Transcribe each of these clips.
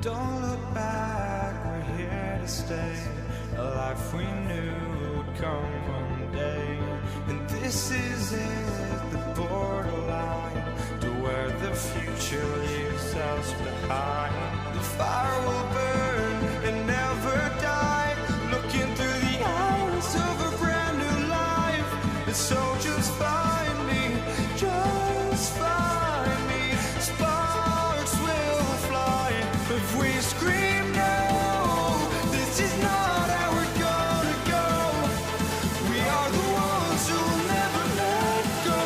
Don't look back, we're here to stay. A life we knew would come one day. And this is it, the borderline to where the future leaves us behind. The fire will burn and never die, looking through the eyes of a brand new life. And so just find me, just find me. Sparks will fly if we scream no. This is not how we're gonna go. We are the ones who will never let go.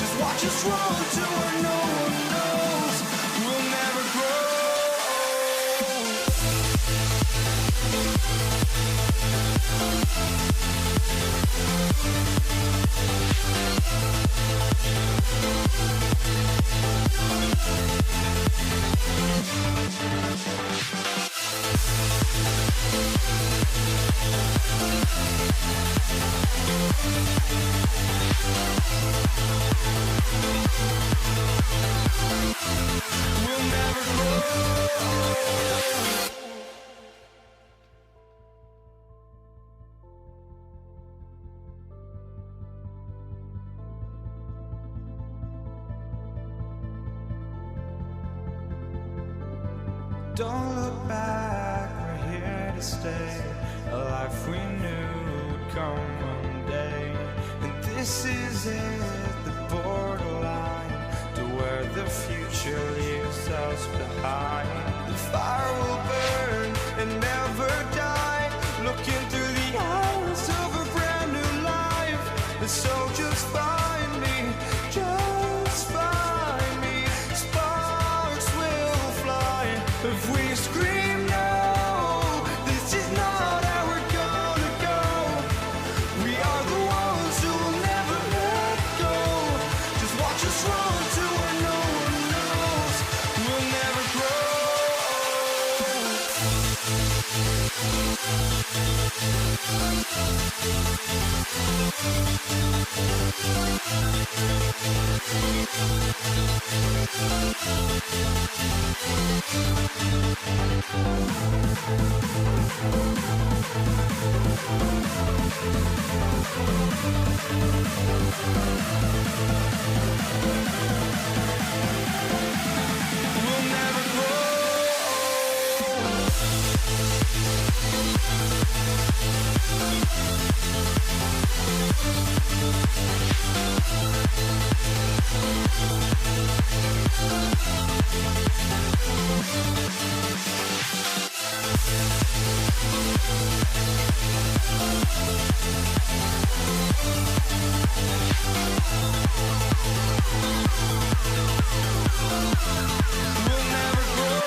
Just watch us run to where no one knows. We'll never grow. We'll never grow. Don't look back, we're here to stay. A life we knew would come one day. And this is it, the borderline to where the future leaves us behind. The fire will burn and never die, looking through the eyes of a brand new life. And so just find me, just find me. Sparks will fly if we scream no. This is not how we're gonna go. We are the ones who will never let go. Just watch us run to where no one knows. We'll never grow. We'll never grow. We'll never grow.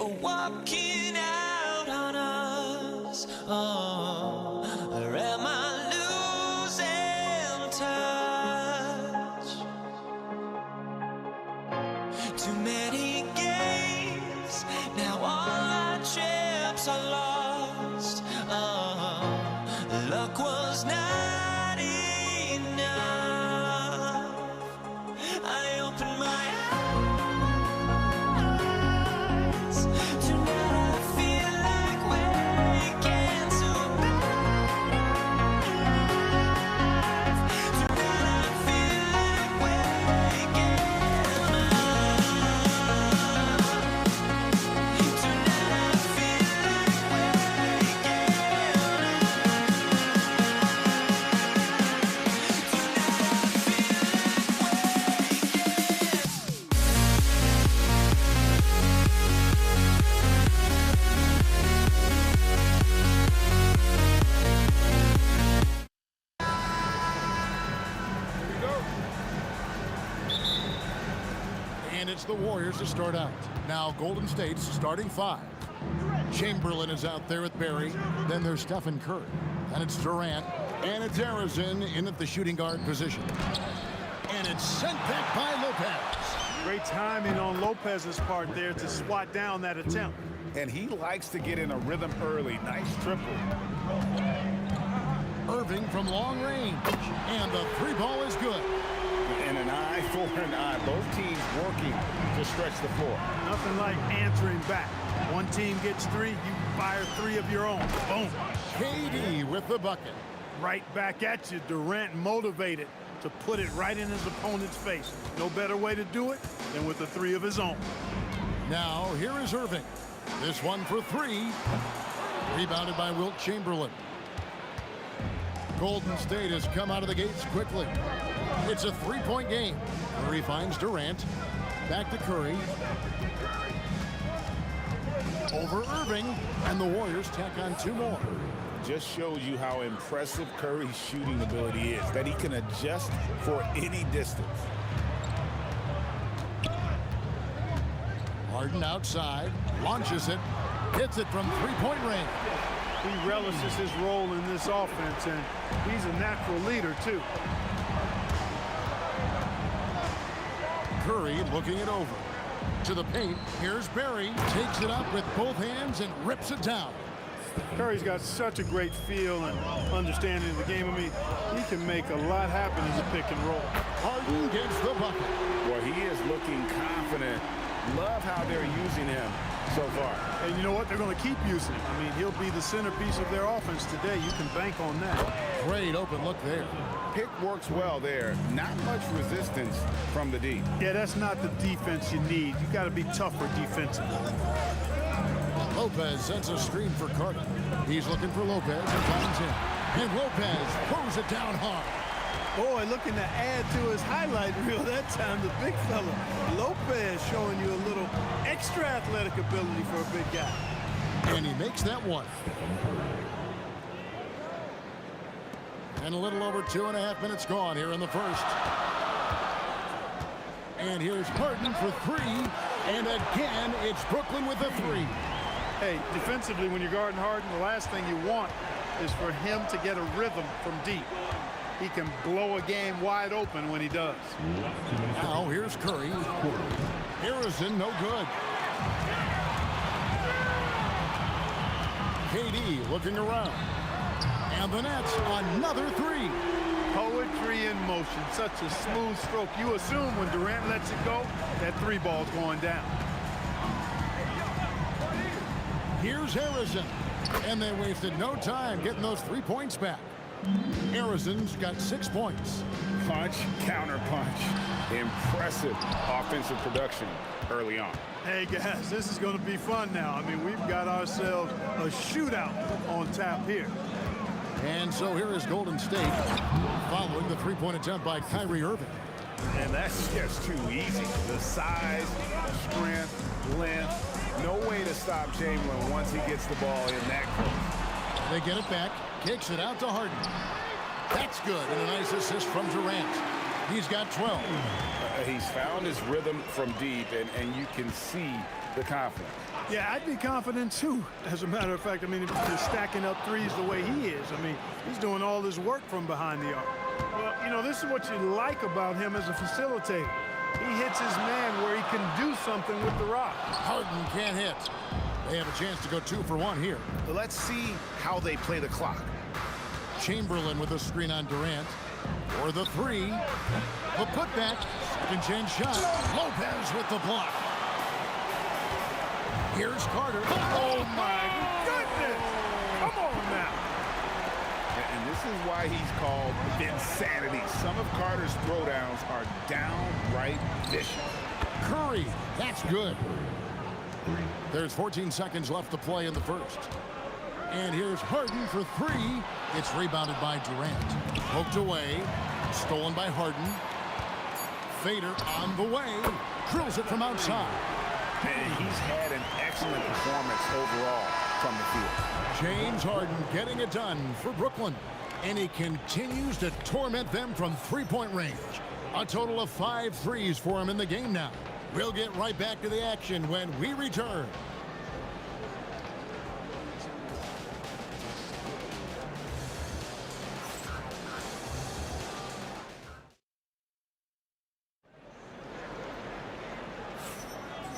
for walking out on us. Oh, or am I losing touch? Too many games, now all our chips are lost. Oh, luck was not enough. I opened my eyes. Tonight I feel like waking to life. Tonight I feel like waking up. Tonight I feel like waking And it's the Warriors to start out. Now Golden State's starting five. Chamberlain is out there with Barry. Then there's Stephen Curry. And it's Durant. And it's Harrison in at the shooting guard position. And it's sent back by Lopez. Great timing on Lopez's part there to swat down that attempt. And he likes to get in a rhythm early. Nice triple. Irving from long range. And the three ball is good. And an eye for an eye. Both teams working to stretch the floor. Nothing like answering back. One team gets three, you fire three of your own. Boom. KD with the bucket. Right back at you. Durant motivated to put it right in his opponent's face. No better way to do it than with the three of his own. Now here is Irving. This one for three. Rebounded by Wilt Chamberlain. Golden State has come out of the gates quickly. It's a three-point game. Curry finds Durant. Back to Curry. Over Irving. And the Warriors tack on two more. Just shows you how impressive Curry's shooting ability is, that he can adjust for any distance. Harden outside, launches it, hits it from three-point range. He relishes his role in this offense, and he's a natural leader, too. Curry looking it over. To the paint, here's Barry, takes it up with both hands and rips it down. Curry's got such a great feel and understanding of the game. I mean, he can make a lot happen in the pick and roll. Harden gets the bucket. Well, he is looking confident. Love how they're using him so far. And you know what? They're going to keep using him. I mean, he'll be the centerpiece of their offense today. You can bank on that. Great open look there. Pick works well there. Not much resistance from the D. Yeah, that's not the defense you need. You got to be tougher defensively. Lopez sends a screen for Carter. He's looking for Lopez and finds him. And Lopez throws it down hard. Boy, looking to add to his highlight reel that time, the big fella. Lopez showing you a little extra athletic ability for a big guy. And he makes that one. And a little over 2.5 minutes gone here in the first. And here's Harden for three. And again, it's Brooklyn with a three. Hey, defensively, when you're guarding Harden, the last thing you want is for him to get a rhythm from deep. He can blow a game wide open when he does. Now here's Curry. Harrison, no good. KD looking around. And the Nets, another three. Poetry in motion, such a smooth stroke. You assume when Durant lets it go, that three ball's going down. Here's Harrison. And they wasted no time getting those 3 points back. Harrison's got 6 points. Punch, counter punch. Impressive offensive production early on. Hey guys, this is going to be fun now. I mean, we've got ourselves a shootout on tap here. And so here is Golden State following the three-point attempt by Kyrie Irving. And that's just too easy. The size, strength, length. No way to stop Chamberlain once he gets the ball in that close. They get it back, kicks it out to Harden. That's good, and a nice assist from Durant. He's got 12. He's found his rhythm from deep, and you can see the confidence. Yeah, I'd be confident too. As a matter of fact, I mean, if you're stacking up threes the way he is, I mean, he's doing all his work from behind the arc. Well, you know, this is what you like about him as a facilitator. He hits his man where he can do something with the rock. Harden can't hit. They have a chance to go 2 for 1 here. Let's see how they play the clock. Chamberlain with a screen on Durant. For the 3. The putback. Second chance shot. Lopez with the block. Here's Carter. Oh, my goodness. Come on now. And this is why he's called Insanity. Some of Carter's throwdowns are downright vicious. Curry. That's good. There's 14 seconds left to play in the first. And here's Harden for 3. It's rebounded by Durant. Poked away. Stolen by Harden. Fader on the way. Drills it from outside. And he's had an excellent performance overall from the field. James Harden getting it done for Brooklyn. And he continues to torment them from three-point range. A total of 5 threes for him in the game now. We'll get right back to the action when we return.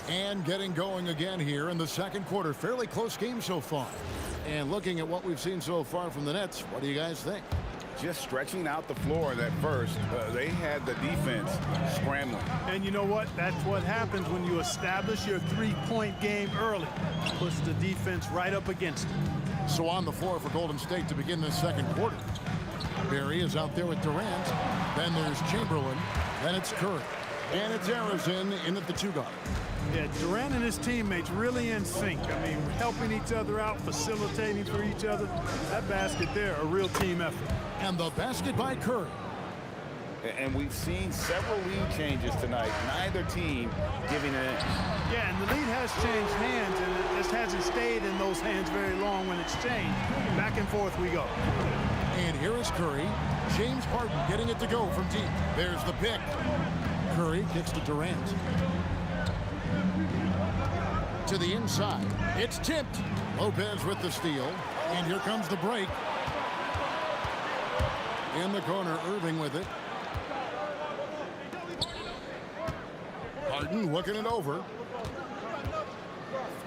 And getting going again here in the second quarter. Fairly close game so far. And looking at what we've seen so far from the Nets, what do you guys think? Just stretching out the floor at first. They had the defense scrambling. And you know what? That's what happens when you establish your three-point game early. Puts the defense right up against it. So on the floor for Golden State to begin this second quarter. Barry is out there with Durant. Then there's Chamberlain. Then it's Curry. And it's Harrison in at the 2 guard. Yeah, Durant and his teammates really in sync. I mean, helping each other out, facilitating for each other. That basket there, a real team effort. And the basket by Curry. And we've seen several lead changes tonight. Neither team giving an inch. Yeah, and the lead has changed hands, and it just hasn't stayed in those hands very long when it's changed. Back and forth we go. And here is Curry. James Harden getting it to go from deep. There's the pick. Curry kicks to Durant. To the inside. It's tipped. Lopez with the steal. And here comes the break. In the corner, Irving with it. Harden looking it over.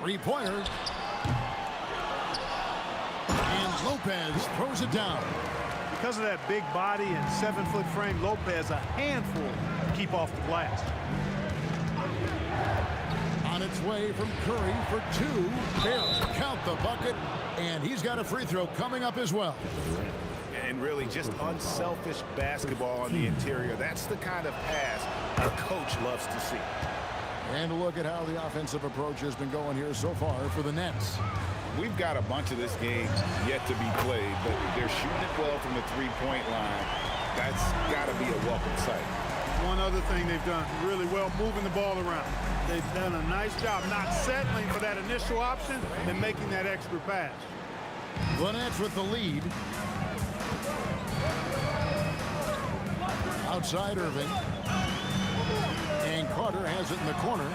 Three-pointer. And Lopez throws it down. Because of that big body and 7-foot frame, Lopez a handful to keep off the glass. On its way from Curry for 2. Barely count the bucket. And he's got a free throw coming up as well. And really just unselfish basketball on the interior. That's the kind of pass a coach loves to see. And look at how the offensive approach has been going here so far for the Nets. We've got a bunch of this game yet to be played, but they're shooting it well from the three-point line. That's got to be a welcome sight. One other thing they've done really well, moving the ball around. They've done a nice job not settling for that initial option and making that extra pass. The Nets with the lead. Outside Irving. And Carter has it in the corner.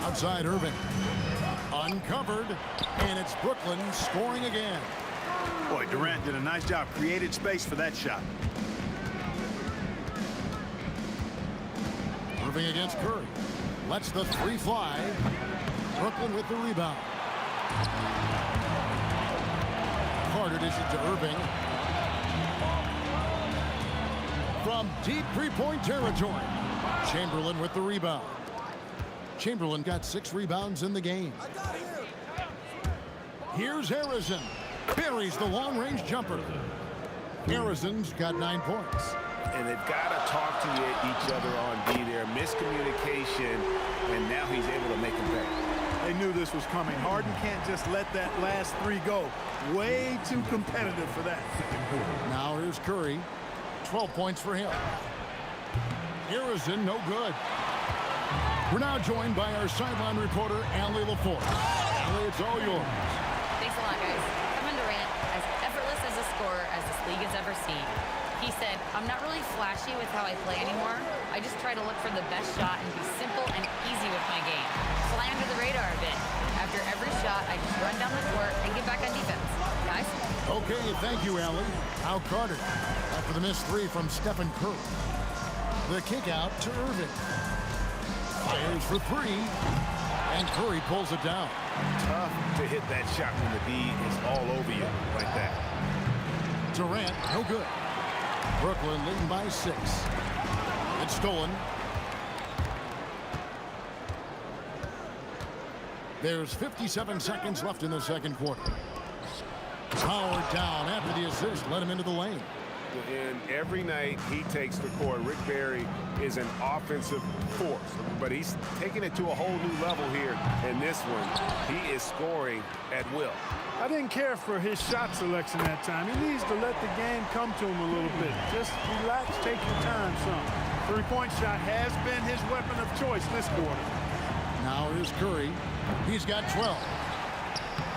Outside Irving. Uncovered. And it's Brooklyn scoring again. Boy, Durant did a nice job. Created space for that shot. Irving against Curry. Lets the 3 fly. Brooklyn with the rebound. Carter dishes to Irving. From deep three-point territory. Chamberlain with the rebound. Chamberlain got 6 rebounds in the game. Here's Harrison. Buries the long-range jumper. Harrison's got 9 points. And they've got to talk to each other on D there. Miscommunication, and now he's able to make them pay. They knew this was coming. Harden can't just let that last 3 go. Way too competitive for that. Now here's Curry. 12 points for him. Harrison, no good. We're now joined by our sideline reporter, Allie LaForce. Allie, it's all yours. Thanks a lot, guys. Kevin Durant, as effortless as a scorer as this league has ever seen. He said, "I'm not really flashy with how I play anymore. I just try to look for the best shot and be simple and easy with my game. Fly under the radar a bit. After every shot, I just run down the court and get back on defense." Guys? Okay, thank you, Allie. Now Carter. After the missed three from Stephen Curry. The kick out to Irving. Fires for three. And Curry pulls it down. Tough to hit that shot when the D is all over you like that. Durant, no good. Brooklyn leading by 6. It's stolen. There's 57 seconds left in the second quarter. Powered down after the assist, let him into the lane. And every night he takes the court, Rick Barry is an offensive force, but he's taking it to a whole new level here in this one. He is scoring at will. I didn't care for his shot selection that time. He needs to let the game come to him a little bit. Just relax, take your time some. Three-point shot has been his weapon of choice this quarter. Now here's Curry. He's got 12.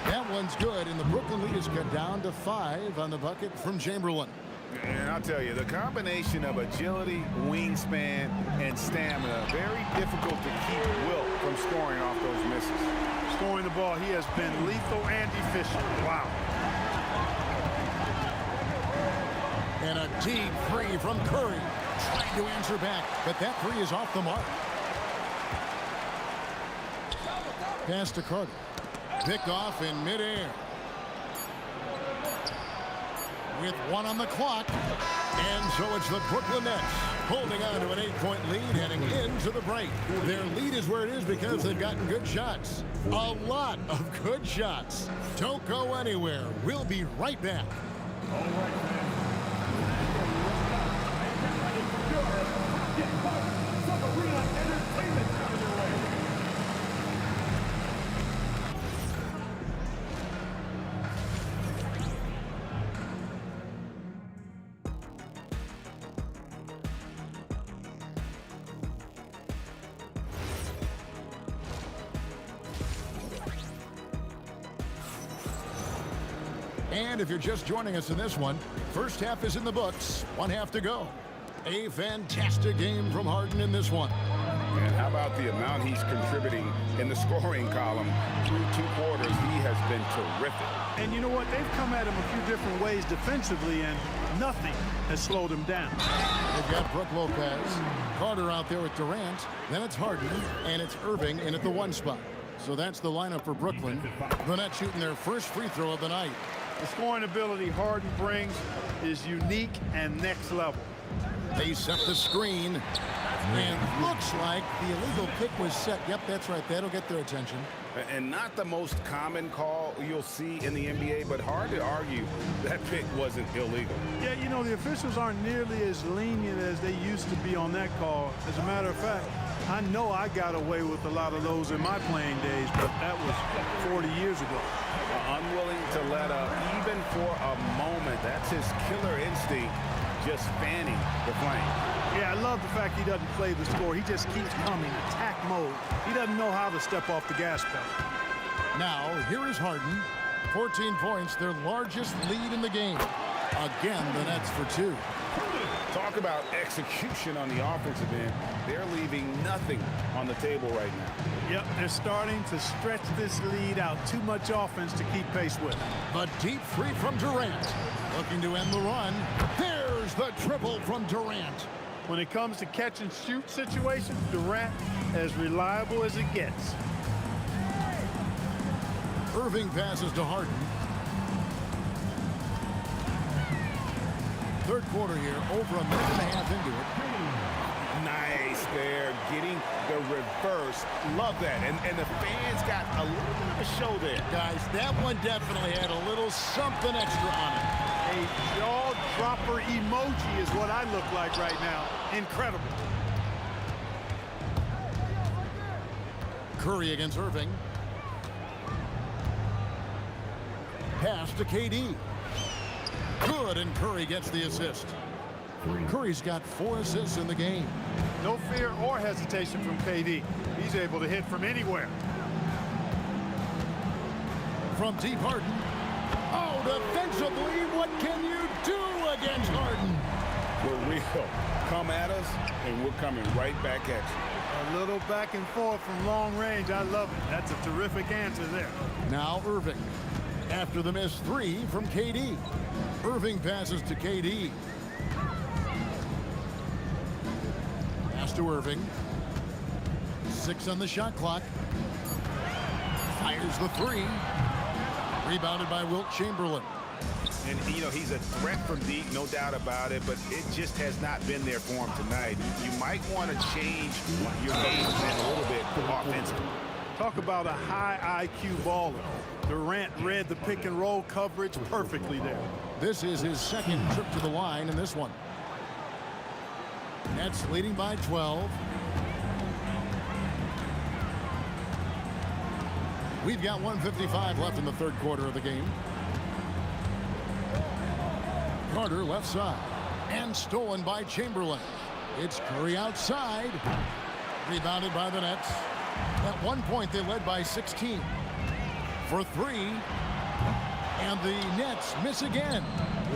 That one's good, and the Brooklyn lead is cut down to 5 on the bucket from Chamberlain. And I'll tell you, the combination of agility, wingspan, and stamina, very difficult to keep Wilt from scoring off those misses. Scoring the ball, he has been lethal and efficient. Wow. And a deep three from Curry. Trying to answer back, but that three is off the mark. Pass to Carter. Picked off in midair. With 1 on the clock. And so it's the Brooklyn Nets holding on to an 8-point lead heading into the break. Their lead is where it is because they've gotten good shots. A lot of good shots. Don't go anywhere. We'll be right back. And if you're just joining us in this one, first half is in the books, 1 half to go. A fantastic game from Harden in this one. And how about the amount he's contributing in the scoring column through 2 quarters? He has been terrific. And you know what? They've come at him a few different ways defensively, and nothing has slowed him down. They've got Brook Lopez, Carter out there with Durant, then it's Harden, and it's Irving in at the 1 spot. So that's the lineup for Brooklyn. The Nets shooting their first free throw of the night. The scoring ability Harden brings is unique and next level. They set the screen, and looks like the illegal pick was set. Yep, that's right. That'll get their attention. And not the most common call you'll see in the NBA, but hard to argue that pick wasn't illegal. Yeah, you know, the officials aren't nearly as lenient as they used to be on that call. As a matter of fact, I know I got away with a lot of those in my playing days, but that was 40 years ago. Unwilling to let up even for a moment. That's his killer instinct, just fanning the flame. Yeah, I love the fact he doesn't play the score. He just keeps coming, attack mode. He doesn't know how to step off the gas pedal. Now, here is Harden. 14 points, their largest lead in the game. Again, the Nets for 2. Talk about execution on the offensive end. They're leaving nothing on the table right now. Yep, they're starting to stretch this lead out. Too much offense to keep pace with. A deep three from Durant. Looking to end the run. There's the triple from Durant. When it comes to catch and shoot situations, Durant as reliable as it gets. Irving passes to Harden. Third quarter here, over a minute and a half into it. Nice there, getting the reverse. Love that. And the fans got a little bit of a show there. Guys, that one definitely had a little something extra on it. A jaw-dropper emoji is what I look like right now. Incredible. Curry against Irving. Pass to KD. Good, and Curry gets the assist. Curry's got 4 assists in the game. No fear or hesitation from KD. He's able to hit from anywhere. From deep, Harden. Oh, defensively, what can you do against Harden? We're real. Come at us, and we're coming right back at you. A little back and forth from long range. I love it. That's a terrific answer there. Now Irving. After the missed three from KD. Irving passes to KD. Pass to Irving. 6 on the shot clock. Fires the three. Rebounded by Wilt Chamberlain. And, you know, he's a threat from deep, no doubt about it, but it just has not been there for him tonight. You might want to change your game plan a little bit offensively. Talk about a high IQ baller. Durant read the pick and roll coverage perfectly there. This is his second trip to the line in this one. Nets leading by 12. We've got 1:55 left in the third quarter of the game. Carter left side. And stolen by Chamberlain. It's Curry outside. Rebounded by the Nets. At one point, they led by 16. For three. And the Nets miss again.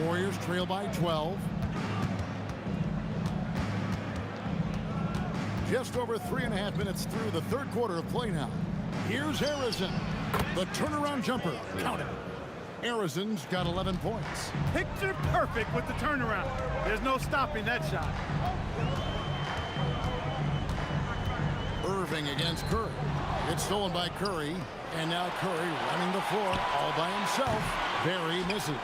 Warriors trail by 12. Just over 3.5 minutes through the third quarter of play now. Here's Harrison. The turnaround jumper. Count it. Harrison's got 11 points. Picture perfect with the turnaround. There's no stopping that shot. Irving against Curry. It's stolen by Curry. And now Curry running the floor all by himself. Barry misses.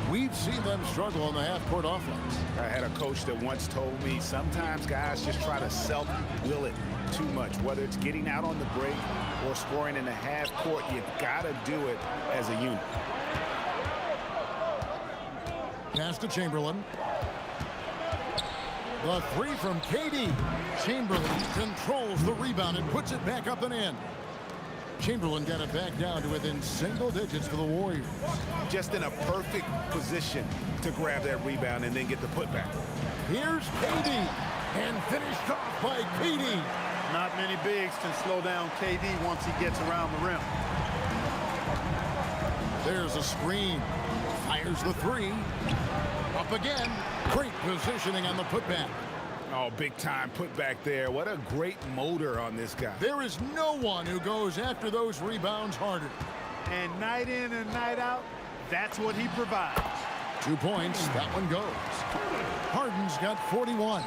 We've seen them struggle on the half-court offense. I had a coach that once told me sometimes guys just try to self-will it too much. Whether it's getting out on the break or scoring in the half-court, you got to do it as a unit. Pass to Chamberlain. The three from KD. Chamberlain controls the rebound and puts it back up and in. Chamberlain got it back down to within single digits for the Warriors. Just in a perfect position to grab that rebound and then get the putback. Here's KD. And finished off by KD. Not many bigs can slow down KD once he gets around the rim. There's a screen. Fires the three. Up again. Great positioning on the putback. Oh, big time putback there. What a great motor on this guy. There is no one who goes after those rebounds harder. And night in and night out, that's what he provides. 2 points. That one goes. Harden's got 41.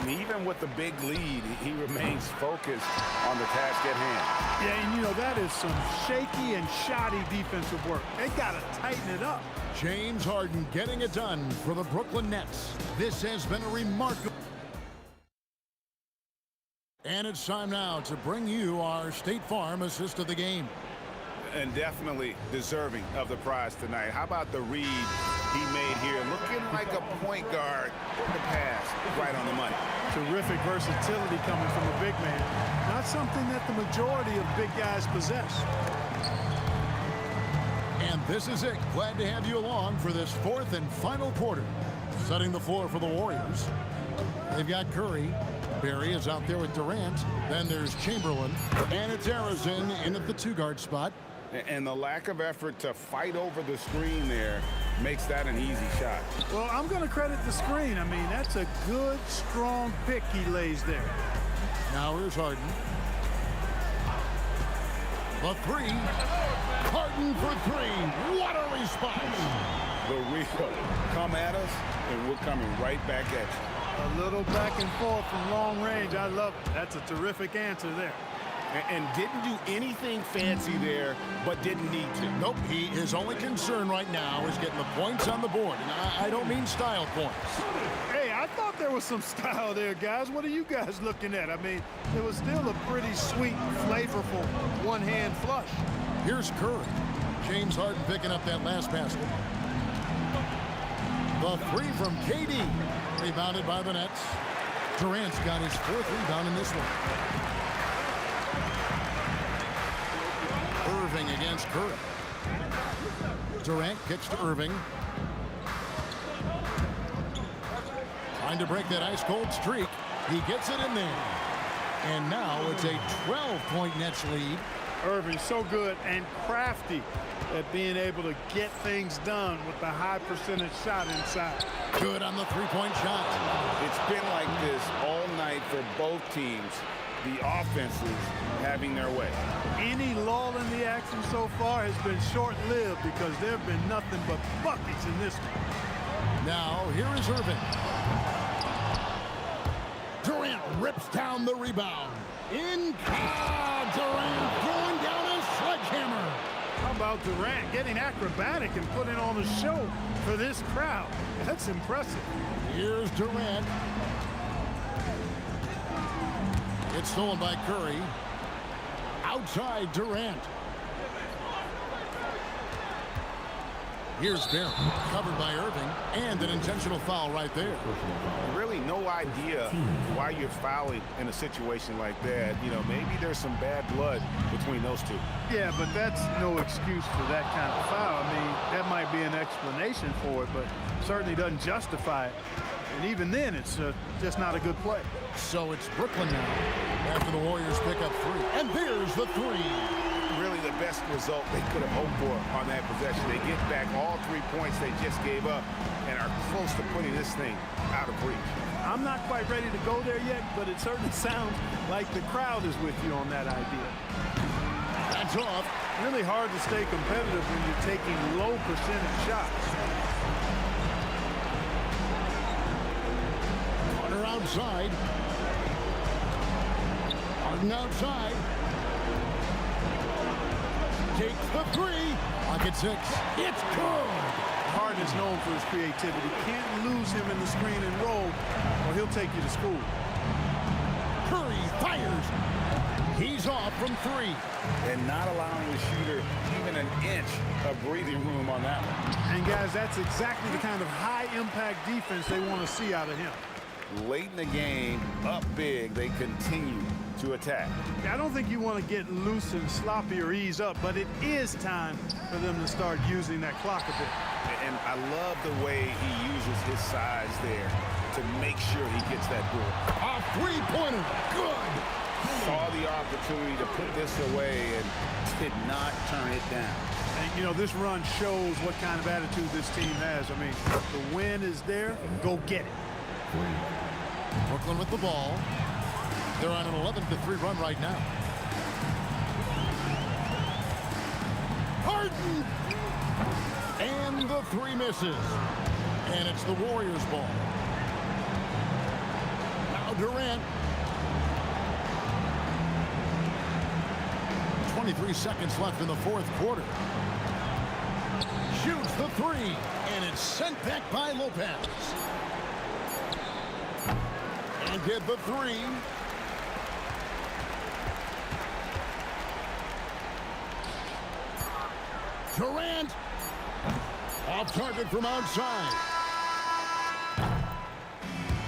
And even with the big lead, he remains focused on the task at hand. Yeah, and you know, that is some shaky and shoddy defensive work. They got to tighten it up. James Harden getting it done for the Brooklyn Nets. This has been a remarkable... And it's time now to bring you our State Farm assist of the game. And definitely deserving of the prize tonight. How about the read he made here? Looking like a point guard. The pass right on the money. Terrific versatility coming from a big man. Not something that the majority of big guys possess. And this is it. Glad to have you along for this fourth and final quarter. Setting the floor for the Warriors. They've got Curry. Barry is out there with Durant. Then there's Chamberlain. And it's Harrison in at the two-guard spot. And the lack of effort to fight over the screen there makes that an easy shot. Well, I'm going to credit the screen. I mean, that's a good, strong pick he lays there. Now here's Harden. The three. Harden for three. What a response. The real. Come at us, and we're coming right back at you. A little back and forth from long range. I love it. That's a terrific answer there. And didn't do anything fancy there, but didn't need to. Nope, his only concern right now is getting the points on the board. And I don't mean style points. Hey, I thought there was some style there, guys. What are you guys looking at? I mean, it was still a pretty sweet, flavorful one-hand flush. Here's Curry. James Harden picking up that last basket. The three from KD. Rebounded by the Nets. Durant's got his fourth rebound in this one. Irving against Curry. Durant kicks to Irving. Trying to break that ice-cold streak. He gets it in there. And now it's a 12-point Nets lead. Irving's so good and crafty at being able to get things done with the high percentage shot inside. Good on the three-point shot. It's been like this all night for both teams. The offenses having their way. Any lull in the action so far has been short-lived because there have been nothing but buckets in this one. Now, here is Irving. Durant rips down the rebound. Durant throwing down a sledgehammer. How about Durant getting acrobatic and putting on a show for this crowd? That's impressive. Here's Durant. It's stolen by Curry. Outside Durant. Here's Barry, covered by Irving, and an intentional foul right there. Really no idea why you're fouling in a situation like that. You know, maybe there's some bad blood between those two. Yeah, but that's no excuse for that kind of foul. I mean, that might be an explanation for it, but certainly doesn't justify it. And even then, it's just not a good play. So it's Brooklyn now, after the Warriors pick up three. And there's the three. Really the best result they could have hoped for on that possession. They get back all 3 points they just gave up and are close to putting this thing out of reach. I'm not quite ready to go there yet, but it certainly sounds like the crowd is with you on that idea. That's off. Really hard to stay competitive when you're taking low percentage shots. Carter outside. Harden outside. Takes the three. Pocket six. It's good. Harden is known for his creativity. Can't lose him in the screen and roll, or he'll take you to school. Curry fires. He's off from three. And not allowing the shooter even an inch of breathing room on that one. And guys, that's exactly the kind of high-impact defense they want to see out of him. Late in the game, up big, they continue to attack. I don't think you want to get loose and sloppy or ease up, but it is time for them to start using that clock a bit. And I love the way he uses his size there to make sure he gets that door. A three-pointer. Good. Saw the opportunity to put this away and did not turn it down. And, you know, this run shows what kind of attitude this team has. I mean, the win is there. Go get it. Brooklyn with the ball. They're on an 11-3 run right now. Harden! And the three misses. And it's the Warriors' ball. Now Durant. 23 seconds left in the fourth quarter. Shoots the three. And it's sent back by Lopez. And get the three. Durant. Off target from outside.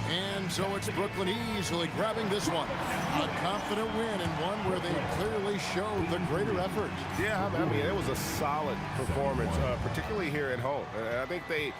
And so it's Brooklyn easily grabbing this one. A confident win and one where they clearly showed the greater effort. Yeah, I mean, it was a solid performance, particularly here at home. I think they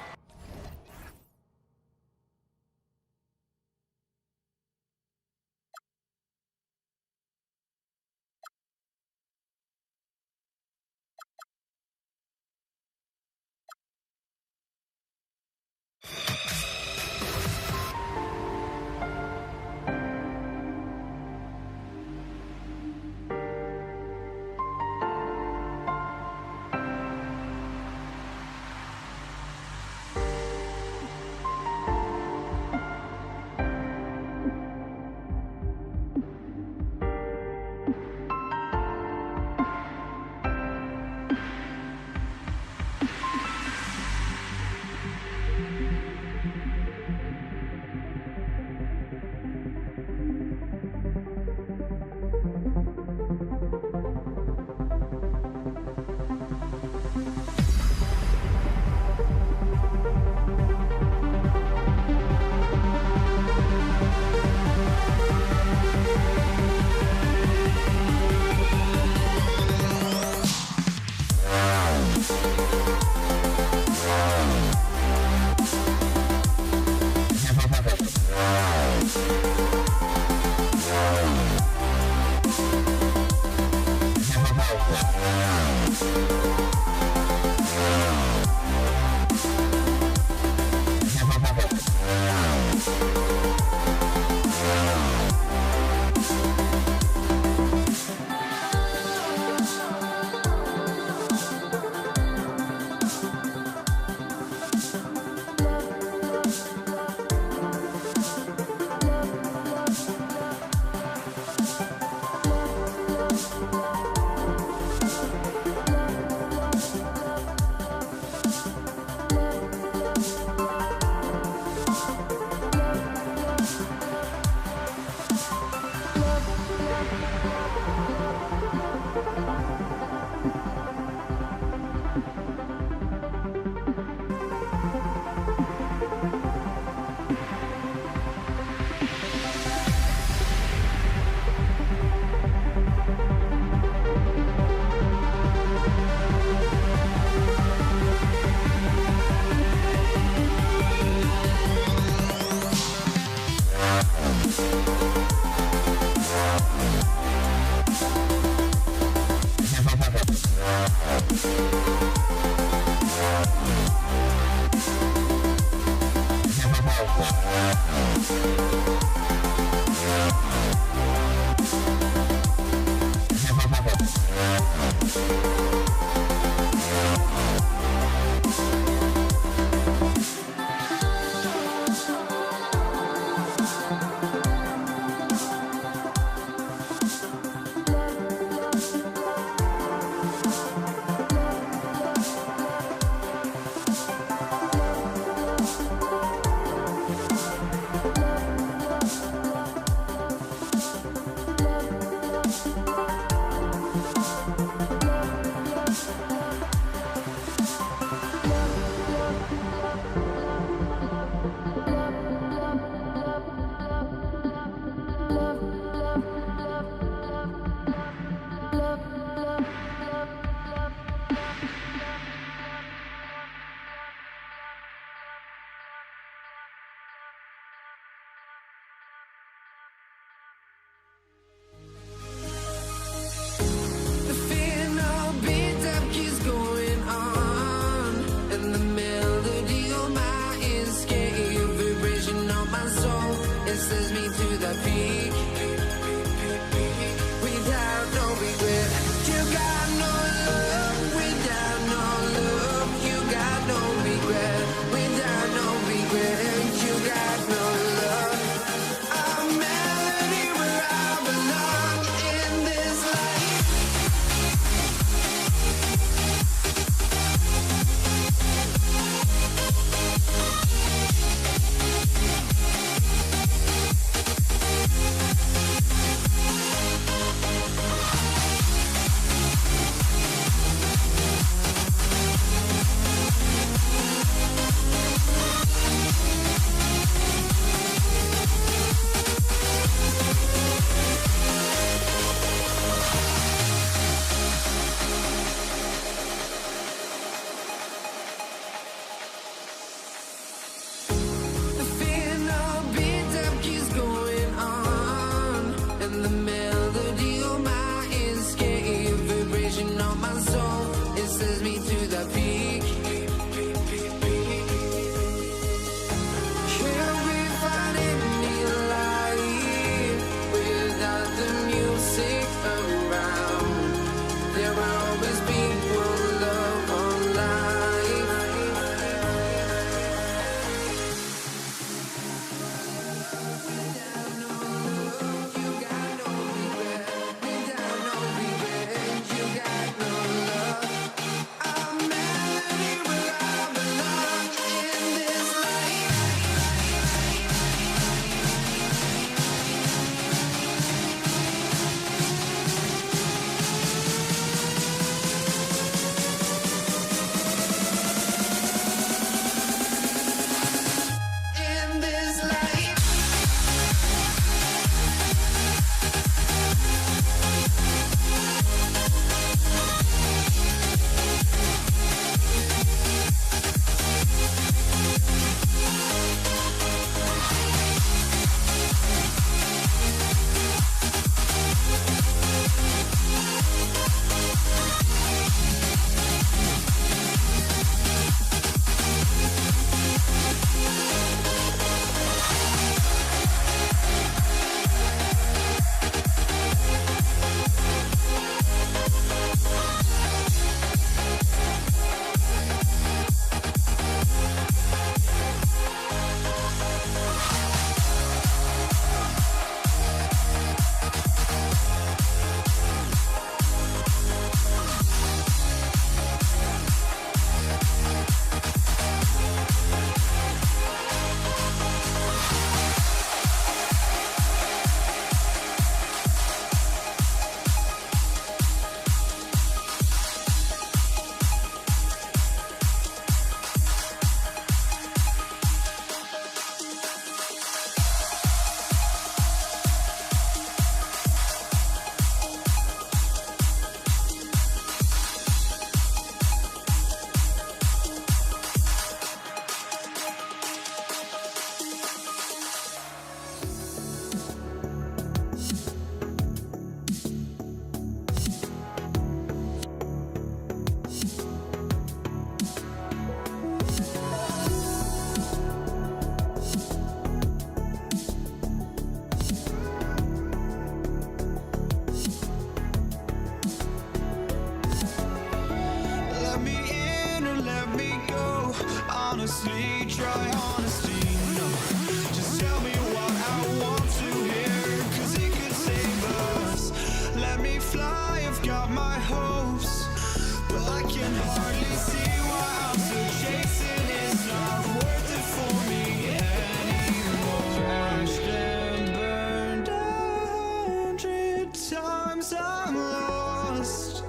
can hardly see why I'm still chasing. It's not worth it for me anymore. Crashed and burned 100 times, I'm lost.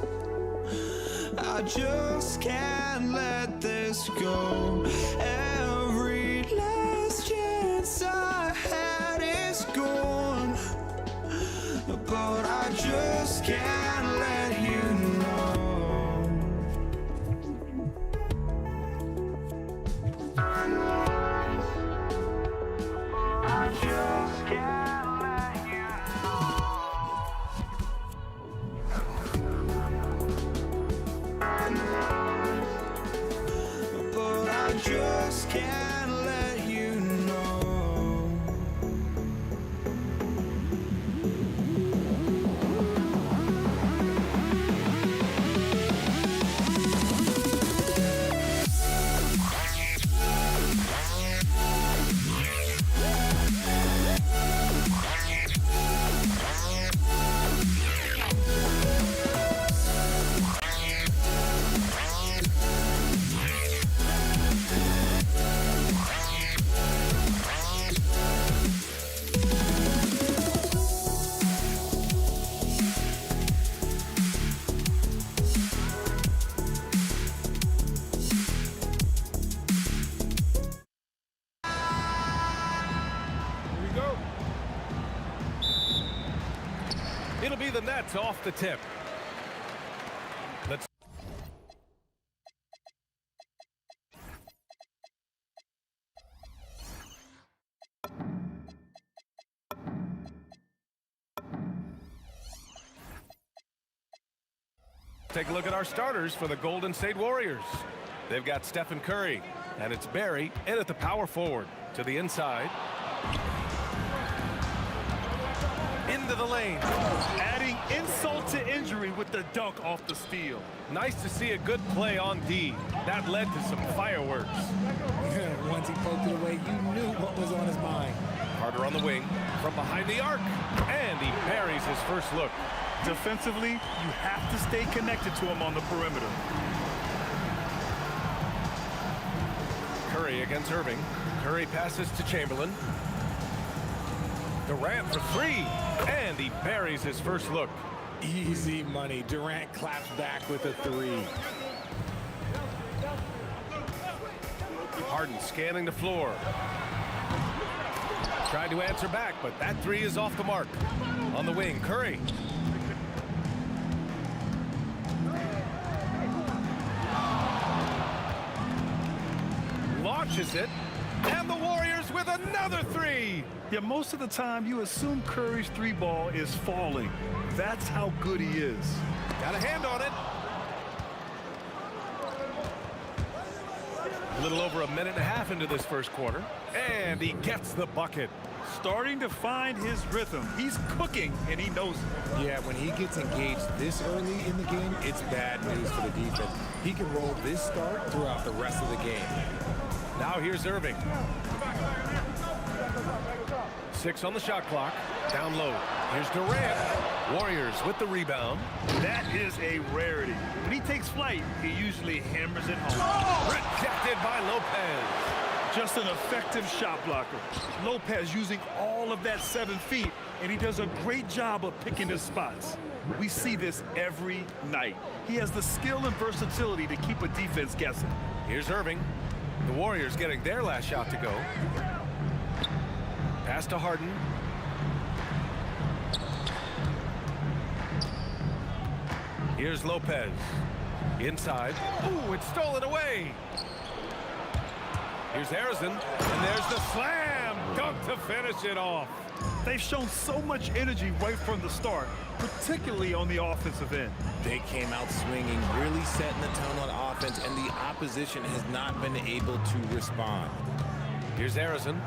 I just can't let this go. Every last chance I had is gone, but I just can't let you know. I just can't let you know. But I just can't let you know. It'll be the Nets off the tip. Let's take a look at our starters for the Golden State Warriors. They've got Stephen Curry, and it's Barry in at the power forward. To the inside. Into the lane. Adding insult to injury with the dunk off the steal. Nice to see a good play on D. That led to some fireworks. Once he poked it away, you knew what was on his mind. Carter on the wing, from behind the arc, and he buries his first look. Defensively, you have to stay connected to him on the perimeter. Curry against Irving. Curry passes to Chamberlain. Durant for three, and he buries his first look. Easy money. Durant claps back with a three. Harden scanning the floor. Tried to answer back, but that three is off the mark. On the wing, Curry. Launches it, and the Warriors with another three. Yeah, most of the time you assume Curry's three ball is falling. That's how good he is. Got a hand on it. A little over a minute and a half into this first quarter, and he gets the bucket. Starting to find his rhythm. He's cooking, and he knows it. Yeah, when he gets engaged this early in the game, it's bad news for the defense. He can roll this start throughout the rest of the game. Now here's Irving. 6 on the shot clock. Down low. Here's Durant. Warriors with the rebound. That is a rarity. When he takes flight, he usually hammers it home. Rejected by Lopez. Just an effective shot blocker. Lopez using all of that 7 feet, and he does a great job of picking his spots. We see this every night. He has the skill and versatility to keep a defense guessing. Here's Irving. The Warriors getting their last shot to go. Pass to Harden. Here's Lopez. Inside. Ooh, it's stolen away. Here's Harrison, and there's the slam dunk to finish it off. They've shown so much energy right from the start, particularly on the offensive end. They came out swinging, really setting the tone on offense, and the opposition has not been able to respond. Here's Harrison.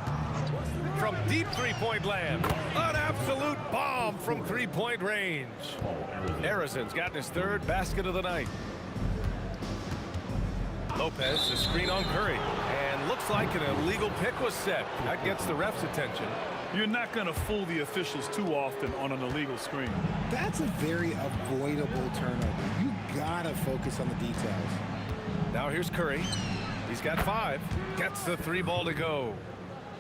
From deep three-point land. An absolute bomb from three-point range. Harrison's gotten his third basket of the night. Lopez, the screen on Curry. And looks like an illegal pick was set. That gets the ref's attention. You're not going to fool the officials too often on an illegal screen. That's a very avoidable turnover. You gotta focus on the details. Now here's Curry. He's got 5. Gets the 3 ball to go.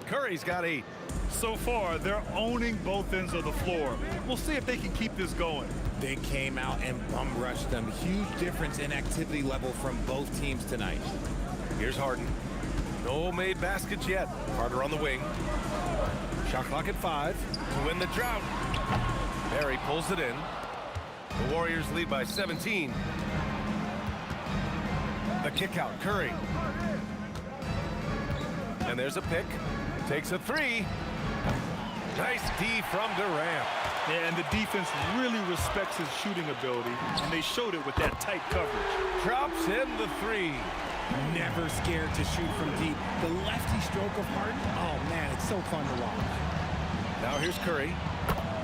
Curry's got 8. So far, they're owning both ends of the floor. We'll see if they can keep this going. They came out and bum rushed them. Huge difference in activity level from both teams tonight. Here's Harden. No made baskets yet. Carter on the wing. Shot clock at 5 to win the drought. Barry pulls it in. The Warriors lead by 17. The kick out, Curry. And there's a pick. Takes a 3. Nice D from Durant. Yeah, and the defense really respects his shooting ability, and they showed it with that tight coverage. Drops in the 3. Never scared to shoot from deep. The lefty stroke of Harden, oh man, it's so fun to watch. Now here's Curry.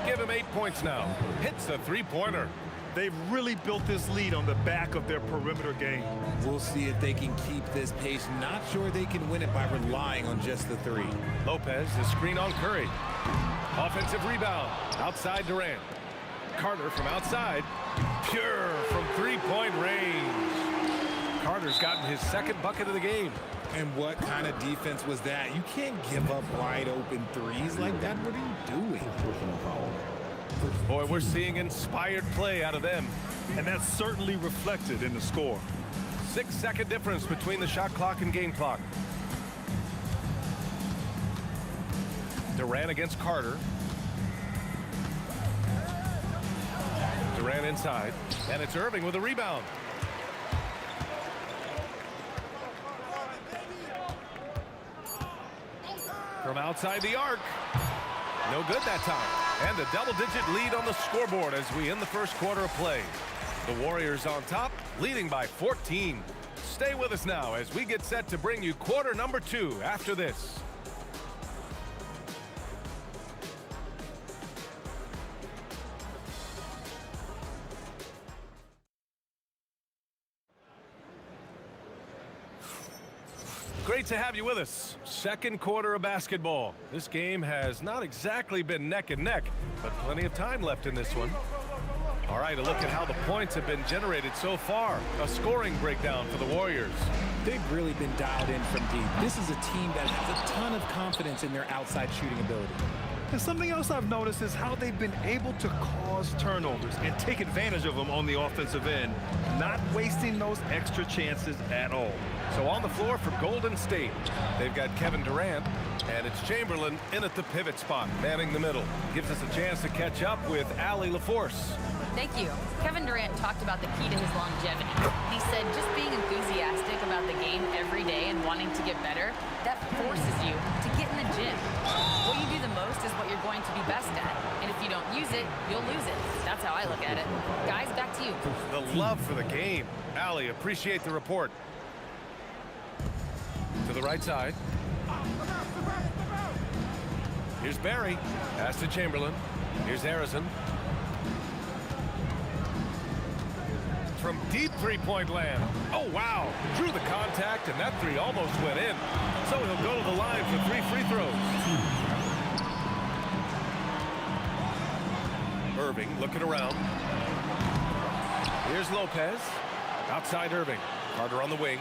Give him 8 points now. Hits a 3-pointer. They've really built this lead on the back of their perimeter game. We'll see if they can keep this pace. Not sure they can win it by relying on just the 3. Lopez, the screen on Curry. Offensive rebound. Outside Durant. Carter from outside. Pure from 3-point range. Carter's gotten his 2nd bucket of the game. And what kind of defense was that? You can't give up wide open 3s like that. What are you doing? Boy, we're seeing inspired play out of them. And that's certainly reflected in the score. 6-second difference between the shot clock and game clock. Durant against Carter. Durant inside. And it's Irving with a rebound. From outside the arc. No good that time. And a double-digit lead on the scoreboard as we end the first quarter of play. The Warriors on top, leading by 14. Stay with us now as we get set to bring you quarter number 2 after this. Great to have you with us. Second quarter of basketball. This game has not exactly been neck and neck, but plenty of time left in this one. All right, a look at how the points have been generated so far. A scoring breakdown for the Warriors. They've really been dialed in from deep. This is a team that has a ton of confidence in their outside shooting ability. And something else I've noticed is how they've been able to cause turnovers and take advantage of them on the offensive end, not wasting those extra chances at all. So on the floor for Golden State, they've got Kevin Durant, and it's Chamberlain in at the pivot spot, manning the middle. Gives us a chance to catch up with Allie LaForce. Thank you. Kevin Durant talked about the key to his longevity. He said just being enthusiastic about the game every day and wanting to get better, that forces you to get in the gym. What you do the most is what you're going to be best at. And if you don't use it, you'll lose it. That's how I look at it. Guys, back to you. The love for the game. Allie, appreciate the report. To the right side. Here's Barry. Pass to Chamberlain. Here's Harrison. From deep 3-point land. Oh, wow. Drew the contact, and that 3 almost went in. So he'll go to the line for 3 free throws. Irving looking around. Here's Lopez. Outside Irving. Carter on the wing.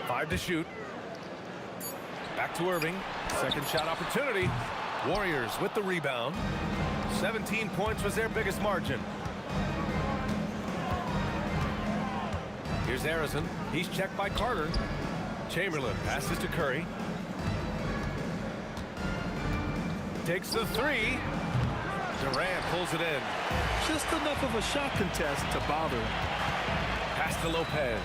5 to shoot. Back to Irving. Second shot opportunity. Warriors with the rebound. 17 points was their biggest margin. Here's Harrison. He's checked by Carter. Chamberlain passes to Curry. Takes the 3. Durant pulls it in. Just enough of a shot contest to bother him. Pass to Lopez.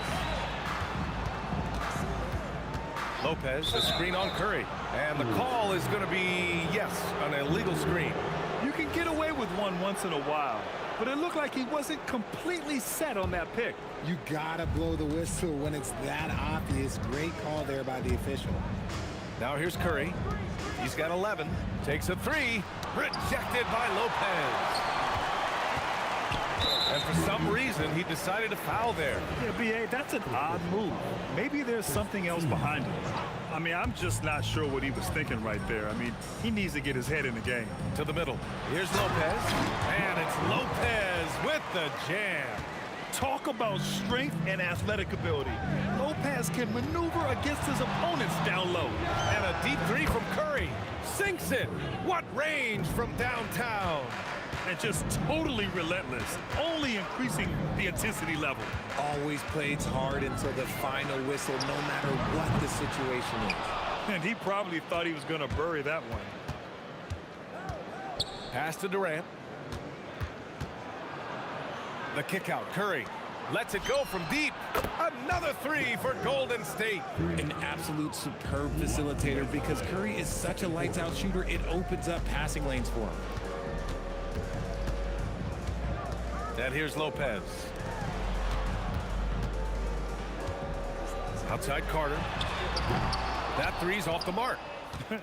Lopez, the screen on Curry. And the call is going to be, yes, an illegal screen. You can get away with one once in a while, but it looked like he wasn't completely set on that pick. You gotta blow the whistle when it's that obvious. Great call there by the official. Now here's Curry. He's got 11. Takes a 3. Rejected by Lopez. And for some reason, he decided to foul there. Yeah, B.A., that's an odd move. Maybe there's something else behind it. I mean, I'm just not sure what he was thinking right there. I mean, he needs to get his head in the game. To the middle. Here's Lopez. And it's Lopez with the jam. Talk about strength and athletic ability. Lopez can maneuver against his opponents down low. And a deep three from Curry. Sinks it. What range from downtown. And just totally relentless, only increasing the intensity level. Always plays hard until the final whistle, no matter what the situation is. And he probably thought he was going to bury that one. Pass to Durant. The kick out. Curry lets it go from deep. Another three for Golden State. An absolute superb facilitator because Curry is such a lights-out shooter, it opens up passing lanes for him. And here's Lopez. Outside Carter. That three's off the mark.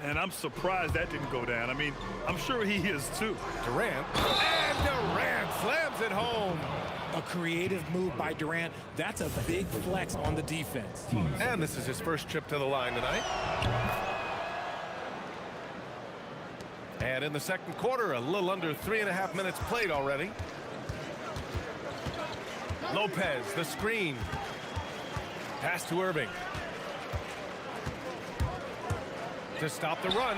And I'm surprised that didn't go down. I mean, I'm sure he is too. Durant. And Durant slams it home. A creative move by Durant. That's a big flex on the defense. And this is his first trip to the line tonight. And in the second quarter, a little under 3.5 minutes played already. Lopez, the screen. Pass to Irving. To stop the run.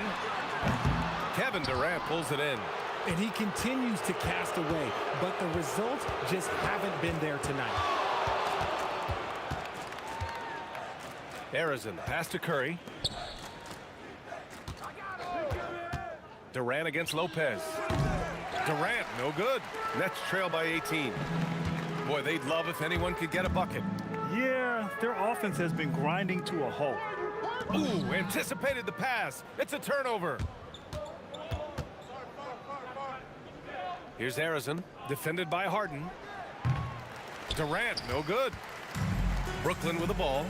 Kevin Durant pulls it in. And he continues to cast away, but the results just haven't been there tonight. Arizon, pass to Curry. Durant against Lopez. Durant, no good. Nets trail by 18. Boy, they'd love if anyone could get a bucket. Yeah, their offense has been grinding to a halt. Ooh, anticipated the pass. It's a turnover. Here's Arizon, defended by Harden. Durant, no good. Brooklyn with the ball.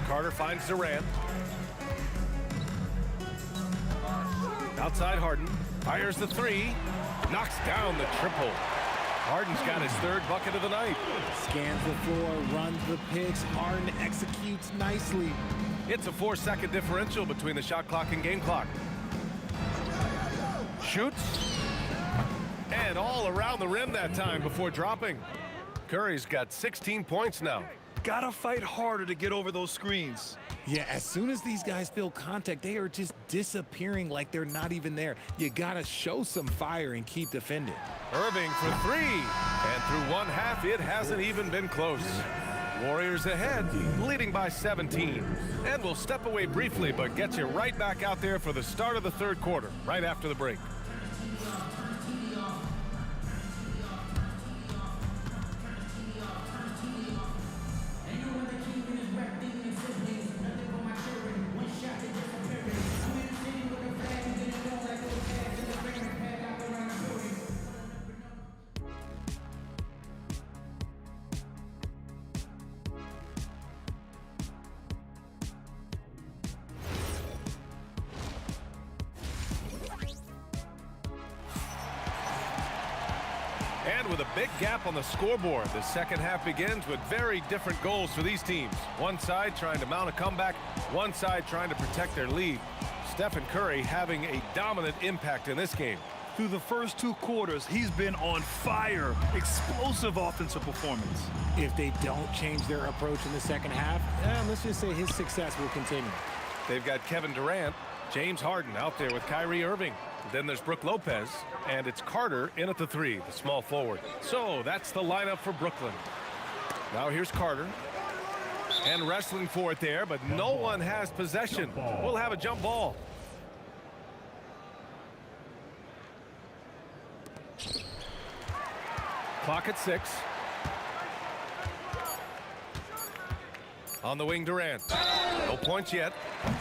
Carter finds Durant. Outside Harden, fires the three, knocks down the triple. Harden's got his third bucket of the night. Scans the floor, runs the picks. Harden executes nicely. It's a 4-second differential between the shot clock and game clock. Shoots. And all around the rim that time before dropping. Curry's got 16 points now. Gotta fight harder to get over those screens. Yeah, as soon as these guys feel contact, they are just disappearing like they're not even there. You gotta show some fire and keep defending. Irving for three. And through one half, it hasn't even been close. Warriors ahead, leading by 17. And we'll step away briefly, but get you right back out there for the start of the third quarter, right after the break. And with a big gap on the scoreboard, the second half begins with very different goals for these teams. One side trying to mount a comeback, one side trying to protect their lead. Stephen Curry having a dominant impact in this game. Through the first two quarters, he's been on fire. Explosive offensive performance. If they don't change their approach in the second half, let's just say his success will continue. They've got Kevin Durant, James Harden out there with Kyrie Irving. Then there's Brook Lopez, and it's Carter in at the three, the small forward. So that's the lineup for Brooklyn. Now here's Carter. And wrestling for it there, but no one has possession. We'll have a jump ball. Clock at 6. On the wing, Durant. No points yet.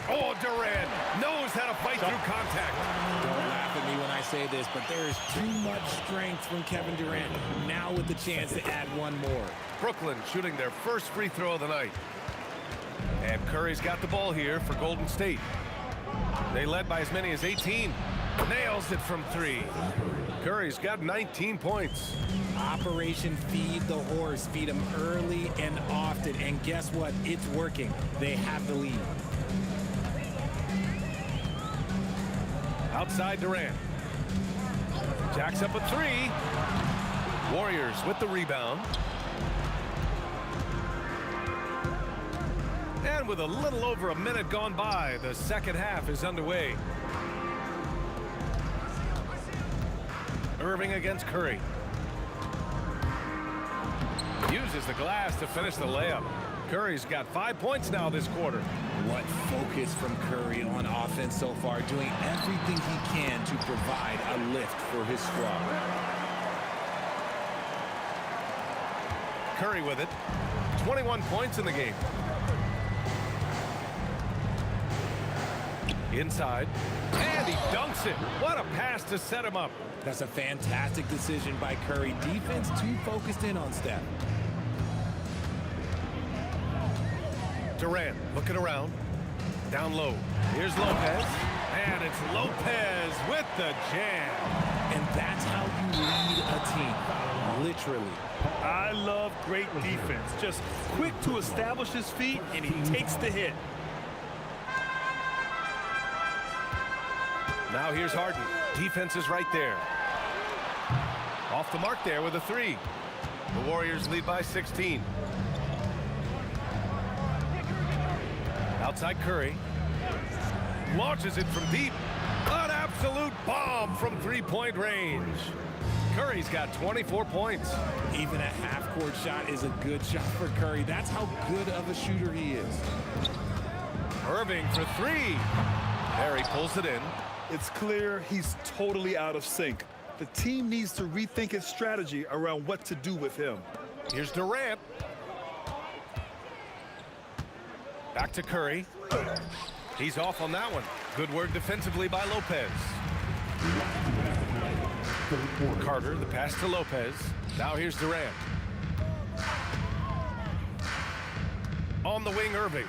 Oh, Durant knows how to fight through contact. Don't laugh at me when I say this, but there is too much strength from Kevin Durant. Now with the chance to add one more. Brooklyn shooting their first free throw of the night. And Curry's got the ball here for Golden State. They led by as many as 18. Nails it from 3. Curry's got 19 points. Operation Feed the Horse. Feed him early and often. And guess what? It's working. They have the lead. Outside Durant. Jacks up a three. Warriors with the rebound. And with a little over a minute gone by, the second half is underway. Irving against Curry. Uses the glass to finish the layup. Curry's got 5 points now this quarter. What focus from Curry on offense so far, doing everything he can to provide a lift for his squad. Curry with it. 21 points in the game. Inside. And he dunks it. What a pass to set him up. That's a fantastic decision by Curry. Defense too focused in on Steph. Durant looking around. Down low. Here's Lopez. And it's Lopez with the jam. And that's how you lead a team. Literally. I love great defense. Just quick to establish his feet, and he takes the hit. Now here's Harden. Defense is right there. Off the mark there with a three. The Warriors lead by 16. Outside Curry. Launches it from deep. An absolute bomb from three-point range. Curry's got 24 points. Even a half-court shot is a good shot for Curry. That's how good of a shooter he is. Irving for three. Barry pulls it in. It's clear he's totally out of sync. The team needs to rethink its strategy around what to do with him. Here's Durant. Back to Curry. He's off on that one. Good work defensively by Lopez. Carter, the pass to Lopez. Now here's Durant. On the wing, Irving.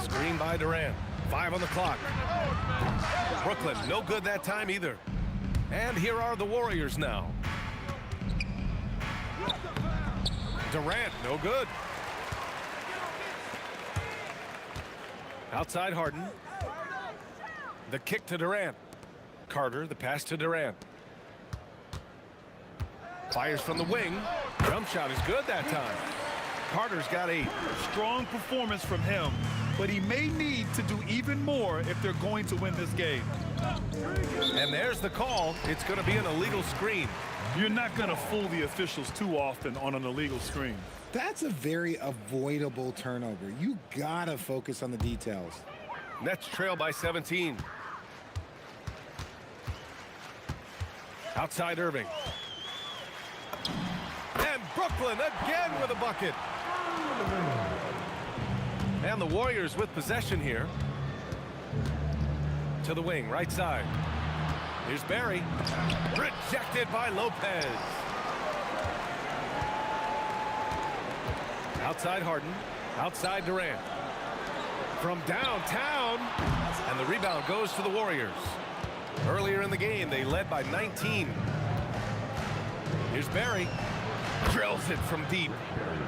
Screen by Durant. 5 on the clock. Brooklyn, no good that time either. And here are the Warriors now. Durant, no good. Outside Harden. The kick to Durant. Carter, the pass to Durant. Fires from the wing. Jump shot is good that time. Carter's got 8. Strong performance from him, but he may need to do even more if they're going to win this game. And there's the call. It's going to be an illegal screen. You're not going to fool the officials too often on an illegal screen. That's a very avoidable turnover. You gotta focus on the details. Nets trail by 17. Outside Irving. And Brooklyn again with a bucket. And the Warriors with possession here. To the wing, right side. Here's Barry. Rejected by Lopez. Outside Harden. Outside Durant. From downtown. And the rebound goes to the Warriors. Earlier in the game, they led by 19. Here's Barry. Drills it from deep.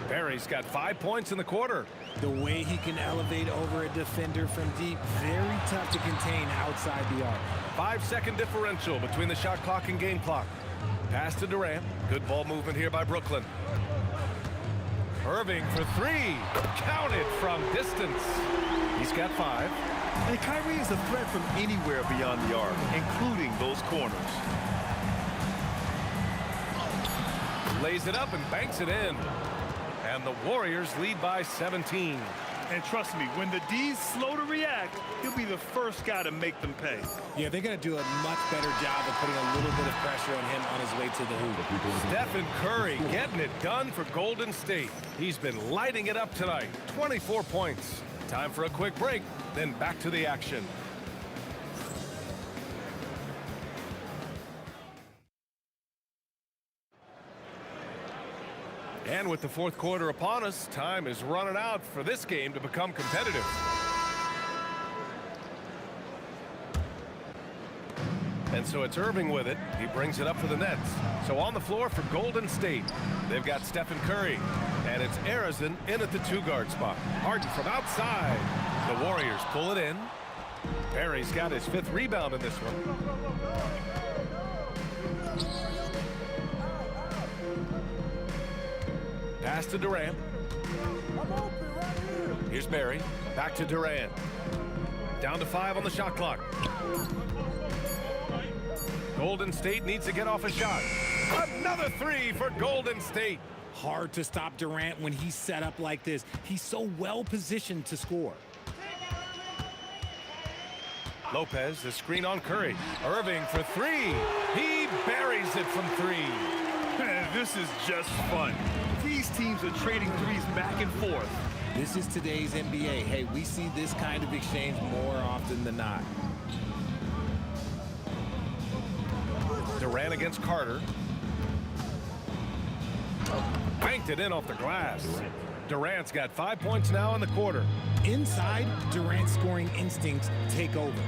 Barry's got 5 points in the quarter. The way he can elevate over a defender from deep, very tough to contain outside the arc. 5-second differential between the shot clock and game clock. Pass to Durant. Good ball movement here by Brooklyn. Irving for three. Counted from distance. He's got 5. And Kyrie is a threat from anywhere beyond the arc, including those corners. Lays it up and banks it in. And the Warriors lead by 17. And trust me, when the D's slow to react, he'll be the first guy to make them pay. Yeah, they're going to do a much better job of putting a little bit of pressure on him on his way to the hoop. Stephen Curry getting it done for Golden State. He's been lighting it up tonight. 24 points. Time for a quick break, then back to the action. And with the fourth quarter upon us, time is running out for this game to become competitive. And so it's Irving with it. He brings it up for the Nets. So on the floor for Golden State, they've got Stephen Curry. And it's Arizin in at the 2-guard spot. Harden from outside. The Warriors pull it in. Barry's got his 5th rebound in this one. Pass to Durant. Here's Barry. Back to Durant. Down to 5 on the shot clock. Golden State needs to get off a shot. Another 3 for Golden State. Hard to stop Durant when he's set up like this. He's so well positioned to score. Lopez, the screen on Curry. Irving for 3. He buries it from 3. This is just fun. These teams are trading threes back and forth. This is today's NBA. Hey, we see this kind of exchange more often than not. Durant against Carter. Banked it in off the glass. Durant's got 5 points now in the quarter. Inside, Durant's scoring instincts take over,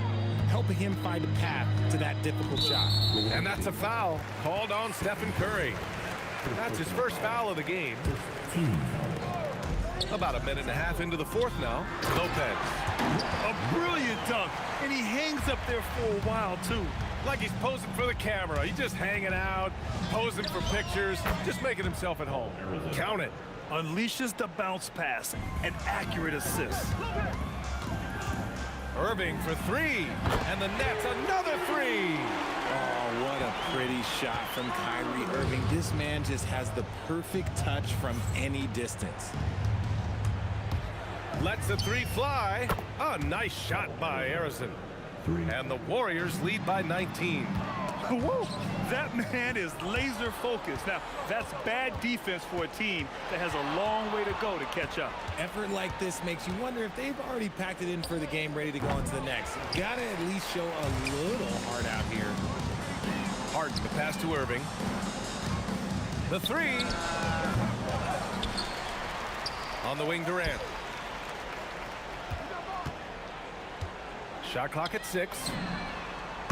helping him find a path to that difficult shot. And that's a foul called on Stephen Curry. That's his first foul of the game. About a minute and a half into the 4th now. Lopez. A brilliant dunk, and he hangs up there for a while, too. Like he's posing for the camera. He's just hanging out, posing for pictures, just making himself at home. Count it. Unleashes the bounce pass, an accurate assist. Irving for 3, and the Nets another 3. Oh, what a pretty shot from Kyrie Irving. This man just has the perfect touch from any distance. Lets the 3 fly. A nice shot by Arizin. And the Warriors lead by 19. Whoa, that man is laser focused. Now, that's bad defense for a team that has a long way to go to catch up. Effort like this makes you wonder if they've already packed it in for the game ready to go into the next. Gotta at least show a little heart out here. Harden, the pass to Irving. The 3. On the wing, Durant. Shot clock at 6.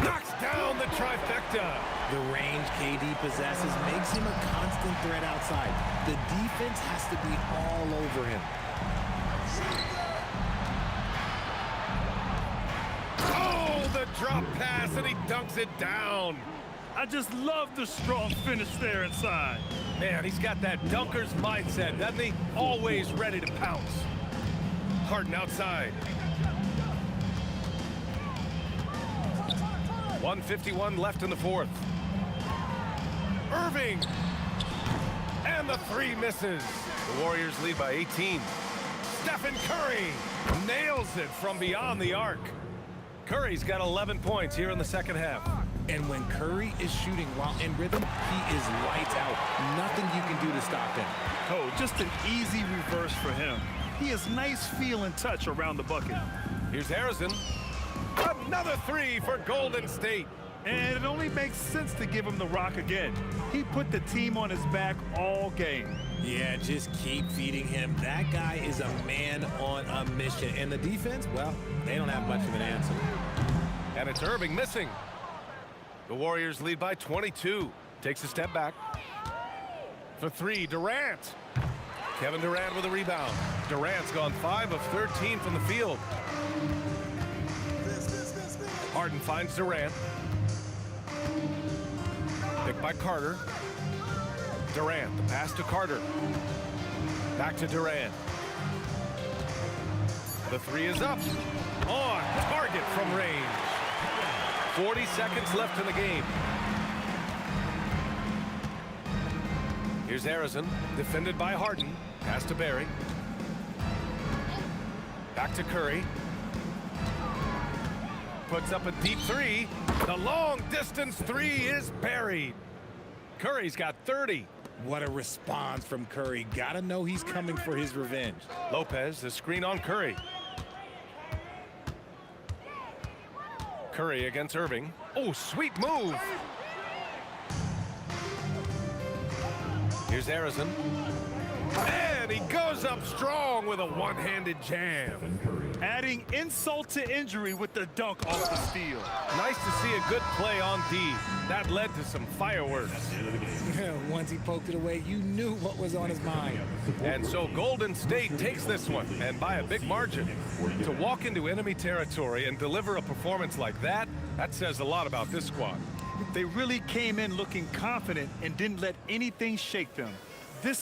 Knocks down the trifecta. The range KD possesses makes him a constant threat outside. The defense has to be all over him. Oh, the drop pass, and he dunks it down. I just love the strong finish there inside. Man, he's got that dunker's mindset, doesn't he? Always ready to pounce. Harden outside. 1:51 left in the 4th. Irving. And the 3 misses. The Warriors lead by 18. Stephen Curry nails it from beyond the arc. Curry's got 11 points here in the 2nd half. And when Curry is shooting while in rhythm, he is lights out. Nothing you can do to stop him. Oh, just an easy reverse for him. He has nice feel and touch around the bucket. Here's Harrison. Another 3 for Golden State. And it only makes sense to give him the rock again. He put the team on his back all game. Yeah, just keep feeding him. That guy is a man on a mission. And the defense, well, they don't have much of an answer. And it's Irving missing. The Warriors lead by 22. Takes a step back. For 3, Durant. Kevin Durant with a rebound. Durant's gone 5 of 13 from the field. Harden finds Durant. Picked by Carter. Durant, the pass to Carter. Back to Durant. The 3 is up. On target from range. 40 seconds left in the game. Here's Arizin, defended by Harden. Pass to Barry. Back to Curry. Puts up a deep 3. The long distance 3 is buried. Curry's got 30. What a response from Curry. Gotta know he's coming for his revenge. Lopez, the screen on Curry. Curry against Irving. Oh, sweet move. Here's Arizin. And he goes up strong with a one-handed jam. Adding insult to injury with the dunk off the steal. Nice to see a good play on D. That led to some fireworks. Once he poked it away, you knew what was on his mind. And so Golden State takes this one, and by a big margin. To walk into enemy territory and deliver a performance like that, that says a lot about this squad. They really came in looking confident and didn't let anything shake them. This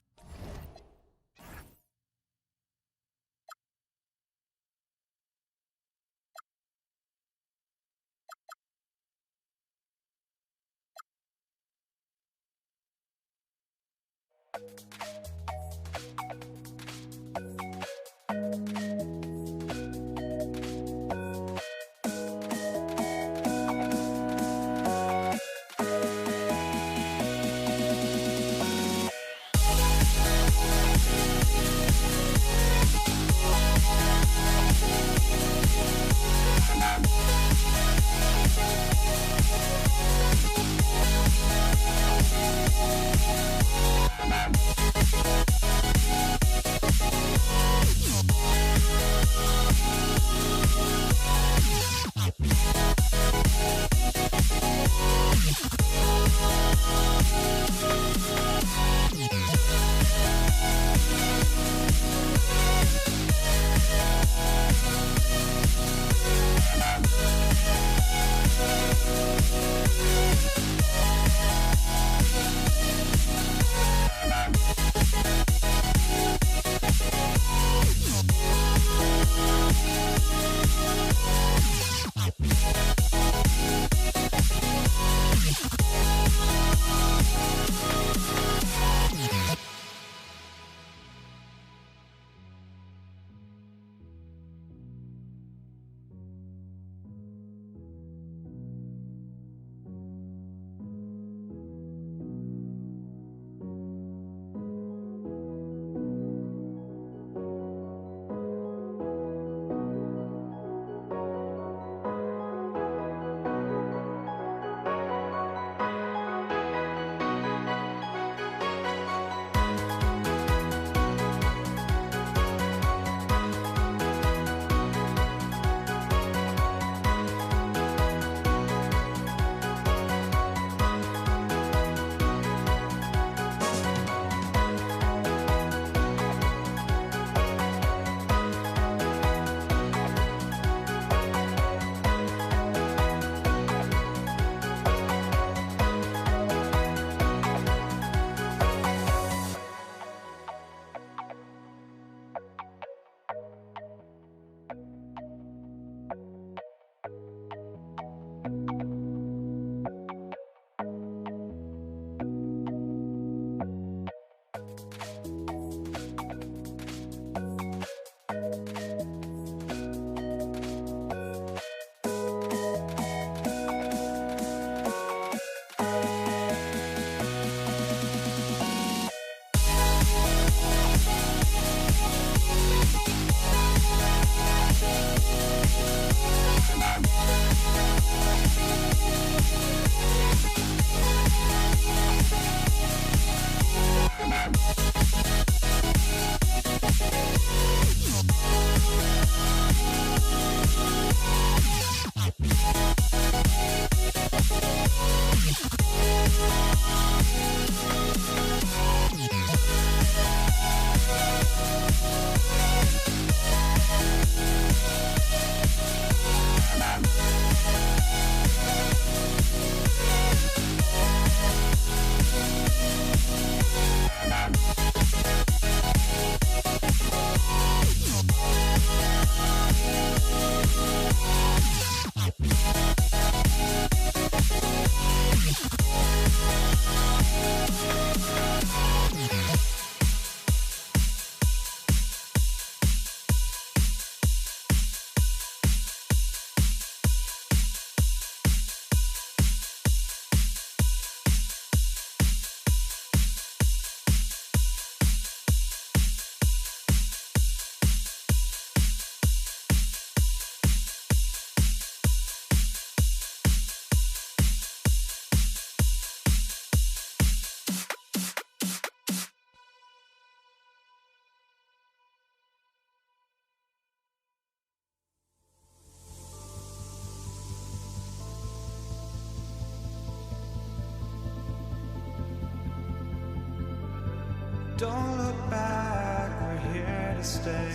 Don't look back, we're here to stay.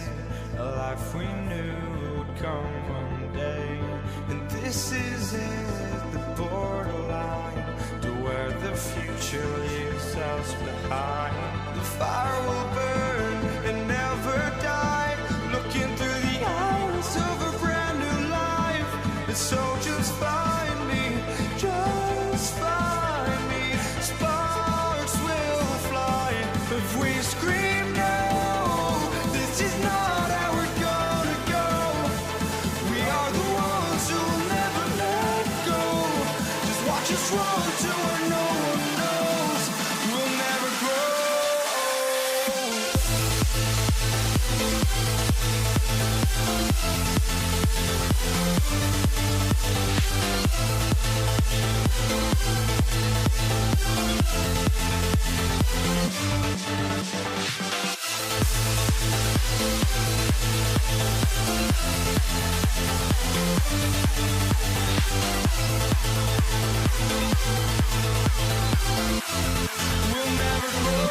A life we knew would come one day. And this is it, the borderline to where the future leaves us behind. The fire will burn and never die, looking through the eyes of a brand new life. And so just find me, just find me. Sparks will fly if we scream no. This is not how we're gonna go. We are the ones who will never let go. Just watch us run to where no one knows. We'll never grow. We'll never grow.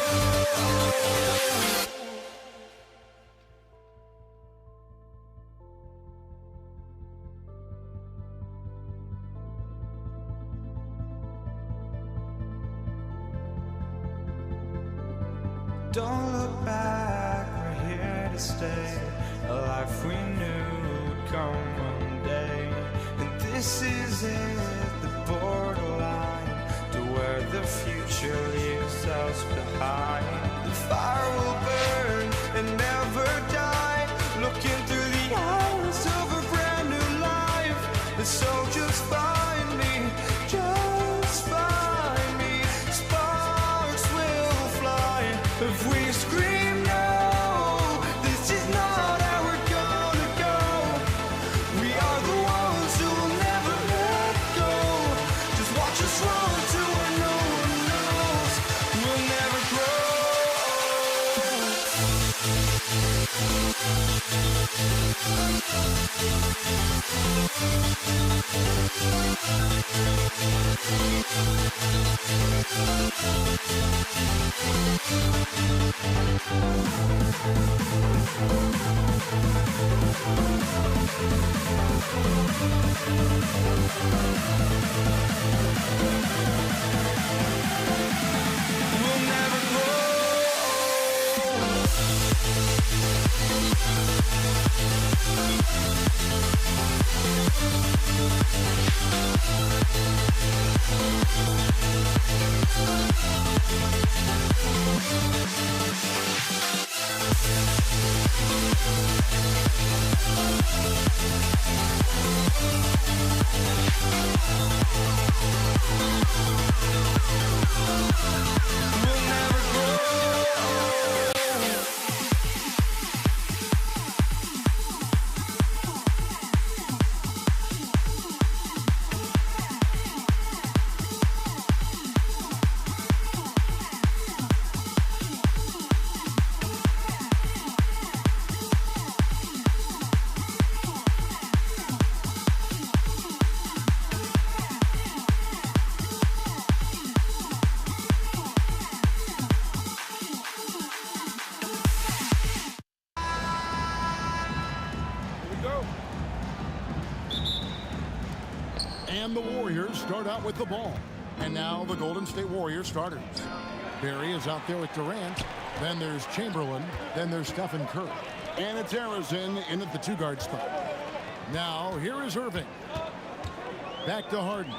Don't look back, we're here to stay. A life we knew would come one day. And this is it, the borderline to where the future leaves us behind. The fire will burn and never die, looking through the eyes of a brand new life. And so just find me, just find me. Sparks will fly if we scream no. This is not how we're gonna go. We are the ones who will never let go. Just watch us run to where no one knows. We'll never grow. We'll never grow. We'll never grow. And the Warriors start out with the ball. And now the Golden State Warriors starters. Barry is out there with Durant. Then there's Chamberlain. Then there's Stephen Curry. And it's Harrison in at the two-guard spot. Now here is Irving. Back to Harden.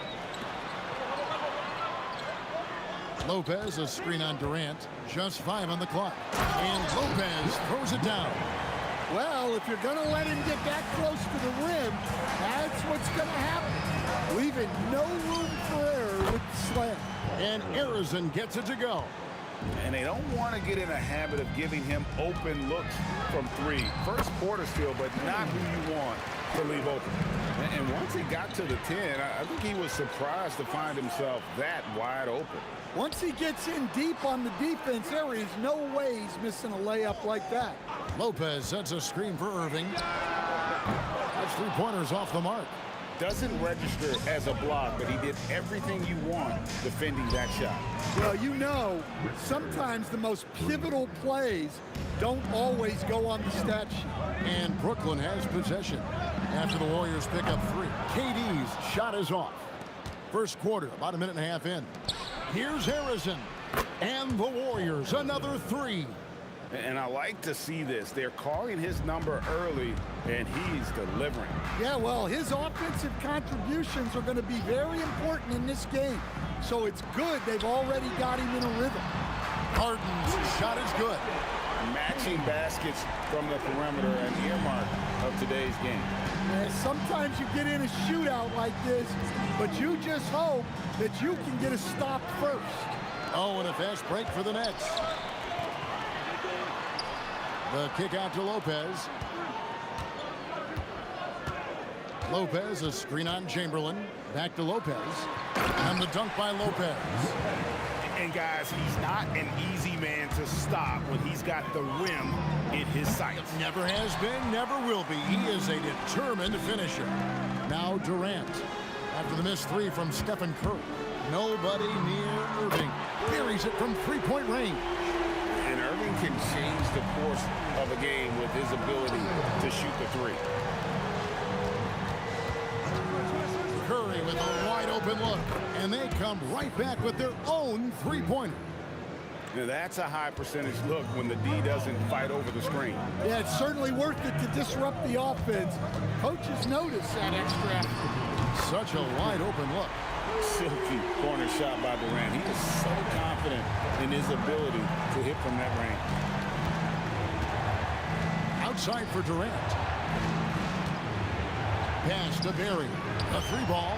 Lopez, a screen on Durant. Just 5 on the clock. And Lopez throws it down. Well, if you're going to let him get that close to the rim, that's what's going to happen. Leaving no room for error with the slam. And Harrison gets it to go. And they don't want to get in a habit of giving him open looks from three. First quarter still, but not who you want to leave open. And once he got to the 10, I think he was surprised to find himself that wide open. Once he gets in deep on the defense, there is no way he's missing a layup like that. Lopez sets a screen for Irving. That's 3 pointers off the mark. doesn't register as a block, but he did everything you want defending that shot. Well, you know, sometimes the most pivotal plays don't always go on the stat sheet. And Brooklyn has possession after the Warriors pick up 3. KD's shot is off. First quarter, about a minute and a half in. Here's Harrison. And the Warriors, another 3. And I like to see this. They're calling his number early, and he's delivering. Yeah, well, his offensive contributions are going to be very important in this game. So it's good they've already got him in a rhythm. Harden's shot is good. Matching baskets from the perimeter, an earmark of today's game. And sometimes you get in a shootout like this, but you just hope that you can get a stop first. Oh, and a fast break for the Nets. The kick out to Lopez. Lopez, a screen on Chamberlain. Back to Lopez. And the dunk by Lopez. And guys, he's not an easy man to stop when he's got the rim in his sights. Never has been, never will be. He is a determined finisher. Now Durant. After the missed 3 from Stephen Curry. Nobody near Irving. Buries it from three-point range. And Irving can change the course of a game with his ability to shoot the 3. Curry with a wide open look. And they come right back with their own three-pointer. Now that's a high percentage look when the D doesn't fight over the screen. Yeah, it's certainly worth it to disrupt the offense. Coaches notice that extra effort. Such a wide open look. Silky corner shot by Durant. He is so confident in his ability to hit from that range. Outside for Durant. Pass to Barry. A 3-ball.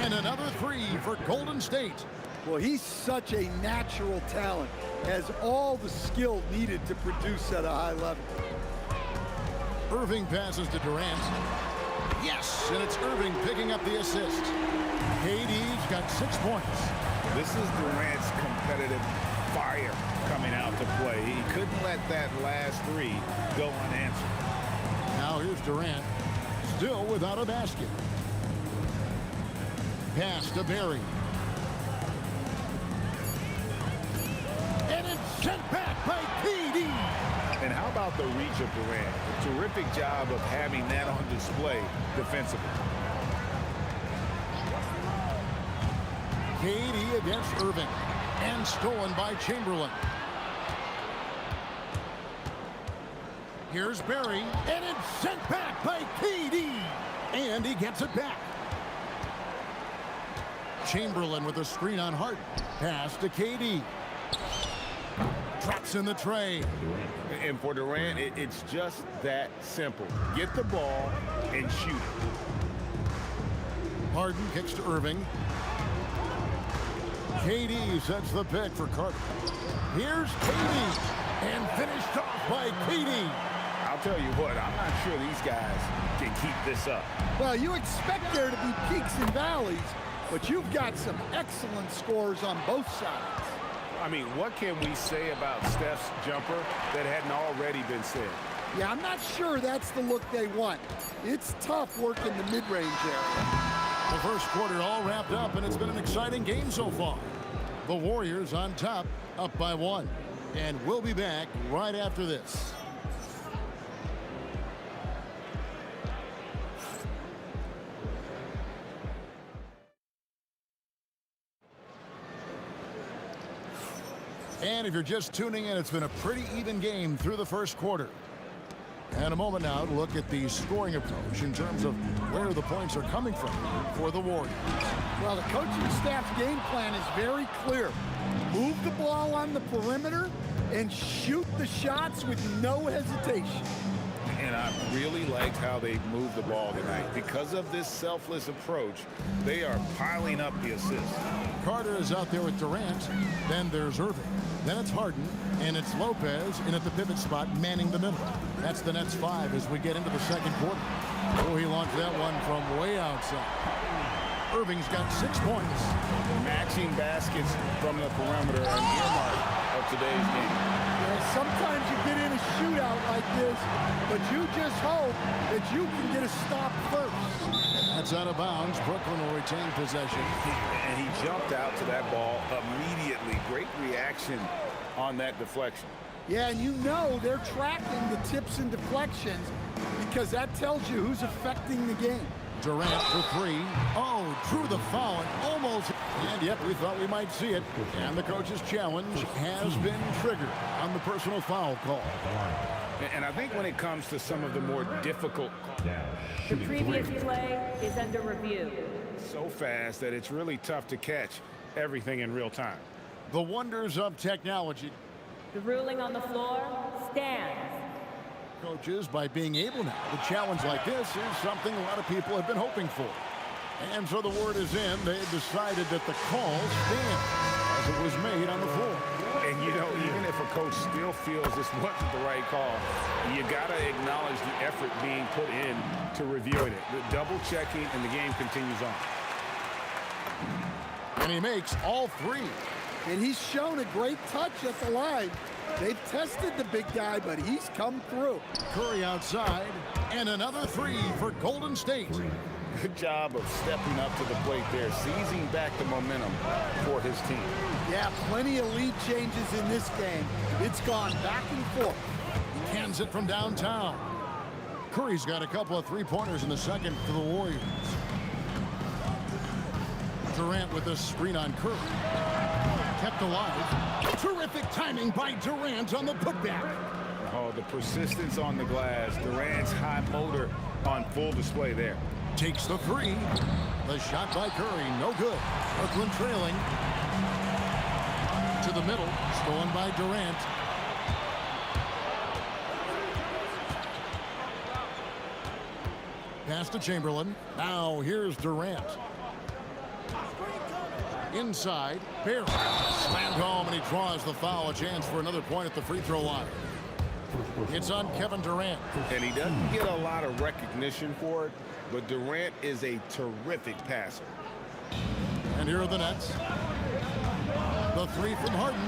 And another 3 for Golden State. Well, he's such a natural talent. Has all the skill needed to produce at a high level. Irving passes to Durant. Yes, and it's Irving picking up the assist. KD's got 6 points. This is Durant's competitive fire coming out to play. He couldn't let that last 3 go unanswered. Now here's Durant, still without a basket. Pass to Barry. And it's sent back by KD. And how about the reach of Durant? A terrific job of having that on display defensively. KD against Irving. And stolen by Chamberlain. Here's Barry. And it's sent back by KD. And he gets it back. Chamberlain with a screen on Harden. Pass to KD. Drops in the tray. And for Durant, it's just that simple. Get the ball and shoot it. Harden kicks to Irving. KD sets the pick for Carter. Here's KD. And finished off by KD. I'll tell you what, I'm not sure these guys can keep this up. Well, you expect there to be peaks and valleys, but you've got some excellent scores on both sides. I mean, what can we say about Steph's jumper that hadn't already been said? Yeah, I'm not sure that's the look they want. It's tough working the mid-range area. The first quarter all wrapped up, and it's been an exciting game so far. The Warriors on top, up by 1. And we'll be back right after this. And if you're just tuning in, it's been a pretty even game through the first quarter. And a moment now to look at the scoring approach in terms of where the points are coming from for the Warriors. Well, the coaching staff's game plan is very clear. Move the ball on the perimeter and shoot the shots with no hesitation. And I really liked how they moved the ball tonight. Because of this selfless approach, they are piling up the assists. Carter is out there with Durant. Then there's Irving. Then it's Harden, and it's Lopez in at the pivot spot, manning the middle. That's the Nets 5 as we get into the second quarter. Oh, he launched that one from way outside. Irving's got 6 points. Matching baskets from the perimeter, an earmark of today's game. Yeah, sometimes you get in a shootout like this, but you just hope that you can get a stop first. That's out of bounds. Brooklyn will retain possession. And he jumped out to that ball immediately. Great reaction on that deflection. Yeah, and you know they're tracking the tips and deflections because that tells you who's affecting the game. Durant for three. Oh, drew the foul and almost. And yep, we thought we might see it. And the coach's challenge has been triggered on the personal foul call. And I think when it comes to some of the more difficult The previous play is under review. so fast that it's really tough to catch everything in real time. The wonders of technology. The ruling on the floor stands. Coaches, by being able now to challenge like this is something a lot of people have been hoping for. And so the word is in. They decided that the call stands as it was made on the floor. And, you know, even if a coach still feels this wasn't the right call, you got to acknowledge the effort being put in to reviewing it. The double checking, and the game continues on. And he makes all three. And he's shown a great touch at the line. They've tested the big guy, but he's come through. Curry outside, and another three for Golden State. Good job of stepping up to the plate there, seizing back the momentum for his team. Yeah, plenty of lead changes in this game. It's gone back and forth. He cans it from downtown. Curry's got a couple of three-pointers in the second for the Warriors. Durant with a screen on Curry. Kept alive. Terrific timing by Durant on the putback. Oh, the persistence on the glass. Durant's high motor on full display there. Takes the three. The shot by Curry, no good. Brooklyn trailing. To the middle, stolen by Durant. Pass to Chamberlain. Now here's Durant. Inside, Barry. Slammed home, and he draws the foul. A chance for another point at the free throw line. It's on Kevin Durant. And he doesn't get a lot of recognition for it, but Durant is a terrific passer. And here are the Nets. The three from Harden.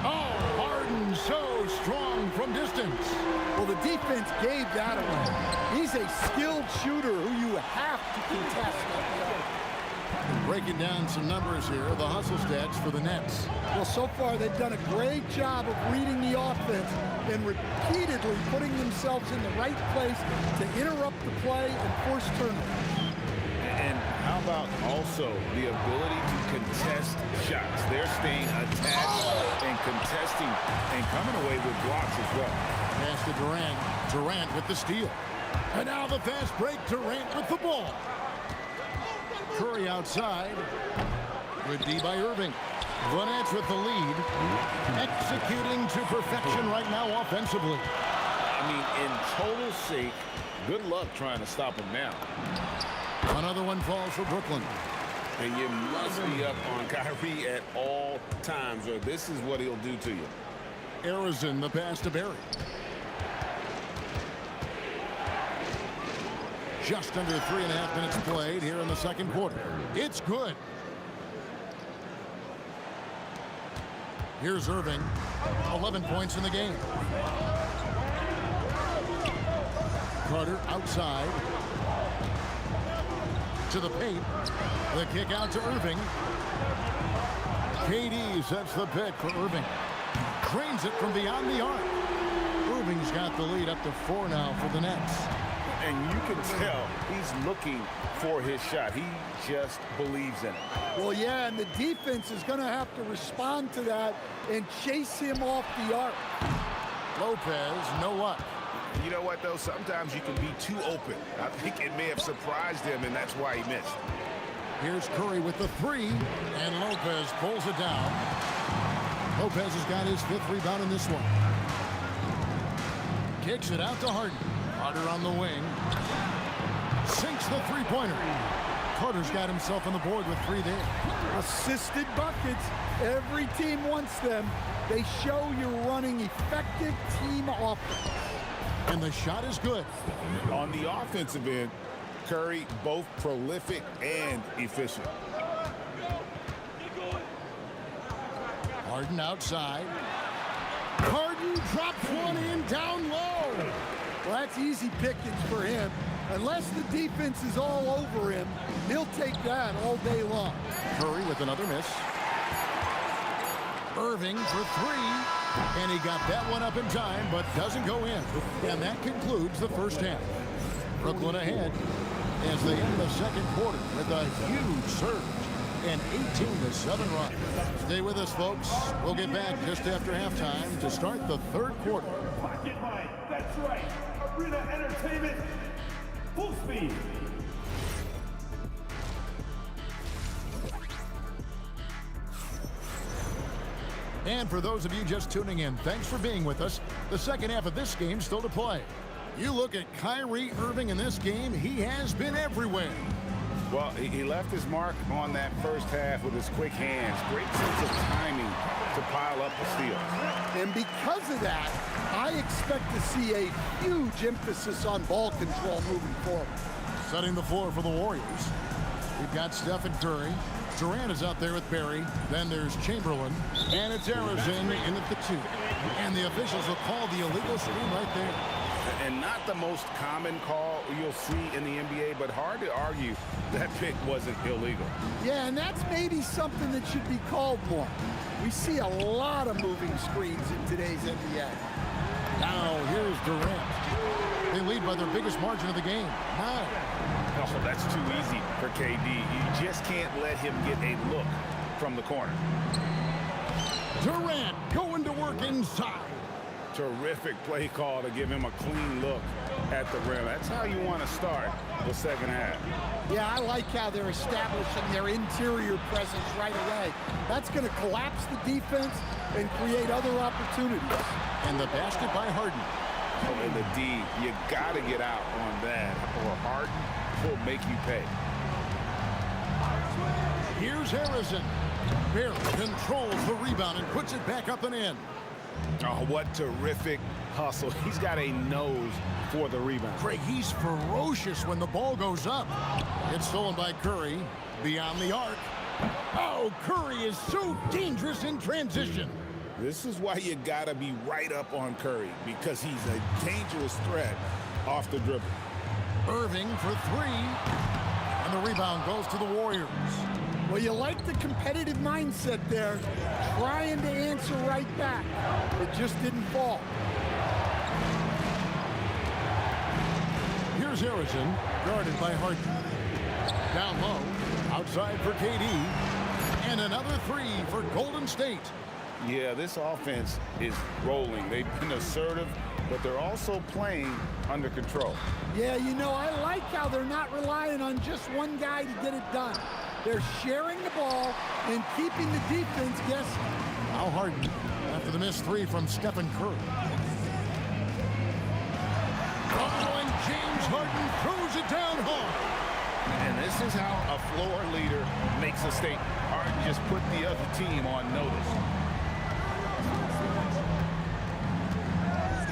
Oh, Harden so strong from distance. Well, the defense gave that away. He's a skilled shooter who you have to contest at the arc. Breaking down some numbers here, the hustle stats for the Nets. Well, so far they've done a great job of reading the offense and repeatedly putting themselves in the right place to interrupt the play and force turnovers. And how about also the ability to contest shots? They're staying attached and contesting and coming away with blocks as well. Pass to Durant. Durant with the steal. And now the fast break. Durant with the ball. Curry outside. Good D by Irving. The Nets with the lead. Executing to perfection right now offensively. I mean, in total sake, good luck trying to stop him now. Another one falls for Brooklyn. And you must be up on Kyrie at all times, or this is what he'll do to you. Arizon, the pass to Barry. Just under 3.5 minutes played here in the second quarter. It's good. Here's Irving. 11 points in the game. Carter outside. To the paint. The kick out to Irving. KD sets the pick for Irving. Drains it from beyond the arc. Irving's got the lead up to 4 now for the Nets. And you can tell he's looking for his shot. He just believes in it. Well, yeah, and the defense is going to have to respond to that and chase him off the arc. Lopez, no luck. You know what, though? Sometimes you can be too open. I think it may have surprised him, and that's why he missed. Here's Curry with the three, and Lopez pulls it down. Lopez has got his 5th rebound in this one. Kicks it out to Harden. Carter on the wing. Sinks the three-pointer. Carter's got himself on the board with 3 there. Assisted buckets. Every team wants them. They show you're running effective team offense. And the shot is good. On the offensive end, Curry both prolific and efficient. Harden outside. Harden drops one in down low. Well, that's easy pickings for him. Unless the defense is all over him, he'll take that all day long. Curry with another miss. Irving for three. And he got that one up in time, but doesn't go in. And that concludes the first half. Brooklyn ahead as they end the second quarter with a huge surge. An 18-7 run. Stay with us, folks. We'll get back just after halftime to start the third quarter. Pocket Mike, that's right. Arena Entertainment, full speed. And for those of you just tuning in, thanks for being with us. The second half of this game still to play. You look at Kyrie Irving in this game, he has been everywhere. Well, he left his mark on that first half with his quick hands. Great sense of timing to pile up the steals. And because of that, I expect to see a huge emphasis on ball control moving forward. Setting the floor for the Warriors. We've got Stephen Curry. Durant is out there with Barry. Then there's Chamberlain. And it's Harrison in at the 2. And the officials will call the illegal screen right there. And not the most common call you'll see in the NBA, but hard to argue that pick wasn't illegal. Yeah, and that's maybe something that should be called more. We see a lot of moving screens in today's NBA. Now here's Durant. They lead by their biggest margin of the game, 9. Oh, that's too easy for KD. You just can't let him get a look from the corner. Durant going to work inside. Terrific play call to give him a clean look at the rim. That's how you want to start the second half. Yeah, I like how they're establishing their interior presence right away. That's going to collapse the defense and create other opportunities. And the basket by Harden. Oh, and the D, you got to get out on that, or Harden will make you pay. Here's Harrison. Barry controls the rebound and puts it back up and in. Oh, what terrific hustle. He's got a nose for the rebound. Craig, he's ferocious when the ball goes up. It's stolen by Curry. Beyond the arc. Oh, Curry is so dangerous in transition. This is why you got to be right up on Curry, because he's a dangerous threat off the dribble. Irving for 3. And the rebound goes to the Warriors. Well, you like the competitive mindset there, trying to answer right back. It just didn't fall. Here's Harrison, guarded by Harden. Down low, outside for KD. And another 3 for Golden State. Yeah, this offense is rolling. They've been assertive, but they're also playing under control. Yeah, you know, I like how they're not relying on just one guy to get it done. They're sharing the ball and keeping the defense guessing. Now Harden, after the missed 3 from Stephen Curry. Oh, and James Harden throws it down hard. And this is how a floor leader makes a statement. Harden just put the other team on notice.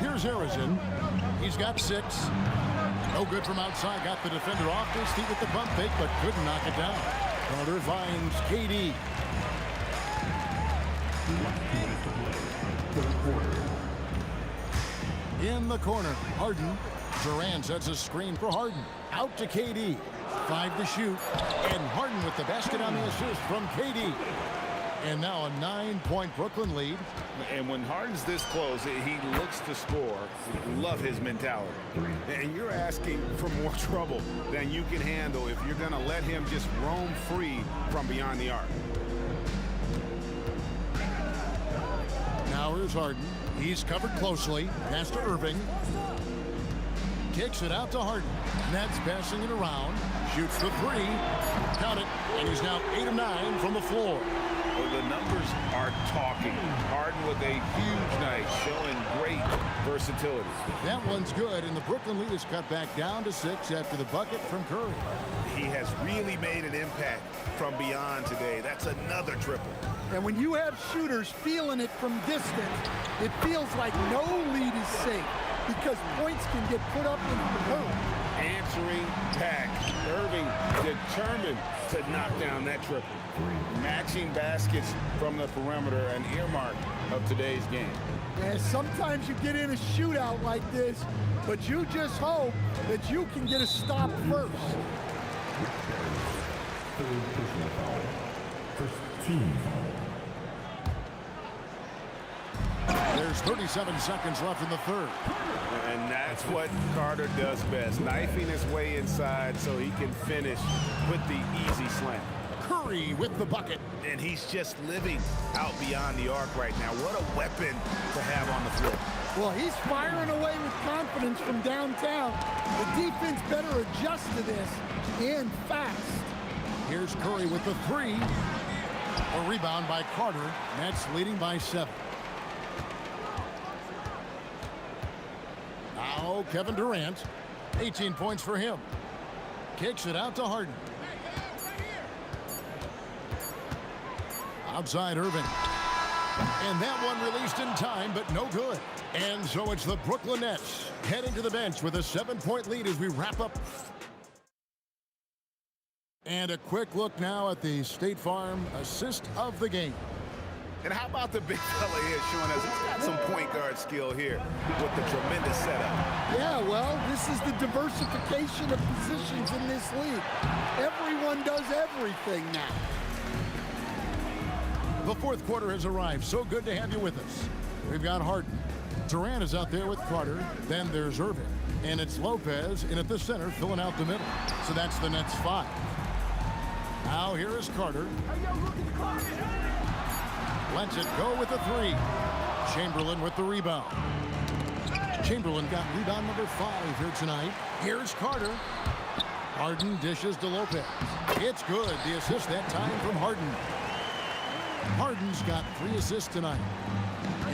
Here's Harrison. He's got 6. No good from outside. Got the defender off his feet with the pump fake, but couldn't knock it down. Crowder finds KD. In the corner, Harden. Durant sets a screen for Harden. Out to KD. 5 to shoot. And Harden with the basket on the assist from KD. And now a 9-point Brooklyn lead. And when Harden's this close, he looks to score. Love his mentality. And you're asking for more trouble than you can handle if you're going to let him just roam free from beyond the arc. Now here's Harden. He's covered closely. Pass to Irving. Kicks it out to Harden. Nets passing it around. Shoots the 3. Count it. And he's now 8 of 9 from the floor. Well, the numbers are talking. Harden with a huge night, showing great versatility. That one's good, and the Brooklyn lead is cut back down to 6 after the bucket from Curry. He has really made an impact from beyond today. That's another triple. And when you have shooters feeling it from distance, it feels like no lead is safe because points can get put up in the hurry. Answering back. Irving determined to knock down that triple. Matching baskets from the perimeter and earmark of today's game. Yeah, sometimes you get in a shootout like this, but you just hope that you can get a stop first. First team foul. There's 37 seconds left in the third. And that's what Carter does best, knifing his way inside so he can finish with the easy slam. Curry with the bucket. And he's just living out beyond the arc right now. What a weapon to have on the floor. Well, he's firing away with confidence from downtown. The defense better adjust to this, and fast. Here's Curry with the three. A rebound by Carter. Nets leading by 7. Now Kevin Durant. 18 points for him. Kicks it out to Harden. Outside Irving. And that one released in time, but no good. And so it's the Brooklyn Nets heading to the bench with a 7-point lead as we wrap up. And a quick look now at the State Farm assist of the game. And how about the big fella here showing us he's got some point guard skill here with the tremendous setup. Yeah, well, this is the diversification of positions in this league. Everyone does everything now. The fourth quarter has arrived. So good to have you with us. We've got Harden. Durant is out there with Carter. Then there's Irving. And it's Lopez in at the center filling out the middle. So that's the Nets 5. Now here is Carter. Lets it go with the three. Chamberlain with the rebound. Chamberlain got rebound number 5 here tonight. Here's Carter. Harden dishes to Lopez. It's good. The assist that time from Harden. Harden's got 3 assists tonight.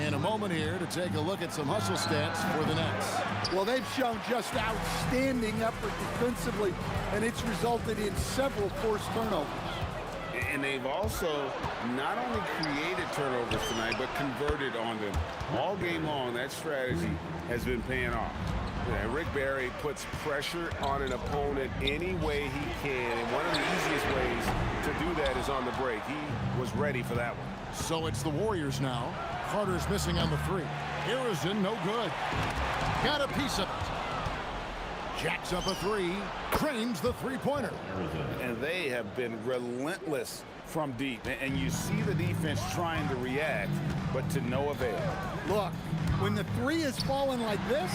In a moment here to take a look at some hustle stats for the Nets. Well, they've shown just outstanding effort defensively, and it's resulted in several forced turnovers. And they've also not only created turnovers tonight, but converted on them. All game long, that strategy has been paying off. Yeah, Rick Barry puts pressure on an opponent any way he can, and one of the easiest ways to do that is on the break. He was ready for that one. So it's the Warriors now. Carter's missing on the 3. Harrison, no good. Got a piece of it. Jacks up a 3. Cranes the three-pointer. And they have been relentless from deep. And you see the defense trying to react, but to no avail. Look, when the 3 is falling like this,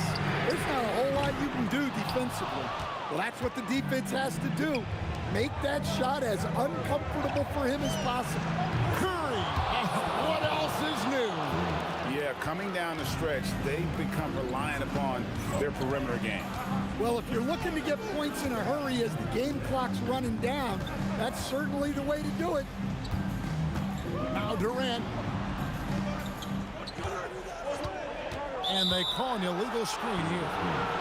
there's not a whole lot you can do defensively. Well, that's what the defense has to do. Make that shot as uncomfortable for him as possible. Curry! What else is new? Yeah, coming down the stretch, they've become reliant upon their perimeter game. Well, if you're looking to get points in a hurry as the game clock's running down, that's certainly the way to do it. Now Durant. And they call an illegal screen here.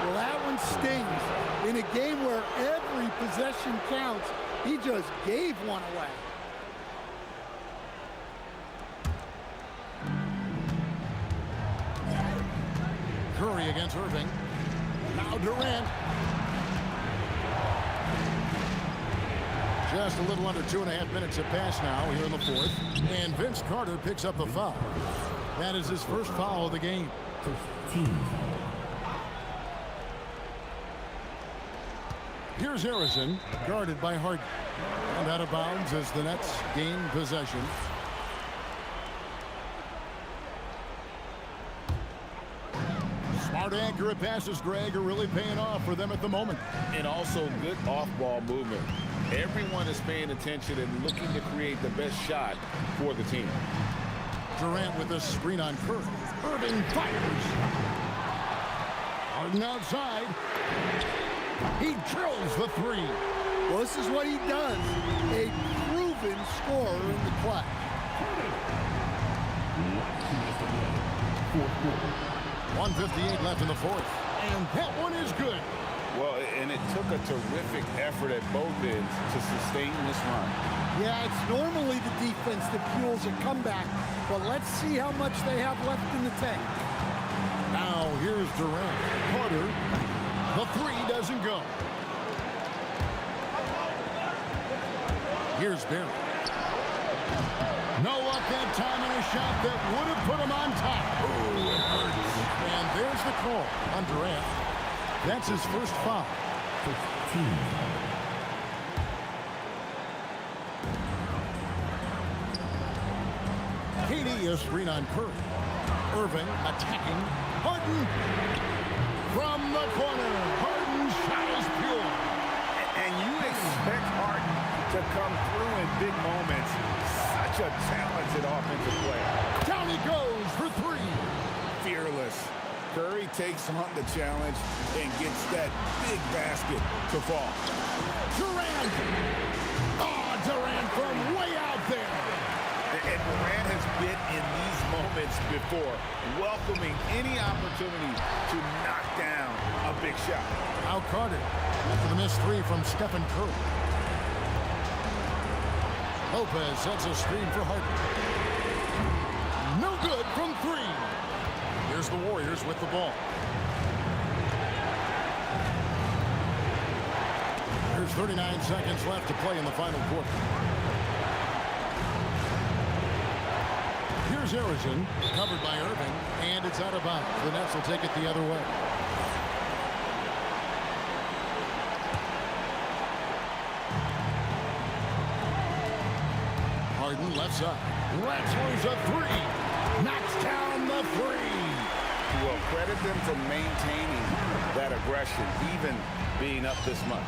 Well, that one stings. In a game where every possession counts, he just gave one away. Curry against Irving. Now Durant. Just a little under 2.5 minutes have passed now here in the fourth. And Vince Carter picks up the foul. That is his first foul of the game. Here's Harrison, guarded by Harden. And out of bounds as the Nets gain possession. Smart, accurate passes, Greg, are really paying off for them at the moment. And also good off-ball movement. Everyone is paying attention and looking to create the best shot for the team. Durant with a screen on Curry. Irving fires. Harden outside. He drills the 3. Well, this is what he does. A proven scorer in the clutch. 1:58 left in the fourth. And that one is good. Well, and it took a terrific effort at both ends to sustain this run. Yeah, it's normally the defense that fuels a comeback, but let's see how much they have left in the tank. Now here's Durant. Carter. The 3 doesn't go. Here's Barry. No luck that time in a shot that would have put him on top. Ooh, it hurts. And there's the call on Durant. That's his first foul. 15. KD a screen on Curry. Irving attacking. Harden from the corner. Harden's shot is pure. And you expect Harden to come through in big moments. Such a talented offensive player. Down he goes for three. Fearless. Curry takes on the challenge and gets that big basket to fall. Durant. Oh, Durant from way out there. And Durant has been in these moments before, welcoming any opportunity to knock down a big shot. Out-caught it after the missed three from Stephen Curry. Lopez sets a screen for Harden. No good from three. Here's the Warriors with the ball. There's 39 seconds left to play in the final quarter. Here's Harrison, covered by Irving, and it's out of bounds. The Nets will take it the other way. Harden left side. Lets loose a three. Knocks down the three. Well, credit them for maintaining that aggression, even being up this much.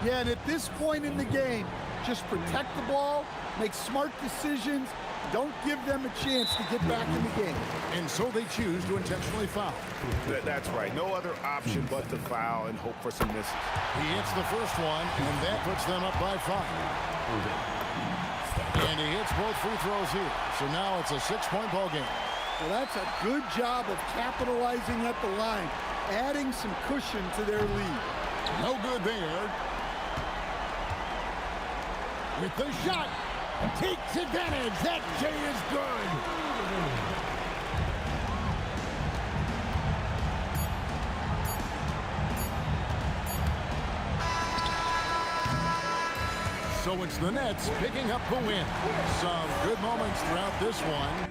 Yeah, and at this point in the game, just protect the ball, make smart decisions, don't give them a chance to get back in the game. And so they choose to intentionally foul. That's right. No other option but to foul and hope for some misses. He hits the first one, and that puts them up by 5. And he hits both free throws here. So now it's a 6-point ball game. Well, that's a good job of capitalizing at the line, adding some cushion to their lead. No good there. With the shot, takes advantage. That J is good. So it's the Nets picking up the win. Some good moments throughout this one.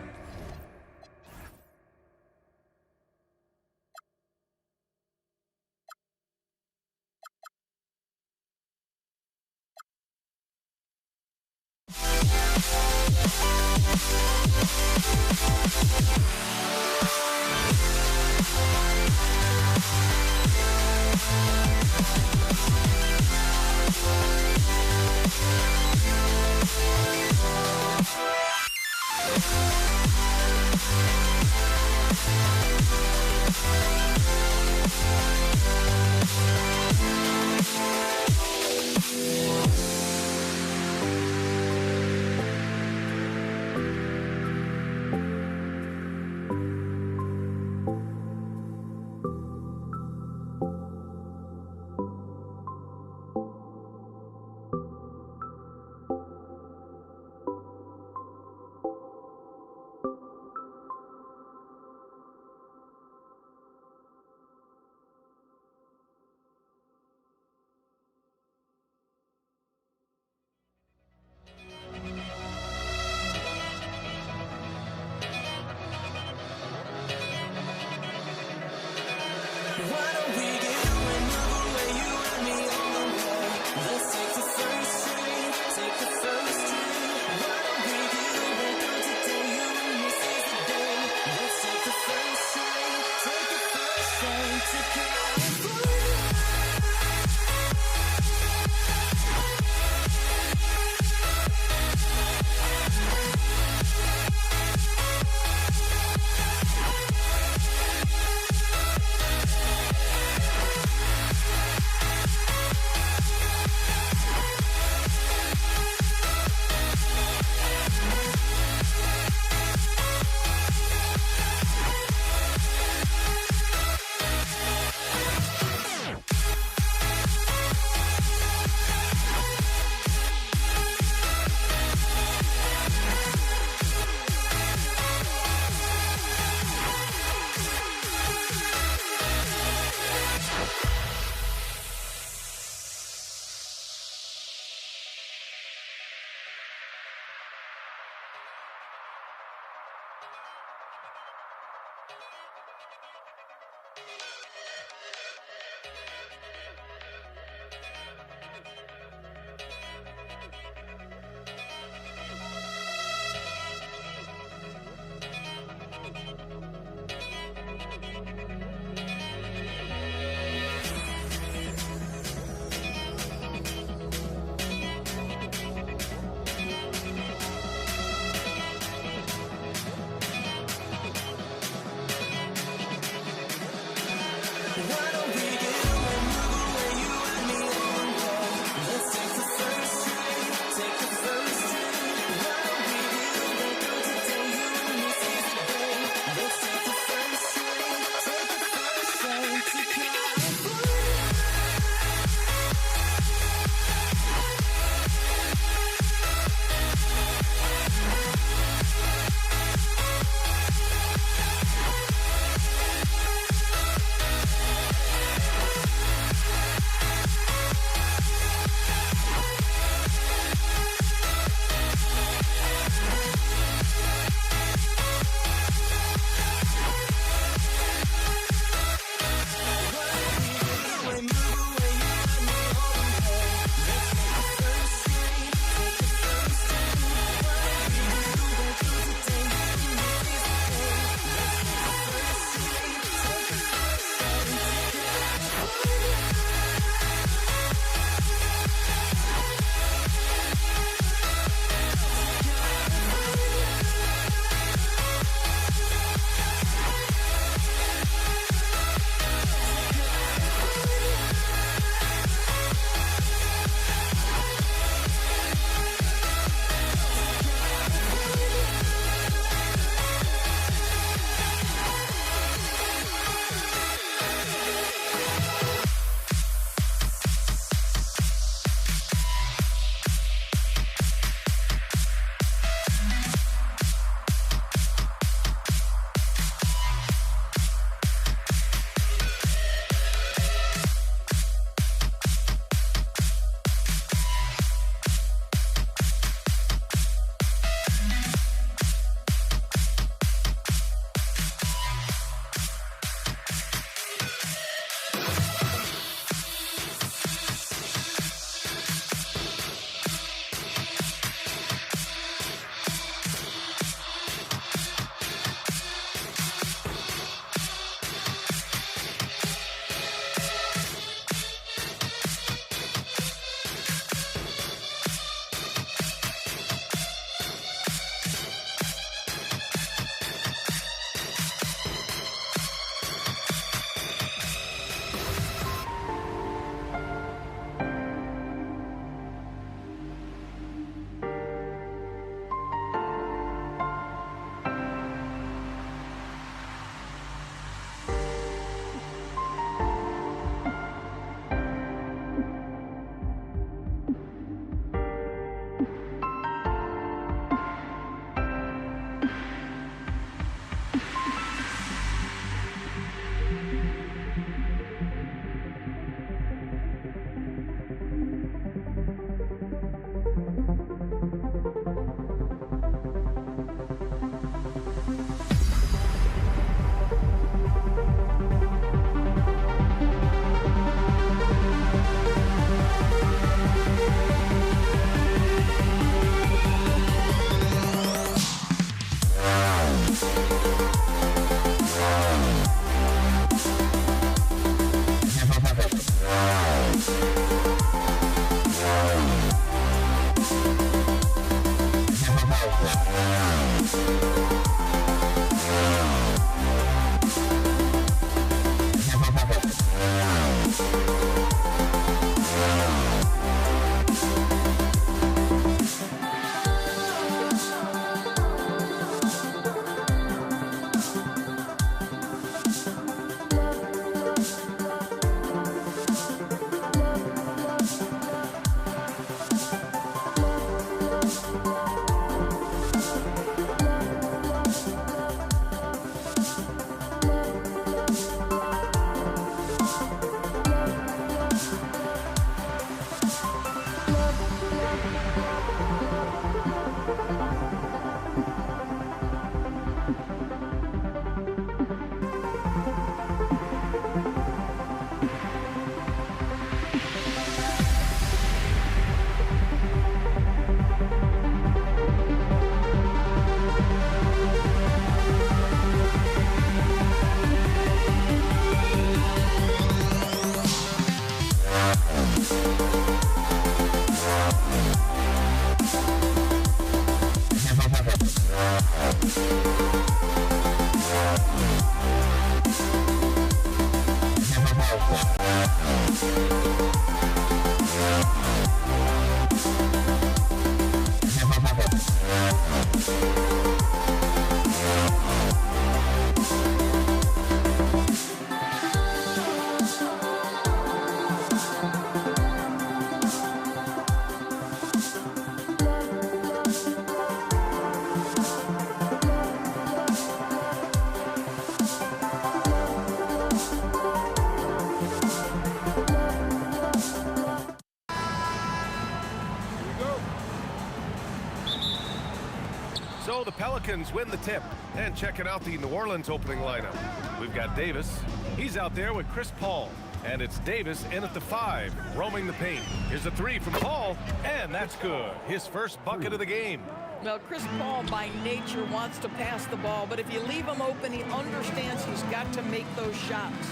So the Pelicans win the tip. And checking out the New Orleans opening lineup. We've got Davis. He's out there with Chris Paul. And it's Davis in at the 5, roaming the paint. Here's a 3 from Paul, and that's good. His first bucket of the game. Well, Chris Paul by nature wants to pass the ball, but if you leave him open, he understands he's got to make those shots.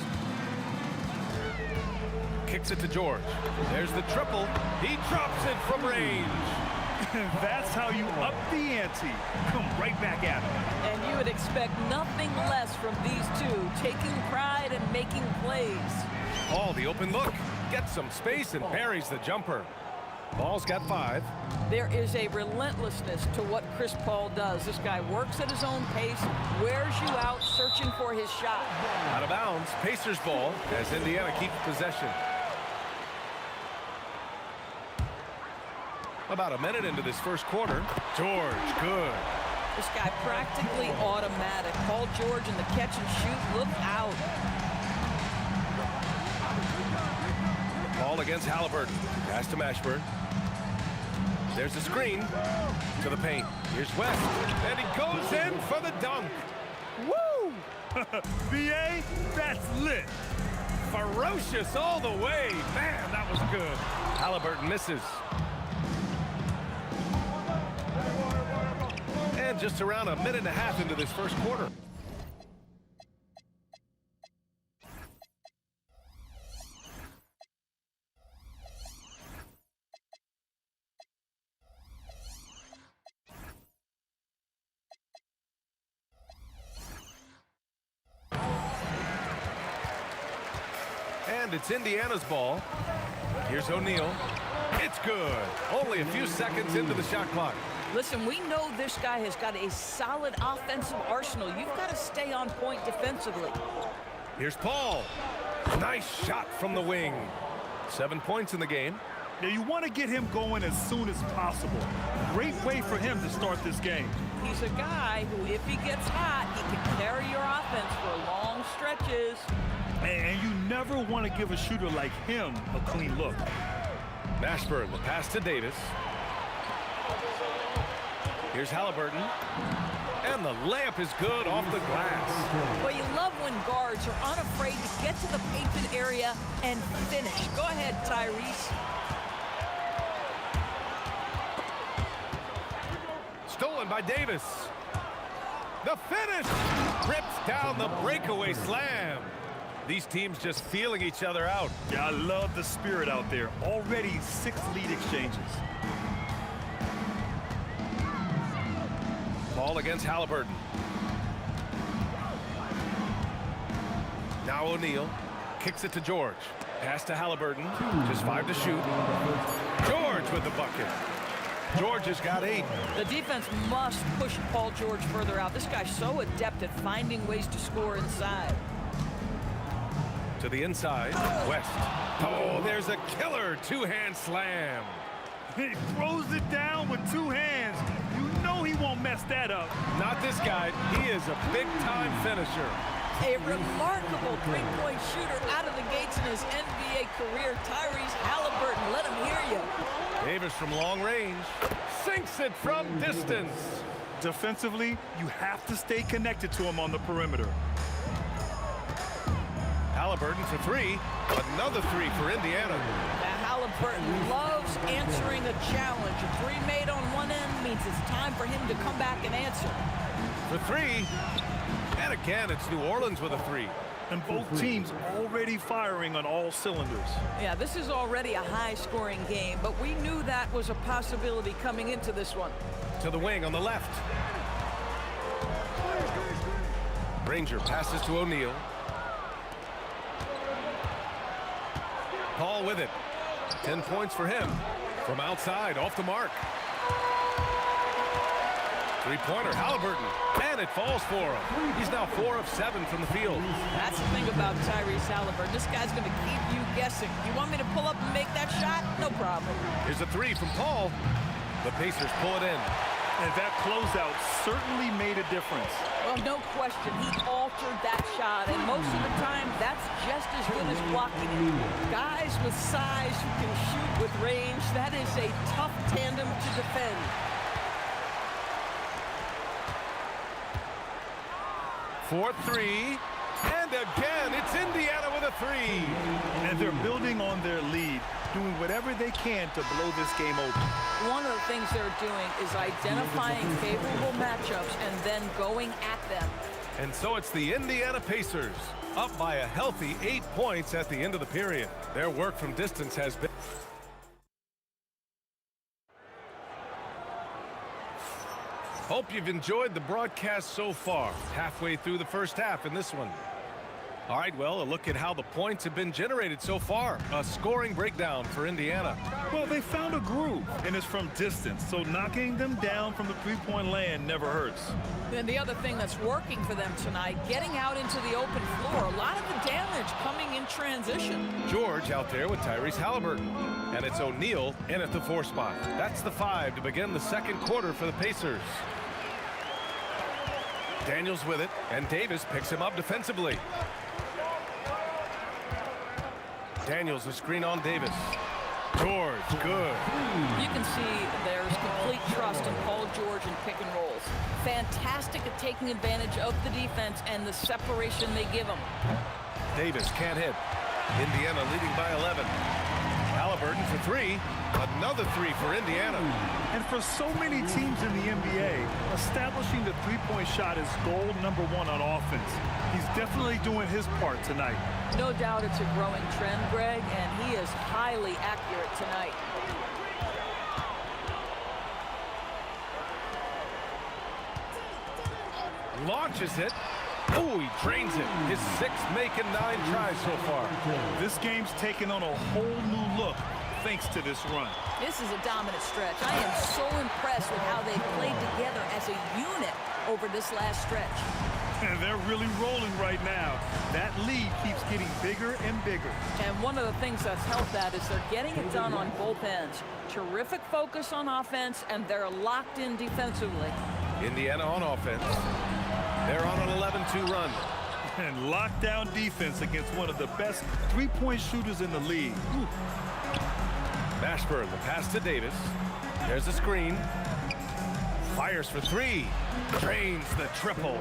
Kicks it to George. There's the triple. He drops it from range. That's how you up the ante. Come right back at him. And you would expect nothing less from these two, taking pride and making plays. Paul, the open look. Gets some space and buries the jumper. Paul's got 5. There is a relentlessness to what Chris Paul does. This guy works at his own pace, wears you out, searching for his shot. Out of bounds, Pacers ball as Indiana keeps possession. About a minute into this first quarter. George, good. This guy practically automatic. Paul George in the catch and shoot. Look out. Ball against Halliburton. Pass to Mashburn. There's a screen to the paint. Here's West. And he goes in for the dunk. Woo! VA, that's lit. Ferocious all the way. Man, that was good. Halliburton misses. And just around a minute and a half into this first quarter. And it's Indiana's ball. Here's O'Neal. It's good. Only a few seconds into the shot clock. Listen, we know this guy has got a solid offensive arsenal. You've got to stay on point defensively. Here's Paul. Nice shot from the wing. 7 points in the game. Now you want to get him going as soon as possible. Great way for him to start this game. He's a guy who, if he gets hot, he can carry your offense for long stretches. And you never want to give a shooter like him a clean look. Mashburn, the pass to Davis. Here's Halliburton. And the layup is good off the glass. Well, you love when guards are unafraid to get to the painted area and finish. Go ahead, Tyrese. Stolen by Davis. The finish! Rips down the breakaway slam. These teams just feeling each other out. Yeah, I love the spirit out there. Already 6 lead exchanges. Ball against Halliburton. Now O'Neal kicks it to George. Pass to Halliburton. Just 5 to shoot. George with the bucket. George has got 8. The defense must push Paul George further out. This guy's so adept at finding ways to score inside. To the inside, West. Oh, there's a killer 2-hand slam. He throws it down with 2 hands. You know he won't mess that up. Not this guy. He is a big-time finisher. A remarkable three-point shooter out of the gates in his NBA career, Tyrese Halliburton. Let him hear you. Davis from long range sinks it from distance. Defensively, you have to stay connected to him on the perimeter. Halliburton for 3. Another 3 for Indiana. Now Halliburton loves answering a challenge. A 3 made on one end means it's time for him to come back and answer. For 3. And again, it's New Orleans with a 3. And both teams already firing on all cylinders. Yeah, this is already a high-scoring game, but we knew that was a possibility coming into this one. To the wing on the left. Ranger passes to O'Neal. Paul with it. 10 points for him. From outside, off the mark. Three-pointer, Halliburton. And it falls for him. He's now 4 of 7 from the field. That's the thing about Tyrese Halliburton. This guy's going to keep you guessing. You want me to pull up and make that shot? No problem. Here's a 3 from Paul. The Pacers pull it in. And that closeout certainly made a difference. Well, no question. He altered that shot, and most of the time, that's just as good as blocking it. Guys with size who can shoot with range, that is a tough tandem to defend. for three. And again, it's Indiana with a three. And they're building on their lead, doing whatever they can to blow this game open. One of the things they're doing is identifying favorable matchups and then going at them. And so it's the Indiana Pacers, up by a healthy 8 points at the end of the period. Their work from distance has been... Hope you've enjoyed the broadcast so far. Halfway through the first half in this one. All right, well, a look at how the points have been generated so far. A scoring breakdown for Indiana. Well, they found a groove, and it's from distance, so knocking them down from the three-point land never hurts. Then the other thing that's working for them tonight, getting out into the open floor. A lot of the damage coming in transition. George out there with Tyrese Halliburton. And it's O'Neal in at the 4 spot. That's the 5 to begin the second quarter for the Pacers. Daniels with it, and Davis picks him up defensively. Daniels, a screen on Davis. George, good. You can see there's complete trust in Paul George in pick and rolls. Fantastic at taking advantage of the defense and the separation they give him. Davis can't hit. Indiana leading by 11. Halliburton for 3. Another 3 for Indiana. And for so many teams in the NBA, establishing the three-point shot is goal number 1 on offense. He's definitely doing his part tonight. No doubt it's a growing trend, Greg, and he is highly accurate tonight. Launches it. Oh, he drains it. His 6th make and 9 tries so far. This game's taken on a whole new look thanks to this run. This is a dominant stretch. I am so impressed with how they played together as a unit over this last stretch. And they're really rolling right now. That lead keeps getting bigger and bigger. And one of the things that's helped that is they're getting it done on both ends. Terrific focus on offense, and they're locked in defensively. Indiana on offense. They're on an 11-2 run. And lockdown defense against one of the best three-point shooters in the league. Mashburn, the pass to Davis. There's a screen. Fires for 3. Drains the triple.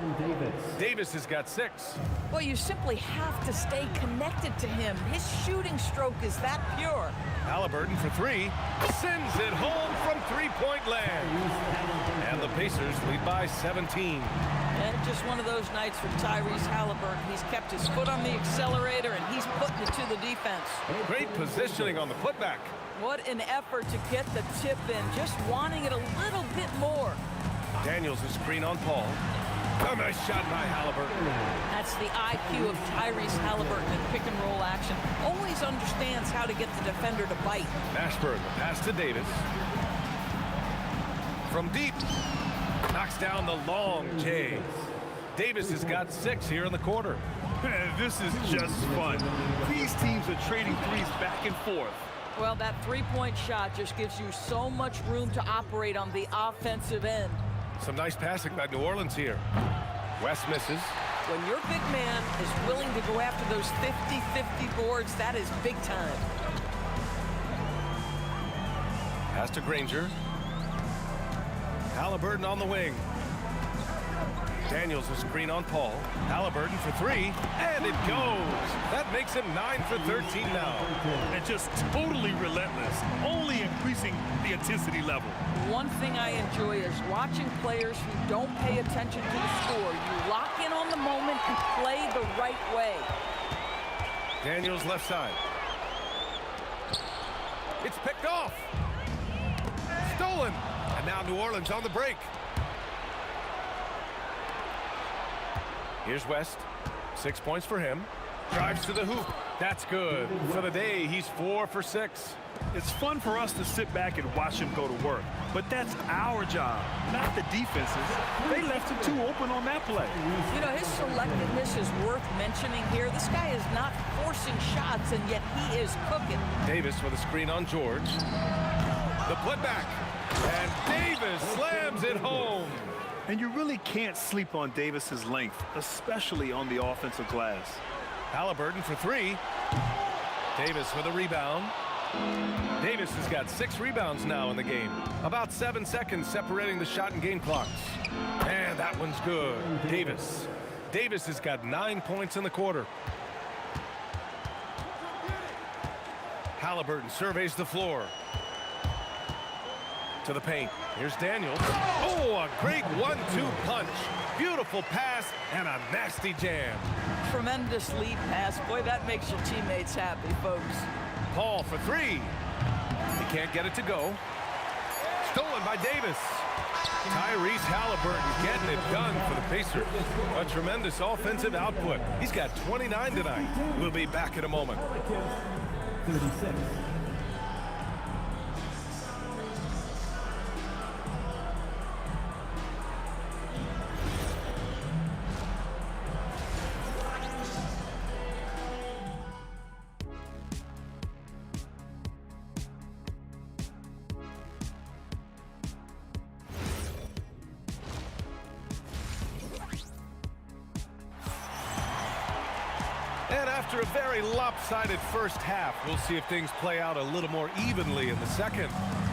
Davis has got 6. Well, you simply have to stay connected to him. His shooting stroke is that pure. Halliburton for 3. Sends it home from three-point land. And the Pacers lead by 17. And just one of those nights for Tyrese Halliburton. He's kept his foot on the accelerator, and he's putting it to the defense. Great positioning on the putback. What an effort to get the tip in, just wanting it a little bit more. Daniels a screen on Paul. A nice shot by Halliburton. That's the IQ of Tyrese Halliburton in pick and roll action. Always understands how to get the defender to bite. Mashburn, the pass to Davis. From deep. Knocks down the long J. Davis has got 6 here in the quarter. This is just fun. These teams are trading threes back and forth. Well, that three-point shot just gives you so much room to operate on the offensive end. Some nice passing by New Orleans here. West misses. When your big man is willing to go after those 50-50 boards, that is big time. Pass to Granger. Halliburton on the wing. Daniels a screen on Paul. Halliburton for 3, and it goes. That makes him 9 for 13 now. And just totally relentless, only increasing the intensity level. One thing I enjoy is watching players who don't pay attention to the score. You lock in on the moment and play the right way. Daniels left side. It's picked off. Stolen. And now New Orleans on the break. Here's West. 6 points for him. Drives to the hoop. That's good. For the day, he's 4 for 6. It's fun for us to sit back and watch him go to work. But that's our job, not the defense's. They left him too open on that play. You know, his selectiveness is worth mentioning here. This guy is not forcing shots, and yet he is cooking. Davis with a screen on George. The putback. And Davis slams it home. And you really can't sleep on Davis's length, especially on the offensive glass. Halliburton for 3. Davis with a rebound. Davis has got 6 rebounds now in the game. About 7 seconds separating the shot and game clocks. And that one's good. Davis Davis has got 9 points in the quarter. Halliburton surveys the floor. To the paint. Here's Daniels. Oh, a great 1-2 punch. Beautiful pass and a nasty jam. Tremendous lead pass. Boy, that makes your teammates happy, folks. Paul for three. He can't get it to go. Stolen by Davis. Tyrese Halliburton getting it done for the Pacers. A tremendous offensive output. He's got 29 tonight. We'll be back in a moment. 36. And after a very lopsided first half, we'll see if things play out a little more evenly in the second.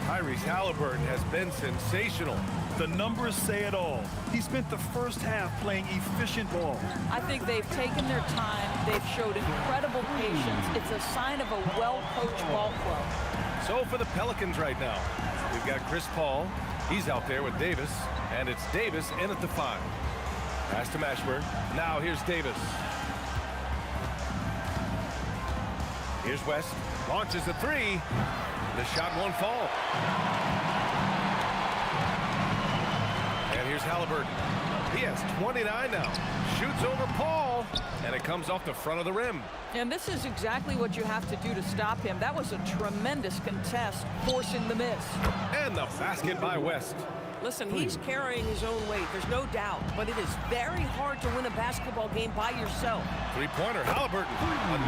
Tyrese Halliburton has been sensational. The numbers say it all. He spent the first half playing efficient ball. I think they've taken their time. They've showed incredible patience. It's a sign of a well-coached ball club. So for the Pelicans right now, we've got Chris Paul. He's out there with Davis, and it's Davis in at the 5. Pass to Mashburn. Now here's Davis. Here's West. Launches a 3. The shot won't fall. And here's Halliburton. He has 29 now. Shoots over Paul, and it comes off the front of the rim. And this is exactly what you have to do to stop him. That was a tremendous contest, forcing the miss. And the basket by West. Listen, he's carrying his own weight, there's no doubt, but it is very hard to win a basketball game by yourself. Three-pointer, Halliburton.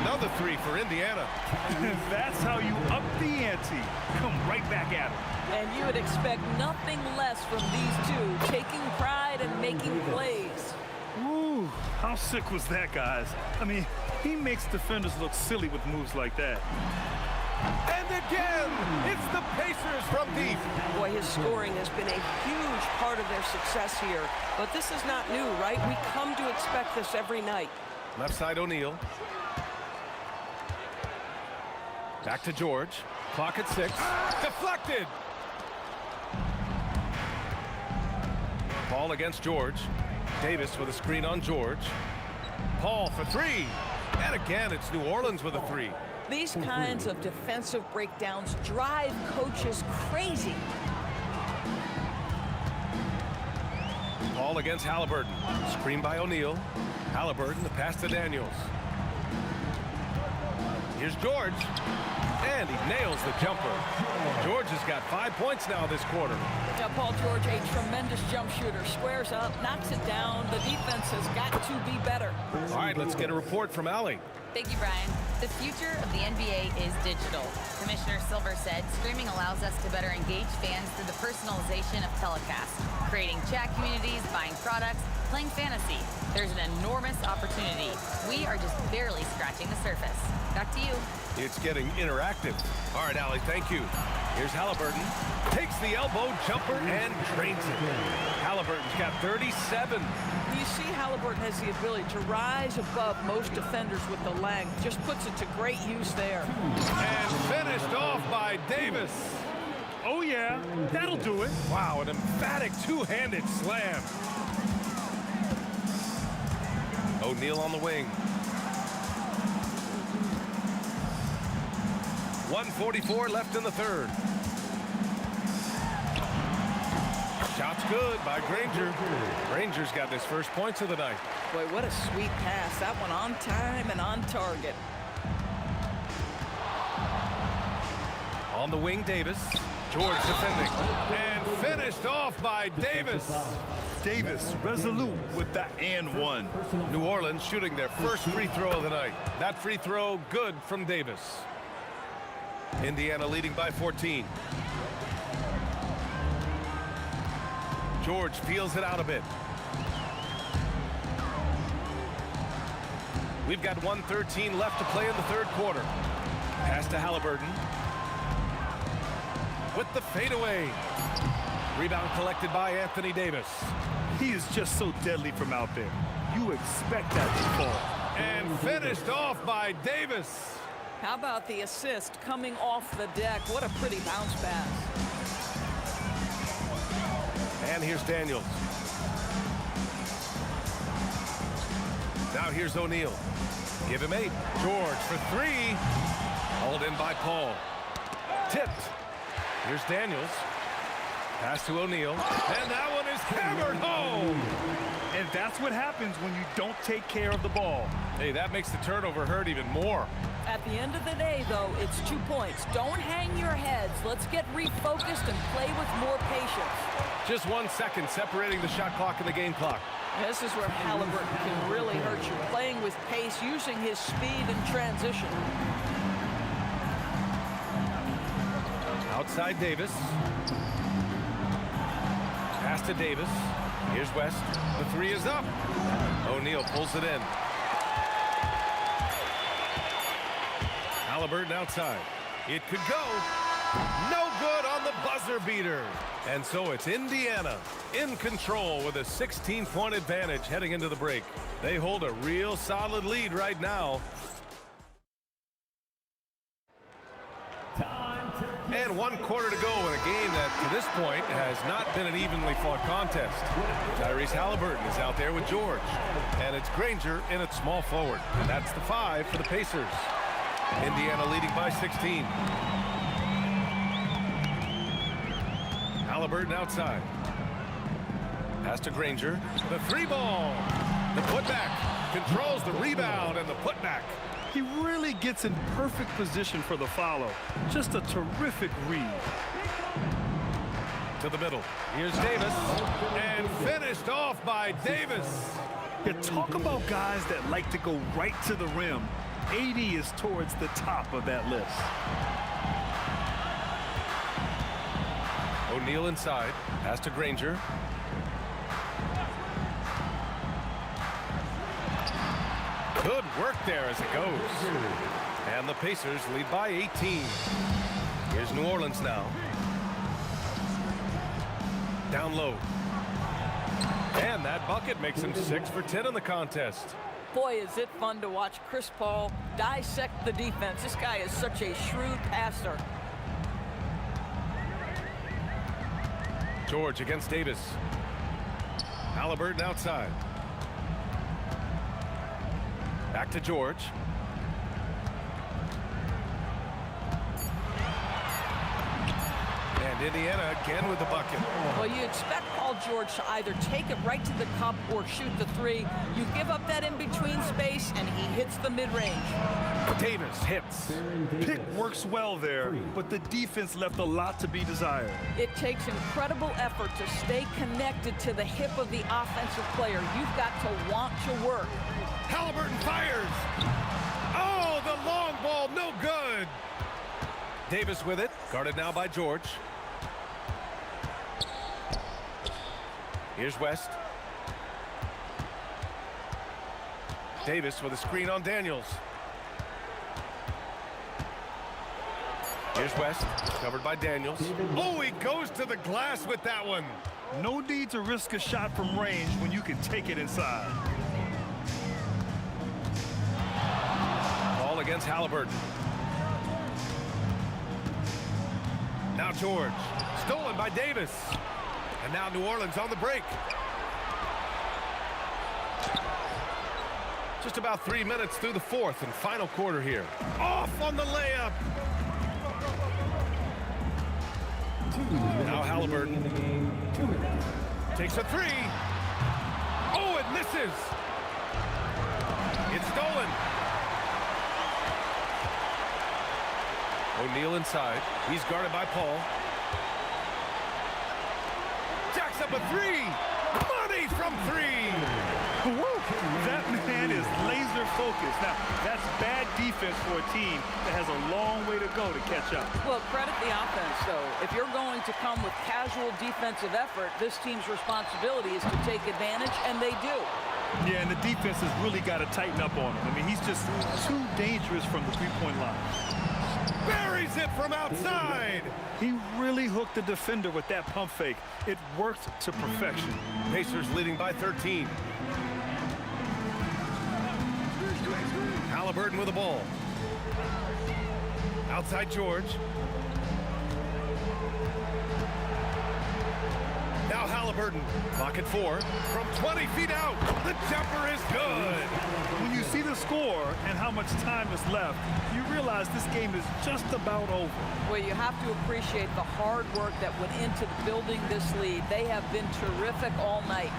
Another 3 for Indiana. That's how you up the ante. Come right back at him. And you would expect nothing less from these two, taking pride and making plays. Ooh, how sick was that, guys? I mean, he makes defenders look silly with moves like that. And again, it's the Pacers from deep. Boy, his scoring has been a huge part of their success here. But this is not new, right? We come to expect this every night. Left side O'Neal. Back to George. Clock at 6. Deflected. Paul against George. Davis with a screen on George. Paul for 3. And again, it's New Orleans with a 3. These kinds of defensive breakdowns drive coaches crazy. Paul against Halliburton. Screen by O'Neal. Halliburton, the pass to Daniels. Here's George. And he nails the jumper. George has got 5 points now this quarter. Now, Paul George, a tremendous jump shooter. Squares up, knocks it down. The defense has got to be better. All right, let's get a report from Allie. Thank you, Brian. The future of the NBA is digital. Commissioner Silver said streaming allows us to better engage fans through the personalization of telecasts, creating chat communities, buying products, playing fantasy. There's an enormous opportunity. We are just barely scratching the surface. Back to you. It's getting interactive. All right, Allie, thank you. Here's Halliburton. Takes the elbow jumper and drains it. Halliburton's got 37. You see Halliburton has the ability to rise above most defenders with the length. Just puts it to great use there. And finished off by Davis. Oh, yeah, that'll do it. Wow, an emphatic two-handed slam. O'Neal on the wing. 1:44 left in the third. Shot's good by Granger. Granger's got his first points of the night. Boy, what a sweet pass. That one on time and on target. On the wing, Davis. George defending. And finished off by Davis. Davis resolute with that and one. New Orleans shooting their first free throw of the night. That free throw good from Davis. Indiana leading by 14. George feels it out a bit. We've got 1:13 left to play in the third quarter. Pass to Halliburton. With the fadeaway. Rebound collected by Anthony Davis. He is just so deadly from out there. you expect that to fall. And finished off by Davis. How about the assist coming off the deck? What a pretty bounce pass. And here's Daniels. Now here's O'Neal. Give him 8. George for 3. Hauled in by Paul. Tipped. Here's Daniels. Pass to O'Neal. And that one is hammered home. And that's what happens when you don't take care of the ball. Hey, that makes the turnover hurt even more. At the end of the day, though, it's 2 points. Don't hang your heads. Let's get refocused and play with more patience. Just 1 second separating the shot clock and the game clock. This is where Halliburton can really hurt you. Playing with pace, using his speed in transition. Outside Davis. Pass to Davis. Here's West. The 3 is up. O'Neal pulls it in. Halliburton outside. It could go. No good on the buzzer beater. And so it's Indiana in control with a 16-point advantage heading into the break. They hold a real solid lead right now. And 1 quarter to go in a game that, to this point, has not been an evenly fought contest. Tyrese Halliburton is out there with George. And it's Granger in at small forward. And that's the 5 for the Pacers. Indiana leading by 16. Halliburton outside. Pass to Granger. The 3 ball. The putback. Controls the rebound and the putback. He really gets in perfect position for the follow. Just a terrific read. To the middle. Here's Davis. And finished off by Davis. Yeah, talk about guys that like to go right to the rim. AD is towards the top of that list. O'Neal inside. Pass to Granger. Good work there as it goes. And the Pacers lead by 18. Here's New Orleans now. Down low. And that bucket makes him 6 for 10 in the contest. Boy, is it fun to watch Chris Paul dissect the defense. This guy is such a shrewd passer. George against Davis. Halliburton outside. Back to George. And Indiana again with the bucket. Well, you expect Paul George to either take it right to the cup or shoot the 3. You give up that in-between space, and he hits the mid-range. Davis hits. Pick works well there, but the defense left a lot to be desired. It takes incredible effort to stay connected to the hip of the offensive player. You've got to want to work. Halliburton fires. Oh, the long ball, no good. Davis with it, guarded now by George. Here's West. Davis with a screen on Daniels. Here's West, covered by Daniels. Oh, he goes to the glass with that one. No need to risk a shot from range when you can take it inside. Ball against Halliburton. Now George, stolen by Davis. And now New Orleans on the break. Just about 3 minutes through the 4th and final quarter here. Off on the layup. Now Halliburton takes a 3. Oh, it misses. It's stolen. O'Neal inside. He's guarded by Paul. Jacks up a 3. Money from 3. Woo! That man is laser focused. Now, that's bad defense for a team that has a long way to go to catch up. Well, credit the offense, though. If you're going to come with casual defensive effort, this team's responsibility is to take advantage, and they do. Yeah, and the defense has really got to tighten up on him. I mean, he's just too dangerous from the three-point line. Buries it from outside. He really hooked the defender with that pump fake. It worked to perfection. Pacers leading by 13. Halliburton with the ball. Outside George. Now Halliburton, pocket 4, from 20 feet out. The jumper is good. When you see the score and how much time is left, you realize this game is just about over. Well, you have to appreciate the hard work that went into building this lead. They have been terrific all night.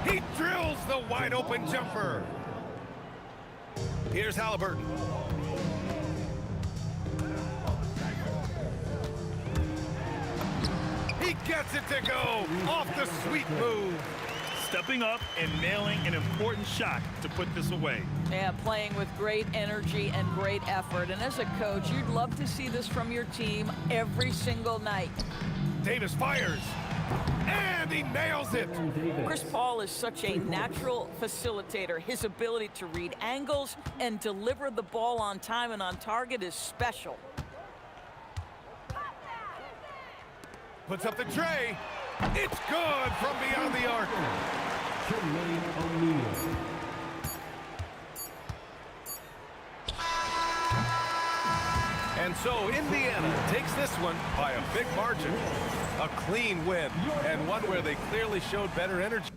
He drills the wide open jumper. Here's Halliburton. He gets it to go off the sweet move. Stepping up and nailing an important shot to put this away. Yeah, playing with great energy and great effort. And as a coach, you'd love to see this from your team every single night. Davis fires, and he nails it. Chris Paul is such a natural facilitator. His ability to read angles and deliver the ball on time and on target is special. Puts up the tray. It's good from beyond the arc. And so Indiana takes this one by a big margin. A clean win, and one where they clearly showed better energy.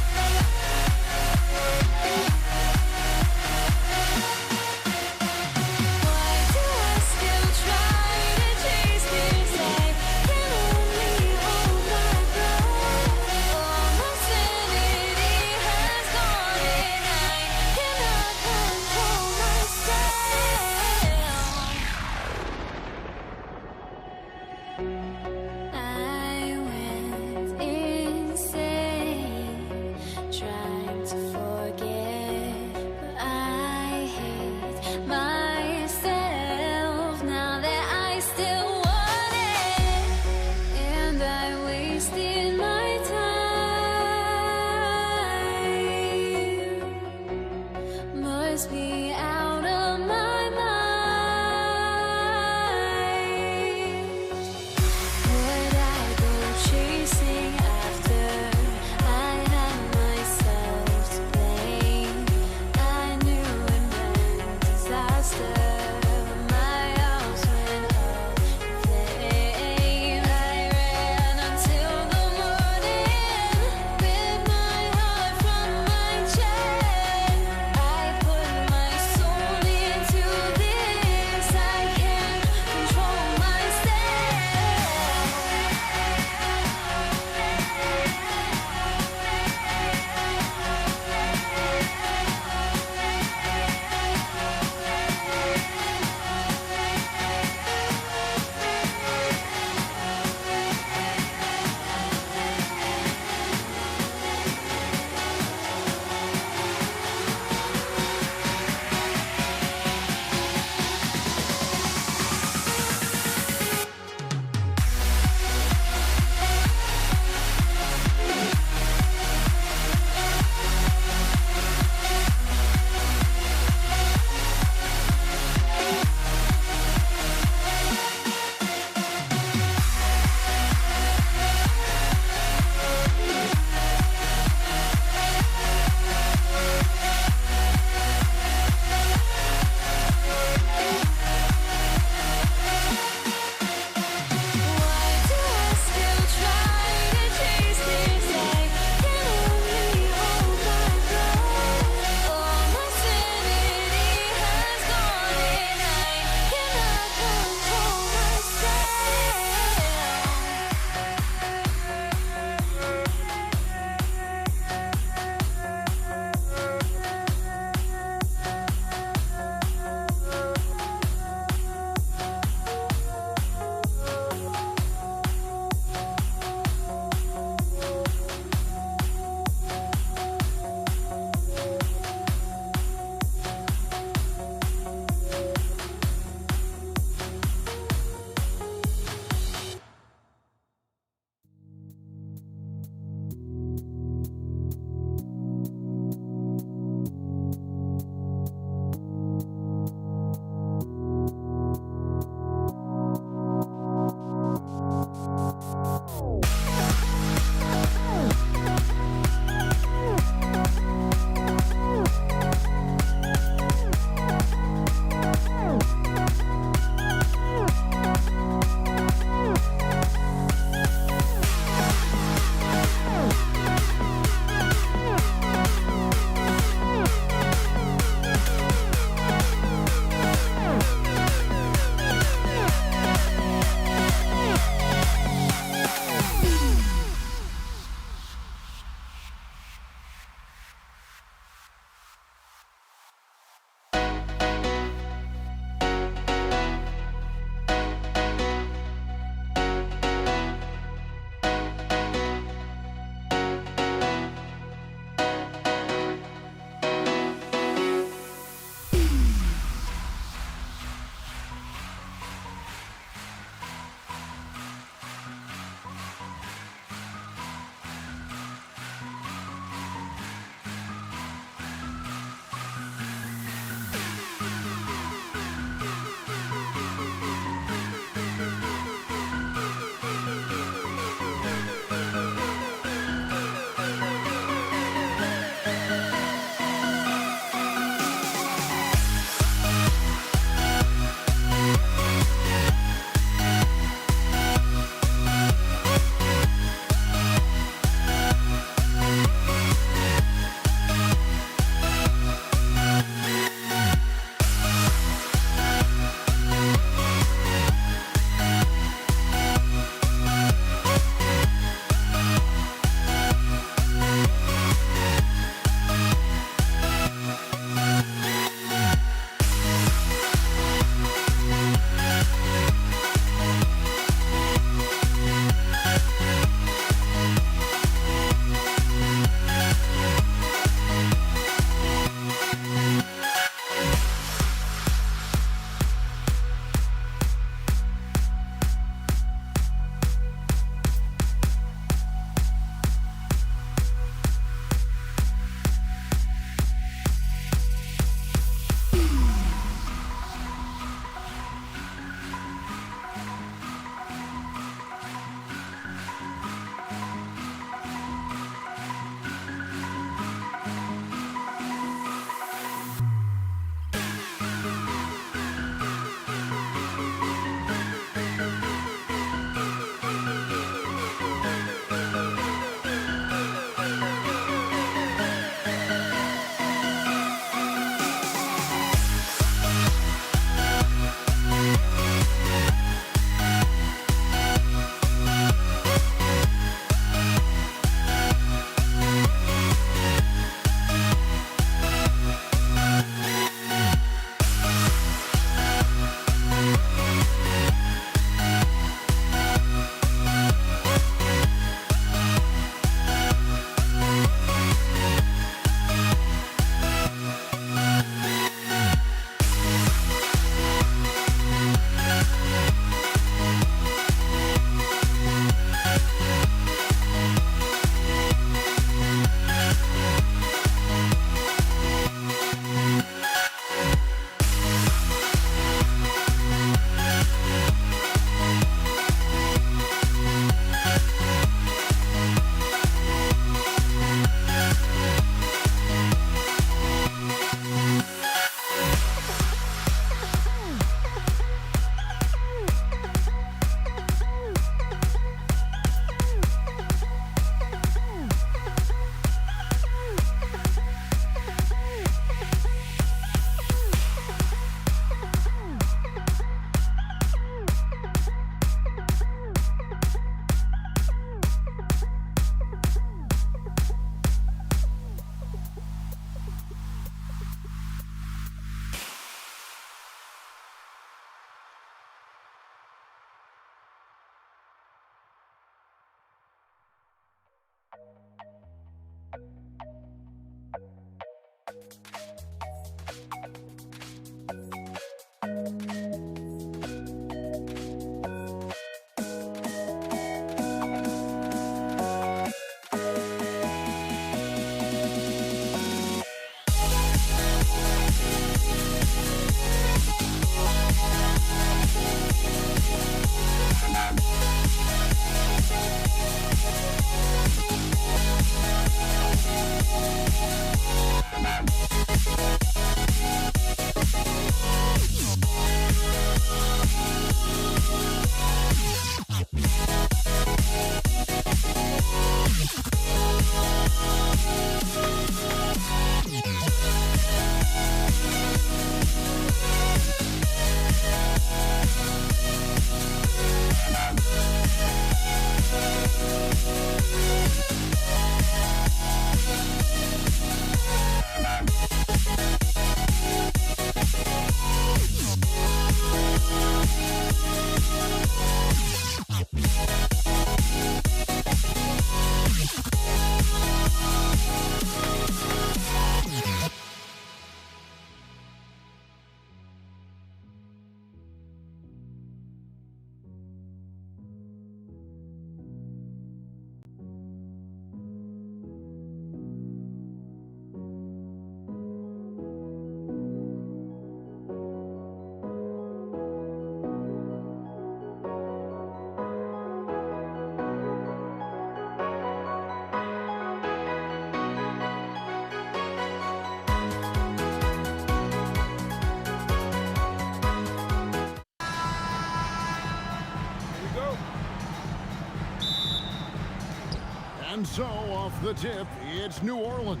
And so off the tip, it's New Orleans.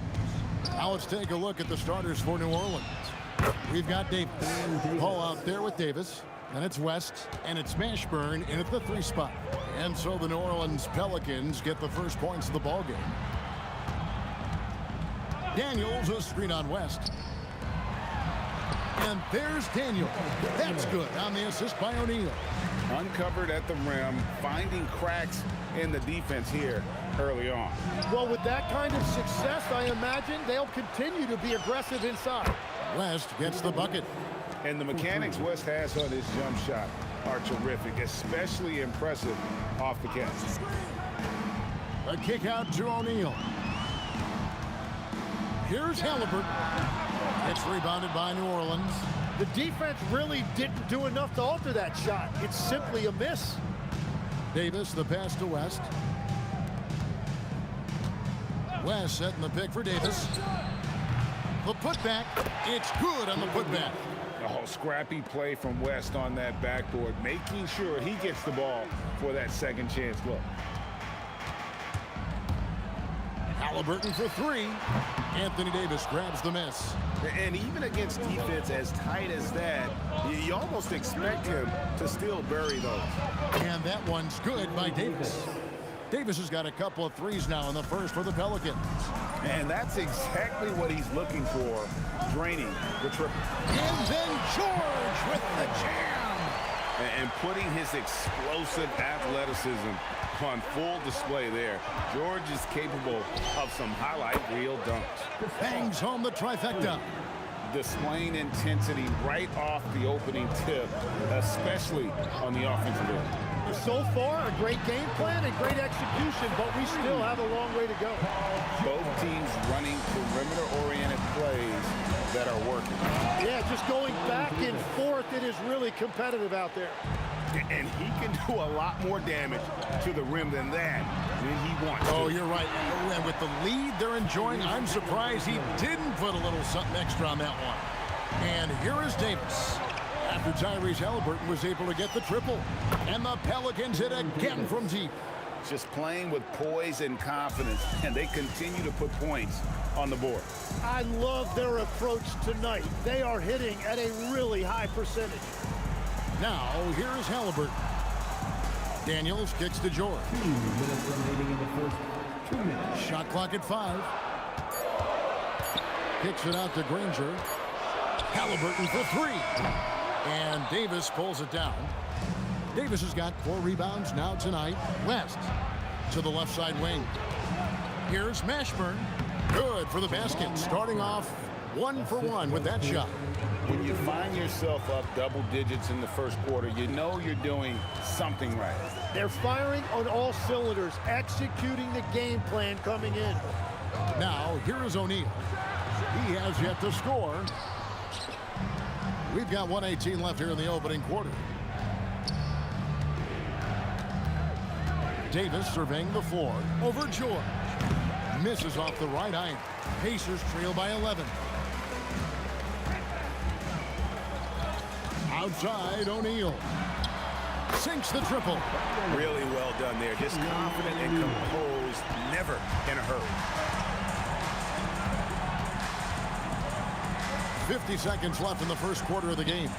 Now let's take a look at the starters for New Orleans. We've got Davis. Paul out there with Davis. And it's West, and it's Mashburn in at the 3 spot. And so the New Orleans Pelicans get the first points of the ballgame. Daniels, a screen on West. And there's Daniel. That's good on the assist by O'Neal. Uncovered at the rim, finding cracks in the defense here early on. Well, with that kind of success, I imagine they'll continue to be aggressive inside. West gets the bucket. And the mechanics West has on his jump shot are terrific, especially impressive off the catch. A kick out to O'Neal. Here's Halliburton. It's rebounded by New Orleans. The defense really didn't do enough to alter that shot. It's simply a miss. Davis, the pass to West. West setting the pick for Davis. The putback. It's good on the putback. Oh, scrappy play from West on that backboard, making sure he gets the ball for that second chance look. Halliburton for 3. Anthony Davis grabs the miss. And even against defense as tight as that, you almost expect him to still bury those. And that one's good by Davis. Davis has got a couple of threes now in the first for the Pelicans. And that's exactly what he's looking for, draining the triple. And then George with the jam. And putting his explosive athleticism on full display there. George is capable of some highlight reel dunks. Bangs home the trifecta. Displaying intensity right off the opening tip, especially on the offensive end. So far, a great game plan and great execution, but we still have a long way to go. Both teams running perimeter-oriented plays that are working. Yeah, just going back and forth, it is really competitive out there. And he can do a lot more damage to the rim than that when he wants to. Oh, you're right. And with the lead they're enjoying, I'm surprised he didn't put a little something extra on that one. And here is Davis. After Tyrese Halliburton was able to get the triple. And the Pelicans hit again from deep. Just playing with poise and confidence, and they continue to put points on the board. I love their approach tonight. They are hitting at a really high percentage. Now, here's Halliburton. Daniels kicks to George. 2 minutes remaining in the first 2 minutes. Shot clock at 5. Kicks it out to Granger. Halliburton for 3. And Davis pulls it down. Davis has got 4 rebounds now tonight. West to the left side wing. Here's Mashburn. Good for the basket. Starting off 1 for 1 with that shot. When you find yourself up double digits in the first quarter, you know you're doing something right. They're firing on all cylinders, executing the game plan coming in. Now, here is O'Neal. He has yet to score. We've got 1:18 left here in the opening quarter. Davis surveying the floor over George. Misses off the right iron. Pacers trail by 11. Outside, O'Neal. Sinks the triple. Really well done there. Just confident and composed, never in a hurry. 50 seconds left in the first quarter of the game.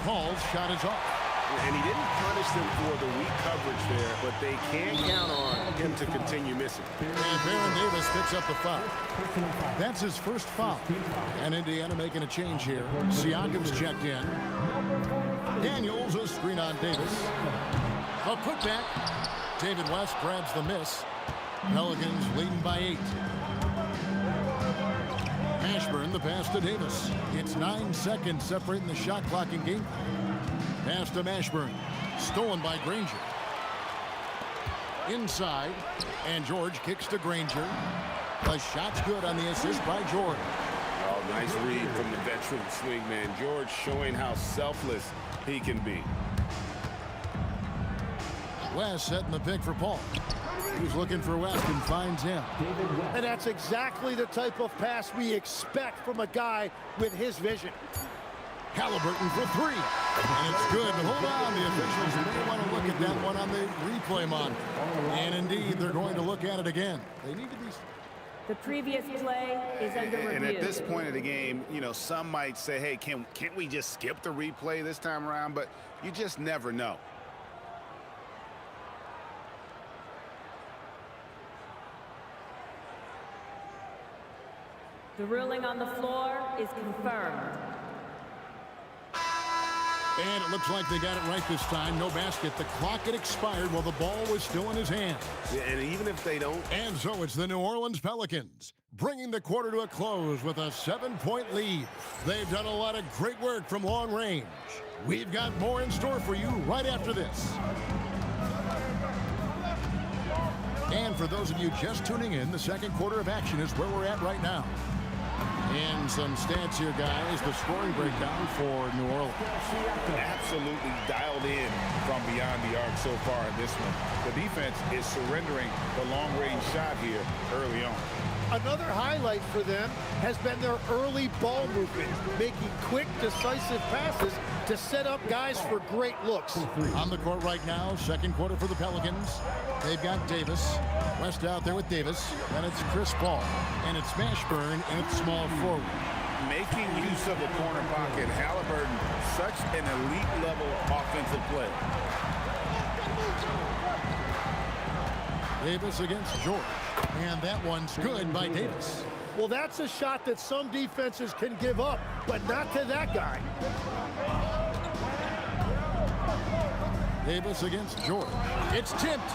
Paul's shot is off. And he didn't punish them for the weak coverage there, but they can count on him to continue missing. And Baron Davis picks up the foul. That's his first foul. And Indiana making a change here. Siakam's checked in. Daniels, a screen on Davis. A putback. David West grabs the miss. Pelicans leading by 8. Mashburn, the pass to Davis. It's 9 seconds separating the shot clock and game. Pass to Mashburn. Stolen by Granger. Inside. And George kicks to Granger. The shot's good on the assist by George. Oh, nice read from the veteran swingman. George showing how selfless he can be. West setting the pick for Paul. He's looking for West and finds him. And that's exactly the type of pass we expect from a guy with his vision. Halliburton for three. And it's good. But hold on. The officials may want to look at that one on the replay monitor. And indeed, they're going to look at it again. They need to be... The previous play is under review. And at this point of the game, you know, some might say, hey, can't we just skip the replay this time around? But you just never know. The ruling on the floor is confirmed. And it looks like they got it right this time. No basket. The clock had expired while the ball was still in his hand. Yeah, and even if they don't... And so it's the New Orleans Pelicans bringing the quarter to a close with a 7-point lead. They've done a lot of great work from long range. We've got more in store for you right after this. And for those of you just tuning in, the second quarter of action is where we're at right now. And some stats here, guys. The scoring breakdown for New Orleans. Absolutely dialed in from beyond the arc so far in this one. The defense is surrendering the long-range shot here early on. Another highlight for them has been their early ball movement, making quick, decisive passes to set up guys for great looks. On the court right now, second quarter for the Pelicans. They've got Davis. West out there with Davis. And it's Chris Paul. And it's Mashburn, and it's small forward. Making use of the corner pocket. Halliburton, such an elite-level offensive play. Davis against George. And that one's good by Davis. Well, that's a shot that some defenses can give up, but not to that guy. Davis against George. It's tipped.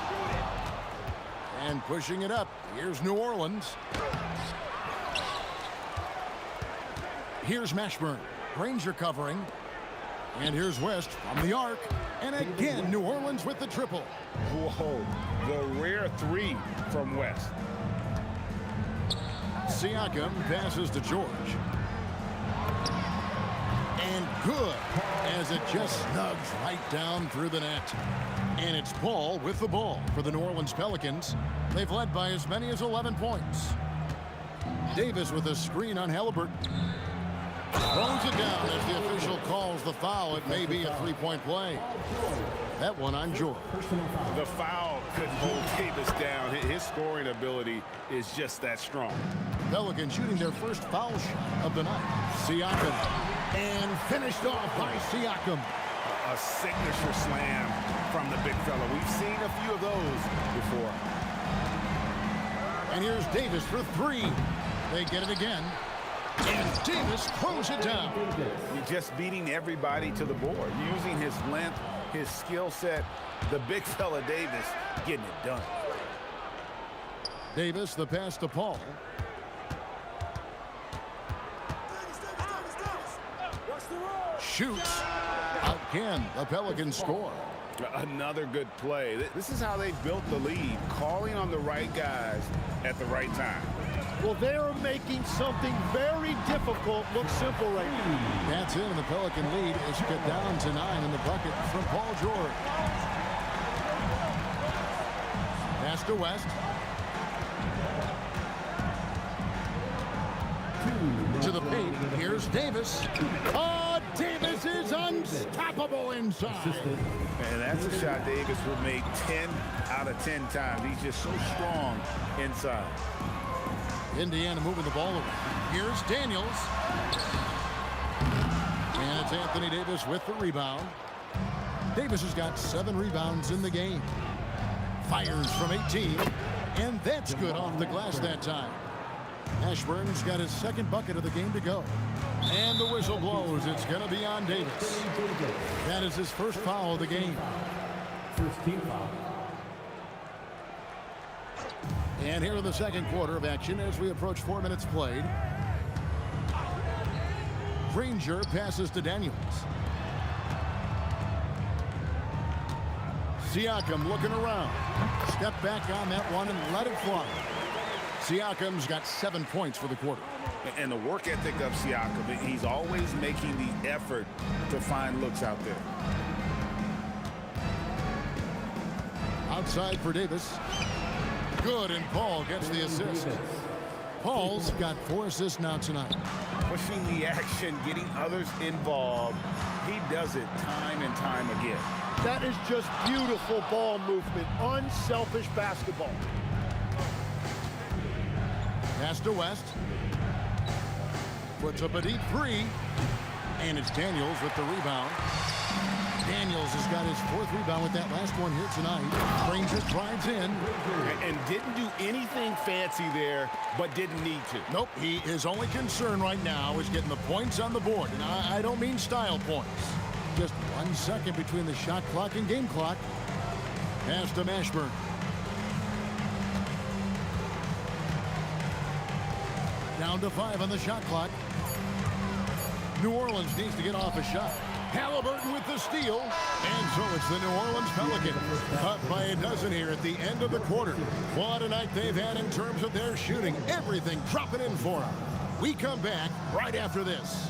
And pushing it up. Here's New Orleans. Here's Mashburn. Granger covering. And here's West from the arc. And again, New Orleans with the triple. Whoa, the rare three from West. Siakam passes to George. And good, as it just snugs right down through the net. And it's Paul with the ball for the New Orleans Pelicans. They've led by as many as 11 points. Davis with a screen on Halliburton. Throws it down as the official calls the foul. It may be a three-point play. That one on George. The foul couldn't hold Davis down. His scoring ability is just that strong. Pelicans shooting their first foul shot of the night. Siakam. And finished off by Siakam. A signature slam from the big fella. We've seen a few of those before. And here's Davis for three. They get it again. And Davis throws it down. He's just beating everybody to the board, using his length, his skill set. The big fella Davis getting it done. Davis, the pass to Paul. Shoots. Again, the Pelicans score. Another good play. This is how they built the lead, calling on the right guys at the right time. Well, they are making something very difficult look simple right now. That's it, and the Pelican lead is cut down to 9 in the bucket from Paul George. Pass to West. To the paint. Here's Davis. Oh, Davis is unstoppable inside. And that's a shot Davis will make 10 out of 10 times. He's just so strong inside. Indiana moving the ball away. Here's Daniels. And it's Anthony Davis with the rebound. Davis has got 7 rebounds in the game. Fires from 18. And that's good off the glass that time. Ashburn's got his second bucket of the game to go. And the whistle blows. It's going to be on Davis. That is his first foul of the game. First team foul. And here in the second quarter of action as we approach 4 minutes played. Granger passes to Daniels. Siakam looking around. Step back on that one and let it fly. Siakam's got 7 points for the quarter. And the work ethic of Siakam, he's always making the effort to find looks out there. Outside for Davis. Good, and Paul gets the assist. Paul's got 4 assists now tonight. Pushing the action, getting others involved. He does it time and time again. That is just beautiful ball movement, unselfish basketball. Pass to West. Puts up a deep 3. And it's Daniels with the rebound. Daniels has got his 4th rebound with that last one here tonight. Brings it, drives in. And didn't do anything fancy there, but didn't need to. Nope, his only concern right now is getting the points on the board. And I don't mean style points. Just 1 second between the shot clock and game clock. Pass to Mashburn. Down to 5 on the shot clock. New Orleans needs to get off a shot. Halliburton with the steal. And so it's the New Orleans Pelicans up by a dozen here at the end of the quarter. What a night they've had in terms of their shooting. Everything dropping in for them. We come back right after this.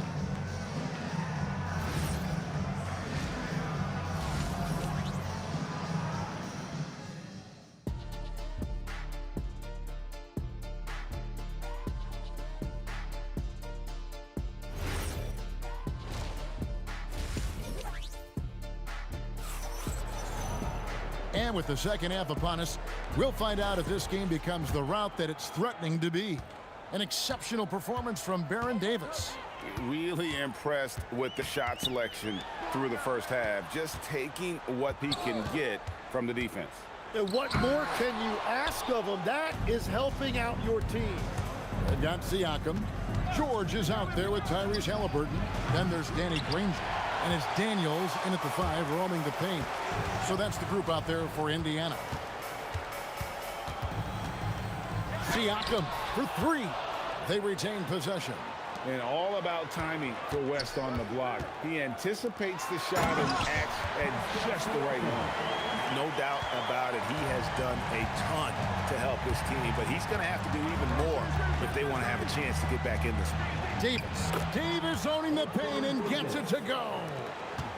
And with the second half upon us, we'll find out if this game becomes the route that it's threatening to be. An exceptional performance from Baron Davis. Really impressed with the shot selection through the first half. Just taking what he can get from the defense. And what more can you ask of him? That is helping out your team. And got Siakam. George is out there with Tyrese Halliburton. Then there's Danny Granger. And it's Daniels in at the 5, roaming the paint. So that's the group out there for Indiana. Siakam for 3. They retain possession. And all about timing for West on the block. He anticipates the shot and acts at just the right moment. No doubt about it. He has done a ton to help this team, but he's going to have to do even more if they want to have a chance to get back in this one. Davis owning the paint and gets it to go.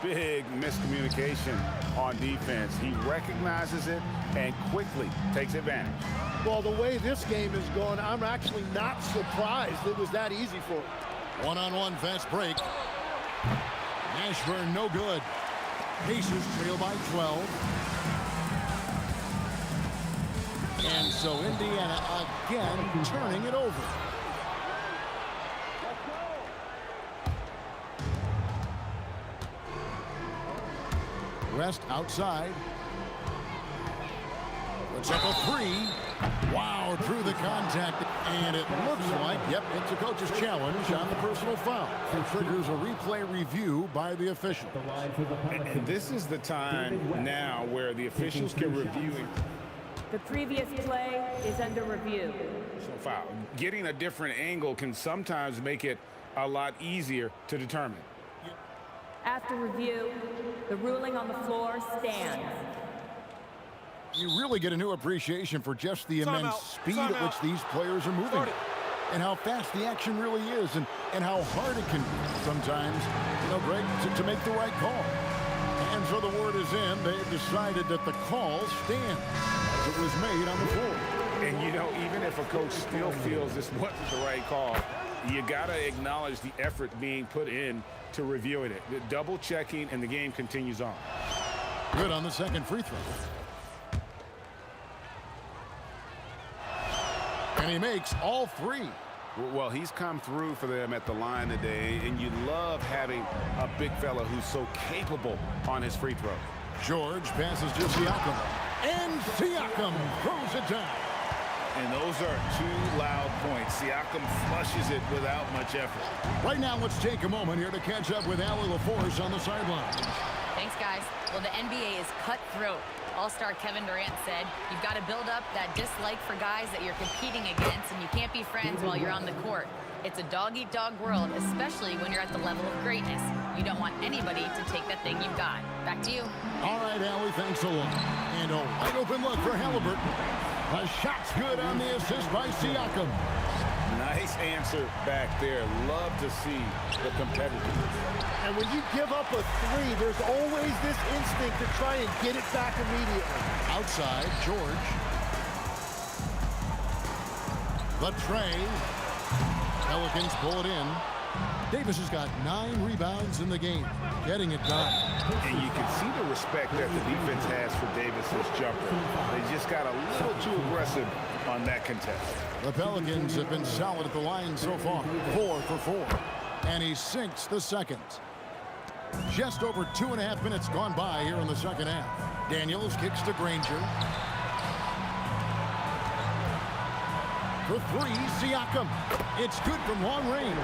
Big miscommunication on defense. He recognizes it and quickly takes advantage. Well, the way this game is going, I'm actually not surprised it was that easy for him. One-on-one fast break. Mashburn no good. Pacers trail by 12. And so Indiana again turning it over. West outside. Puts up a 3. Wow, through the contact. And it looks like, yep, it's a coach's challenge on the personal foul. It triggers a replay review by the official. And this is the time now where the officials can review it. The previous play is under review. So foul. Getting a different angle can sometimes make it a lot easier to determine. After review, the ruling on the floor stands. You really get a new appreciation for just the immense speed at which these players are moving. And how fast the action really is, and how hard it can be sometimes, you know, Greg, to make the right call. And so the word is in. They've decided that the call stands as it was made on the floor. And, you know, even if a coach still feels this wasn't the right call, you got to acknowledge the effort being put in to reviewing it. The double checking, and the game continues on. Good on the second free throw. And he makes all 3. Well, he's come through for them at the line today, and you love having a big fella who's so capable on his free throw. George passes to Siakam. And Siakam throws it down. And those are 2 loud points. Siakam flushes it without much effort. Right now, let's take a moment here to catch up with Allie LaForce on the sideline. Thanks, guys. Well, the NBA is cutthroat. All-star Kevin Durant said, you've got to build up that dislike for guys that you're competing against, and you can't be friends while you're on the court. It's a dog-eat-dog world, especially when you're at the level of greatness. You don't want anybody to take that thing you've got. Back to you. All right, Allie, thanks a lot. And a wide open look for Halliburton. A shot's good on the assist by Siakam. Nice answer back there. Love to see the competitiveness. And when you give up a 3, there's always this instinct to try and get it back immediately. Outside, George. The tray. Pelicans pull it in. Davis has got 9 rebounds in the game, getting it done. And you can see the respect that the defense has for Davis's jumper. They just got a little too aggressive on that contest. The Pelicans have been solid at the line so far, 4 for 4. And he sinks the second. Just over 2.5 minutes gone by here in the second half. Daniels kicks to Granger. For 3, Siakam. It's good from long range.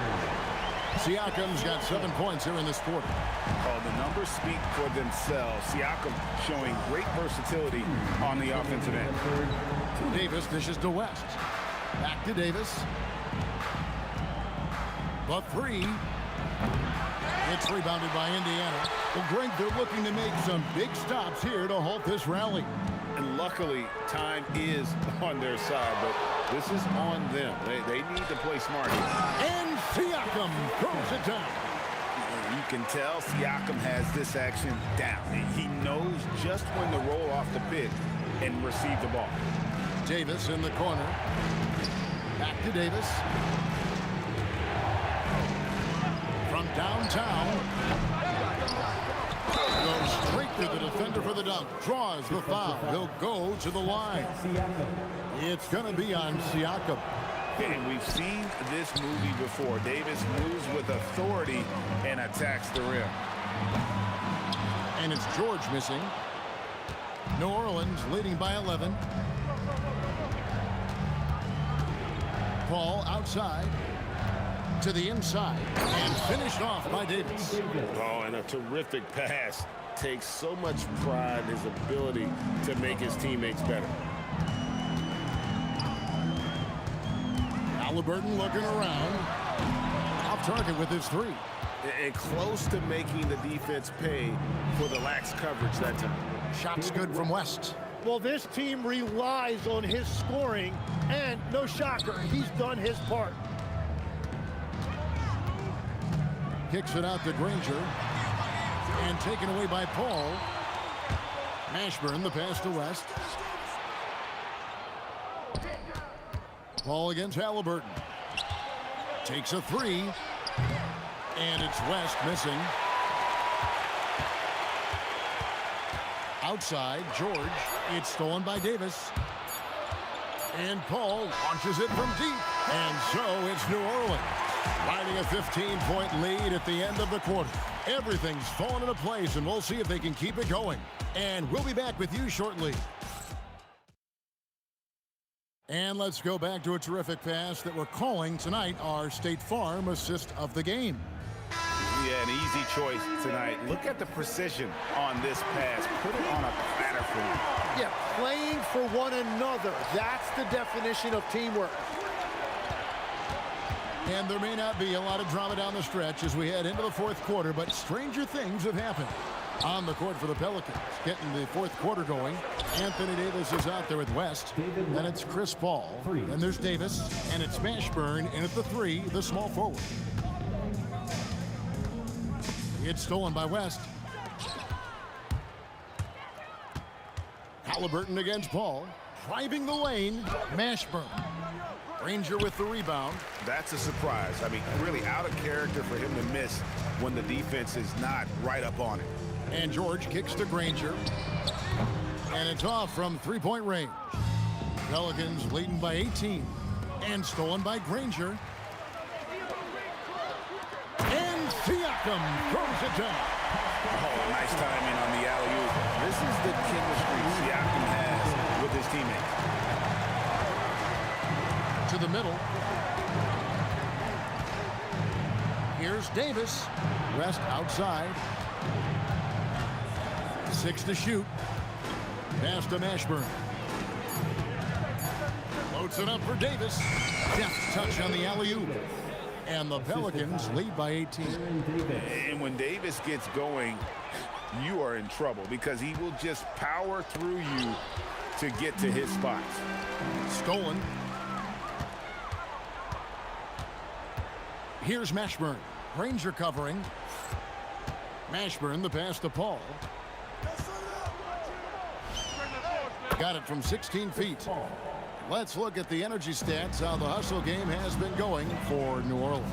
Siakam's got 7 points here in this quarter. Oh, the numbers speak for themselves. Siakam showing great versatility on the offensive end. Davis dishes to West. Back to Davis. The 3. It's rebounded by Indiana. Well, Greg, they're looking to make some big stops here to halt this rally. And luckily, time is on their side, but this is on them. They need to play smart. And Siakam throws it down. You can tell Siakam has this action down. He knows just when to roll off the pit and receive the ball. Davis in the corner. Back to Davis. From downtown. Goes straight to the defender for the dunk. Draws the foul. He'll go to the line. It's going to be on Siakam. And we've seen this movie before. Davis moves with authority and attacks the rim. And it's George missing. New Orleans leading by 11. Paul outside to the inside and finished off by Davis. Oh, and a terrific pass. Takes so much pride in his ability to make his teammates better. Halliburton looking around. Off target with his 3. And close to making the defense pay for the lax coverage that time. Shot's good from West. Well, this team relies on his scoring, and no shocker, he's done his part. Kicks it out to Granger. And taken away by Paul. Mashburn, the pass to West. Paul against Halliburton. Takes a 3. And it's West missing. Outside, George. It's stolen by Davis. And Paul launches it from deep. And so it's New Orleans riding a 15-point lead at the end of the quarter. Everything's fallen into place, and we'll see if they can keep it going. And we'll be back with you shortly. And let's go back to a terrific pass that we're calling tonight our State Farm assist of the game. Yeah, an easy choice tonight. Look at the precision on this pass. Put it on a platter for him. Yeah, playing for one another. That's the definition of teamwork. And there may not be a lot of drama down the stretch as we head into the fourth quarter, but stranger things have happened. On the court for the Pelicans, getting the fourth quarter going. Anthony Davis is out there with West. Then it's Chris Paul. Then there's Davis, and it's Mashburn in at the 3, the small forward. It's stolen by West. Halliburton against Paul. Driving the lane, Mashburn. Granger with the rebound. That's a surprise. I mean, really out of character for him to miss when the defense is not right up on it. And George kicks to Granger. And it's off from 3-point range. Pelicans leading by 18. And stolen by Granger. And Siakam throws it down. Oh, nice timing on the alley-oop. This is the chemistry Siakam has with his teammates. To the middle. Here's Davis. West outside. 6 to shoot. Pass to Mashburn. Floats it up for Davis. Deft touch on the alley-oop. And the Pelicans lead by 18. And when Davis gets going, you are in trouble because he will just power through you to get to his spots. Stolen. Here's Mashburn. Granger covering. Mashburn, the pass to Paul. Got it from 16 feet. Let's look at the energy stats, how the hustle game has been going for New Orleans.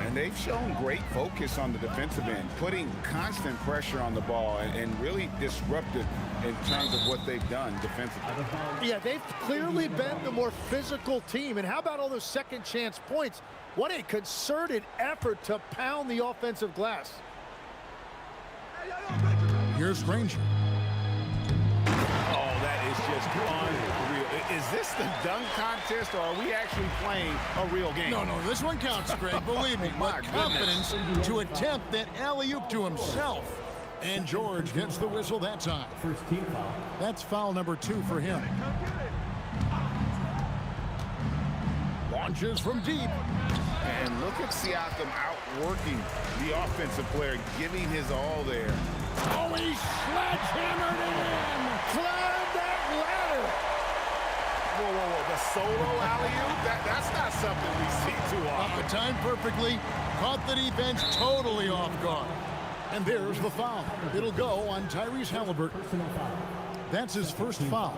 And they've shown great focus on the defensive end, putting constant pressure on the ball and really disruptive in terms of what they've done defensively. Yeah, they've clearly been the more physical team. And how about all those second chance points? What a concerted effort to pound the offensive glass. Here's Granger. Oh, that is just unreal. Is this the dunk contest, or are we actually playing a real game? No, this one counts, Greg. Believe me. My confidence to attempt that alley-oop to himself. And George gets the whistle that time. First team foul. That's foul number 2 for him. Launches from deep. And look at Siakam outworking the offensive player, giving his all there. Oh, he sledgehammered it in. Climb that ladder. Whoa. The solo alley-oop? That's not something we see too often. Timed perfectly. Caught the defense totally off guard. And there's the foul. It'll go on Tyrese Halliburton. That's his first foul.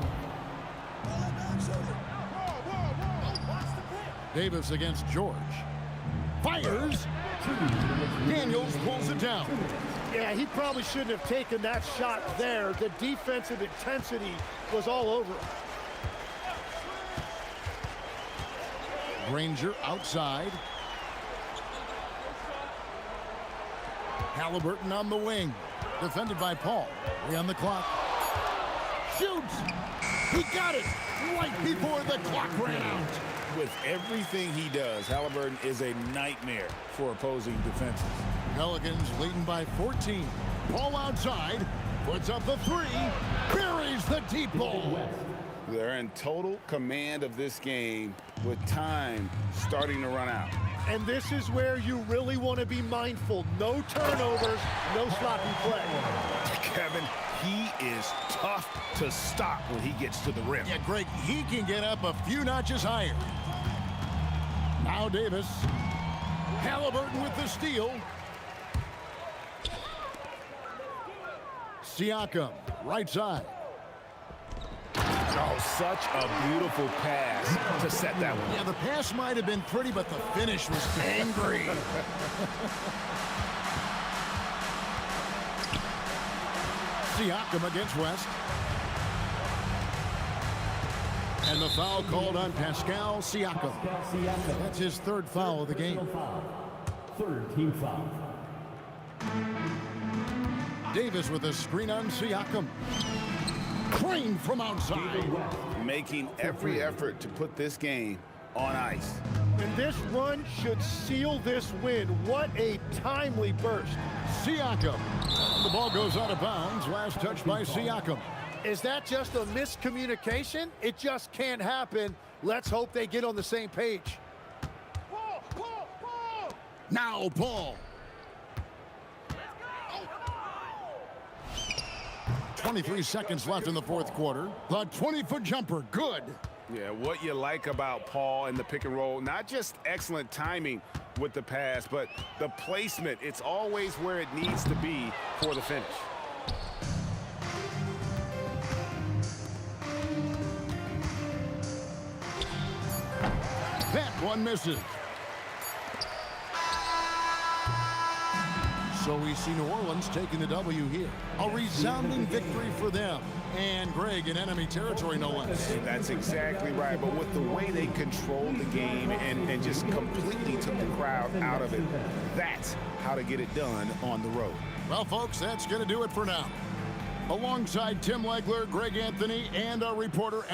Davis against George. Fires. Daniels pulls it down. Yeah, he probably shouldn't have taken that shot there. The defensive intensity was all over him. Granger outside. Halliburton on the wing. Defended by Paul. 3 on the clock. Shoots. He got it right before the clock ran out. With everything he does, Halliburton is a nightmare for opposing defenses. Pelicans leading by 14. Paul outside. Puts up the 3. Buries the deep ball. They're in total command of this game with time starting to run out. And this is where you really want to be mindful. No turnovers, no sloppy play. Kevin, he is tough to stop when he gets to the rim. Yeah, Greg, he can get up a few notches higher. Now Davis. Halliburton with the steal. Siakam, right side. Oh, such a beautiful pass to set that one. Yeah, the pass might have been pretty, but the finish was angry. Siakam against West. And the foul called on Pascal Siakam. That's his 3rd foul of the game. Third team foul. Davis with a screen on Siakam. Crane from outside. Making every effort to put this game on ice. And this run should seal this win. What a timely burst. Siakam. The ball goes out of bounds. Last touch by Siakam. Is that just a miscommunication? It just can't happen. Let's hope they get on the same page. Now Paul. 23 seconds left in the 4th quarter. The 20-foot jumper, good. Yeah, what you like about Paul in the pick and roll, not just excellent timing with the pass, but the placement. It's always where it needs to be for the finish. That one misses. So we see New Orleans taking the W here. A resounding victory for them. And Greg in enemy territory, no less. That's exactly right. But with the way they controlled the game and just completely took the crowd out of it, that's how to get it done on the road. Well, folks, that's going to do it for now. Alongside Tim Legler, Greg Anthony, and our reporter,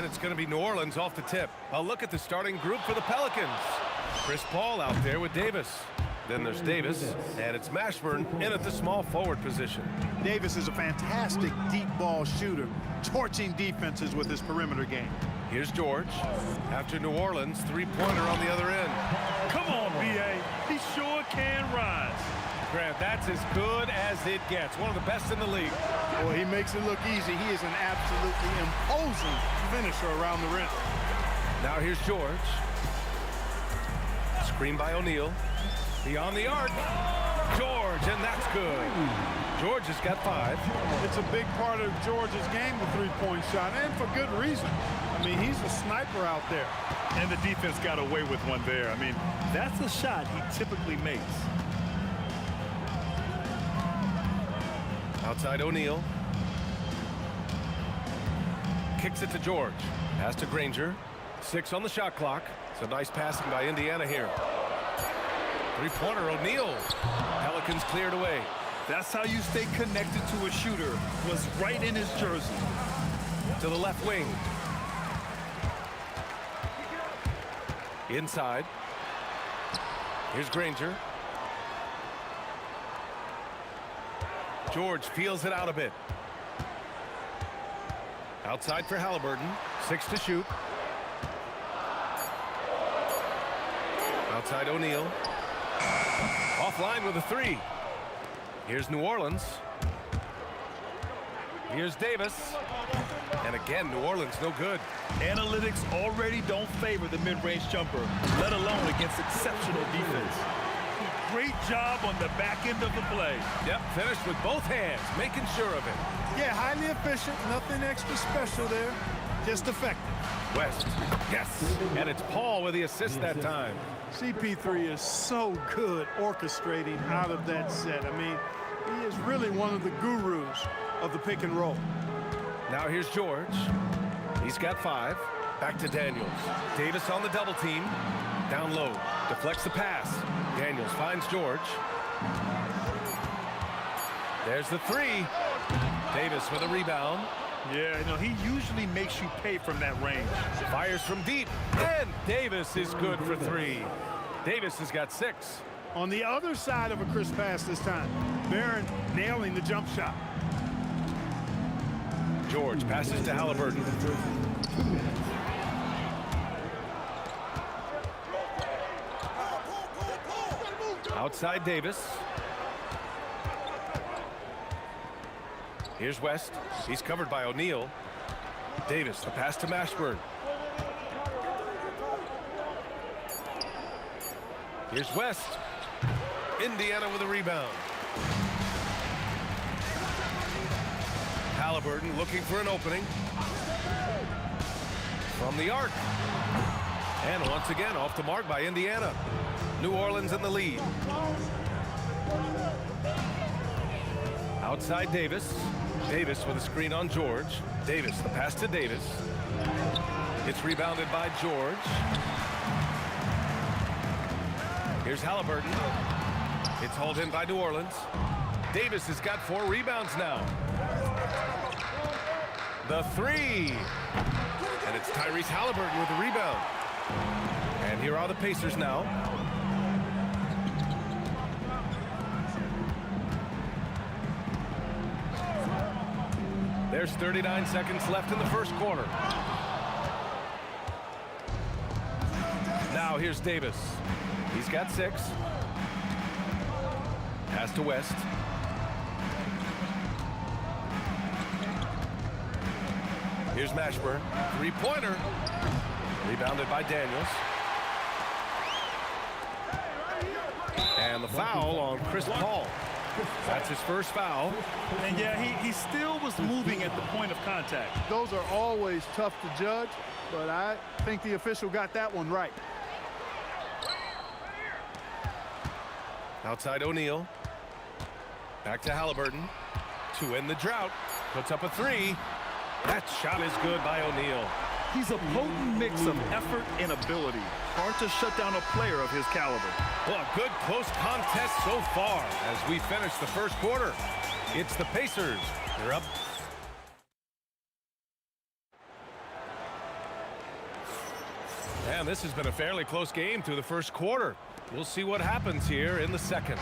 And it's going to be New Orleans off the tip. A look at the starting group for the Pelicans. Chris Paul out there with Davis. Then there's Davis, and it's Mashburn in at the small forward position. Davis is a fantastic deep ball shooter, torching defenses with his perimeter game. Here's George. After New Orleans, three-pointer on the other end. Come on, B.A. He sure can rise. Grant, that's as good as it gets. One of the best in the league. Well, he makes it look easy. He is an absolutely imposing finisher around the rim. Now here's George. Screen by O'Neal. Beyond the arc. George, and that's good. George has got 5. It's a big part of George's game, the three-point shot, and for good reason. I mean, he's a sniper out there. And the defense got away with one there. I mean, that's a shot he typically makes. Outside O'Neal. Kicks it to George. Pass to Granger. 6 on the shot clock. So nice passing by Indiana here. Three-pointer, O'Neal. Pelicans cleared away. That's how you stay connected to a shooter. Was right in his jersey. To the left wing. Inside. Here's Granger. George feels it out a bit. Outside for Halliburton. 6 to shoot. Outside O'Neal. Offline with a 3. Here's New Orleans. Here's Davis. And again, New Orleans no good. Analytics already don't favor the mid-range jumper, let alone against exceptional defense. Great job on the back end of the play. Yep, finished with both hands, making sure of it. Yeah, highly efficient, nothing extra special there, just effective. West, yes, and it's Paul with the assist that time. CP3 is so good orchestrating out of that set. I mean, he is really one of the gurus of the pick and roll. Now here's George. He's got 5. Back to Daniels. Davis on the double team. Down low. Deflects the pass. Daniels finds George. There's the 3. Davis with a rebound. Yeah, you know, he usually makes you pay from that range. Fires from deep. And Davis is good for 3. Davis has got 6. On the other side of a crisp pass this time. Barron nailing the jump shot. George passes to Halliburton. Outside Davis. Here's West. He's covered by O'Neal. Davis, the pass to Mashburn. Here's West. Indiana with a rebound. Halliburton looking for an opening. From the arc. And once again off the mark by Indiana. New Orleans in the lead. Outside Davis. Davis with a screen on George. Davis, the pass to Davis. It's rebounded by George. Here's Halliburton. It's hauled in by New Orleans. Davis has got 4 rebounds now. The 3. And it's Tyrese Halliburton with the rebound. And here are the Pacers now. There's 39 seconds left in the first quarter. Now here's Davis. He's got 6. Pass to West. Here's Mashburn. 3-pointer. Rebounded by Daniels. And the foul on Chris Paul. That's his first foul. And yeah, he still was moving at the point of contact. Those are always tough to judge, but I think the official got that one right. Outside O'Neal. Back to Halliburton. To end the drought. Puts up a 3. That shot is good by O'Neal. He's a potent mix of effort and ability. Hard to shut down a player of his caliber. Well, a good close contest so far as we finish the first quarter. It's the Pacers. They're up. And this has been a fairly close game through the first quarter. We'll see what happens here in the second.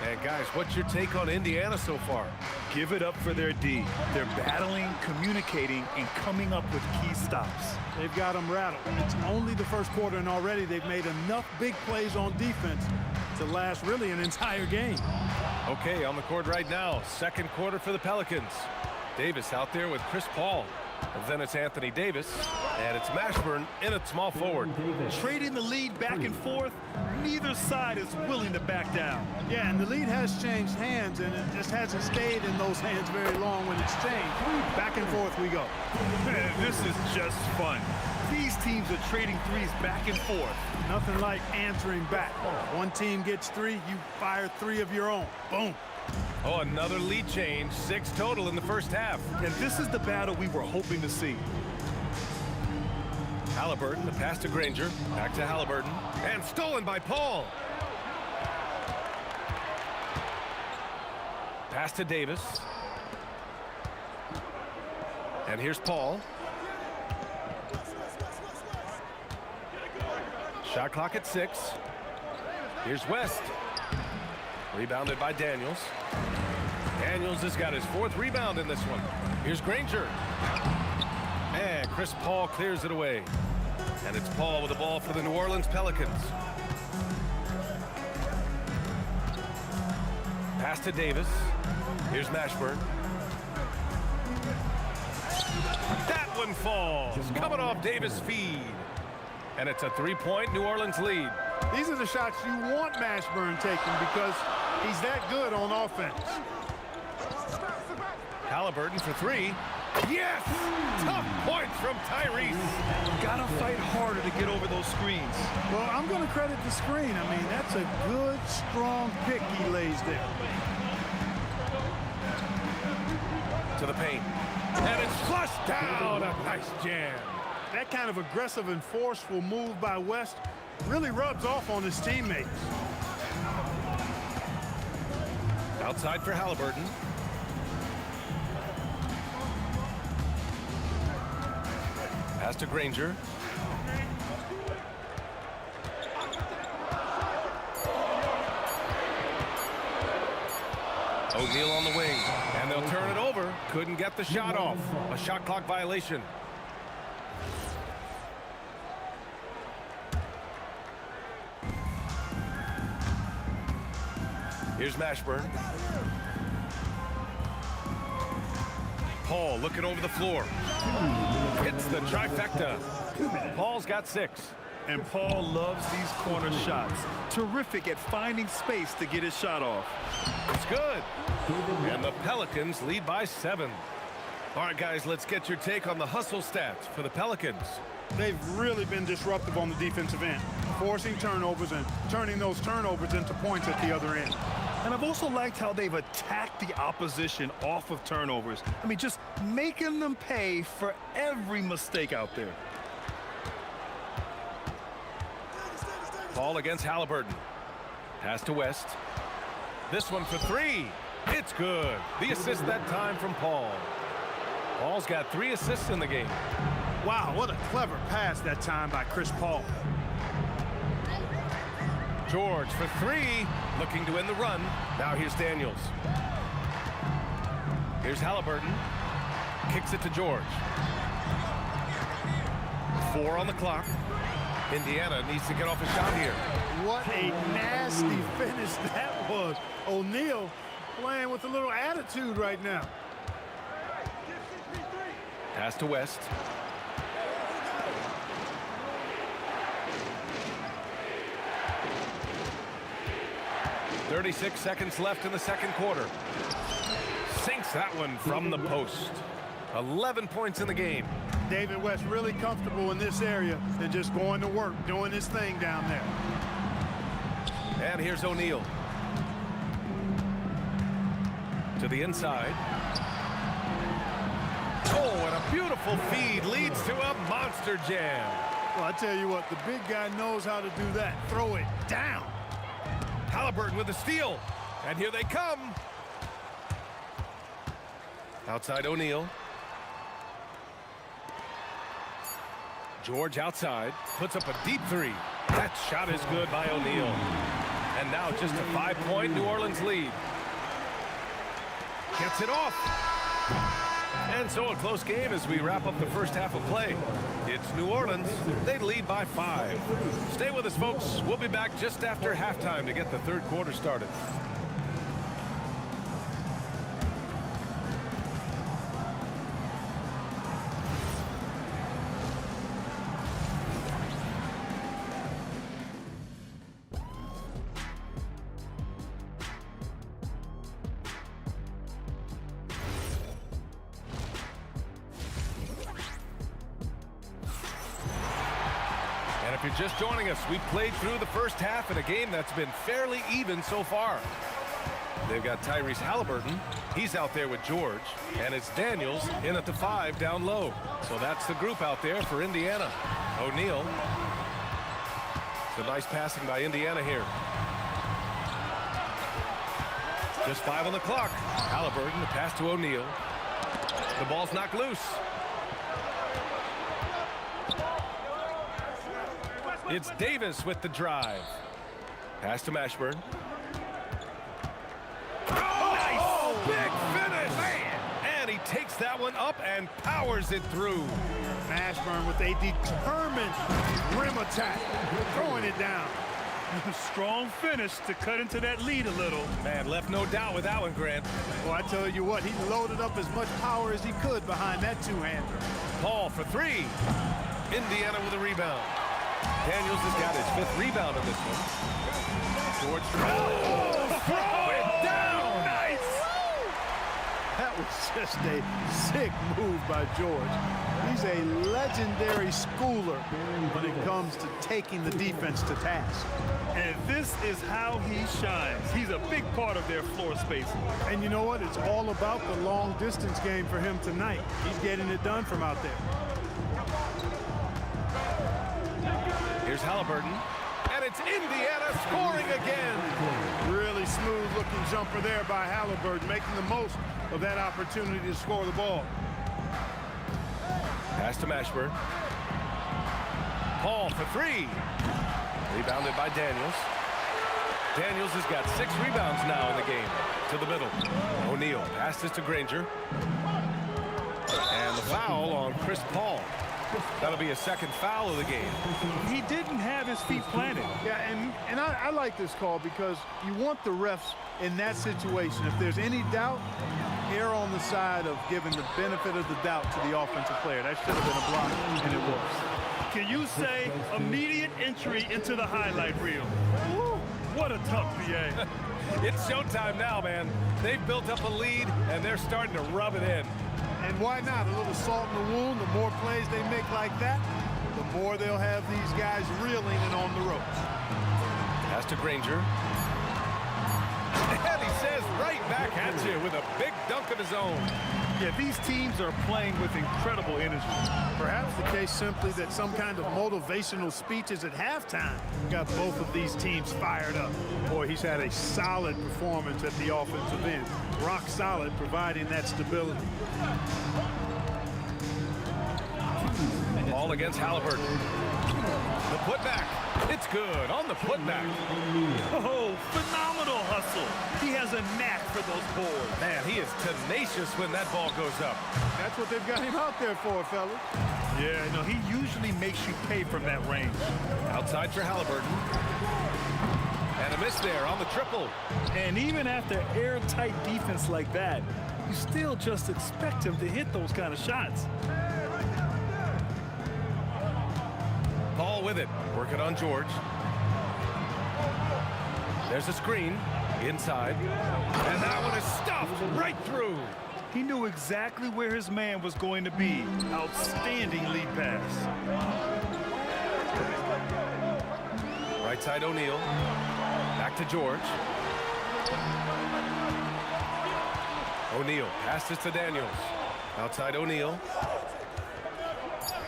And guys, what's your take on Indiana so far? Give it up for their D. They're battling, communicating, and coming up with key stops. They've got them rattled. It's only the first quarter, and already they've made enough big plays on defense to last really an entire game. Okay, on the court right now, second quarter for the Pelicans. Davis out there with Chris Paul. Then it's Anthony Davis, and it's Mashburn in at small forward. Trading the lead back and forth, neither side is willing to back down. Yeah, and the lead has changed hands, and it just hasn't stayed in those hands very long when it's changed. Back and forth we go. Man, this is just fun. These teams are trading threes back and forth. Nothing like answering back. One team gets 3, you fire 3 of your own. Boom. Oh, another lead change. 6 total in the first half. And this is the battle we were hoping to see. Halliburton, the pass to Granger. Back to Halliburton. And stolen by Paul. Pass to Davis. And here's Paul. Shot clock at 6. Here's West. Rebounded by Daniels. Daniels has got his 4th rebound in this one. Here's Granger. And Chris Paul clears it away. And it's Paul with the ball for the New Orleans Pelicans. Pass to Davis. Here's Mashburn. That one falls. Coming off Davis' feed. And it's a 3-point New Orleans lead. These are the shots you want Mashburn taking because he's that good on offense. Halliburton for 3. Yes! Tough points from Tyrese. Gotta fight harder to get over those screens. Well, I'm going to credit the screen. I mean, that's a good, strong pick he lays there. To the paint. And it's flushed down. A nice jam. That kind of aggressive and forceful move by West really rubs off on his teammates. Outside for Halliburton. Pass to Granger. O'Neal on the wing, and they'll turn it over. Couldn't get the shot off. A shot clock violation. Here's Mashburn. Paul looking over the floor. Hits the trifecta. Paul's got 6. And Paul loves these corner shots. Terrific at finding space to get his shot off. It's good. And the Pelicans lead by 7. All right, guys, let's get your take on the hustle stats for the Pelicans. They've really been disruptive on the defensive end, forcing turnovers and turning those turnovers into points at the other end. And I've also liked how they've attacked the opposition off of turnovers. I mean, just making them pay for every mistake out there. Paul against Halliburton. Pass to West. This one for 3. It's good. The assist that time from Paul. Paul's got 3 assists in the game. Wow, what a clever pass that time by Chris Paul. George for 3, looking to end the run. Now here's Daniels. Here's Halliburton. Kicks it to George. 4 on the clock. Indiana needs to get off a shot here. What a nasty finish that was. O'Neal playing with a little attitude right now. Pass to West. .36 seconds left in the second quarter. Sinks that one from the post. 11 points in the game. David West really comfortable in this area and just going to work, doing his thing down there. And here's O'Neal. To the inside. Oh, and a beautiful feed leads to a monster jam. Well, I tell you what, the big guy knows how to do that. Throw it down. Halliburton with the steal. And here they come. Outside O'Neal. George outside. Puts up a deep 3. That shot is good by O'Neal. And now just a 5-point New Orleans lead. Gets it off. And so a close game as we wrap up the first half of play. It's New Orleans. They lead by 5. Stay with us, folks. We'll be back just after halftime to get the third quarter started. If you're just joining us, we've played through the first half in a game that's been fairly even so far. They've got Tyrese Halliburton. He's out there with George. And it's Daniels in at the 5 down low. So that's the group out there for Indiana. O'Neal. It's a nice passing by Indiana here. Just 5 on the clock. Halliburton, the pass to O'Neal. The ball's knocked loose. It's Davis with the drive. Pass to Mashburn. Nice! Big finish! Man! And he takes that one up and powers it through. Mashburn with a determined rim attack, throwing it down. Strong finish to cut into that lead a little. Man, left no doubt with that one, Grant. Well, I tell you what, he loaded up as much power as he could behind that two-hander. Paul for 3. Indiana with a rebound. Daniels has got his 5th rebound in this one. George throw it down! Nice! That was just a sick move by George. He's a legendary schooler when it comes to taking the defense to task. And this is how he shines. He's a big part of their floor space. And you know what? It's all about the long distance game for him tonight. He's getting it done from out there. Here's Halliburton. And it's Indiana scoring again. Really smooth looking jumper there by Halliburton, making the most of that opportunity to score the ball. Pass to Mashburn. Paul for 3. Rebounded by Daniels. Daniels has got 6 rebounds now in the game. To the middle. O'Neal passes to Granger. And the foul on Chris Paul. That'll be a 2nd foul of the game. He didn't have his feet planted. Yeah, and I like this call because you want the refs in that situation. If there's any doubt, err on the side of giving the benefit of the doubt to the offensive player. That should have been a block, and it was. Can you say immediate entry into the highlight reel? Woo, what a tough PA. It's showtime now, man. They've built up a lead, and they're starting to rub it in. And why not? A little salt in the wound. The more plays they make like that, the more they'll have these guys reeling and on the ropes. Pass to Granger. And he says right back at you with a big dunk of his own. Yeah, these teams are playing with incredible energy. Perhaps the case simply that some kind of motivational speech is at halftime got both of these teams fired up. Boy, he's had a solid performance at the offensive end. Rock solid, providing that stability. Ball against Halliburton. The putback. It's good on the putback. Oh, phenomenal hustle. He has a knack for those boards. Man, he is tenacious when that ball goes up. That's what they've got him out there for, fellas. Yeah, no, he usually makes you pay from that range. Outside for Halliburton. And a miss there on the triple. And even after airtight defense like that, you still just expect him to hit those kind of shots. Paul with it, working on George. There's a screen inside, and that one is stuffed right through. He knew exactly where his man was going to be. Outstanding lead pass. Right side O'Neal, back to George. O'Neal passes to Daniels. Outside O'Neal.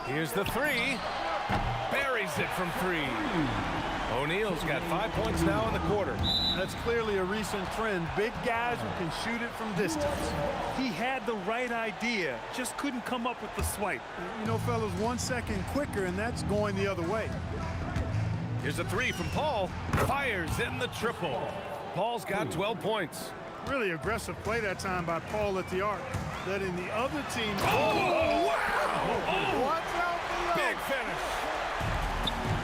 Here's the 3. Buries it from 3. O'Neal's got 5 points now in the quarter. That's clearly a recent trend. Big guys who can shoot it from distance. He had the right idea, just couldn't come up with the swipe. You know, fellas, 1 second quicker, and that's going the other way. Here's a 3 from Paul. Fires in the triple. Paul's got 12 points. Really aggressive play that time by Paul at the arc. Letting the other team... Oh, wow! Watch out below. Big finish.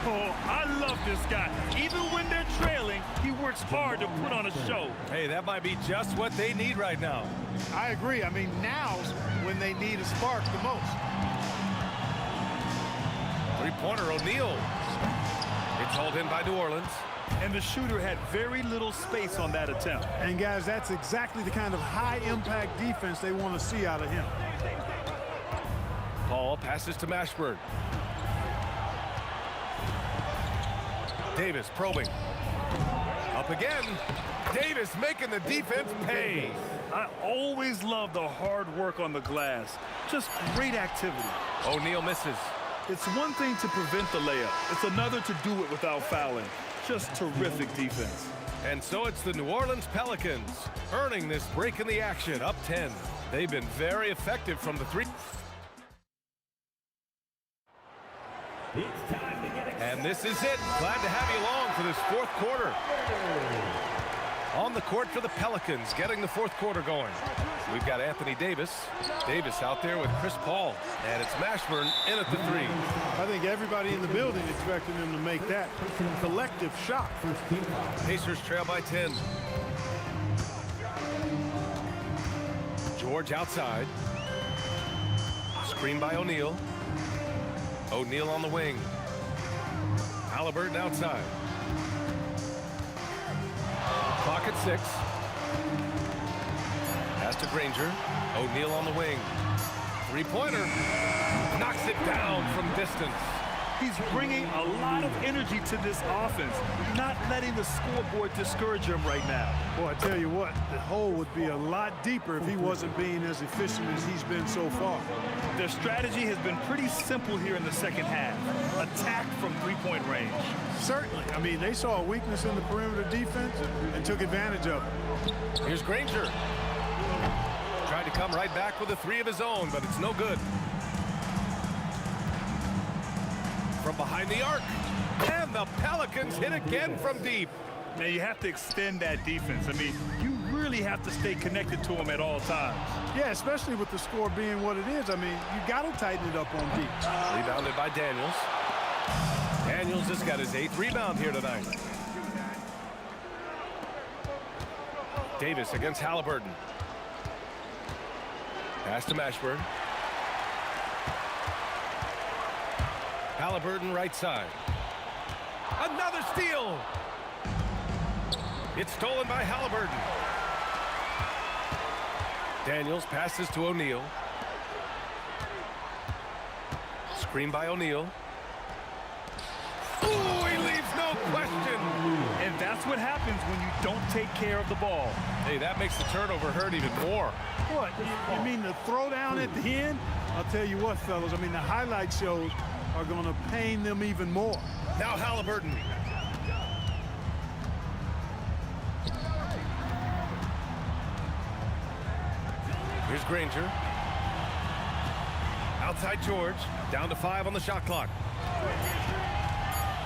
Oh, I love this guy. Even when they're trailing, he works hard to put on a show. Hey, that might be just what they need right now. I agree. I mean, now's when they need a spark the most. Three-pointer O'Neal. It's hauled in by New Orleans. And the shooter had very little space on that attempt. And guys, that's exactly the kind of high-impact defense they want to see out of him. Paul passes to Mashburn. Davis probing. Up again. Davis making the defense pay. I always love the hard work on the glass. Just great activity. O'Neal misses. It's one thing to prevent the layup. It's another to do it without fouling. Just terrific defense. And so it's the New Orleans Pelicans earning this break in the action, up 10. They've been very effective from the three. And this is it. Glad to have you along for this fourth quarter. On the court for the Pelicans, getting the fourth quarter going. We've got Anthony Davis. Davis out there with Chris Paul. And it's Mashburn in at the three. I think everybody in the building expecting him to make that collective shot. Pacers trail by 10. George outside. Screen by O'Neal. O'Neal on the wing. Halliburton outside. Clock at 6. Pass to Granger. O'Neal on the wing. Three-pointer. Knocks it down from distance. He's bringing a lot of energy to this offense, not letting the scoreboard discourage him right now. Boy, I tell you what, the hole would be a lot deeper if he wasn't being as efficient as he's been so far. Their strategy has been pretty simple here in the second half. Attack from three-point range. Certainly. I mean, they saw a weakness in the perimeter defense and took advantage of it. Here's Granger. Tried to come right back with a three of his own, but it's no good. From behind the arc. And the Pelicans hit again from deep. Now, you have to extend that defense. I mean, you really have to stay connected to him at all times. Yeah, especially with the score being what it is. I mean, you got to tighten it up on deep. Rebounded by Daniels. Daniels just got his 8th rebound here tonight. Davis against Halliburton. Pass to Mashburn. Halliburton right side. Another steal. It's stolen by Halliburton. Daniels passes to O'Neal. Screen by O'Neal. Ooh, he leaves no question. And that's what happens when you don't take care of the ball. Hey, that makes the turnover hurt even more. What, you mean the throwdown at the end? I'll tell you what, fellas, I mean, the highlight shows are going to pain them even more. Now Halliburton. Here's Granger. Outside George. Down to 5 on the shot clock.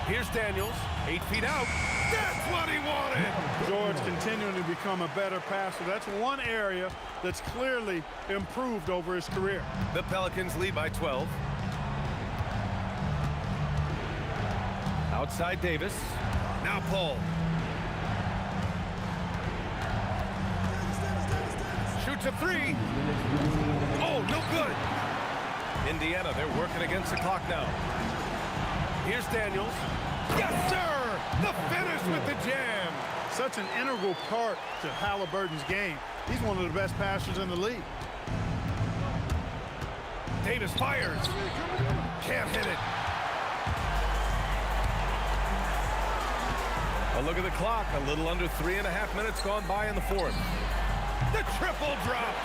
Here's Daniels. 8 feet out. That's what he wanted. George continuing to become a better passer. That's one area that's clearly improved over his career. The Pelicans lead by 12. Outside Davis. Now Paul. Shoots a three. Oh, no good. Indiana, they're working against the clock now. Here's Daniels. Yes, sir! The finish with the jam. Such an integral part to Halliburton's game. He's one of the best passers in the league. Davis fires. Can't hit it. A look at the clock. A little under 3.5 minutes gone by in the fourth. The triple drop.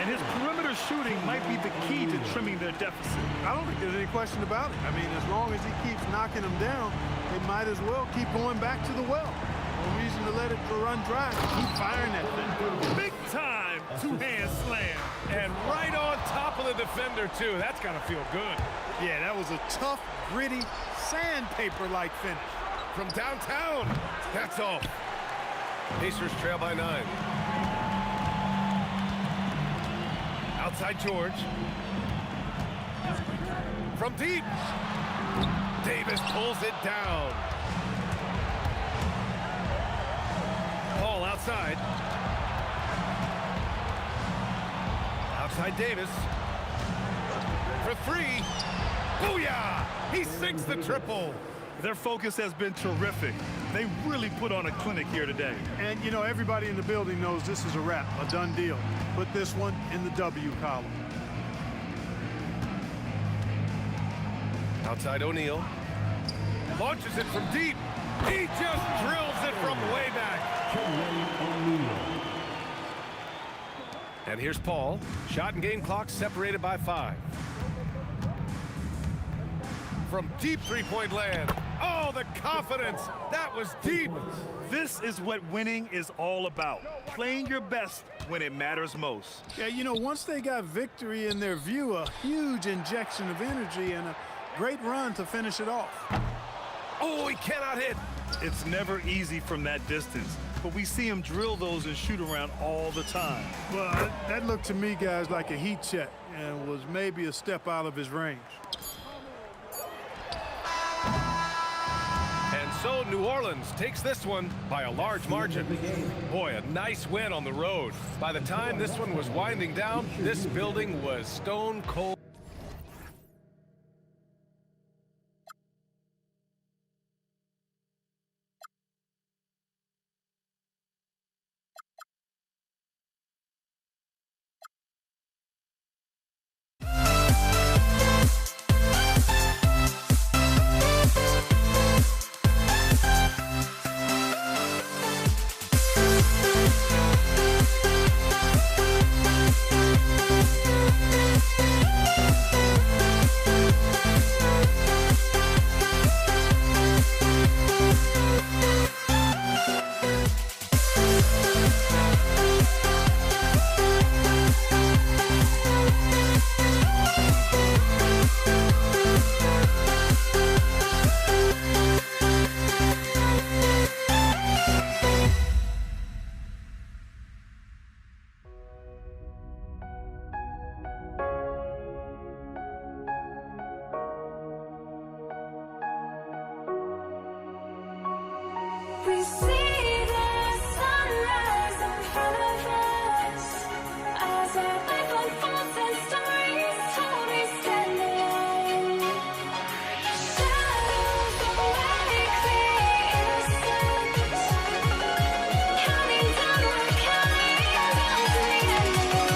And his perimeter shooting might be the key to trimming their deficit. I don't think there's any question about it. I mean, as long as he keeps knocking them down, they might as well keep going back to the well. No reason to let it run dry. Keep firing that thing. Big time two-hand slam. And right on top of the defender, too. That's got to feel good. Yeah, that was a tough, gritty, sandpaper-like finish. From downtown. That's all. Pacers trail by 9. Outside George. From deep. Davis pulls it down. Paul outside. Outside Davis. For 3. Booyah! He sinks the triple. Their focus has been terrific. They really put on a clinic here today. And, you know, everybody in the building knows this is a wrap, a done deal. Put this one in the W column. Outside O'Neal. Launches it from deep. He just drills it from way back. And here's Paul. Shot and game clock separated by 5. From deep three-point land. Oh, the confidence. That was deep. This is what winning is all about. Playing your best when it matters most. Yeah, you know, once they got victory in their view, a huge injection of energy and a great run to finish it off. Oh, he cannot hit. It's never easy from that distance, but we see him drill those and shoot around all the time. Well, that looked to me, guys, like a heat check and was maybe a step out of his range. And so New Orleans takes this one by a large margin. Boy, a nice win on the road. By the time this one was winding down, this building was stone cold. We see the sunrise in front of us as our life unfolds and stories told we stand alone. Shadows awake the innocent, counting down, we're counting down to the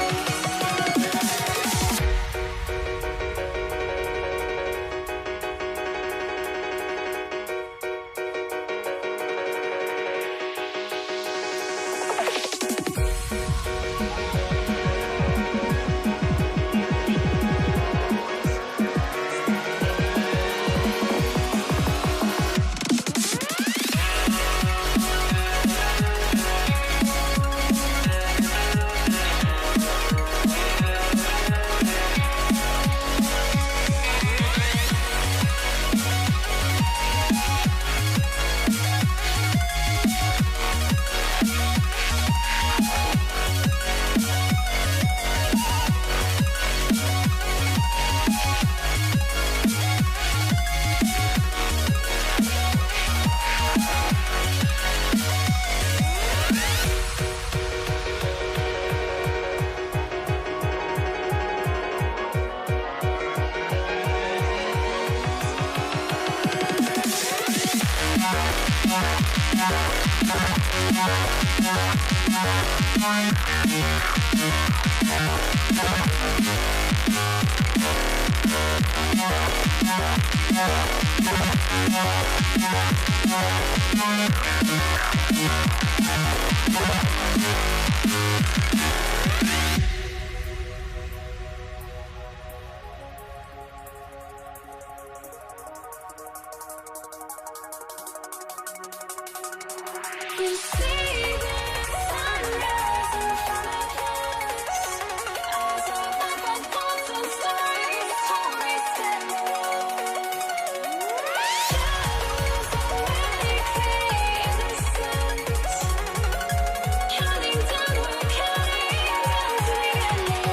We see the sunrise in front of us as our life unfolds and stories told we stand alone. Shadows awake the innocent, counting down, we're counting down to the endless.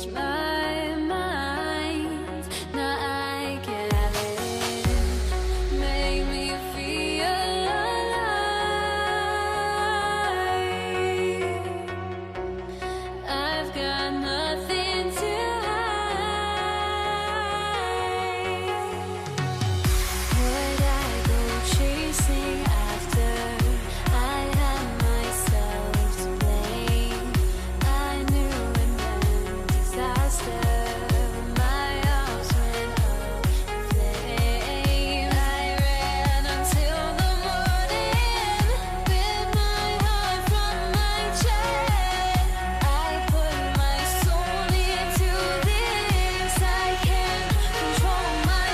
change my mind. Now I can have it. Make me feel alive. I've got nothing to hide. Would I go chasing after? I had myself to blame. I knew it meant disaster. My arms went up in flames. I ran until the morning, with my heart from my chest. I put my soul into this. I can't control my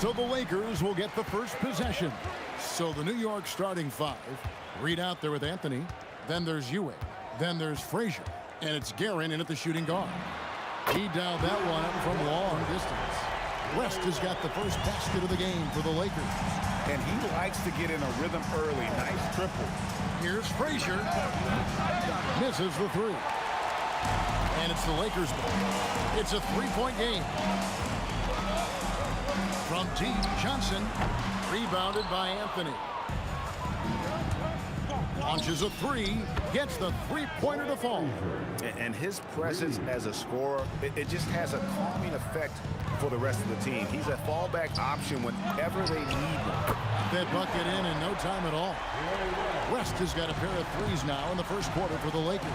So the Lakers will get the first possession. So the New York starting five. Reed out there with Anthony. Then there's Ewing. Then there's Frazier. And it's Guerin in at the shooting guard. He dialed that one up from long distance. West has got the first basket of the game for the Lakers. And he likes to get in a rhythm early. Nice triple. Here's Frazier. Misses the three. And it's the Lakers ball. It's a three-point game. From deep, Johnson. Rebounded by Anthony. Launches a three. Gets the three-pointer to fall. And his presence as a scorer, it just has a calming effect for the rest of the team. He's a fallback option whenever they need one. That bucket in no time at all. West has got a pair of threes now in the first quarter for the Lakers.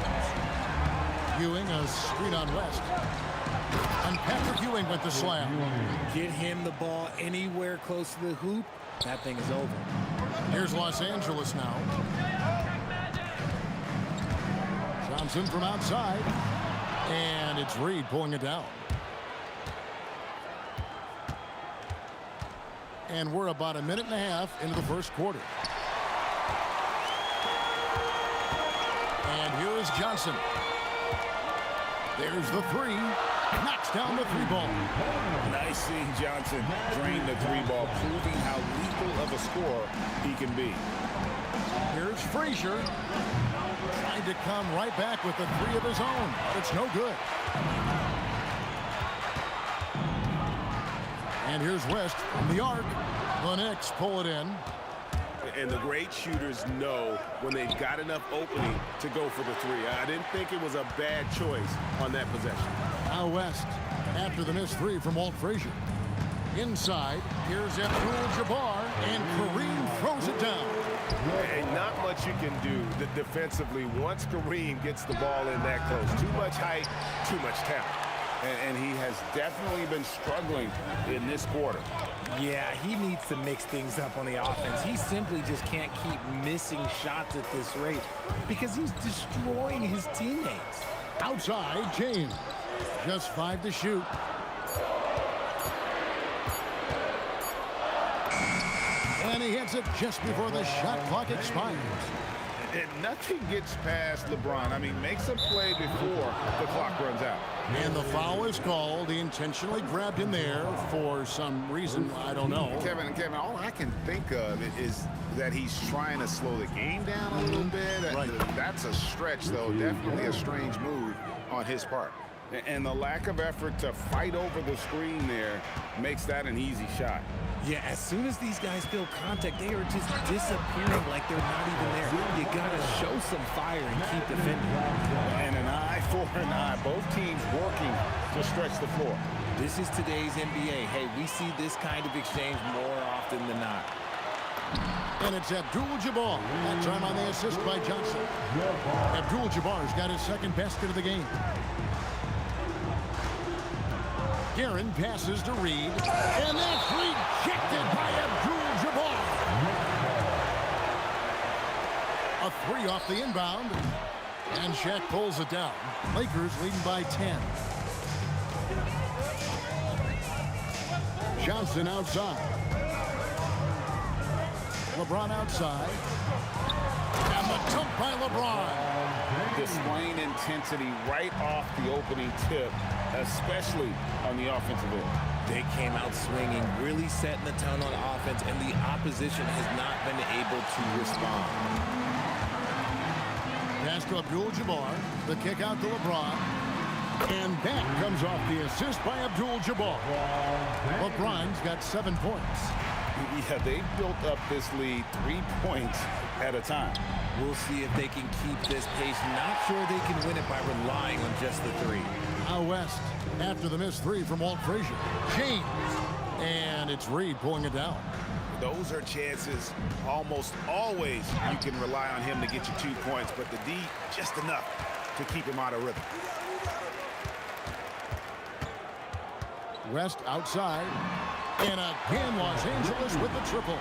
Ewing, a screen on West. And Patrick Ewing with the slam. Get him the ball anywhere close to the hoop. That thing is over. Here's Los Angeles now. Johnson from outside. And it's Reed pulling it down. And we're about a minute and a half into the first quarter. And here is Johnson. There's the three. Knocks down the three ball. Nice seeing Johnson drain the three ball, proving how lethal of a scorer he can be. Here's Frazier. Trying to come right back with the three of his own, but it's no good. And here's West from the arc. The Knicks pull it in. And the great shooters know when they've got enough opening to go for the three. I didn't think it was a bad choice on that possession. Now West, after the missed three from Walt Frazier. Inside, here's Abdul-Jabbar, and Kareem throws it down. And not much you can do defensively once Kareem gets the ball in that close. Too much height, too much talent. And he has definitely been struggling in this quarter. Yeah, he needs to mix things up on the offense. He simply just can't keep missing shots at this rate because he's destroying his teammates. Outside, James. Just 5 to shoot. And he hits it just before the shot clock expires. And nothing gets past LeBron. I mean, makes a play before the clock runs out. And the foul is called. He intentionally grabbed him there for some reason. I don't know. Kevin, all I can think of is that he's trying to slow the game down a little bit. Right. That's a stretch, though. Definitely a strange move on his part. And the lack of effort to fight over the screen there makes that an easy shot. Yeah, as soon as these guys feel contact, they are just disappearing like they're not even there. You got to show some fire and keep defending. And an eye for an eye. Both teams working to stretch the floor. This is today's NBA. Hey, we see this kind of exchange more often than not. And it's Abdul-Jabbar. That time on the assist by Johnson. Abdul-Jabbar's got his second basket of the game. Guerin passes to Reed, and that's rejected by Abdul-Jabbar. A three off the inbound, and Shaq pulls it down. Lakers leading by 10. Johnson outside. LeBron outside. And the dunk by LeBron. Displaying intensity right off the opening tip, especially on the offensive end. They came out swinging, really setting the tone on offense, and the opposition has not been able to respond. Pass to Abdul-Jabbar. The kick out to LeBron. And that comes off the assist by Abdul-Jabbar. LeBron's got 7 points. Yeah, they built up this lead 3 points at a time. We'll see if they can keep this pace. Not sure they can win it by relying on just the three. Out West, after the missed three from Walt Frazier. James. And it's Reed pulling it down. Those are chances almost always you can rely on him to get you 2 points, but the D, just enough to keep him out of rhythm. West outside. And again, Los Angeles with the triple.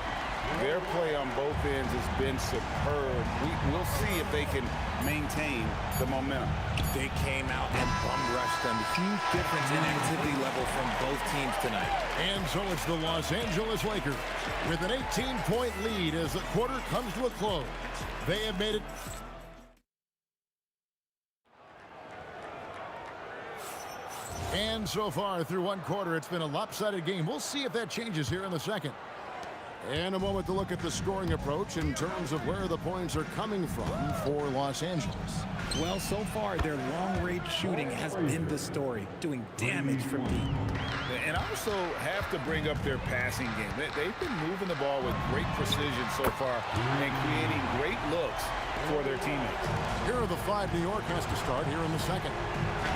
Their play on both ends has been superb. We'll see if they can maintain the momentum. They came out and bum rushed them. Huge difference in activity level from both teams tonight. And so it's the Los Angeles Lakers with an 18-point lead as the quarter comes to a close. They have made it. And so far through one quarter, it's been a lopsided game. We'll see if that changes here in the second. And a moment to look at the scoring approach in terms of where the points are coming from for Los Angeles. Well, so far, their long-range shooting has been the story, doing damage from deep. And I also have to bring up their passing game. They've been moving the ball with great precision so far and creating great looks for their teammates. Here are the five New York has to start here in the second.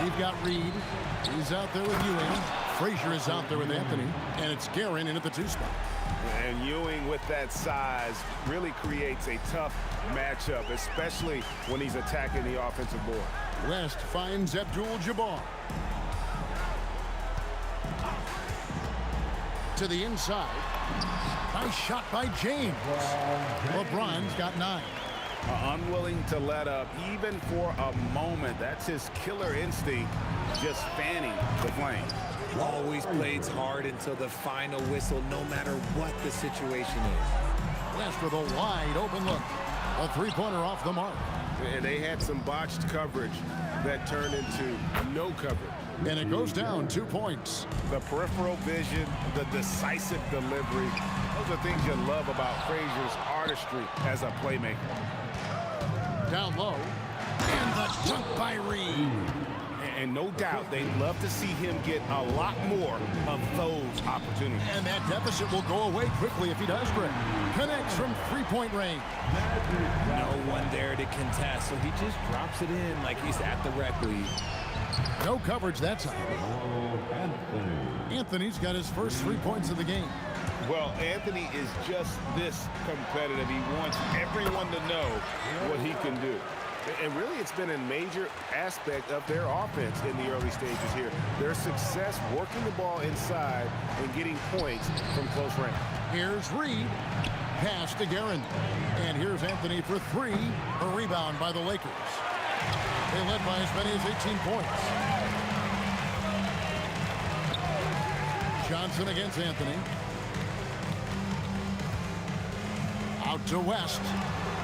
We've got Reed. He's out there with Ewing. Frazier is out there with Anthony. And it's Guerin in at the 2 spot. And Ewing with that size really creates a tough matchup, especially when he's attacking the offensive board. West finds Abdul-Jabbar. To the inside. Nice shot by James. LeBron's got 9. Unwilling to let up even for a moment. That's his killer instinct, just fanning the flame. Always plays hard until the final whistle, no matter what the situation is. West with a wide open look. A 3-pointer off the mark. And they had some botched coverage that turned into no coverage. And it goes down 2 points. The peripheral vision, the decisive delivery, those are things you love about Frazier's artistry as a playmaker. Down low. And the dunk by Reed. And no doubt they'd love to see him get a lot more of those opportunities. And that deficit will go away quickly if he does, Greg. Connects from 3-point range. No one there to contest, so he just drops it in like he's at the rec league. No coverage that time. Anthony's got his first 3 points of the game. Well, Anthony is just this competitive. He wants everyone to know what he can do. And really, it's been a major aspect of their offense in the early stages here. Their success working the ball inside and getting points from close range. Here's Reed. Pass to Guerin. And here's Anthony for 3. A rebound by the Lakers. They led by as many as 18 points. Johnson against Anthony. Out to West.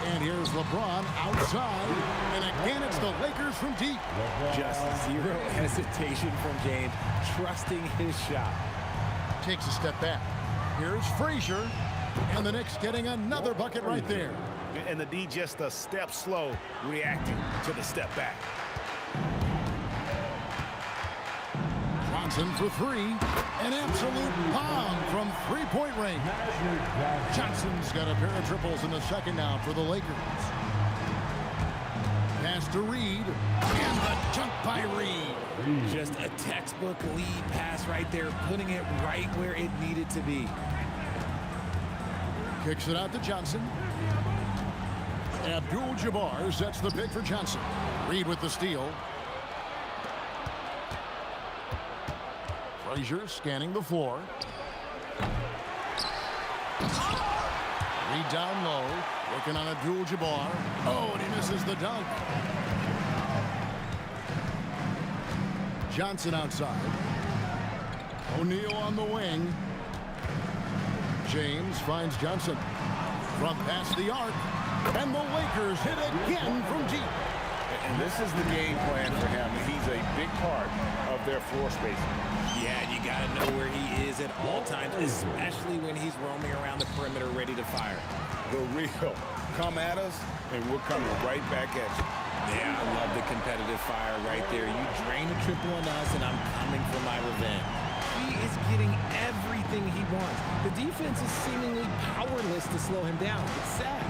And here's LeBron outside. And again, it's the Lakers from deep. Just zero hesitation from James, trusting his shot. Takes a step back. Here's Frazier. And the Knicks getting another bucket right there. And the D just a step slow, reacting to the step back. Johnson for 3. An absolute bomb from 3-point range. Johnson's got a pair of triples in the second now for the Lakers. Pass to Reed. And the dunk by Reed. Just a textbook lead pass right there, putting it right where it needed to be. Kicks it out to Johnson. Abdul-Jabbar sets the pick for Johnson. Reed with the steal. Frazier scanning the floor. Reed down low. Working on Abdul-Jabbar. Oh, and he misses the dunk. Johnson outside. O'Neal on the wing. James finds Johnson. From past the arc. And the Lakers hit again from deep. And this is the game plan for him. He's a big part of their floor spacing. Yeah, you got to know where he is at all times, especially when he's roaming around the perimeter ready to fire. The real come at us, and we're coming right back at you. Yeah, I love the competitive fire right there. You drain a triple on us, and I'm coming for my revenge. He is getting everything he wants. The defense is seemingly powerless to slow him down. It's sad.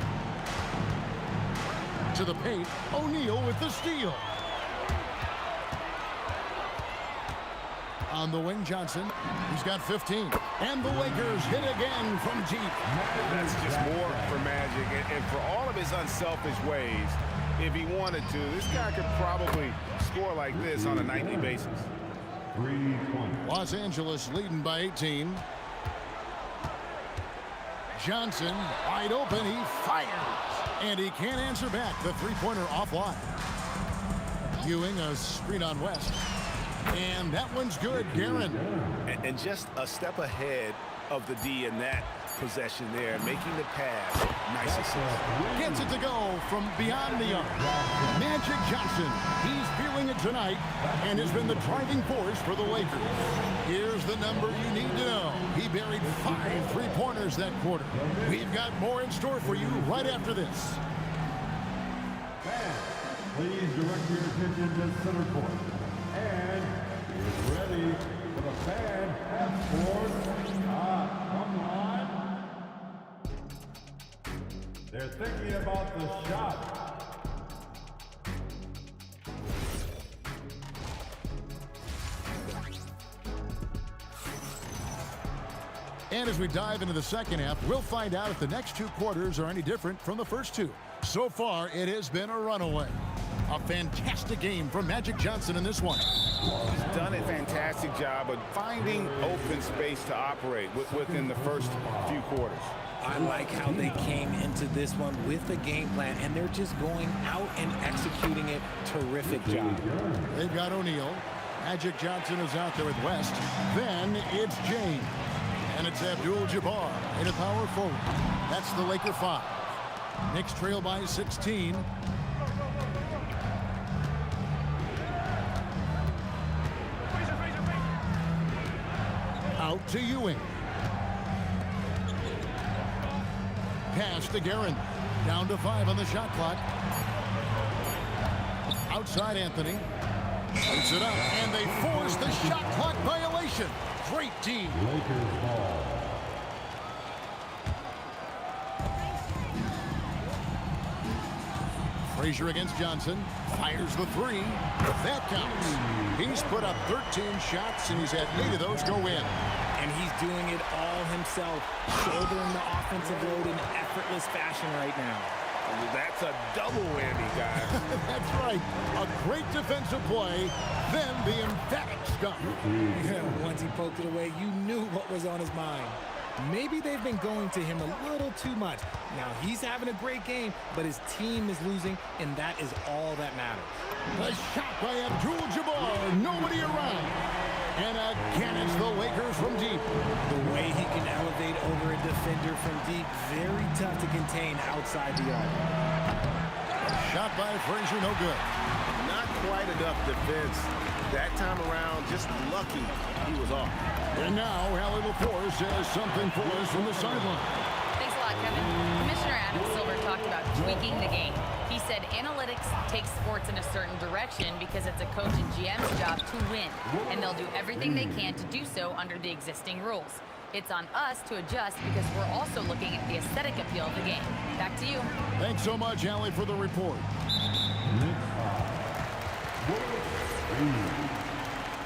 To the paint, O'Neal with the steal. On the wing, Johnson. He's got 15. And the Lakers hit again from deep. That's just more for Magic. And for all of his unselfish ways, if he wanted to, this guy could probably score like this on a nightly basis. Los Angeles leading by 18. Johnson, wide open, he fires. And he can't answer back. The three-pointer offline. Ewing, a screen on West. And that one's good, Guerin. And just a step ahead of the D in that possession there, making the pass. Nice assist. Gets it to go from beyond the arc. Magic Johnson, he's feeling it tonight and has been the driving force for the Lakers. Here's the number you need to know. He buried 5 three-pointers that quarter. We've got more in store for you right after this. Fans, please direct your attention to center court. And is ready for the fan half-court shot. Come on. They're thinking about the shot. And as we dive into the second half, we'll find out if the next 2 quarters are any different from the first 2. So far, it has been a runaway. A fantastic game from Magic Johnson in this one. He's done a fantastic job of finding open space to operate within the first few quarters. I like how they came into this one with a game plan, and they're just going out and executing it. Terrific job. They've got O'Neal. Magic Johnson is out there with West. Then it's James. And it's Abdul-Jabbar in a power forward. That's the Laker 5. Knicks trail by 16. Out to Ewing. Pass to Guerin. Down to 5 on the shot clock. Outside Anthony. Shoots it up, and they force the shot clock violation. Great team. Lakers ball. Frazier against Johnson. Fires the 3. That counts. He's put up 13 shots, and he's had 8 of those go in. And he's doing it all himself, shouldering the offensive load in effortless fashion right now. That's a double whammy, guys. That's right. A great defensive play, then the emphatic stuff. Yeah, once he poked it away, you knew what was on his mind. Maybe they've been going to him a little too much. Now, he's having a great game, but his team is losing, and that is all that matters. A shot by Abdul-Jabbar. Nobody around. And again, it's the Lakers from deep. The way he can elevate over a defender from deep, very tough to contain outside the arc. Shot by Frazier, no good. Not quite enough defense that time around. Just lucky he was off. And now, Allie LaForce has something for us from the sideline. Thanks a lot, Kevin. Commissioner Adam Silver talked about tweaking the game. He said analytics takes sports in a certain direction because it's a coach and GM's job to win, and they'll do everything they can to do so under the existing rules. It's on us to adjust because we're also looking at the aesthetic appeal of the game. Back to you. Thanks so much, Allie, for the report.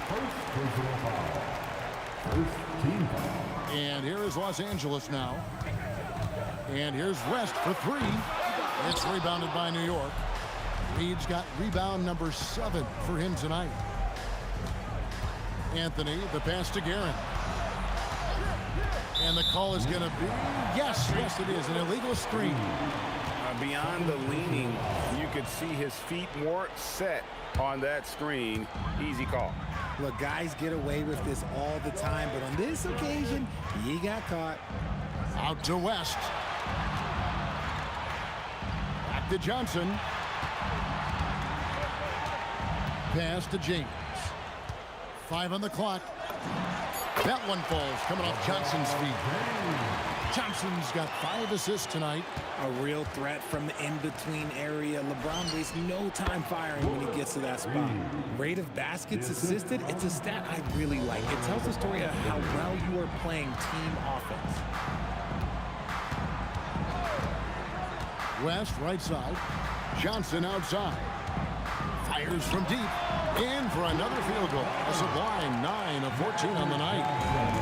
First personal foul. First team foul. And here is Los Angeles now. And here's West for 3. It's rebounded by New York. Reed's got rebound number 7 for him tonight. Anthony, the pass to Guerin. And the call is going to be, yes, it is, an illegal screen. Beyond the leaning, you could see his feet weren't set on that screen. Easy call. Look, guys get away with this all the time, but on this occasion, he got caught. Out to West. Back to Johnson. Pass to James. 5 on the clock. That one falls, coming off Johnson's feet. Johnson's got 5 assists tonight. A real threat from the in-between area. LeBron wastes no time firing when he gets to that spot. Rate of baskets assisted, it's a stat I really like. It tells the story of how well you are playing team offense. West, right side. Johnson outside. Fires from deep. In for another field goal. A sublime 9 of 14 on the night.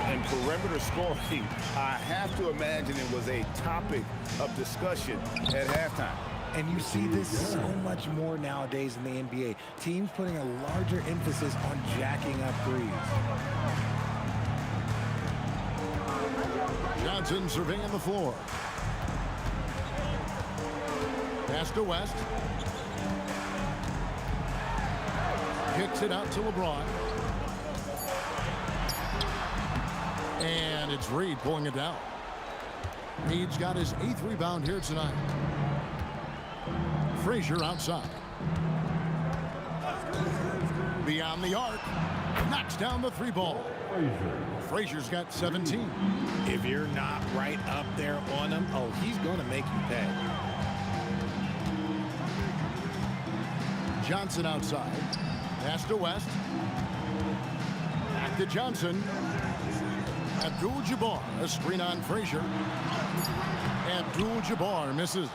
And perimeter scoring, I have to imagine it was a topic of discussion at halftime. And you see this so much more nowadays in the NBA. Teams putting a larger emphasis on jacking up threes. Johnson surveying the floor. Pass to West. Kicks it out to LeBron. And it's Reed pulling it down. Reed's got his 8th rebound here tonight. Frazier outside. Beyond the arc. Knocks down the 3-ball. Frazier's got 17. If you're not right up there on him, oh, he's going to make you pay. Johnson outside. Pass to West. Back to Johnson. Abdul-Jabbar, a screen on Frazier. Abdul-Jabbar misses.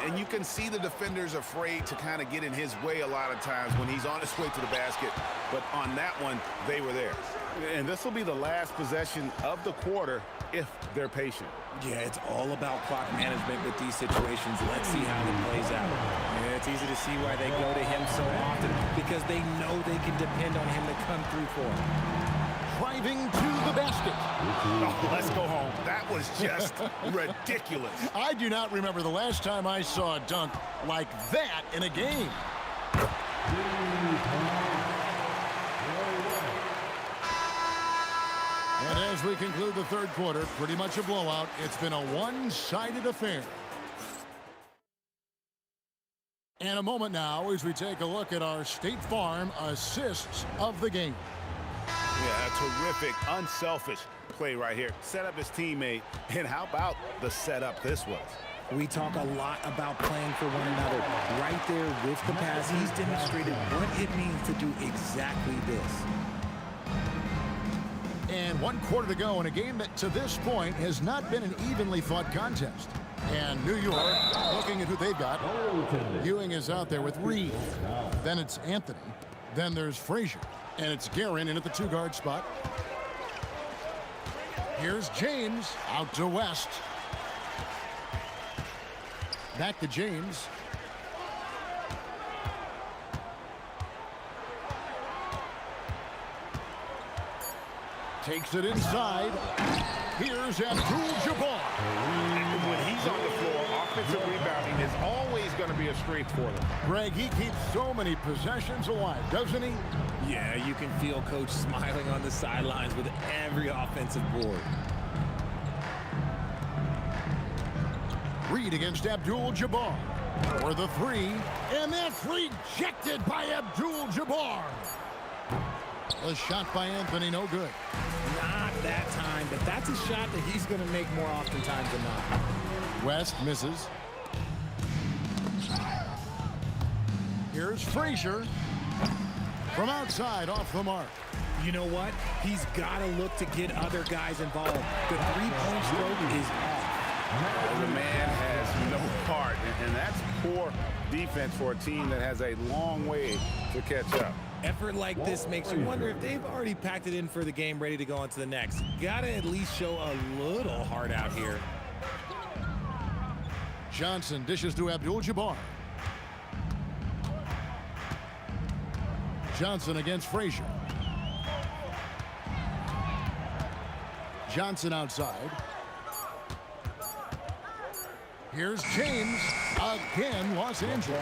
And you can see the defenders afraid to kind of get in his way a lot of times when he's on his way to the basket. But on that one, they were there. And this will be the last possession of the quarter if they're patient. Yeah, it's all about clock management with these situations. Let's see how it plays out. Yeah, it's easy to see why they go to him so often, because they know they can depend on him to come through for them. Driving to the basket. Oh, let's go home. That was just ridiculous. I do not remember the last time I saw a dunk like that in a game. And as we conclude the third quarter, pretty much a blowout. It's been a one-sided affair. And a moment now as we take a look at our State Farm assists of the game. Yeah, a terrific, unselfish play right here. Set up his teammate, and how about the setup this was? We talk a lot about playing for one another. Right there with the pass, he's demonstrated what it means to do exactly this. And 1 quarter to go in a game that to this point has not been an evenly fought contest. And New York looking at who they've got. Ewing is out there with Reed. Then it's Anthony. Then there's Frazier. And it's Guerin in at the 2-guard spot. Here's James out to West. Back to James. Takes it inside. Here's Abdul-Jabbar. When he's on the floor, offensive rebounding is always going to be a strength for them. Greg, he keeps so many possessions alive, doesn't he? Yeah, you can feel Coach smiling on the sidelines with every offensive board. Reed against Abdul-Jabbar for the 3, and that's rejected by Abdul-Jabbar. A shot by Anthony, no good. Not that time, but that's a shot that he's going to make more oftentimes than not. West misses. Here's Frazier from outside off the mark. You know what? He's got to look to get other guys involved. The 3-point stroke is off. The man has no heart, and that's poor defense for a team that has a long way to catch up. Effort like this makes you wonder if they've already packed it in for the game, ready to go on to the next. Gotta at least show a little heart out here. Johnson dishes to Abdul-Jabbar. Johnson against Frazier. Johnson outside. Here's James. Again, Los Angeles.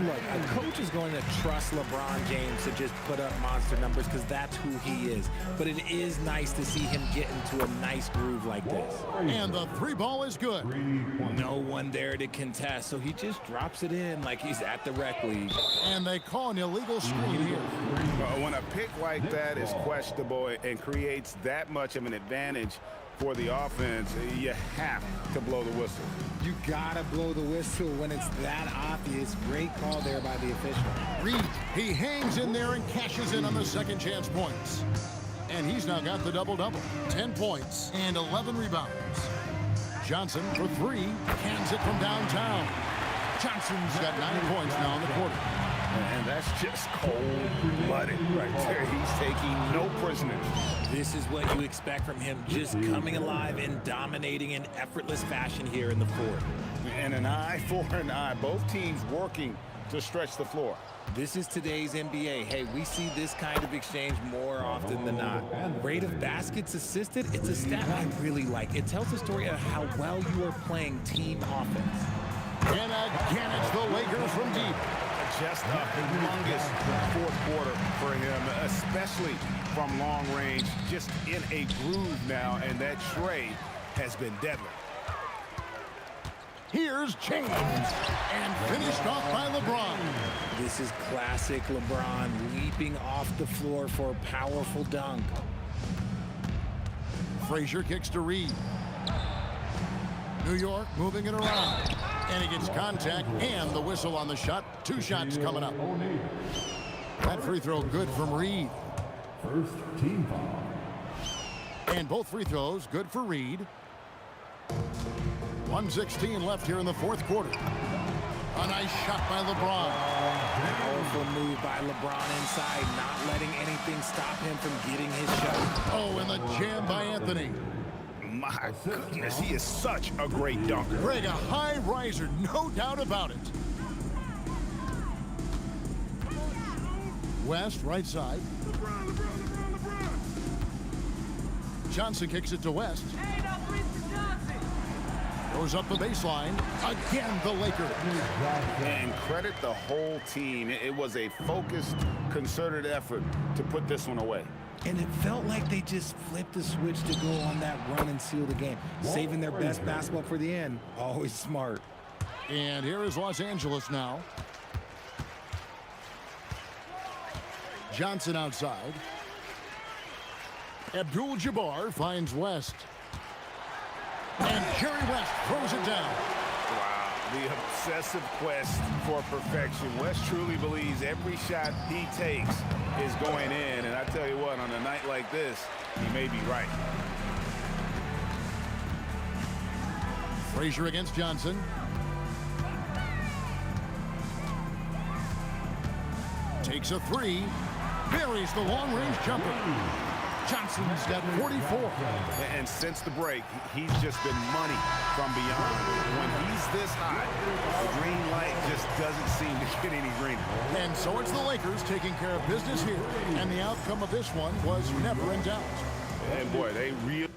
Look, a coach is going to trust LeBron James to just put up monster numbers because that's who he is. But it is nice to see him get into a nice groove like this. And the 3-ball is good. No one there to contest, so he just drops it in like he's at the rec league. And they call an illegal screen here. When a pick like that is questionable and creates that much of an advantage for the offense, you have to blow the whistle. You gotta blow the whistle when it's that obvious. Great call there by the official. Reed, he hangs in there and cashes in on the second chance points. And he's now got the double-double. 10 points and 11 rebounds. Johnson for 3, cans it from downtown. Johnson's got 9 points now in the quarter. And that's just cold-blooded right there. He's taking no prisoners. This is what you expect from him, just coming alive and dominating in effortless fashion here in the fourth. And an eye for an eye. Both teams working to stretch the floor. This is today's NBA. Hey, we see this kind of exchange more often than not. Rate of baskets assisted, it's a stat I really like. It tells the story of how well you are playing team offense. And again, it's the Lakers from deep. Just a humongous fourth quarter for him, especially from long range. Just in a groove now, and that tray has been deadly. Here's James, and finished off by LeBron. This is classic LeBron, leaping off the floor for a powerful dunk. Frazier kicks to Reed. New York moving it around. And he gets contact and the whistle on the shot. 2 shots coming up. That free throw good from Reed. First team foul. And both free throws good for Reed. 1:16 left here in the fourth quarter. A nice shot by LeBron. Powerful move by LeBron inside, not letting anything stop him from getting his shot. Oh, and the jam by Anthony. My goodness, he is such a great dunker. Greg, a high riser, no doubt about it. West, right side. Johnson kicks it to West. Goes up the baseline. Again, the Lakers. And credit the whole team. It was a focused, concerted effort to put this one away. And it felt like they just flipped the switch to go on that run and seal the game. Saving their best basketball for the end. Always smart. And here is Los Angeles now. Johnson outside. Abdul-Jabbar finds West. And Jerry West throws it down. Wow, the obsessive quest for perfection. West truly believes every shot he takes is going in. And I tell you what, on a night like this, he may be right. Frazier against Johnson. Takes a 3. Buries the long-range jumper. Johnson's got 44. And since the break, he's just been money from beyond. When he's this hot, the green light just doesn't seem to get any greener. And so it's the Lakers taking care of business here. And the outcome of this one was never in doubt. And boy, they really...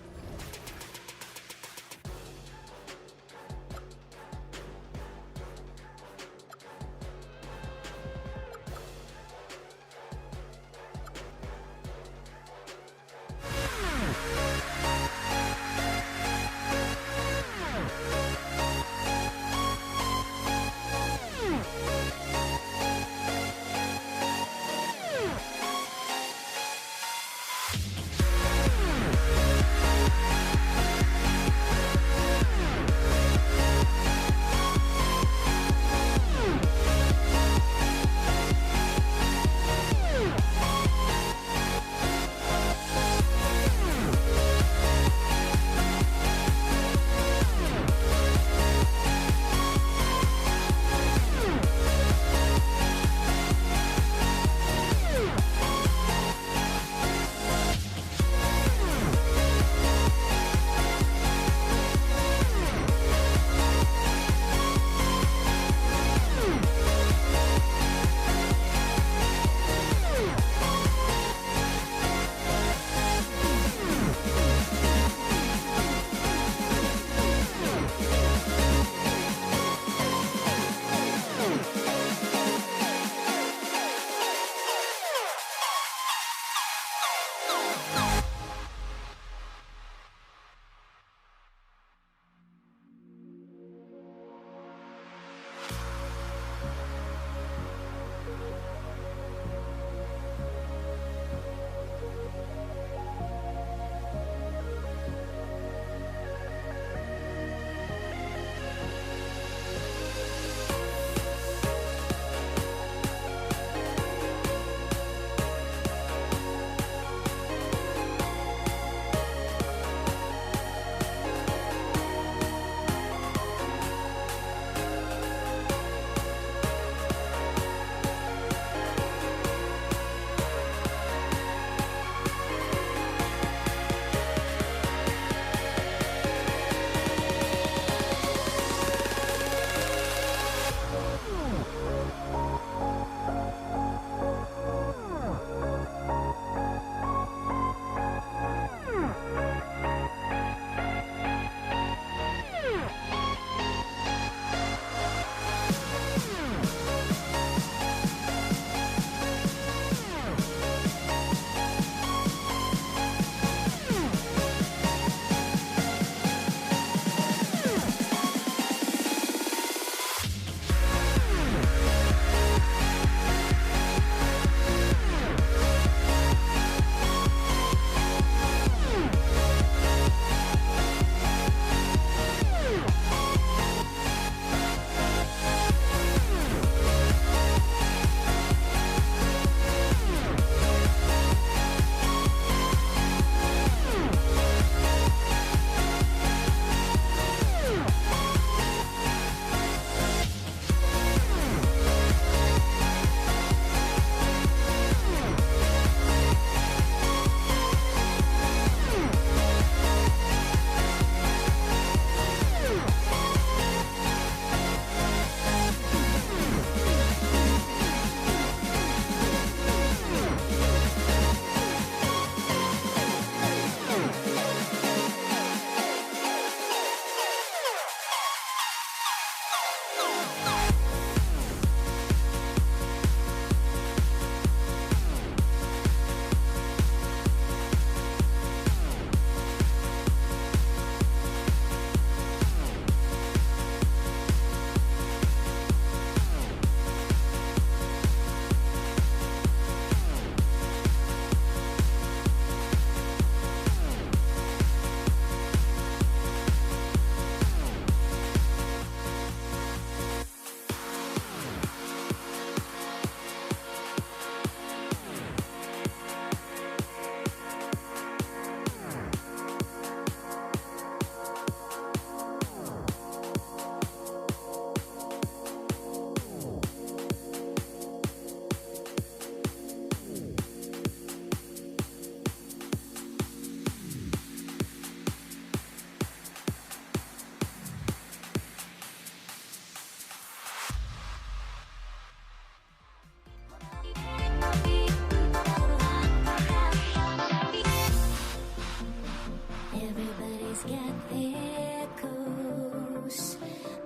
Everybody's got their ghosts,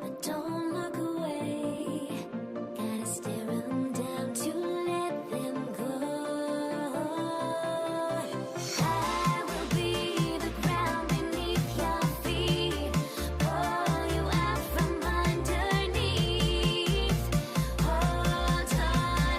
but don't look away. Gotta stare 'em down to let them go. I will be the ground beneath your feet, pull you out from underneath. Hold on to me.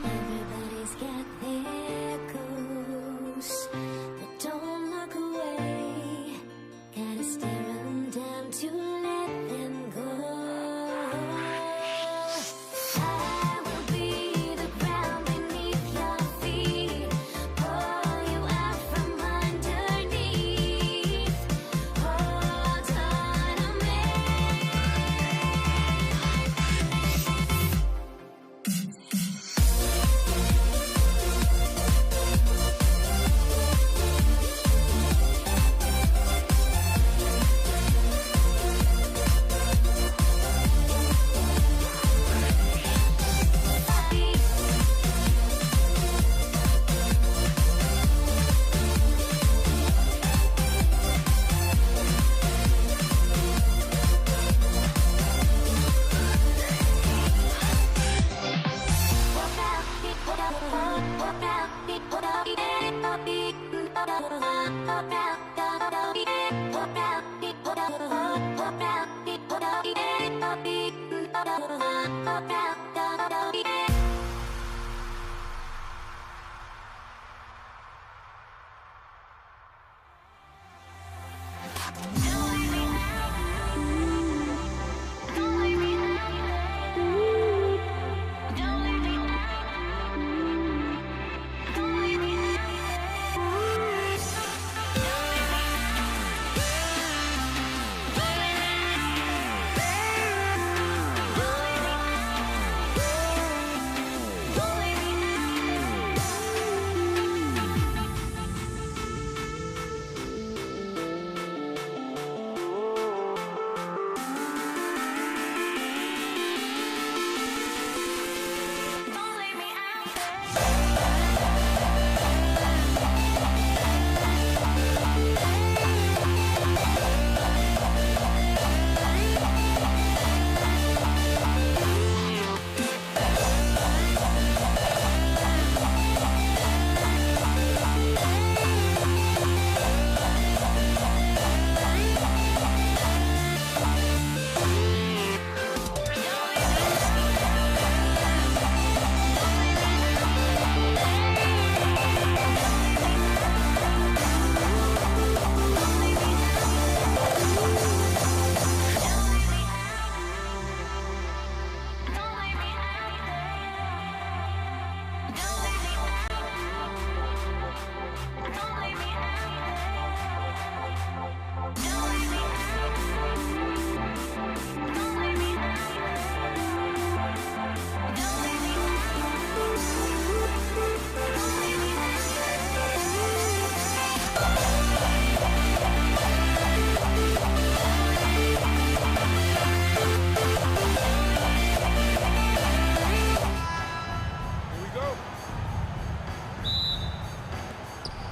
Everybody's got their ghosts, but don't look away. Gotta stare 'em down to let them go. I will be the ground beneath your feet, pull you out from underneath. Hold on to me.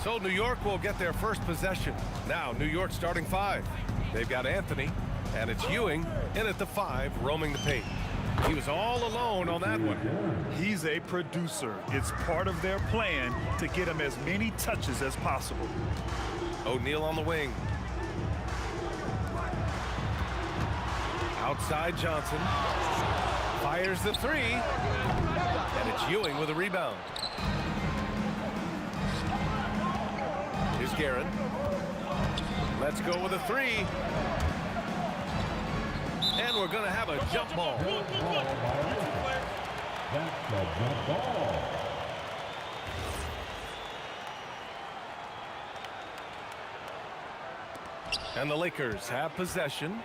So New York will get their first possession. Now New York starting 5. They've got Anthony, and it's Ewing in at the 5, roaming the paint. He was all alone on that one. He's a producer. It's part of their plan to get him as many touches as possible. O'Neal on the wing. Outside Johnson. Fires the three. And it's Ewing with a rebound. Here's Guerin. Let's go with a three. And we're going to have a jump ball. That's the jump ball. And the Lakers have possession.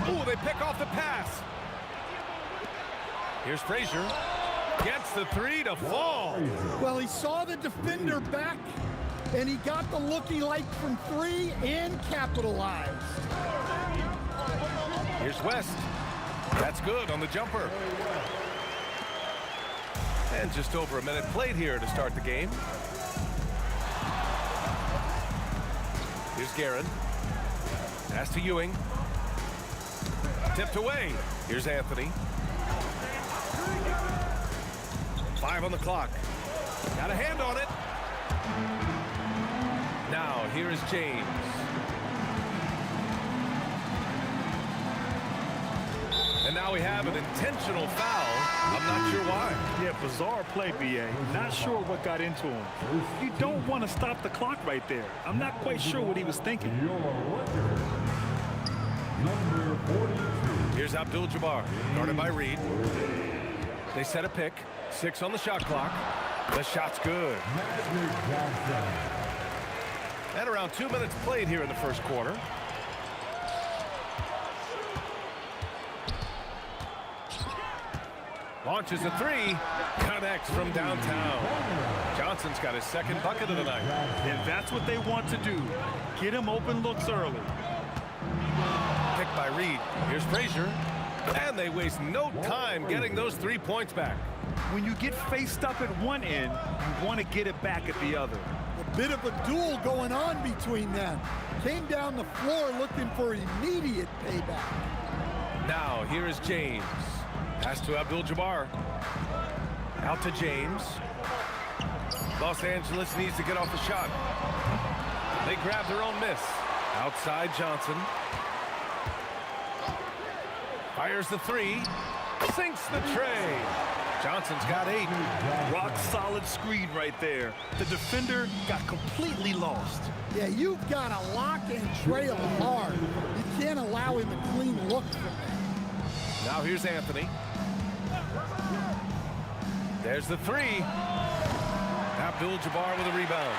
Oh, they pick off the pass. Here's Frazier. Gets the three to fall. Well, he saw the defender back, and he got the look he liked from three and capitalized. Here's West. That's good on the jumper. And just over a minute played here to start the game. Here's Guerin. Pass to Ewing. Tipped away. Here's Anthony. 5 on the clock. Got a hand on it. Now here is James. And now we have an intentional foul. I'm not sure why. Yeah, bizarre play, B.A. Not sure what got into him. You don't want to stop the clock right there. I'm not quite sure what he was thinking. Number 42. Here's Abdul-Jabbar, guarded by Reed. They set a pick. 6 on the shot clock. The shot's good. And around 2 minutes played here in the first quarter. Launches a three. Connects from downtown. Johnson's got his second bucket of the night. And that's what they want to do. Get him open looks early. Picked by Reed. Here's Frazier. And they waste no time getting those 3 points back. When you get faced up at one end, you want to get it back at the other. A bit of a duel going on between them. Came down the floor looking for immediate payback. Now here is James. Pass to Abdul-Jabbar. Out to James. Los Angeles needs to get off the shot. They grab their own miss. Outside Johnson. Fires the three. Sinks the tray. Johnson's got 8. Rock solid screen right there. The defender got completely lost. Yeah, you've got to lock and trail hard. You can't allow him a clean look from that. Now here's Anthony. There's the three. Abdul-Jabbar with a rebound.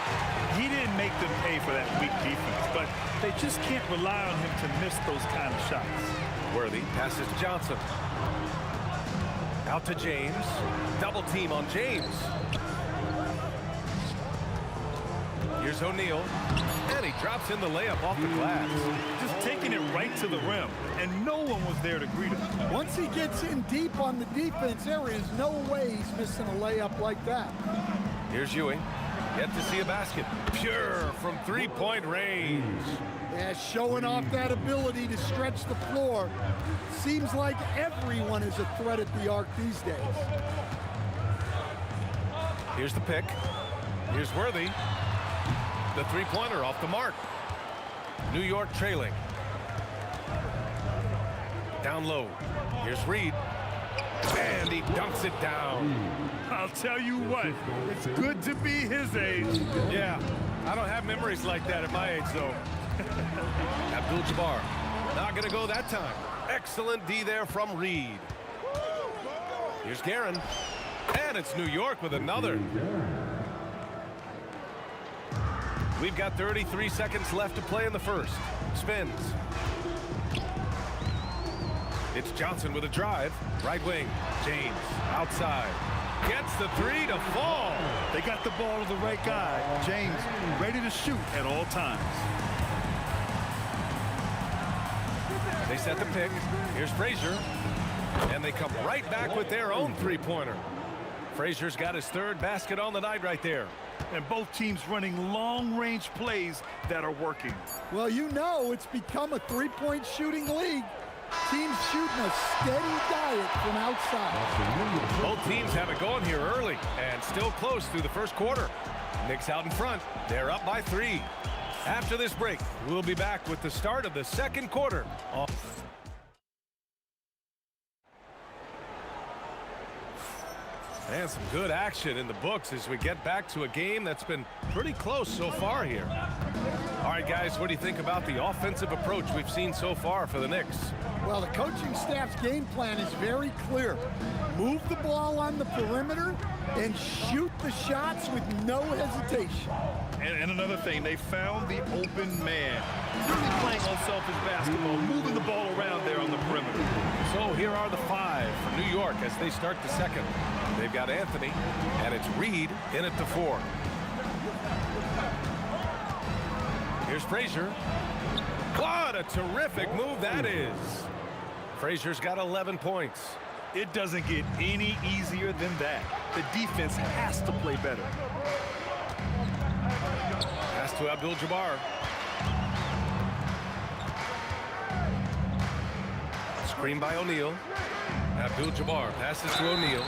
He didn't make them pay for that weak defense, but they just can't rely on him to miss those kind of shots. Worthy passes to Johnson. Out to James. Double team on James. Here's O'Neal. And he drops in the layup off the glass. Just taking it right to the rim, and no one was there to greet him. Once he gets in deep on the defense, there is no way he's missing a layup like that. Here's Ewing. Yet to see a basket. Pure from three-point range. Yeah, showing off that ability to stretch the floor. Seems like everyone is a threat at the arc these days. Here's the pick. Here's Worthy. The three-pointer off the mark. New York trailing. Down low. Here's Reed. And he dunks it down. I'll tell you what, it's good to be his age. Yeah, I don't have memories like that at my age, though. Abdul-Jabbar. Not going to go that time. Excellent D there from Reed. Here's Guerin. And it's New York with another. We've got 33 seconds left to play in the first. Spins. It's Johnson with a drive. Right wing. James outside. Gets the three to fall. They got the ball to the right guy. James ready to shoot at all times. They set the pick. Here's Frazier. And they come right back with their own three-pointer. Frazier's got his third basket on the night right there. And both teams running long-range plays that are working. Well, you know it's become a three-point shooting league. Teams shooting a steady diet from outside. Both teams have it going here early and still close through the first quarter. Knicks out in front. They're up by 3. After this break, we'll be back with the start of the second quarter. And some good action in the books as we get back to a game that's been pretty close so far here. All right, guys, what do you think about the offensive approach we've seen so far for the Knicks? Well, the coaching staff's game plan is very clear. Move the ball on the perimeter and shoot the shots with no hesitation. And another thing, they found the open man. Really playing unselfish basketball, moving the ball around there on the perimeter. So here are the 5 for New York as they start the second. They've got Anthony, and it's Reed in at the 4. Here's Frazier. What a terrific move that is. Frazier's got 11 points. It doesn't get any easier than that. The defense has to play better. Pass to Abdul-Jabbar. Screen by O'Neal. Abdul-Jabbar passes to O'Neal.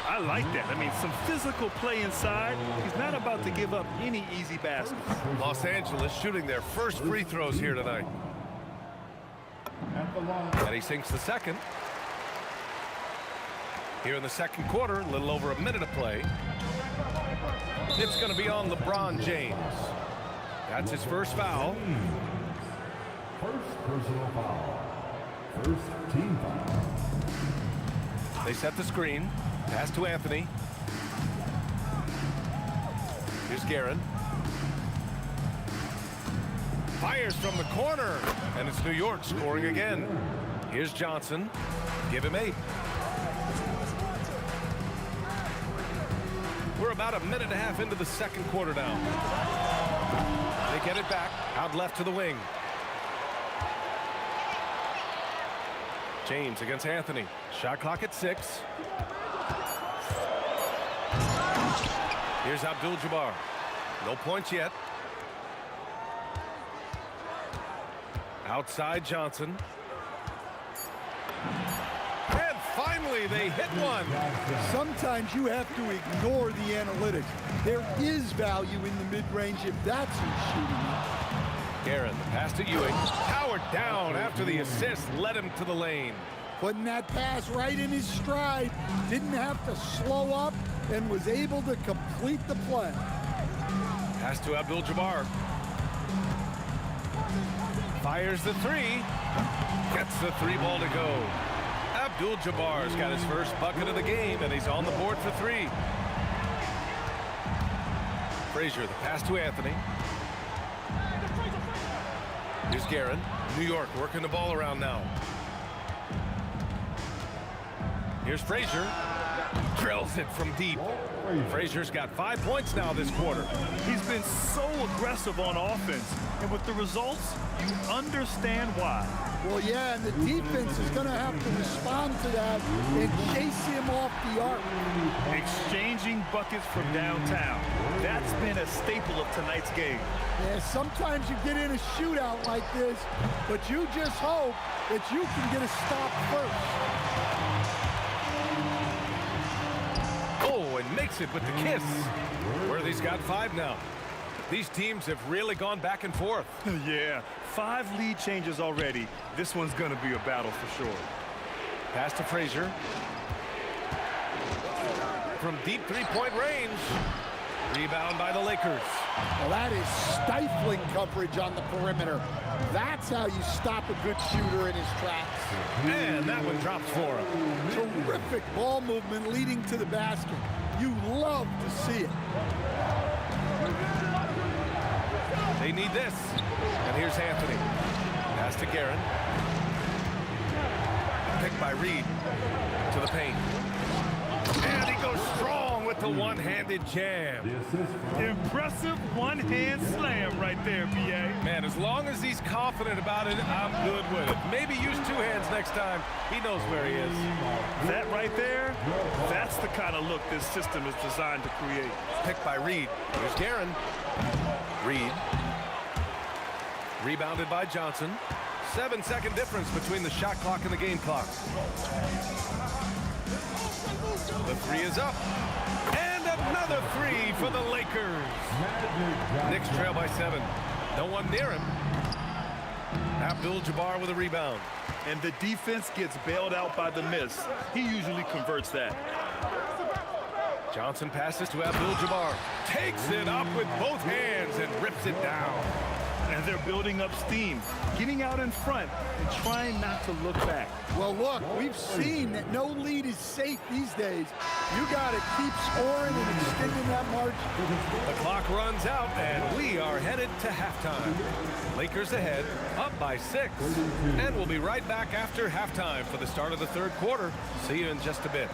I like that. I mean, some physical play inside. He's not about to give up any easy baskets. Los Angeles shooting their first free throws here tonight. And he sinks the second. Here in the second quarter, a little over a minute of play. It's going to be on LeBron James. That's his first foul. First personal foul. First team foul. They set the screen. Pass to Anthony. Here's Guerin. Fires from the corner. And it's New York scoring again. Here's Johnson. Give him 8. We're about a minute and a half into the second quarter now. They get it back. Out left to the wing. James against Anthony. Shot clock at 6. Here's Abdul-Jabbar. No points yet. Outside Johnson. And finally they hit one. Sometimes you have to ignore the analytics. There is value in the mid-range if that's who's shooting it. Guerin, the pass to Ewing. Powered down after the assist led him to the lane. Putting that pass right in his stride. Didn't have to slow up and was able to complete the play. Pass to Abdul-Jabbar. Fires the 3. Gets the 3 ball to go. Abdul-Jabbar's got his first bucket of the game, and he's on the board for 3. Frazier, the pass to Anthony. Here's Guerin. New York working the ball around now. Here's Frazier. Drills it from deep. Frazier's got 5 points now this quarter. He's been so aggressive on offense, and with the results, you understand why. Well, yeah, and the defense is going to have to respond to that and chase him off the arc. Exchanging buckets from downtown. That's been a staple of tonight's game. Yeah, sometimes you get in a shootout like this, but you just hope that you can get a stop first. Oh, and makes it with the kiss. Worthy's got 5 now. These teams have really gone back and forth. Yeah, 5 lead changes already. This one's going to be a battle for sure. Pass to Frazier. From deep 3-point range. Rebound by the Lakers. Well, that is stifling coverage on the perimeter. That's how you stop a good shooter in his tracks. And that one drops for him. Terrific ball movement leading to the basket. You love to see it. They need this. And here's Anthony. Pass to Guerin. Picked by Reed to the paint. And he goes strong with the one-handed jam. Impressive one-hand slam right there, B.A. Man, as long as he's confident about it, I'm good with it. Maybe use 2 hands next time. He knows where he is. That right there, that's the kind of look this system is designed to create. Picked by Reed. Here's Guerin. Reed. Rebounded by Johnson. 7-second difference between the shot clock and the game clock. The three is up. And another three for the Lakers. Knicks trail by 7. No one near him. Abdul-Jabbar with a rebound. And the defense gets bailed out by the miss. He usually converts that. Johnson passes to Abdul-Jabbar. Takes it up with both hands and rips it down. And they're building up steam, getting out in front and trying not to look back. Well, look, we've seen that no lead is safe these days. You got to keep scoring and extending that margin. The clock runs out, and we are headed to halftime. Lakers ahead, up by 6. And we'll be right back after halftime for the start of the third quarter. See you in just a bit.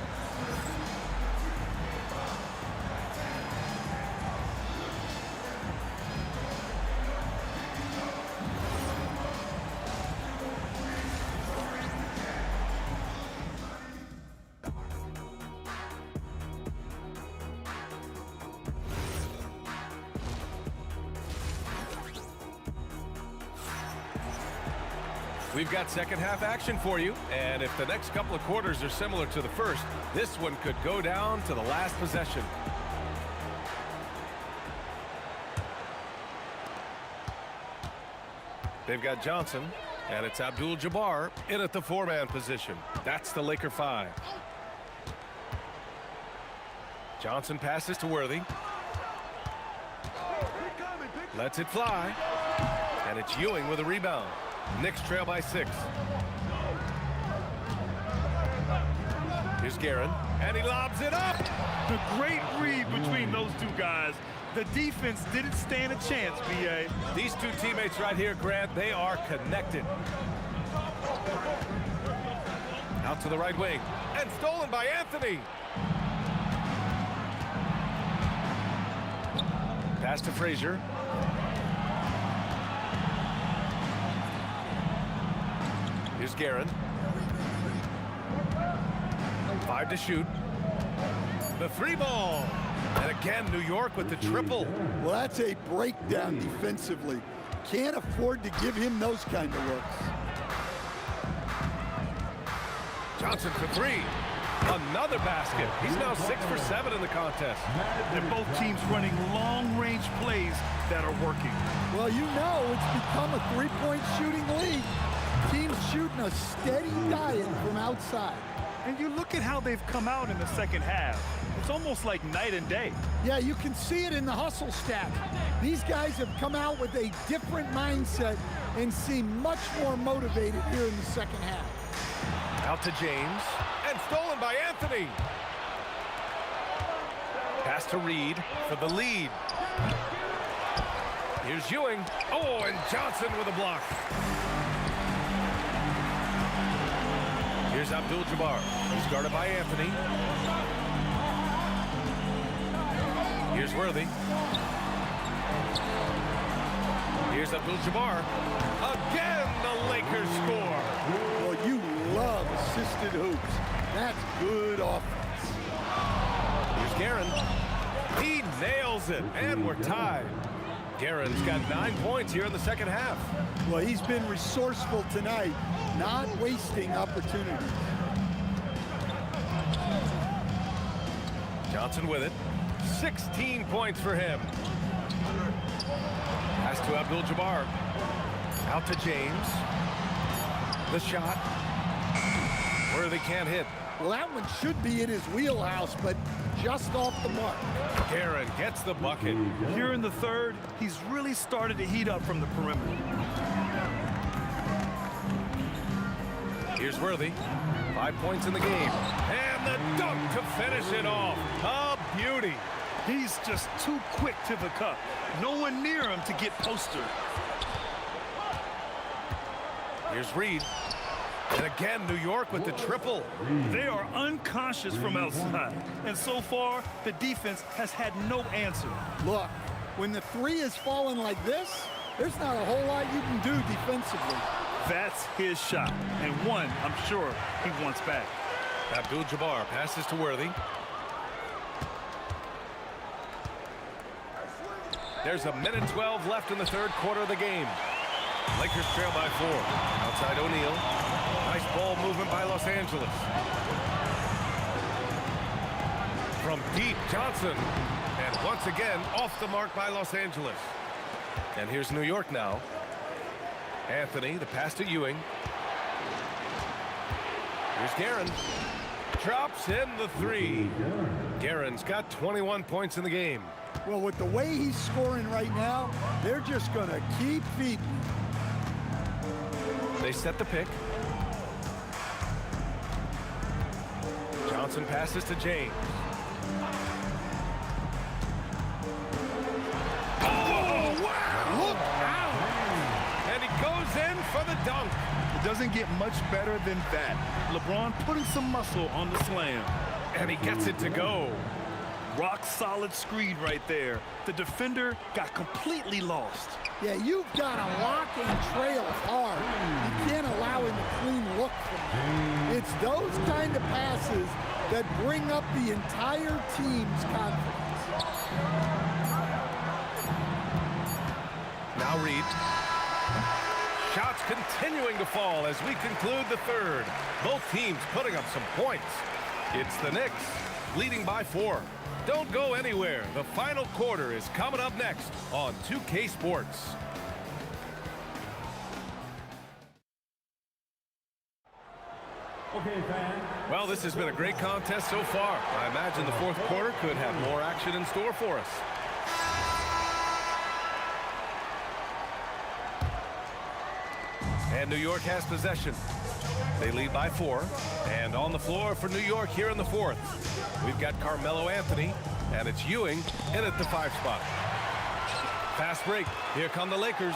We've got second half action for you, and if the next couple of quarters are similar to the first, this one could go down to the last possession. They've got Johnson, and it's Abdul-Jabbar in at the 4-man position. That's the Laker 5. Johnson passes to Worthy. Lets it fly, and it's Ewing with a rebound. Knicks trail by 6. Here's Guerin, and he lobs it up. The great read between those two guys. The defense didn't stand a chance, B.A. These two teammates right here, Grant, they are connected. Out to the right wing, and stolen by Anthony. Pass to Frazier. Here's Guerin. 5 to shoot. The 3-ball. And again, New York with the triple. Well, that's a breakdown defensively. Can't afford to give him those kind of looks. Johnson for 3. Another basket. He's now 6 for 7 in the contest. And both teams running long-range plays that are working. Well, you know it's become a three-point shooting league. Teams shooting a steady diet from outside. And you look at how they've come out in the second half. It's almost like night and day. Yeah, you can see it in the hustle stat. These guys have come out with a different mindset and seem much more motivated here in the second half. Out to James, and stolen by Anthony. Pass to Reed for the lead. Here's Ewing. Oh, and Johnson with a block. Here's Abdul-Jabbar. He's guarded by Anthony. Here's Worthy. Here's Abdul-Jabbar. Again, the Lakers score. Well, you love assisted hoops. That's good offense. Here's Guerin. He nails it, and we're tied. Guerin's got 9 points here in the second half. Well, he's been resourceful tonight, not wasting opportunities. Johnson with it. 16 points for him. Pass to Abdul-Jabbar. Out to James. The shot. Worthy can't hit. Well, that one should be in his wheelhouse, but just off the mark. Guerin gets the bucket. Here in the third, he's really started to heat up from the perimeter. Here's Worthy. 5 points in the game. And the dunk to finish it off. A beauty. He's just too quick to the cup. No one near him to get postered. Here's Reed. And again, New York with the triple. They are unconscious from outside. And so far, the defense has had no answer. Look, when the three is falling like this, there's not a whole lot you can do defensively. That's his shot. And one, I'm sure, he wants back. Abdul-Jabbar passes to Worthy. There's a minute 12 left in the third quarter of the game. Lakers trail by 4. Outside O'Neal. Nice ball movement by Los Angeles. From deep, Johnson. And once again, off the mark by Los Angeles. And here's New York now. Anthony, the pass to Ewing. Here's Guerin. Drops in the 3. Guerin's got 21 points in the game. Well, with the way he's scoring right now, they're just going to keep feeding. They set the pick. Johnson passes to James. Oh, wow! Look out! And he goes in for the dunk. It doesn't get much better than that. LeBron putting some muscle on the slam. And he gets it to go. Rock solid screen right there. The defender got completely lost. Yeah, you've got to lock and trail hard. You can't allow him a clean look from him. It's those kind of passes that bring up the entire team's confidence. Now Reed. Shots continuing to fall as we conclude the third. Both teams putting up some points. It's the Knicks leading by 4. Don't go anywhere. The final quarter is coming up next on 2K Sports. Okay, fans. Well, this has been a great contest so far. I imagine the fourth quarter could have more action in store for us. And New York has possession. They lead by 4. And on the floor for New York here in the fourth, we've got Carmelo Anthony, and it's Ewing in at the 5 spot. Fast break. Here come the Lakers.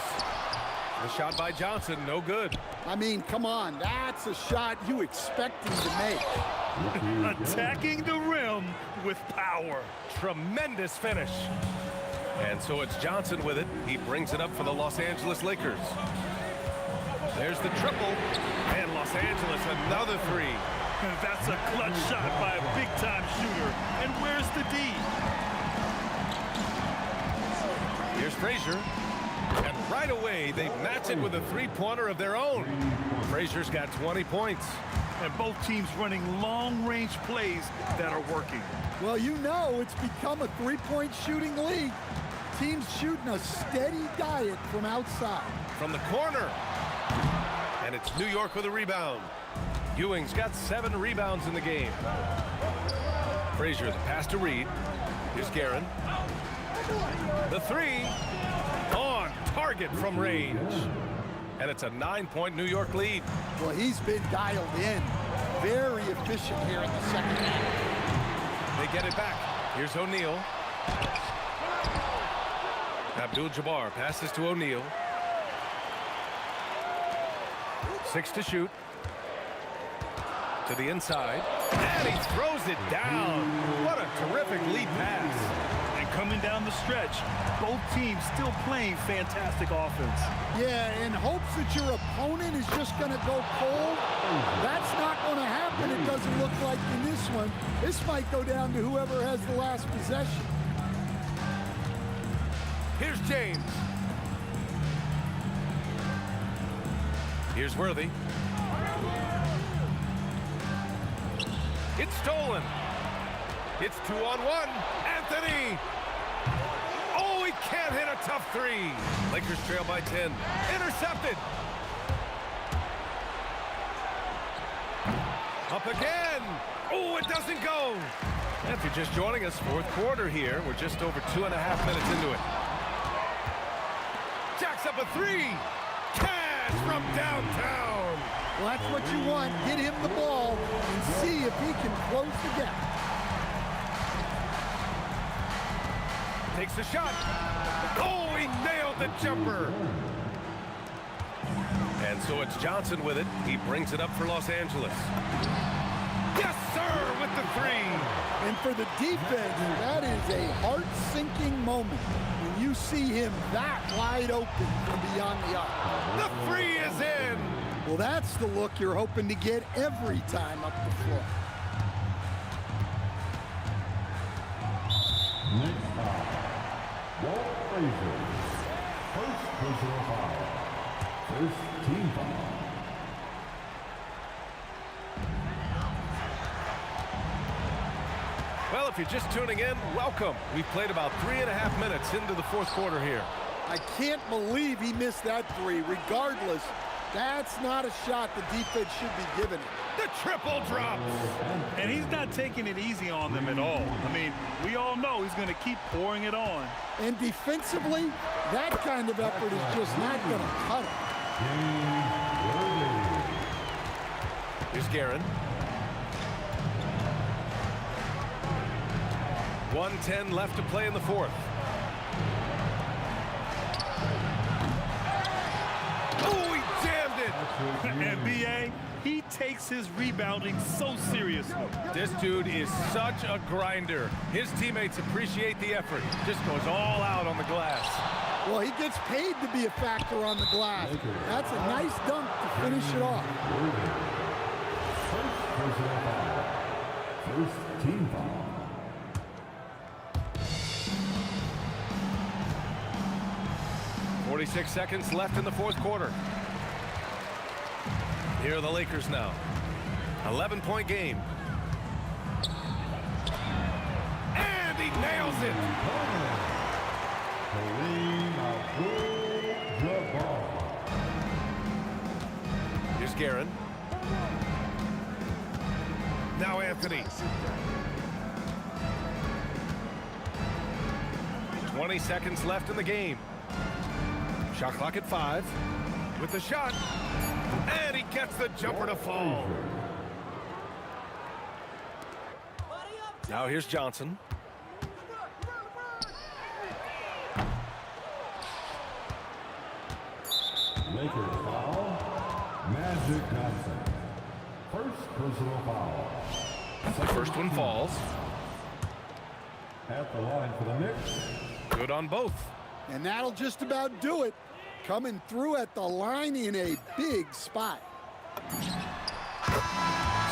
The shot by Johnson, no good. I mean, come on. That's a shot you expect him to make. Attacking the rim with power. Tremendous finish. And so it's Johnson with it. He brings it up for the Los Angeles Lakers. There's the triple, and Los Angeles another 3. And that's a clutch shot by a big-time shooter. And where's the D? Here's Frazier. And right away, they match it with a 3-pointer of their own. Frazier's got 20 points. And both teams running long-range plays that are working. Well, you know it's become a 3-point shooting league. Teams shooting a steady diet from outside. From the corner. And it's New York with a rebound. Ewing's got 7 rebounds in the game. Frazier, the pass to Reed. Here's Guerin. The 3 on target from range. And it's a 9-point New York lead. Well, he's been dialed in. Very efficient here in the second half. They get it back. Here's O'Neal. Abdul-Jabbar passes to O'Neal. 6 to shoot. To the inside. And he throws it down. What a terrific lead pass. And coming down the stretch, both teams still playing fantastic offense. Yeah, in hopes that your opponent is just going to go cold. That's not going to happen, it doesn't look like in this one. This might go down to whoever has the last possession. Here's James. Here's Worthy. It's stolen. It's 2-on-1. Anthony. Oh, he can't hit a tough 3. Lakers trail by 10. Intercepted. Up again. Oh, it doesn't go. If you're just joining us, fourth quarter here. We're just over 2.5 minutes into it. Jacks up a 3. Cash from downtown. Well, that's what you want. Get him the ball and see if he can close the gap. Takes the shot. Oh, he nailed the jumper. And so it's Johnson with it. He brings it up for Los Angeles. Yes, sir, with the 3. And for the defense, that is a heart-sinking moment when you see him that wide open from beyond the arc. The 3 is in. Well, that's the look you're hoping to get every time up the floor. Blazers. First personal foul. First team foul. Well, if you're just tuning in, welcome. We've played about 3.5 minutes into the fourth quarter here. I can't believe he missed that three. Regardless, that's not a shot the defense should be giving him. The triple drops. And he's not taking it easy on them at all. I mean, we all know he's going to keep pouring it on. And defensively, that kind of effort is just not going to cut it. Here's Guerin. 1:10 left to play in the fourth. Oh, he jammed it! And B.A., he takes his rebounding so seriously. This dude is such a grinder. His teammates appreciate the effort. Just goes all out on the glass. Well, he gets paid to be a factor on the glass. That's a nice dunk to finish it off. First personal foul. First team foul. 46 seconds left in the fourth quarter. Here are the Lakers now. 11-point game. And he nails it. Here's Guerin. Now Anthony. 20 seconds left in the game. Shot clock at 5. With the shot. And he gets the jumper to fall. Now here's Johnson. Lakers foul. Magic Johnson. First personal foul. The first one falls. At the line for the Knicks. Good on both. And that'll just about do it. Coming through at the line in a big spot.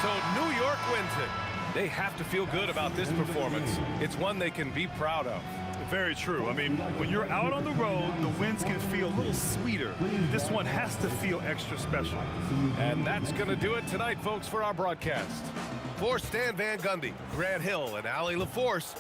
So New York wins it. They have to feel good about this performance. It's one they can be proud of. Very true. I mean, when you're out on the road, the wins can feel a little sweeter. This one has to feel extra special. And that's going to do it tonight, folks, for our broadcast. For Stan Van Gundy, Grant Hill, and Allie LaForce,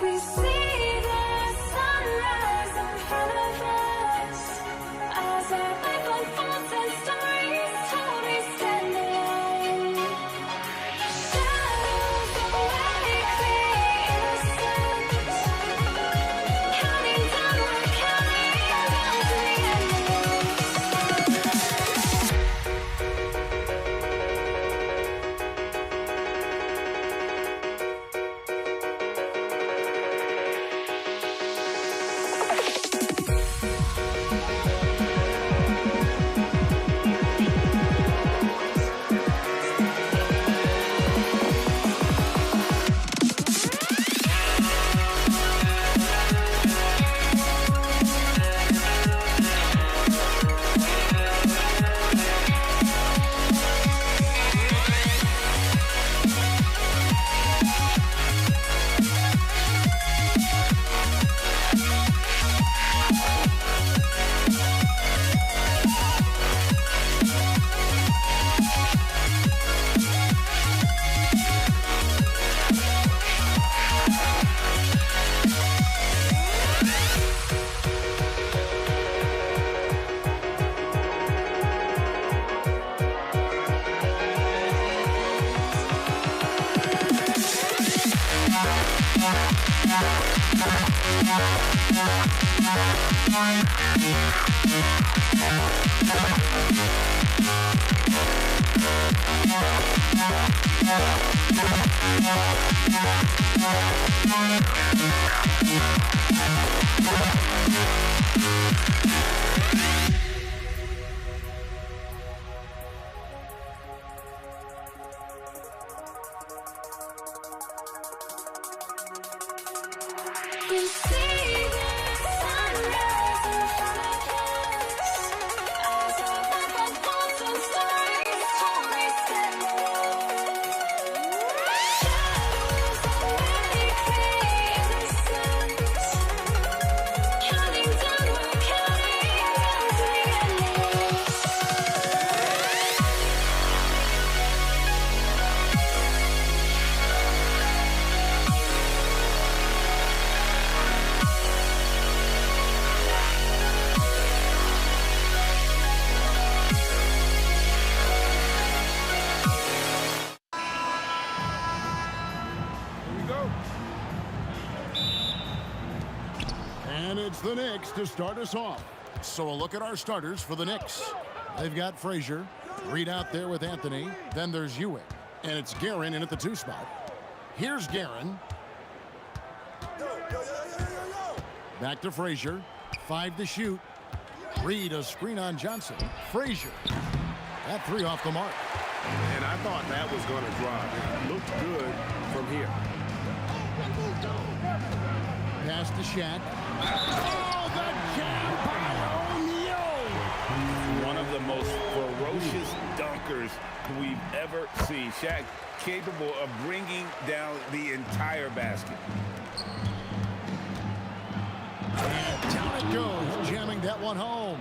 We see the sunrise in front of us as our life unfolds and stories told. We stand alone. Shadows awake the innocence, counting down, we're counting down to the end. We see the sunrise in front of us as our life unfolds and stories told. We stand alone. Shadows awake the innocence, counting down, we're counting down to the end. And it's the Knicks to start us off. So a look at our starters for the Knicks. They've got Frazier, Reed out there with Anthony. Then there's Ewing. And it's Guerin in at the 2 spot. Here's Guerin. Back to Frazier. 5 to shoot. Reed a screen on Johnson. Frazier. That 3 off the mark. And I thought that was going to drop. It looked good from here. Pass to Shaq. Oh, the jam by O'Neal! One of the most ferocious dunkers we've ever seen. Shaq capable of bringing down the entire basket. And down it goes, jamming that one home.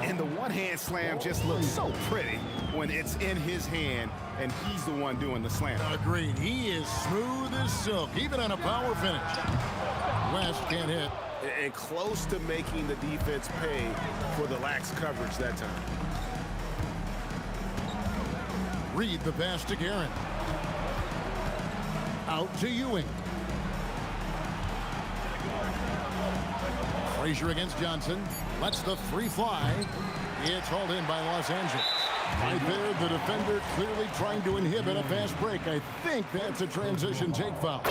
And the one-hand slam just looks so pretty when it's in his hand and he's the one doing the slam. Agreed. He is smooth as silk, even on a power finish. West can't hit. And close to making the defense pay for the lax coverage that time. Reed the pass to Guerin. Out to Ewing. Frazier against Johnson. Lets the 3 fly. It's hauled in by Los Angeles. Right there, the defender clearly trying to inhibit a fast break. I think that's a transition take foul.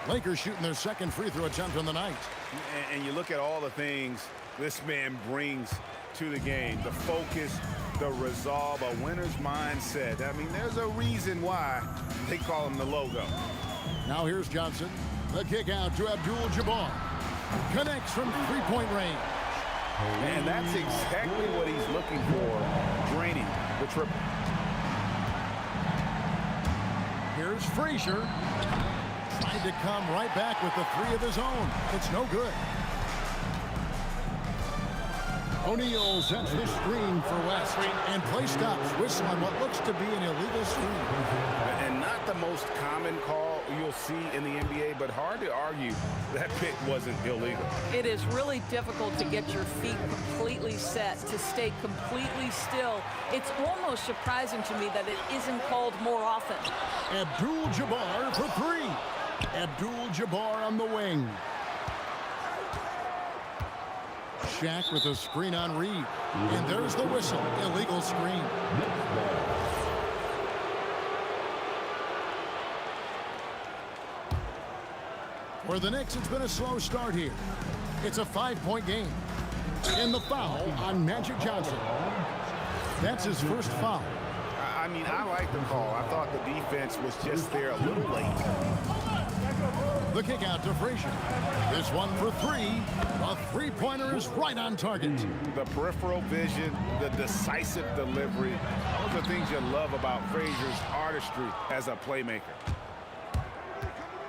Lakers shooting their second free throw attempt on the night. And you look at all the things this man brings to the game. The focus, the resolve, a winner's mindset. I mean, there's a reason why they call him the logo. Now here's Johnson. The kick out to Abdul-Jabbar. Connects from 3-point range. And that's exactly what he's looking for, draining the triple. Here's Frazier. Tried to come right back with the 3 of his own. It's no good. O'Neal sets the screen for West, and play stops, whistle on what looks to be an illegal screen. And not the most common call you'll see in the NBA, but hard to argue that pick wasn't illegal. It is really difficult to get your feet completely set, to stay completely still. It's almost surprising to me that it isn't called more often. Abdul-Jabbar for three. Abdul-Jabbar on the wing. Shaq with a screen on Reed. And there's the whistle. Illegal screen. For the Knicks, it's been a slow start here. It's a 5-point game. And the foul on Magic Johnson. That's his first foul. I mean, I like the call. I thought the defense was just there a little late. The kick out to Frazier. This one for three. A three-pointer is right on target. The peripheral vision, the decisive delivery. Those are things you love about Frazier's artistry as a playmaker.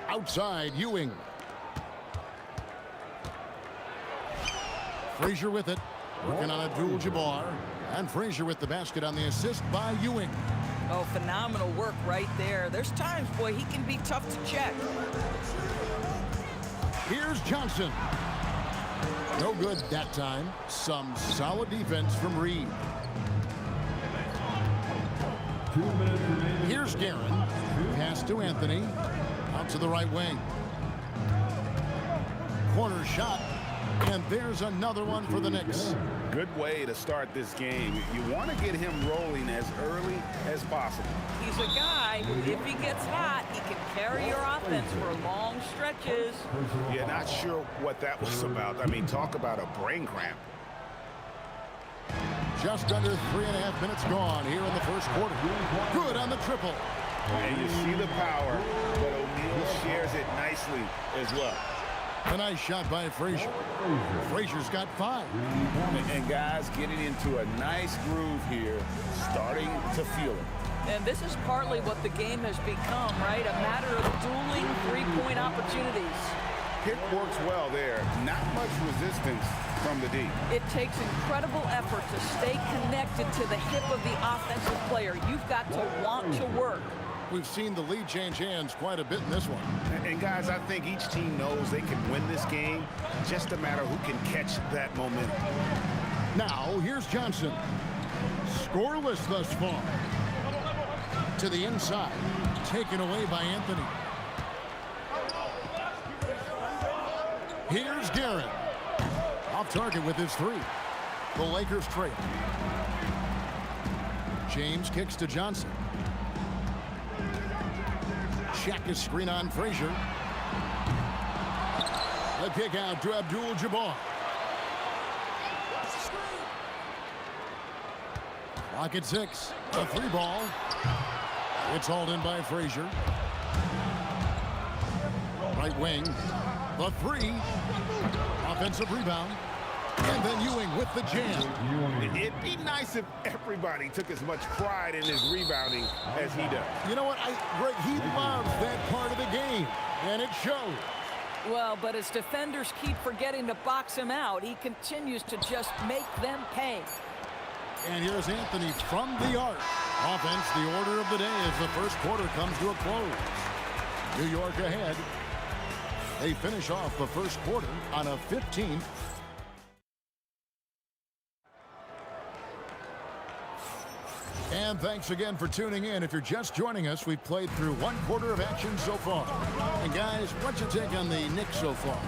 Outside, Ewing. Frazier with it. Working on Abdul-Jabbar. And Frazier with the basket on the assist by Ewing. Oh, phenomenal work right there. There's times, boy, he can be tough to check. Here's Johnson. No good that time. Some solid defense from Reed. 2 minutes remaining. Here's Guerin. Pass to Anthony. Out to the right wing. Corner shot. And there's another one for the Knicks. Good way to start this game. You want to get him rolling as early as possible. He's a guy who, if he gets hot, he can carry your offense for long stretches. Yeah, not sure what that was about. I mean, talk about a brain cramp. Just under 3.5 minutes gone here in the first quarter. Good on the triple. And you see the power, but O'Neal shares it nicely as well. A nice shot by Frazier. Frazier's got 5. And guys getting into a nice groove here, starting to feel it. And this is partly what the game has become, right? A matter of dueling three-point opportunities. Pick works well there. Not much resistance from the D. It takes incredible effort to stay connected to the hip of the offensive player. You've got to want to work. We've seen the lead change hands quite a bit in this one. And guys, I think each team knows they can win this game. Just a matter who can catch that momentum. Now, here's Johnson. Scoreless thus far. To the inside. Taken away by Anthony. Here's Guerin. Off target with his 3. The Lakers trail. James kicks to Johnson. Shaq is screen on Frazier. The kick out to Abdul-Jabbar. Clock at 6. A 3 ball. It's hauled in by Frazier. Right wing. The 3. Offensive rebound. And then Ewing with the jam. It'd be nice if everybody took as much pride in his rebounding as he does. You know what? Greg, he loves that part of the game, and it shows. Well, but as defenders keep forgetting to box him out, he continues to just make them pay. And here's Anthony from the arc. Offense, the order of the day as the first quarter comes to a close. New York ahead. They finish off the first quarter on a 15. And thanks again for tuning in. If you're just joining us, we've played through 1 quarter of action so far. And guys, what's your take on the Knicks so far?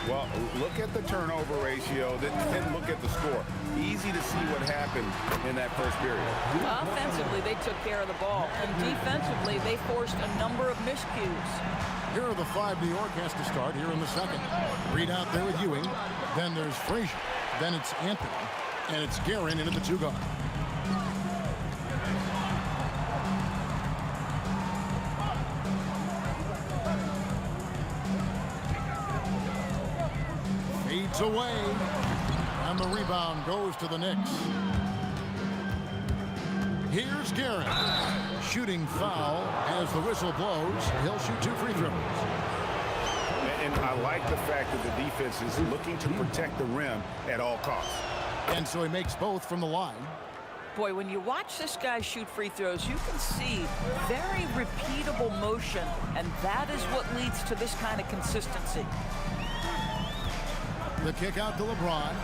Well, look at the turnover ratio, then look at the score. Easy to see what happened in that first period. Offensively, they took care of the ball. And defensively, they forced a number of miscues. Here are the 5 New York has to start here in the second. Reed out there with Ewing. Then there's Frazier. Then it's Anthony. And it's Guerin into the 2 guard. Fades away. And the rebound goes to the Knicks. Here's Guerin. Shooting foul as the whistle blows. He'll shoot 2 free throws. And I like the fact that the defense is looking to protect the rim at all costs. And so he makes both from the line. Boy, when you watch this guy shoot free throws, you can see very repeatable motion, and that is what leads to this kind of consistency. The kick out to LeBron.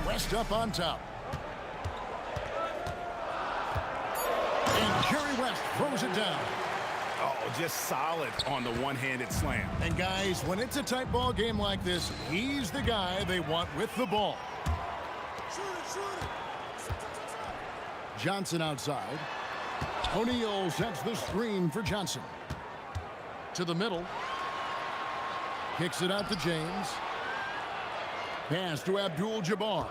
West up on top. And Jerry West throws it down. Oh, just solid on the one-handed slam. And guys, when it's a tight ball game like this, he's the guy they want with the ball. Johnson outside. O'Neal sets the screen for Johnson. To the middle. Kicks it out to James. Pass to Abdul-Jabbar.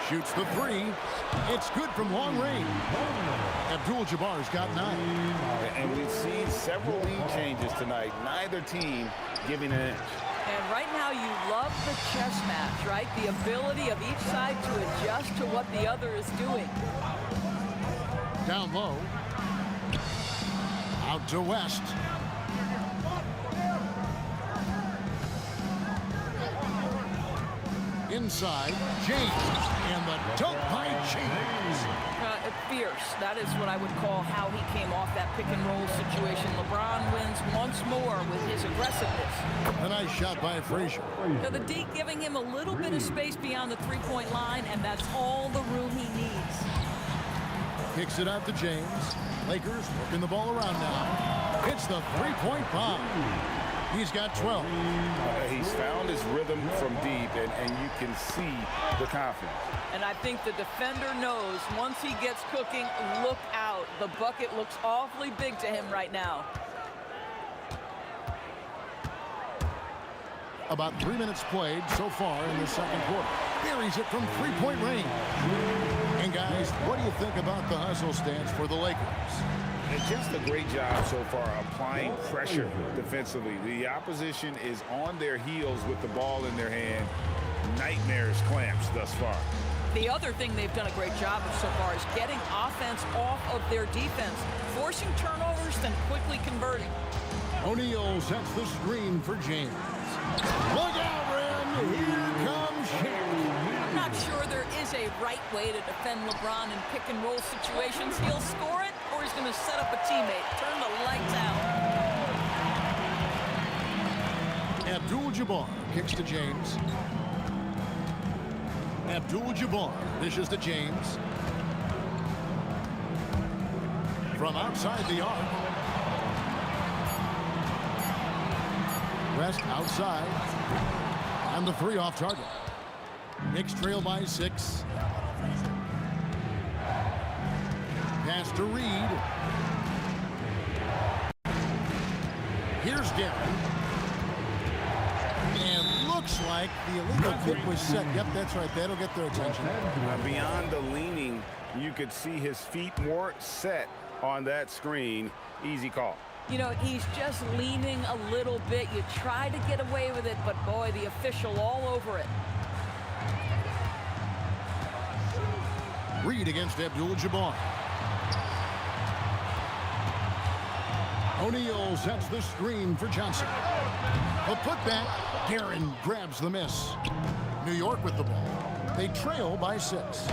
Shoots the three. It's good from long range. Abdul-Jabbar's got 9. And we've seen several lead changes tonight. Neither team giving an inch. And right now you love the chess match, right? The ability of each side to adjust to what the other is doing. Down low. Out to West. Inside, James, and the dunk by James. Fierce. That is what I would call how he came off that pick and roll situation. LeBron wins once more with his aggressiveness. A nice shot by Frazier. Now the D giving him a little bit of space beyond the three-point line, and that's all the room he needs. Kicks it out to James. Lakers working the ball around now. Hits the three-point bomb. He's got 12. He's found his rhythm from deep, and you can see the confidence. And I think the defender knows once he gets cooking, look out. The bucket looks awfully big to him right now. About 3 minutes played so far in the second quarter. Buries it from three-point range. And guys, what do you think about the hustle stance for the Lakers? And just a great job so far applying pressure defensively. The opposition is on their heels with the ball in their hand. Nightmares clamps thus far. The other thing they've done a great job of so far is getting offense off of their defense, forcing turnovers, then quickly converting. O'Neal sets the screen for James. Look out, Ren! Here comes Shaq. I'm not sure there is a right way to defend LeBron in pick and roll situations. He'll score it, or he's going to set up a teammate. Turn the lights out. Abdul-Jabbar kicks to James. Abdul-Jabbar dishes to James. From outside the arc. West outside. And the three off target. Knicks trail by 6. Pass to Reed. Here's Gary. And looks like the illegal kick was set. Yep, that's right. That'll get their attention. Beyond the leaning, you could see his feet more set on that screen. Easy call. You know, he's just leaning a little bit. You try to get away with it, but boy, the official all over it. Reed against Abdul-Jabbar. O'Neal sets the screen for Johnson. A putback. Guerin grabs the miss. New York with the ball. They trail by 6.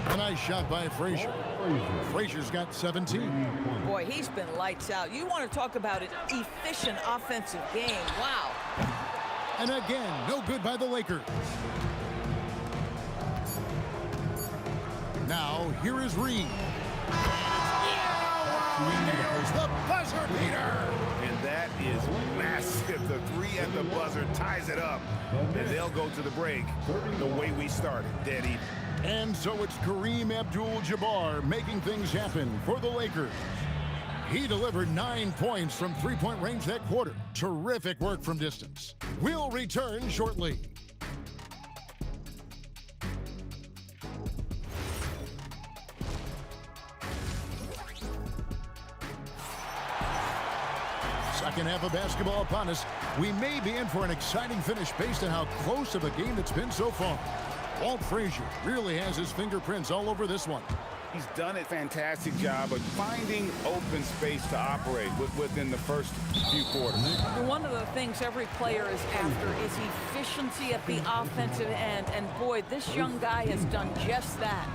A nice shot by Frazier. Frazier's got 17. Boy, he's been lights out. You want to talk about an efficient offensive game. Wow. And again, no good by the Lakers. Now, here is Reed. There's the buzzer beater. And that is massive. The three at the buzzer ties it up. And they'll go to the break the way we started, dead even. And so it's Kareem Abdul-Jabbar making things happen for the Lakers. He delivered 9 points from three-point range that quarter. Terrific work from distance. We'll return shortly. Second half of basketball upon us. We may be in for an exciting finish based on how close of a game it's been so far. Walt Frazier really has his fingerprints all over this one. He's done a fantastic job of finding open space to operate within the first few quarters. One of the things every player is after is efficiency at the offensive end. And boy, this young guy has done just that.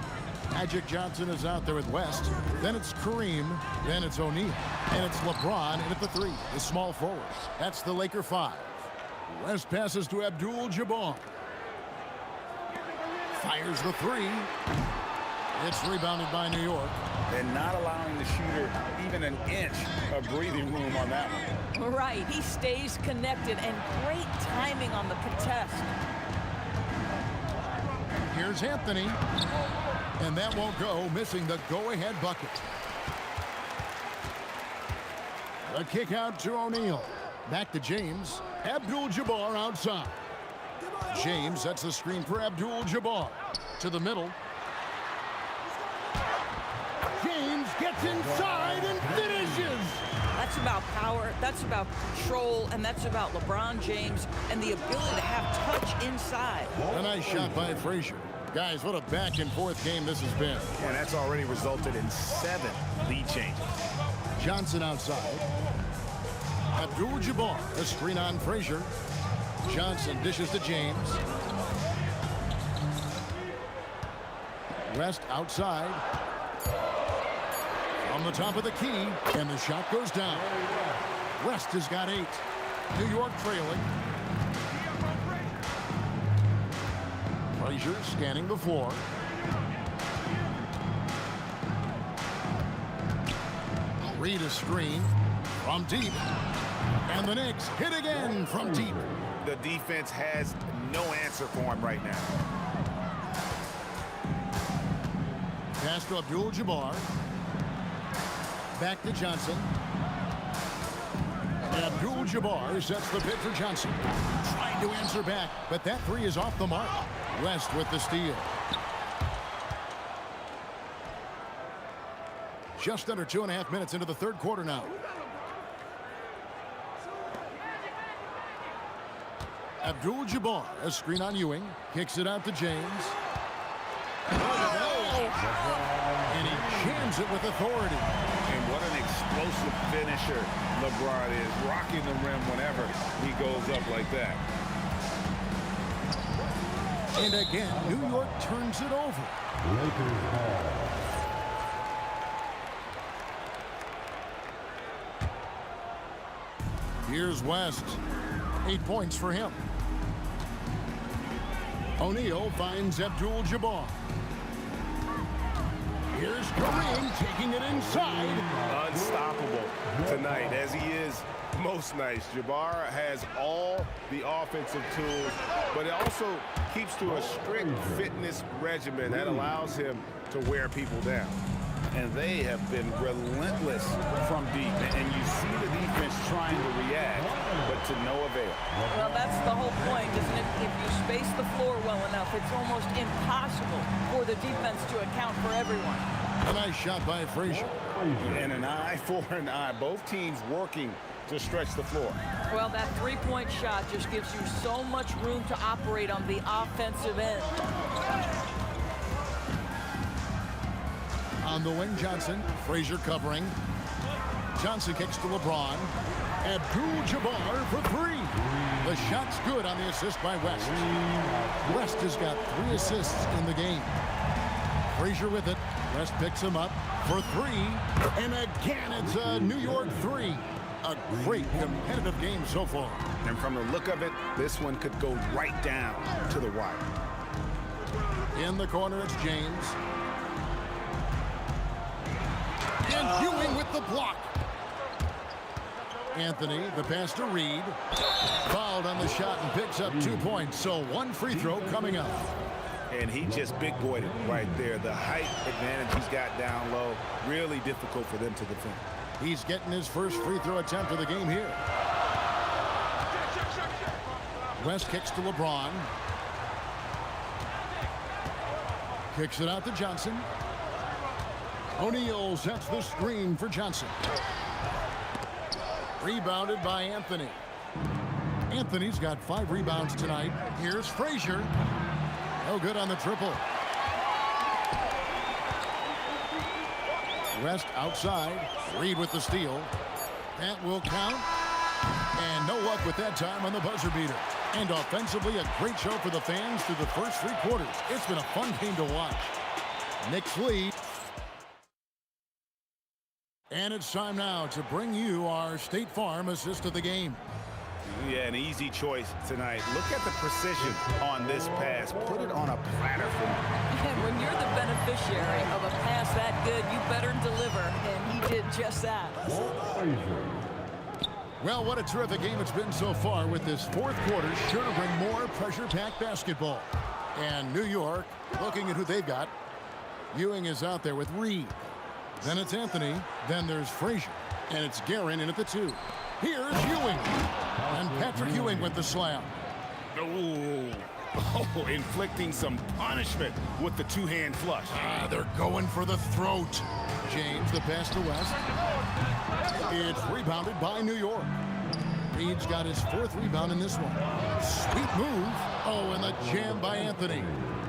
Magic Johnson is out there with West. Then it's Kareem. Then it's O'Neal. And it's LeBron in at the 3, the small forward. That's the Laker 5. West passes to Abdul-Jabbar. Fires the 3. It's rebounded by New York. And not allowing the shooter even an inch of breathing room on that one. Right, he stays connected, and great timing on the contest. Here's Anthony. And that won't go, missing the go-ahead bucket. The kick out to O'Neal. Back to James. Abdul-Jabbar outside. James sets the screen for Abdul-Jabbar. To the middle. James gets inside and finishes. That's about power, that's about control, and that's about LeBron James and the ability to have touch inside. A nice shot by Frazier. Guys, what a back-and-forth game this has been. And that's already resulted in 7 lead changes. Johnson outside. Abdul-Jabbar, a screen on Frazier. Johnson dishes to James. West outside. On the top of the key, and the shot goes down. West has got 8. New York trailing. Frazier scanning the floor. Read a screen from deep. And the Knicks hit again from deep. The defense has no answer for him right now. Pass to Abdul-Jabbar. Back to Johnson. Abdul-Jabbar sets the pit for Johnson. Trying to answer back, but that 3 is off the mark. West with the steal. Just under 2.5 minutes into the third quarter now. Abdul-Jabbar, a screen on Ewing. Kicks it out to James. And he jams it with authority. And what an explosive finisher LeBron is, rocking the rim whenever he goes up like that. And again, New York turns it over. Lakers ball. Here's West. 8 points for him. O'Neal finds Abdul-Jabbar. Here's Kareem taking it inside. Unstoppable tonight, as he is most nights. Jabbar has all the offensive tools, but it also keeps to a strict fitness regimen that allows him to wear people down. And they have been relentless from deep. And you see the defense trying to react, but to no avail. Well, that's the whole point, isn't it? If you space the floor well enough, it's almost impossible for the defense to account for everyone. A nice shot by Frazier. And an eye for an eye. Both teams working to stretch the floor. Well, that three-point shot just gives you so much room to operate on the offensive end. On the wing, Johnson. Frazier covering. Johnson kicks to LeBron. Abdul-Jabbar for 3. The shot's good on the assist by West. West has got 3 assists in the game. Frazier with it. West picks him up for 3. And again, it's a New York 3. A great competitive game so far. And from the look of it, this one could go right down to the wire. In the corner, it's James. And Ewing with the block. Anthony, the pass to Reed. Fouled on the shot and picks up 2 points. So 1 free throw coming up. And he just big-boyed it right there. The height advantage he's got down low, really difficult for them to defend. He's getting his first free throw attempt of the game here. West kicks to LeBron. Kicks it out to Johnson. O'Neal sets the screen for Johnson. Rebounded by Anthony. Anthony's got 5 rebounds tonight. Here's Frazier. No good on the triple. West outside. Reed with the steal. That will count. And no luck with that time on the buzzer beater. And offensively, a great show for the fans through the first 3 quarters. It's been a fun game to watch. Knicks lead. And it's time now to bring you our State Farm assist of the game. Yeah, an easy choice tonight. Look at the precision on this pass. Put it on a platter for me. And when you're the beneficiary of a pass that good, you better deliver. And he did just that. Well, what a terrific game it's been so far, with this 4th quarter sure to bring more pressure-packed basketball. And New York, looking at who they've got. Ewing is out there with Reed. Then it's Anthony. Then there's Frazier. And it's Guerin in at the 2. Here's Ewing. And Patrick Ewing with the slam. Oh, inflicting some punishment with the 2-hand flush. They're going for the throat. James, the pass to West. It's rebounded by New York. Reed's got his 4th rebound in this one. Sweet move. Oh, and the jam by Anthony.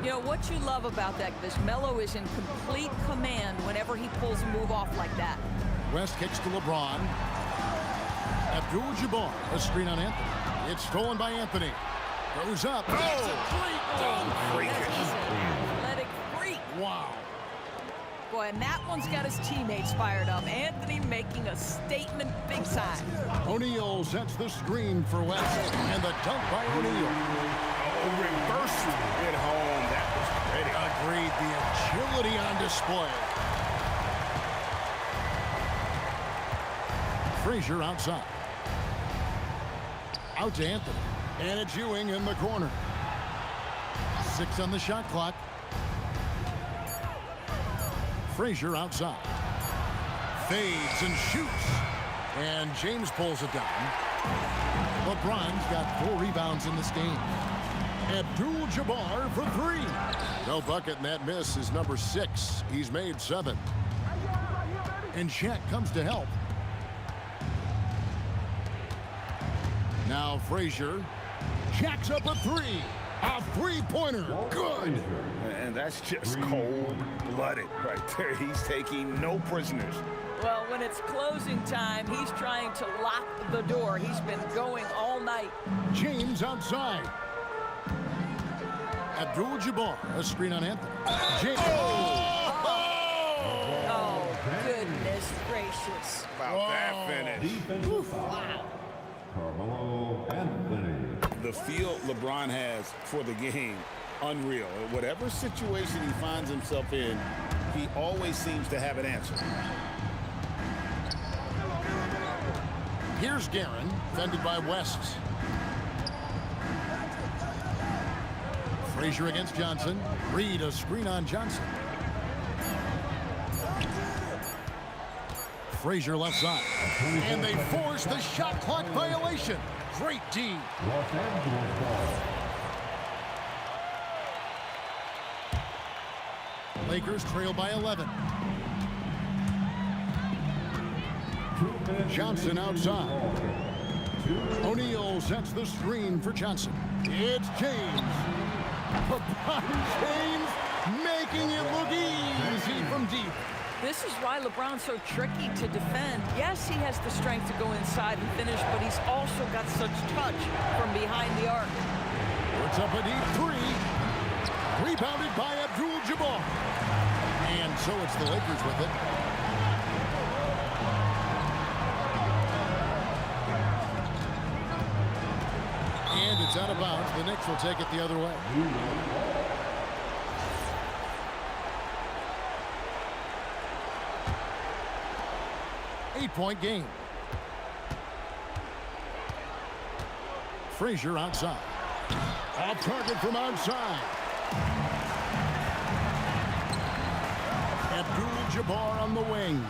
You know, what you love about that is Melo is in complete command whenever he pulls a move off like that. West kicks to LeBron. Abdul-Jabbar, a screen on Anthony. It's stolen by Anthony. Goes up. That's a great dunk. Athletic freak. Wow. Boy, and that one's got his teammates fired up. Anthony making a statement big time. O'Neal sets the screen for West. And the dunk by O'Neal. Reversed it home. That was pretty. Agreed. The agility on display. Frazier outside. Out to Anthony. And it's Ewing in the corner. 6 on the shot clock. Frazier outside. Fades and shoots. And James pulls it down. LeBron's got 4 rebounds in this game. Abdul-Jabbar for 3. No bucket, and that miss is number 6. He's made 7. And Shaq comes to help. Now Frazier. Shaq's up a 3. A 3-pointer. Good. And that's just cold-blooded right there. He's taking no prisoners. Well, when it's closing time, he's trying to lock the door. He's been going all night. James outside. Abdul-Jabbar, a screen on Anthony. James. Oh, goodness gracious. About that finish. Wow. Carmelo Anthony. The feel LeBron has for the game, unreal. Whatever situation he finds himself in, he always seems to have an answer. Here's Guerin, defended by West. Frazier against Johnson. Reed, a screen on Johnson. Frazier left side. And they force the shot clock violation. Great D. Los Angeles ball. Lakers trail by 11. Johnson outside. O'Neal sets the screen for Johnson. It's James. LeBron James making it look easy from deep. This is why LeBron's so tricky to defend. Yes, he has the strength to go inside and finish, but he's also got such touch from behind the arc. It's up a deep 3. Rebounded by Abdul-Jabbar. And so it's the Lakers with it. And it's out of bounds. The Knicks will take it the other way. 8-point game. Frazier outside. Off target from outside. Abdul-Jabbar on the wing.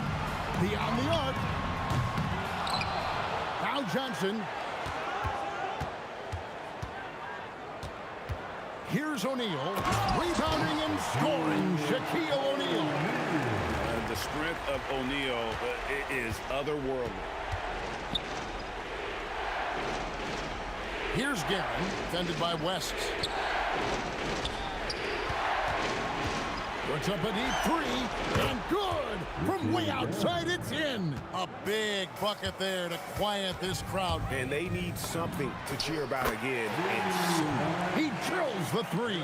Beyond the arc. Now Johnson. Here's O'Neal. Rebounding and scoring. Shaquille O'Neal. The strength of O'Neal is otherworldly. Here's Guerin, defended by West. Puts up a deep three, and good! From way outside, it's in! A big bucket there to quiet this crowd. And they need something to cheer about again, and soon. He drills the three.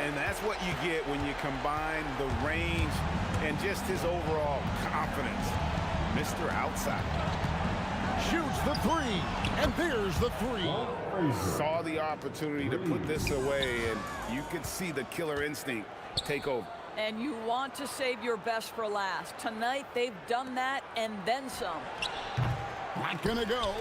And that's what you get when you combine the range and just his overall confidence. Mr. Outside. Shoots the three, and there's the three. Saw the opportunity to put this away, and you could see the killer instinct take over. And you want to save your best for last. Tonight, they've done that and then some. Not gonna go.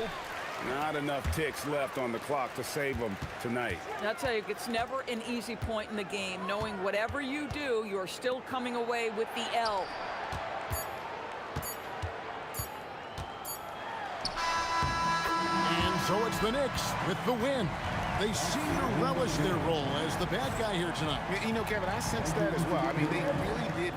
Not enough ticks left on the clock to save them tonight. I'll tell you, it's never an easy point in the game, knowing whatever you do, you're still coming away with the L. And so it's the Knicks with the win. They seem to relish their role as the bad guy here tonight. You know, Kevin, I sense that as well. I mean, they really did.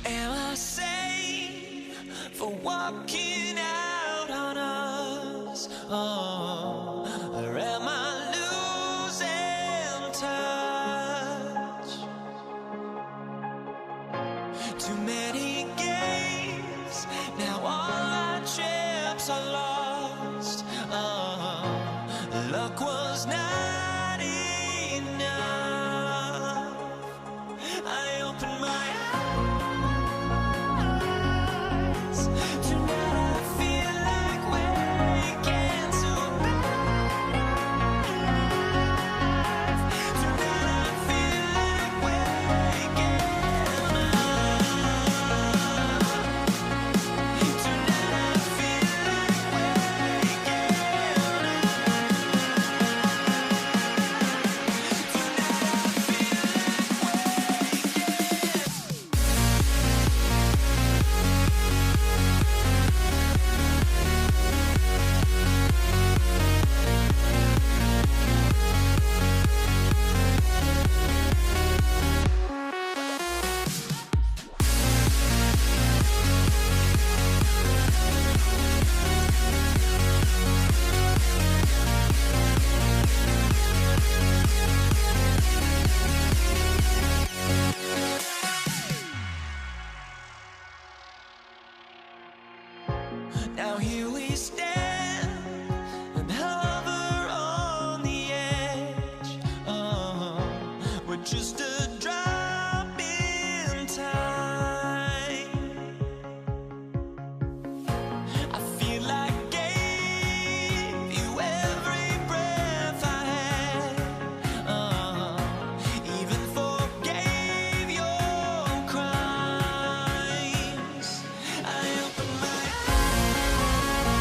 Am I sane for walking out on us? Oh, or am I losing touch? Too many games, now all our chips are lost. Oh, luck was not enough. I opened my now here we stand and hover on the edge. Oh, we're just a drop in time. I feel like I gave you every breath I had. Even forgave your crimes. I opened my eyes.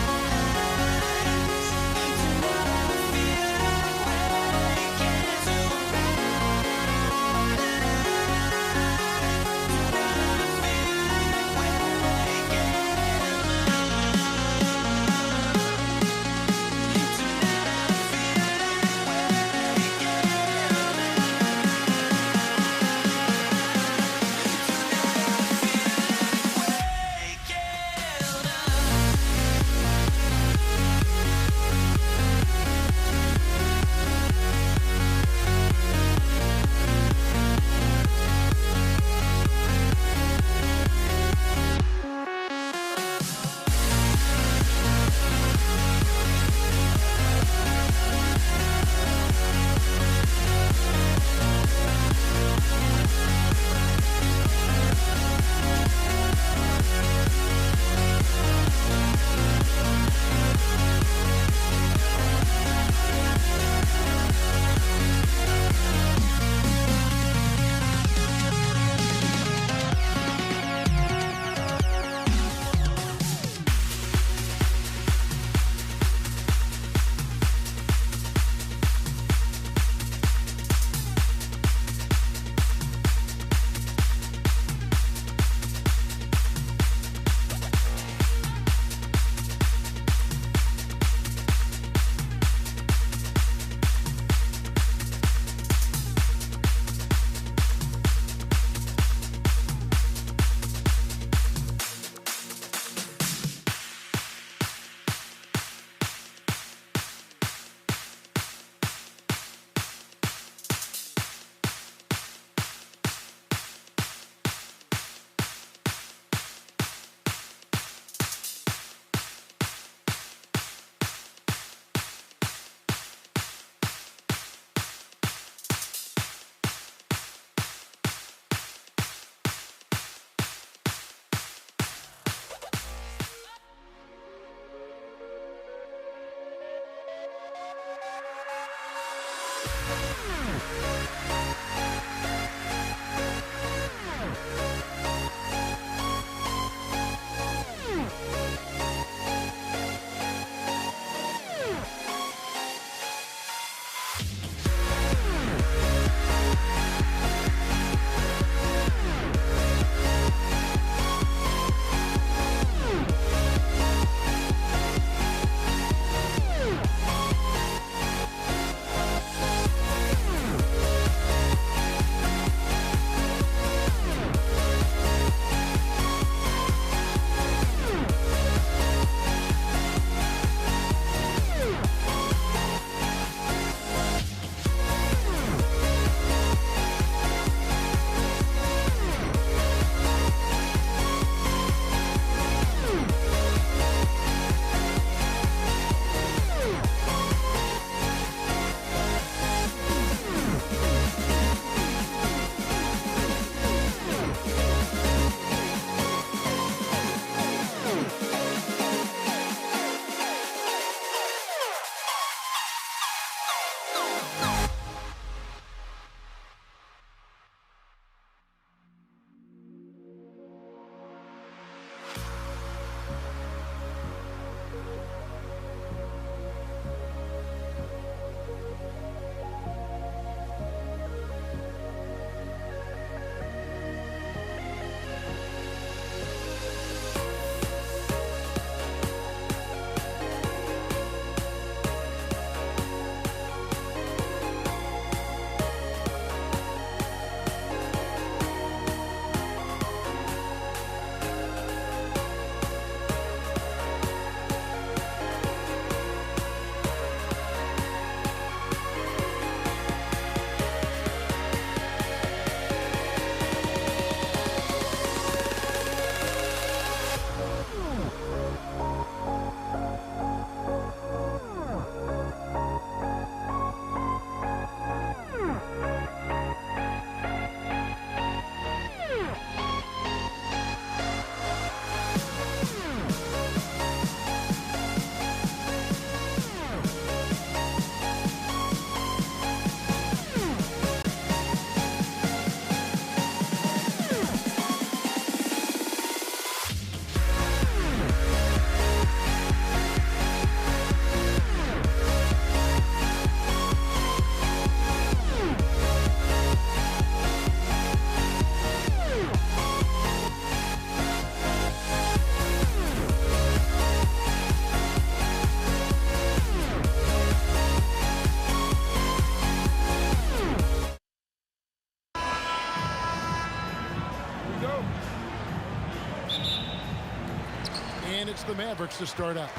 And it's the Mavericks to start out.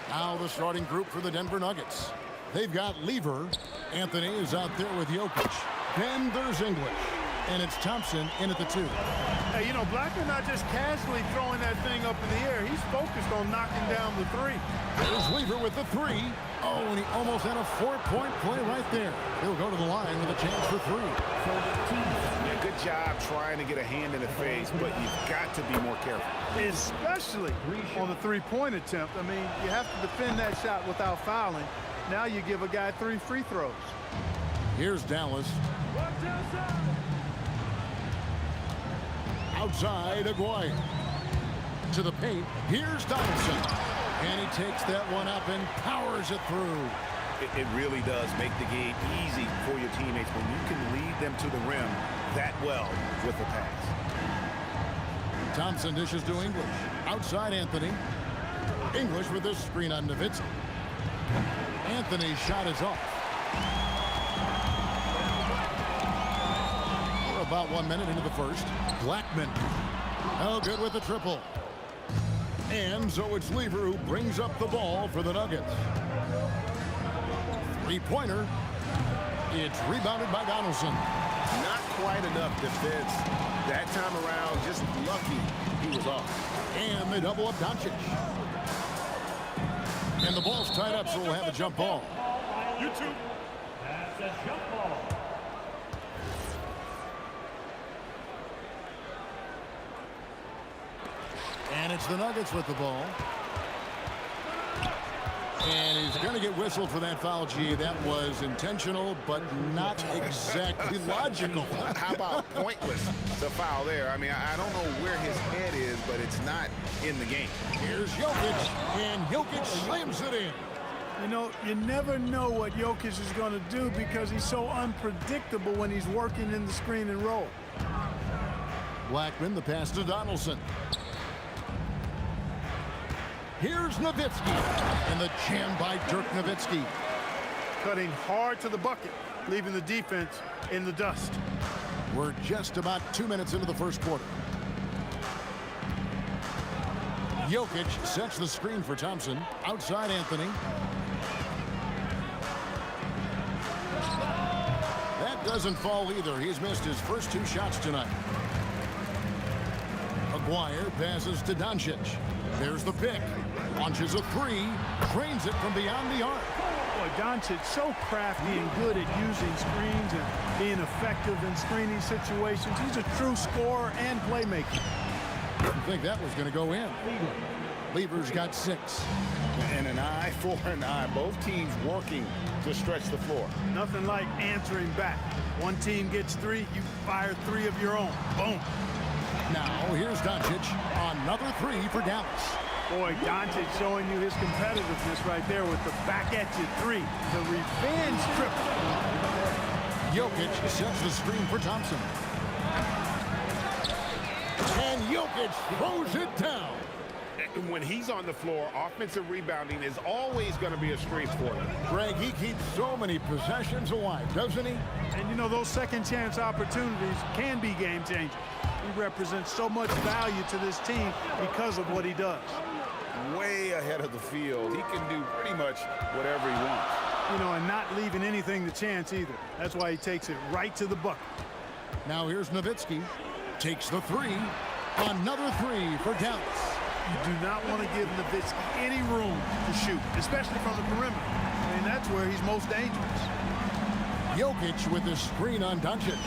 Now the starting group for the Denver Nuggets. They've got Lever. Anthony is out there with Jokic. Then there's English. And it's Thompson in at the 2. Hey, you know, Blackman not just casually throwing that thing up in the air. He's focused on knocking down the 3. There's Lever with the 3. Oh, and he almost had a 4-point play right there. He'll go to the line with a chance for 3. Yeah, good job trying to get a hand in the face, but you've got to be more careful. Especially on the 3-point attempt. I mean, you have to defend that shot without fouling. Now you give a guy 3 free throws. Here's Dallas. Outside, Aguirre. To the paint. Here's Donaldson. And he takes that one up and powers it through. It really does make the game easy for your teammates when you can lead them to the rim that well with the pass. Thompson dishes to English. Outside, Anthony. English with this screen on Nowitzki. Anthony's shot is off. We're about 1 minute into the first. Blackman. Oh, good with the triple. And so it's Lever who brings up the ball for the Nuggets. 3-pointer. It's rebounded by Donaldson. Not quite enough defense. That time around, just lucky he was off. And they double up Doncic. And the ball's tied up, so we'll have a jump ball. You two. That's a jump ball. And it's the Nuggets with the ball. And he's going to get whistled for that foul. Gee, that was intentional, but not exactly logical. How about pointless, the foul there? I mean, I don't know where his head is, but it's not in the game. Here's Jokic, and Jokic slams it in. You know, you never know what Jokic is going to do because he's so unpredictable when he's working in the screen and roll. Blackman, the pass to Donaldson. Here's Nowitzki, and the jam by Dirk Nowitzki. Cutting hard to the bucket, leaving the defense in the dust. We're just about 2 minutes into the first quarter. Jokic sets the screen for Thompson. Outside, Anthony. That doesn't fall either. He's missed his first 2 shots tonight. Aguirre passes to Doncic. There's the pick. Launches a 3. Drains it from beyond the arc. Boy, Doncic so crafty and good at using screens and being effective in screening situations. He's a true scorer and playmaker. Didn't think that was going to go in. Lever's got 6. And an eye for an eye. Both teams working to stretch the floor. Nothing like answering back. One team gets 3, you fire 3 of your own. Boom. Now here's Doncic. Another 3 for Dallas. Boy, Doncic showing you his competitiveness right there with the back at you 3. The revenge triple. Jokic sets the screen for Thompson. And Jokic throws it down. When he's on the floor, offensive rebounding is always going to be a strength for him. Greg, he keeps so many possessions alive, doesn't he? And you know, those second chance opportunities can be game changing. He represents so much value to this team because of what he does. Way ahead of the field. He can do pretty much whatever he wants. You know, and not leaving anything to chance either. That's why he takes it right to the bucket. Now here's Nowitzki. Takes the 3. Another 3 for Dallas. You do not want to give Nowitzki any room to shoot, especially from the perimeter. I mean, that's where he's most dangerous. Jokic with the screen on Doncic.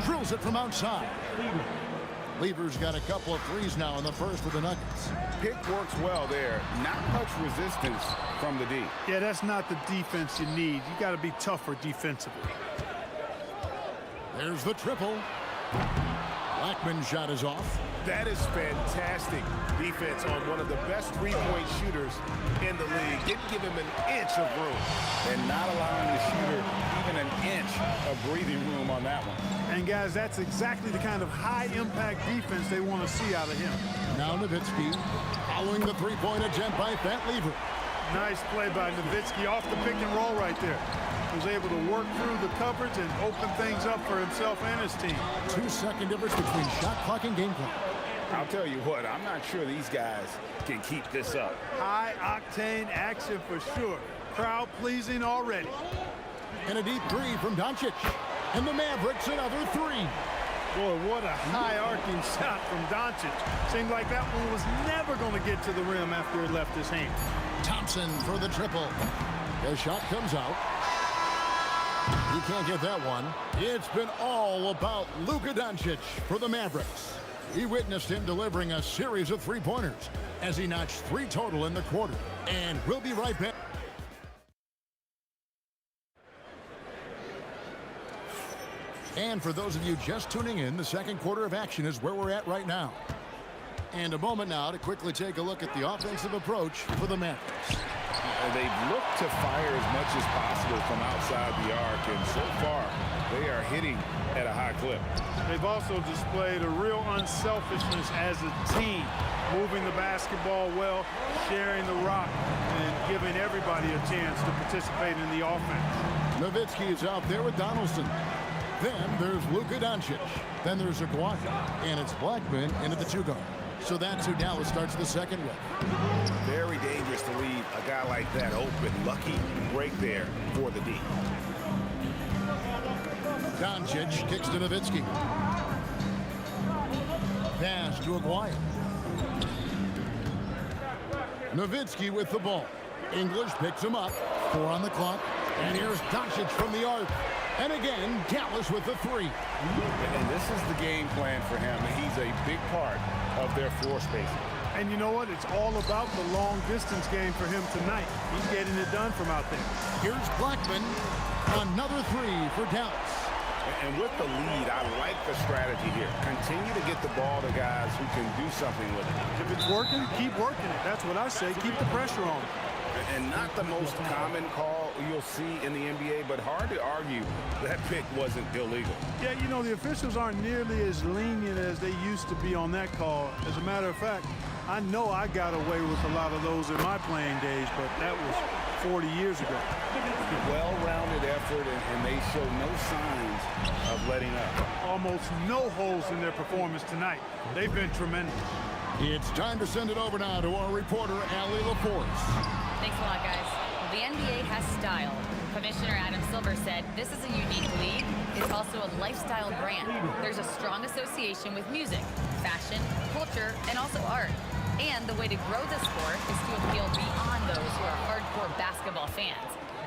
Drills it from outside. Lever's got a couple of 3s now in the first for the Nuggets. Pick works well there. Not much resistance from the D. Yeah, that's not the defense you need. You got to be tougher defensively. There's the triple. Blackman's shot is off. That is fantastic defense on one of the best 3-point shooters in the league. Didn't give him an inch of room. And not allowing the shooter even an inch of breathing room on that one. And guys, that's exactly the kind of high-impact defense they want to see out of him. Now Nowitzki following the 3-point attempt by Fat Lever. Nice play by Nowitzki off the pick and roll right there. Was able to work through the coverage and open things up for himself and his team. 2-second difference between shot clock and game clock. I'll tell you what, I'm not sure these guys can keep this up. High-octane action for sure. Crowd pleasing already. And a deep three from Doncic. And the Mavericks another three. Boy, what a high-arcing shot from Doncic. Seemed like that one was never going to get to the rim after it left his hand. Thompson for the triple. The shot comes out. He can't get that one. It's been all about Luka Doncic for the Mavericks. We witnessed him delivering a series of three-pointers as he notched 3 total in the quarter. And we'll be right back. And for those of you just tuning in, the second quarter of action is where we're at right now. And a moment now to quickly take a look at the offensive approach for the Mavericks. They've looked to fire as much as possible from outside the arc, and so far they are hitting at a high clip. They've also displayed a real unselfishness as a team, moving the basketball well, sharing the rock, and giving everybody a chance to participate in the offense. Nowitzki is out there with Donaldson. Then there's Luka Doncic. Then there's Aguayo. And it's Blackman in at the 2 guard. So that's who Dallas starts the second with. Very dangerous to leave a guy like that open. Lucky break there for the D. Doncic kicks to Nowitzki. Pass to Aguayo. Nowitzki with the ball. English picks him up. 4 on the clock. And here's Doncic from the arc. And again, Dallas with the 3. And this is the game plan for him. He's a big part of their floor spacing. And you know what? It's all about the long-distance game for him tonight. He's getting it done from out there. Here's Blackman. Another 3 for Dallas. And with the lead, I like the strategy here. Continue to get the ball to guys who can do something with it. If it's working, keep working it. That's what I say. Keep the pressure on. And not the most common call you'll see in the NBA, but hard to argue that pick wasn't illegal. Yeah, you know, the officials aren't nearly as lenient as they used to be on that call. As a matter of fact, I know I got away with a lot of those in my playing days, but that was 40 years ago. Well-rounded effort, and they show no signs of letting up. Almost no holes in their performance tonight. They've been tremendous. It's time to send it over now to our reporter, Allie LaForce. Thanks a lot, guys. The NBA has style. Commissioner Adam Silver said this is a unique league. It's also a lifestyle brand. There's a strong association with music, fashion, culture, and also art. And the way to grow the sport is to appeal beyond those who are hardcore basketball fans.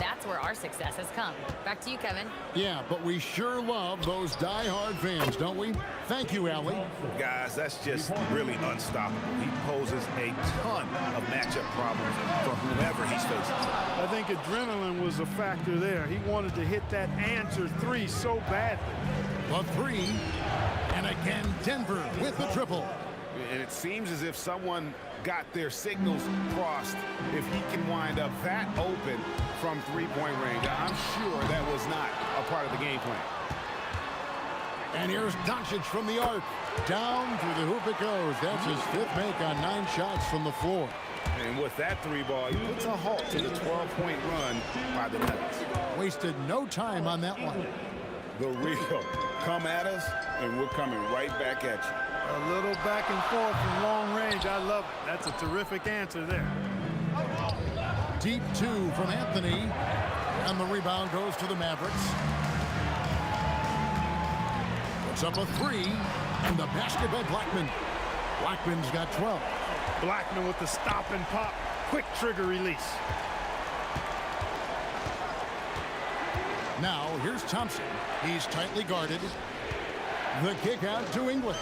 That's where our success has come. Back to you, Kevin. Yeah, but we sure love those die-hard fans, don't we? Thank you, Allie. Guys, that's just really unstoppable. He poses a ton of matchup problems for whomever he's facing. I think adrenaline was a factor there. He wanted to hit that answer 3 so badly. The 3, and again, Denver with the triple. And it seems as if someone got their signals crossed if he can wind up that open from three-point range. I'm sure that was not a part of the game plan. And here's Doncic from the arc. Down through the hoop it goes. That's his 5th make on 9 shots from the floor. And with that 3 ball, he puts a halt to the 12-point run by the Nuggets. Wasted no time on that one. The real come at us, and we're coming right back at you. A little back and forth from long range. I love it. That's a terrific answer there. Deep 2 from Anthony. And the rebound goes to the Mavericks. Puts up a 3. And the basket by Blackman. Blackman's got 12. Blackman with the stop and pop. Quick trigger release. Now, here's Thompson. He's tightly guarded. The kick out to English.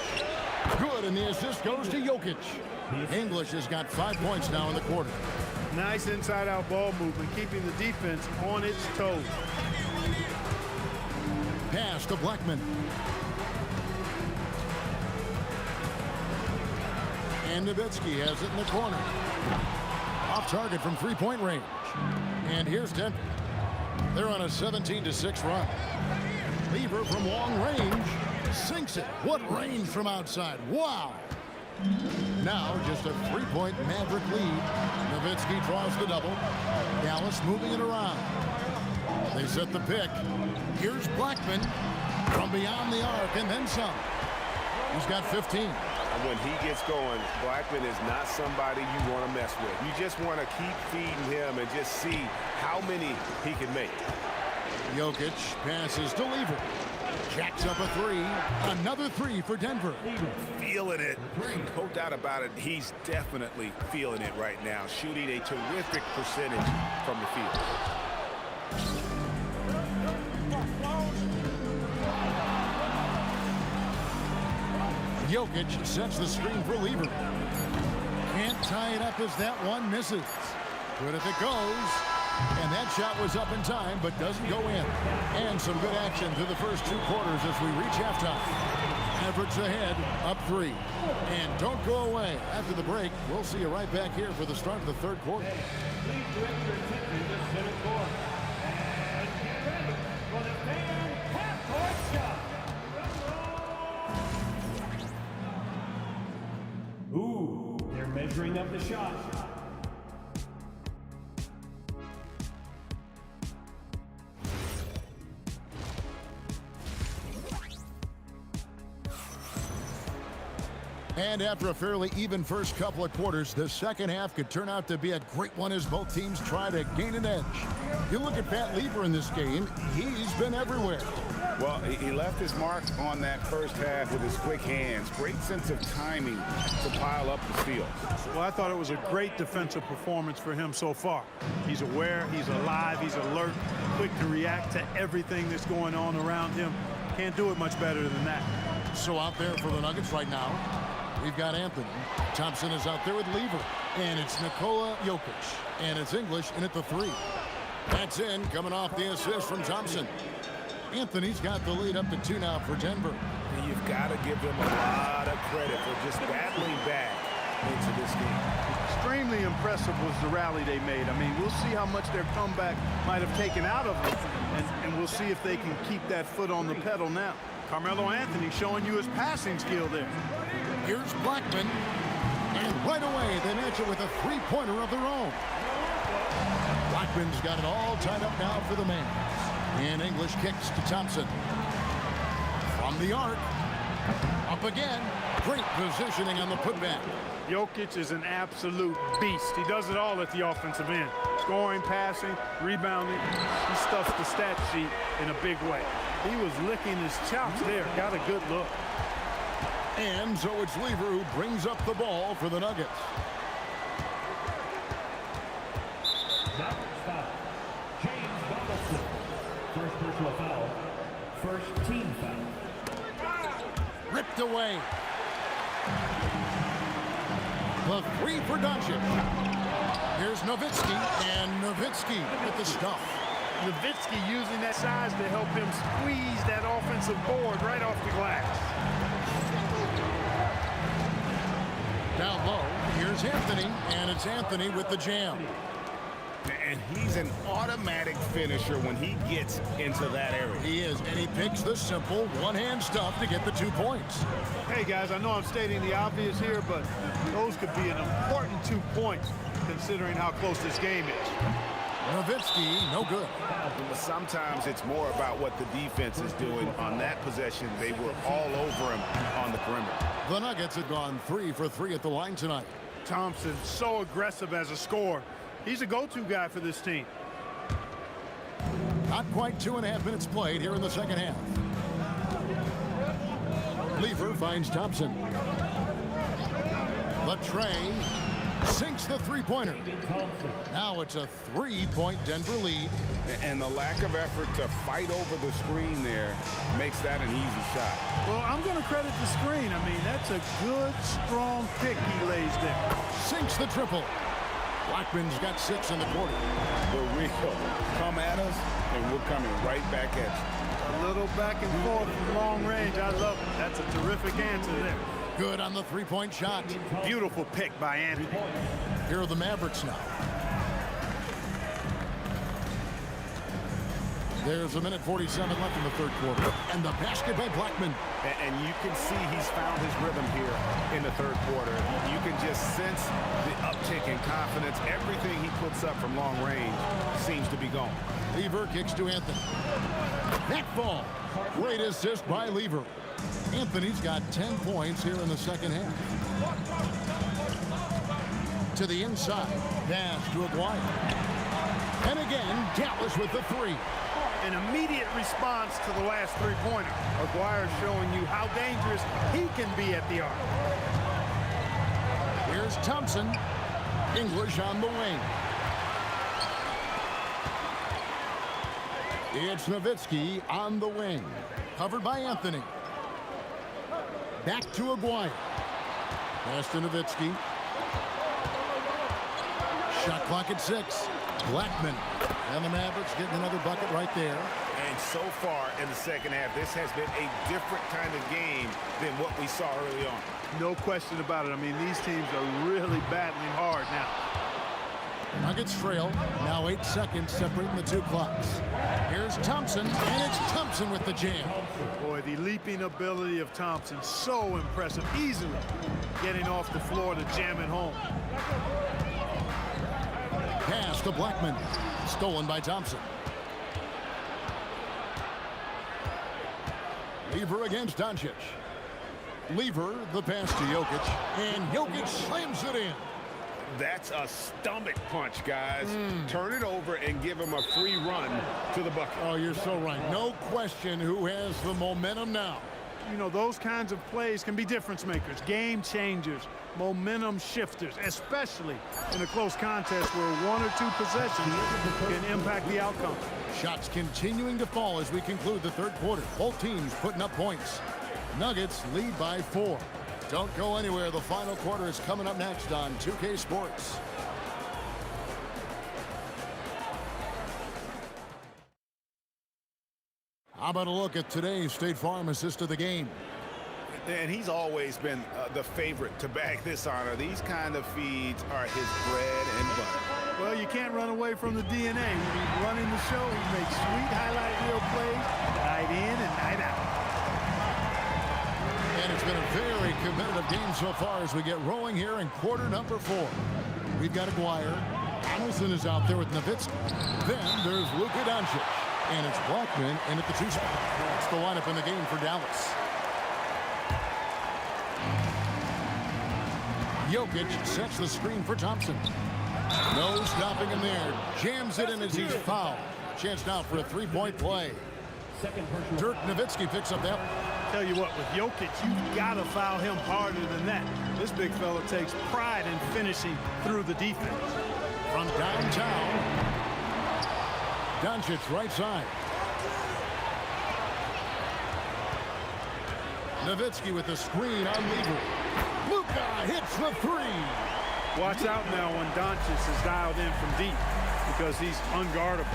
Good, and the assist goes to Jokic. English has got 5 points now in the quarter. Nice inside-out ball movement, keeping the defense on its toes. Pass to Blackman. And Nowitzki has it in the corner. Off target from 3-point range. And here's Denver. They're on a 17-6 run. Lever from long range. Sinks it. What range from outside. Wow. Now just a 3-point Maverick lead. Nowitzki draws the double. Dallas moving it around. They set the pick. Here's Blackman from beyond the arc and then some. He's got 15. When he gets going, Blackman is not somebody you want to mess with. You just want to keep feeding him and just see how many he can make. Jokic passes to Lever. Jacks up a three. Another three for Denver. Feeling it. No doubt about it. He's definitely feeling it right now. Shooting a terrific percentage from the field. Jokic sets the screen for Lever. Can't tie it up as that one misses. But if it goes, and that shot was up in time, but doesn't go in. And some good action through the first 2 quarters as we reach halftime. Mavericks ahead, up 3. And don't go away. After the break, we'll see you right back here for the start of the 3rd quarter. Please direct your attention to center court. And get ready for the fan half-court shot. Ooh, they're measuring up the shot. And after a fairly even first couple of quarters, the second half could turn out to be a great one as both teams try to gain an edge. You look at Pat Lever in this game, he's been everywhere. Well, he left his mark on that first half with his quick hands. Great sense of timing to pile up the steals. Well, I thought it was a great defensive performance for him so far. He's aware, he's alive, he's alert, quick to react to everything that's going on around him. Can't do it much better than that. So out there for the Nuggets right now, we've got Anthony. Thompson is out there with Lever. And it's Nikola Jokic. And it's English in at the 3. That's in, coming off the assist from Thompson. Anthony's got the lead up to 2 now for Denver. And you've got to give them a lot of credit for just battling back into this game. Extremely impressive was the rally they made. I mean, we'll see how much their comeback might have taken out of them. And we'll see if they can keep that foot on the pedal now. Carmelo Anthony showing you his passing skill there. Here's Blackman. And right away, they match it with a 3-pointer of their own. Blackman's got it all tied up now for the man. And English kicks to Thompson. From the arc. Up again. Great positioning on the putback. Jokic is an absolute beast. He does it all at the offensive end. Scoring, passing, rebounding. He stuffs the stat sheet in a big way. He was licking his chops there. Got a good look. And so it's Lever who brings up the ball for the Nuggets. First personal foul. First team foul. Ripped away. The 3 for Doncic. Here's Nowitzki, and Nowitzki with the stuff. Nowitzki using that size to help him squeeze that offensive board right off the glass. Down low, here's Anthony, and it's Anthony with the jam. And he's an automatic finisher when he gets into that area. He is, and he picks the simple one-hand stuff to get the 2 points. Hey, guys, I know I'm stating the obvious here, but those could be an important 2 points considering how close this game is. Nowitzki, no good. Sometimes it's more about what the defense is doing. On that possession, they were all over him on the perimeter. The Nuggets have gone 3 for 3 at the line tonight. Thompson, so aggressive as a scorer. He's a go-to guy for this team. Not quite 2.5 minutes played here in the second half. Lever finds Thompson. The tray sinks the 3-pointer. Now it's a 3-point Denver lead. And the lack of effort to fight over the screen there makes that an easy shot. Well, I'm going to credit the screen. I mean, that's a good, strong pick he lays there. Sinks the triple. Blackman's got 6 in the quarter. The real come at us, and we're coming right back at you. A little back and forth from long range. I love it. That's a terrific answer there. Good on the 3-point shot. Beautiful pick by Anthony. Here are the Mavericks now. There's 1:47 left in the third quarter. And the basket by Blackman. And you can see he's found his rhythm here in the third quarter. You can just sense the uptick in confidence. Everything he puts up from long range seems to be gone. Lever kicks to Anthony. That ball. Great assist by Lever. Anthony's got 10 points here in the second half. To the inside. Pass to Aguirre. And again, Dallas with the three. An immediate response to the last three-pointer. Aguirre showing you how dangerous he can be at the arc. Here's Thompson. English on the wing. It's Nowitzki on the wing. Covered by Anthony. Back to Aguirre. Pass to Nowitzki. Shot clock at 6. Blackman. And the Mavericks getting another bucket right there. And so far in the second half, this has been a different kind of game than what we saw early on. No question about it. I mean, these teams are really battling hard now. Nuggets trail. Now 8 seconds separating the two clocks. Here's Thompson, and it's Thompson with the jam. Boy, the leaping ability of Thompson, so impressive. Easily getting off the floor to jam it home. Pass to Blackman. Stolen by Thompson. Lever against Doncic. Lever, the pass to Jokic. And Jokic slams it in. That's a stomach punch, guys. Turn it over and give him a free run to the bucket. Oh, you're so right. No question who has the momentum now. You know, those kinds of plays can be difference makers, game changers, momentum shifters, especially in a close contest where 1 or 2 possessions can impact the outcome. Shots continuing to fall as we conclude the third quarter. Both teams putting up points. Nuggets lead by 4. Don't go anywhere. The final quarter is coming up next on 2K Sports. How about a look at today's State Farm assist of the game? And he's always been the favorite to bag this honor. These kind of feeds are his bread and butter. Well, you can't run away from the DNA. When he's running the show, he makes sweet highlight reel plays night in and night out. And it's been a very competitive game so far as we get rolling here in quarter number 4. We've got Aguirre. Donaldson is out there with Nowitzki. Then there's Luka Doncic. And it's Blackman in at the 2 spot. That's the lineup in the game for Dallas. Jokic sets the screen for Thompson. No stopping him there. Jams it in as he's fouled. Chance now for a 3-point play. Dirk Nowitzki picks up that one. Tell you what, with Jokic, you've got to foul him harder than that. This big fella takes pride in finishing through the defense. From downtown, Doncic right side. Nowitzki with the screen on Lever. Luka hits the 3. Watch out now when Doncic is dialed in from deep because he's unguardable.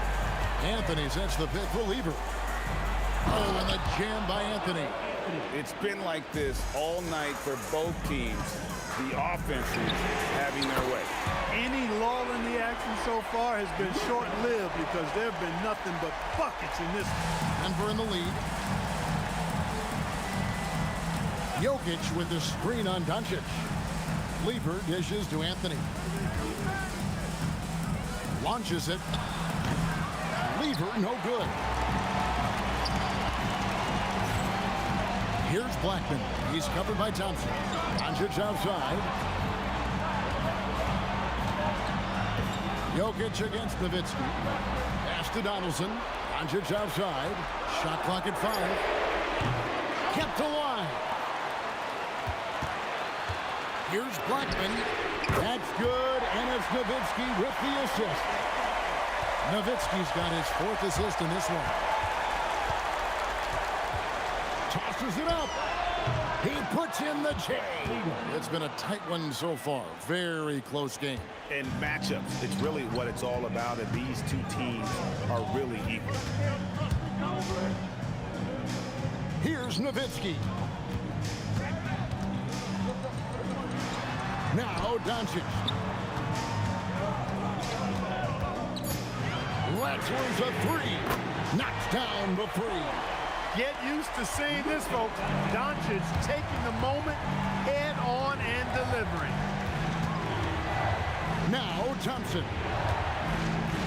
Anthony sets the pick for Lever. Oh, and the jam by Anthony. It's been like this all night for both teams. The offenses having their way. Any lull in the action so far has been short-lived because there have been nothing but buckets in this one. Denver in the lead. Jokic with the screen on Doncic. Lever dishes to Anthony. Launches it. Lever, no good. Here's Blackman. He's covered by Thompson. Doncic outside. Jokic against Nowitzki. Pass to Donaldson. Doncic outside. Shot clock at 5. Kept alive. Here's Blackman. That's good, and it's Nowitzki with the assist. Nowitzki's got his 4th assist in this one. Tosses it up. He puts in the J. It's been a tight one so far. Very close game. And matchups, it's really what it's all about, and these two teams are really equal. Here's Nowitzki. Now Doncic. Rattler's a 3. Knocks down the three. Get used to seeing this, folks. Doncic taking the moment head on and delivering. Now Thompson.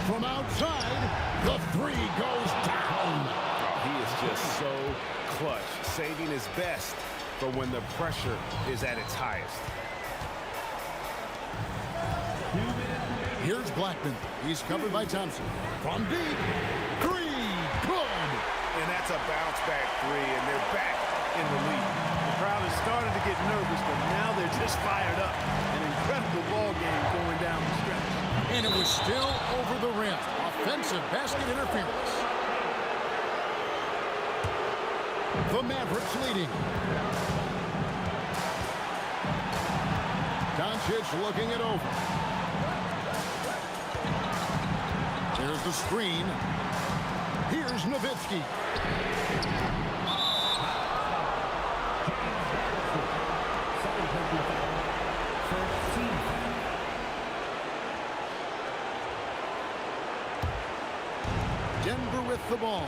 From outside, the three goes down. He is just so clutch, saving his best for when the pressure is at its highest. Here's Blackman. He's covered by Thompson. From deep. Three. Good. And that's a bounce-back three, and they're back in the lead. The crowd has started to get nervous, but now they're just fired up. An incredible ball game going down the stretch. And it was still over the rim. Offensive basket interference. The Mavericks leading. Doncic looking it over. Here's the screen. Here's Nowitzki. Denver with the ball.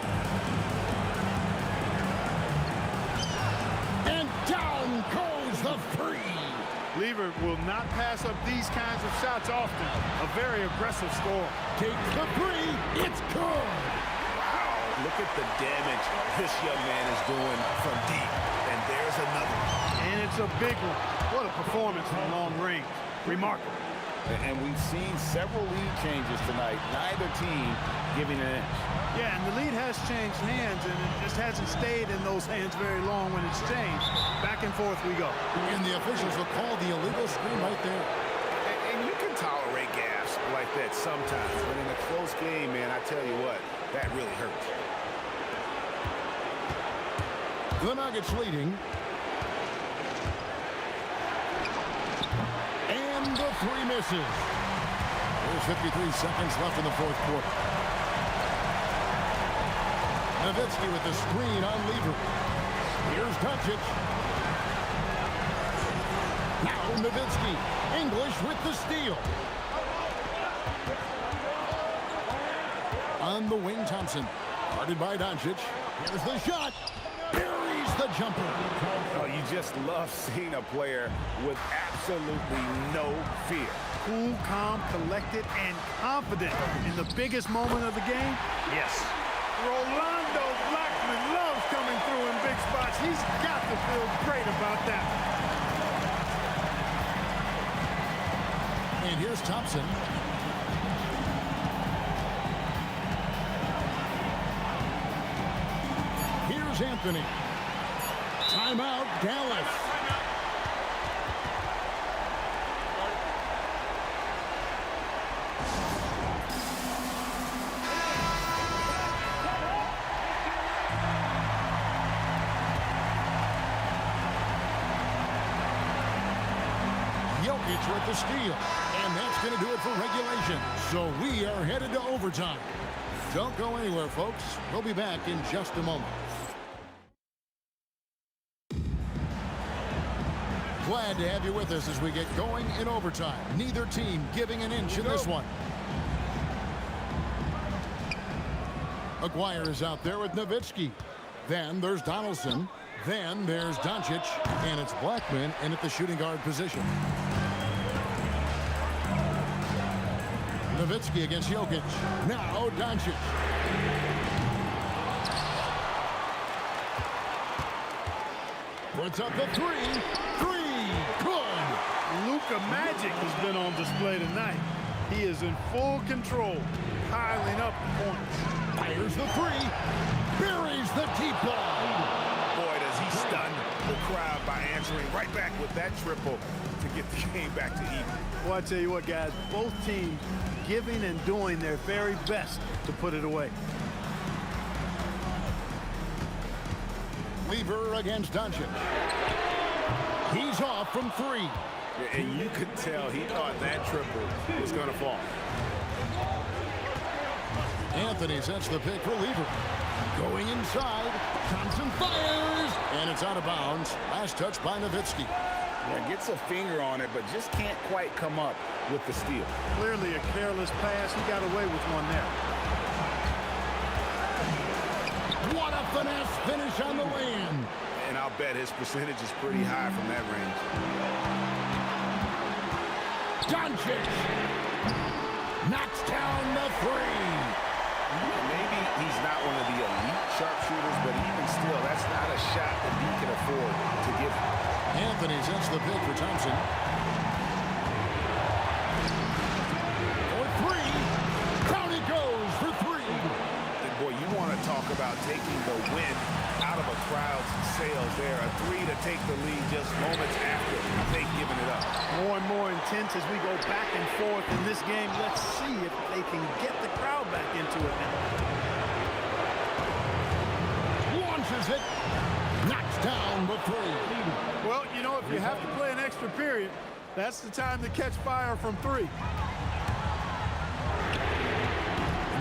And down goes the three. Lever will not pass up these kinds of shots often. A very aggressive score. Takes the three. It's good. Wow, look at the damage this young man is doing from deep. And there's another one. And it's a big one. What a performance from long range. Remarkable. And we've seen several lead changes tonight. Neither team giving an inch. Yeah, and the lead has changed hands, and it just hasn't stayed in those hands very long when it's changed. Back and forth we go. And the officials will call the illegal screen right there. And you can tolerate gaffes like that sometimes, but in a close game, man, I tell you what, that really hurts. The Nuggets leading. And the three misses. There's 53 seconds left in the fourth quarter. Nowitzki with the screen on Lever. Here's Doncic. Now Nowitzki. English with the steal. On the wing, Thompson. Guarded by Doncic. Here's the shot. Buries the jumper. Oh, you just love seeing a player with absolutely no fear. Cool, calm, collected, and confident in the biggest moment of the game? Yes. Rolando Blackman loves coming through in big spots. He's got to feel great about that. And here's Thompson. Here's Anthony. Timeout, Dallas. Jokic with the steal. And that's going to do it for regulation. So we are headed to overtime. Don't go anywhere, folks. We'll be back in just a moment. Glad to have you with us as we get going in overtime. Neither team giving an inch in this one. Aguirre is out there with Nowitzki. Then there's Donaldson. Then there's Doncic. And it's Blackman in at the shooting guard position. Nowitzki against Jokic. Now Doncic. Puts up the three. Good. Luka Magic has been on display tonight. He is in full control, piling up points. Fires the three. Buries the deep ball. Boy, does he stun the crowd by answering right back with that triple to get the game back to even. Well, I tell you what, guys, both teams giving and doing their very best to put it away. Lever against Doncic. He's off from three. And you could tell he thought that triple was going to fall. Anthony sets the pick for Lever. Going inside. Thompson fires. And it's out of bounds. Last touch by Nowitzki. Yeah, gets a finger on it, but just can't quite come up with the steal. Clearly a careless pass. He got away with one there. finesse finish on the lay-in. And I'll bet his percentage is pretty high from that range. Doncic knocks down the three. Maybe he's not one of the elite sharpshooters, but even still, that's not a shot that he can afford to give. Anthony sets the pick for Thompson. For three. Down he goes for three. And boy, you want to talk about taking the wind out of a crowd's sails there. A three to take the lead just moments after they've given it up. More and more intense as we go back and forth in this game. Let's see if they can get the crowd back into it now. Launches it. Knocks down the three. Well, you know, if you have to play an extra period, that's the time to catch fire from three.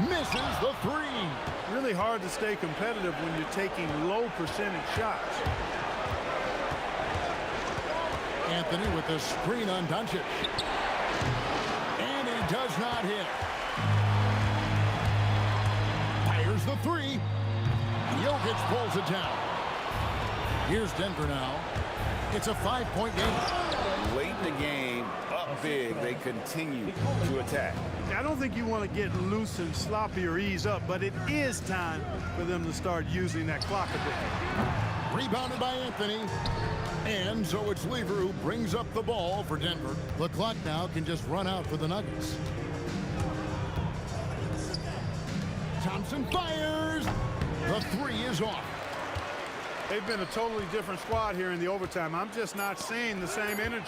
Misses the three. Really hard to stay competitive when you're taking low percentage shots. Anthony with the screen on Doncic. And he does not hit. Fires the three. Jokic pulls it down. Here's Denver now. It's a 5-point game. Late in the game, up big, they continue to attack. I don't think you want to get loose and sloppy or ease up, but it is time for them to start using that clock a bit. Rebounded by Anthony. And so it's Lever who brings up the ball for Denver. The clock now can just run out for the Nuggets. Thompson fires. The three is off. They've been a totally different squad here in the overtime. I'm just not seeing the same energy.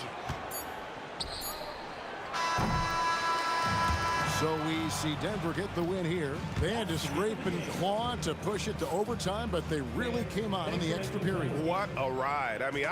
So we see Denver get the win here. They had to scrape and claw to push it to overtime, but they really came out in the extra period. What a ride. I mean,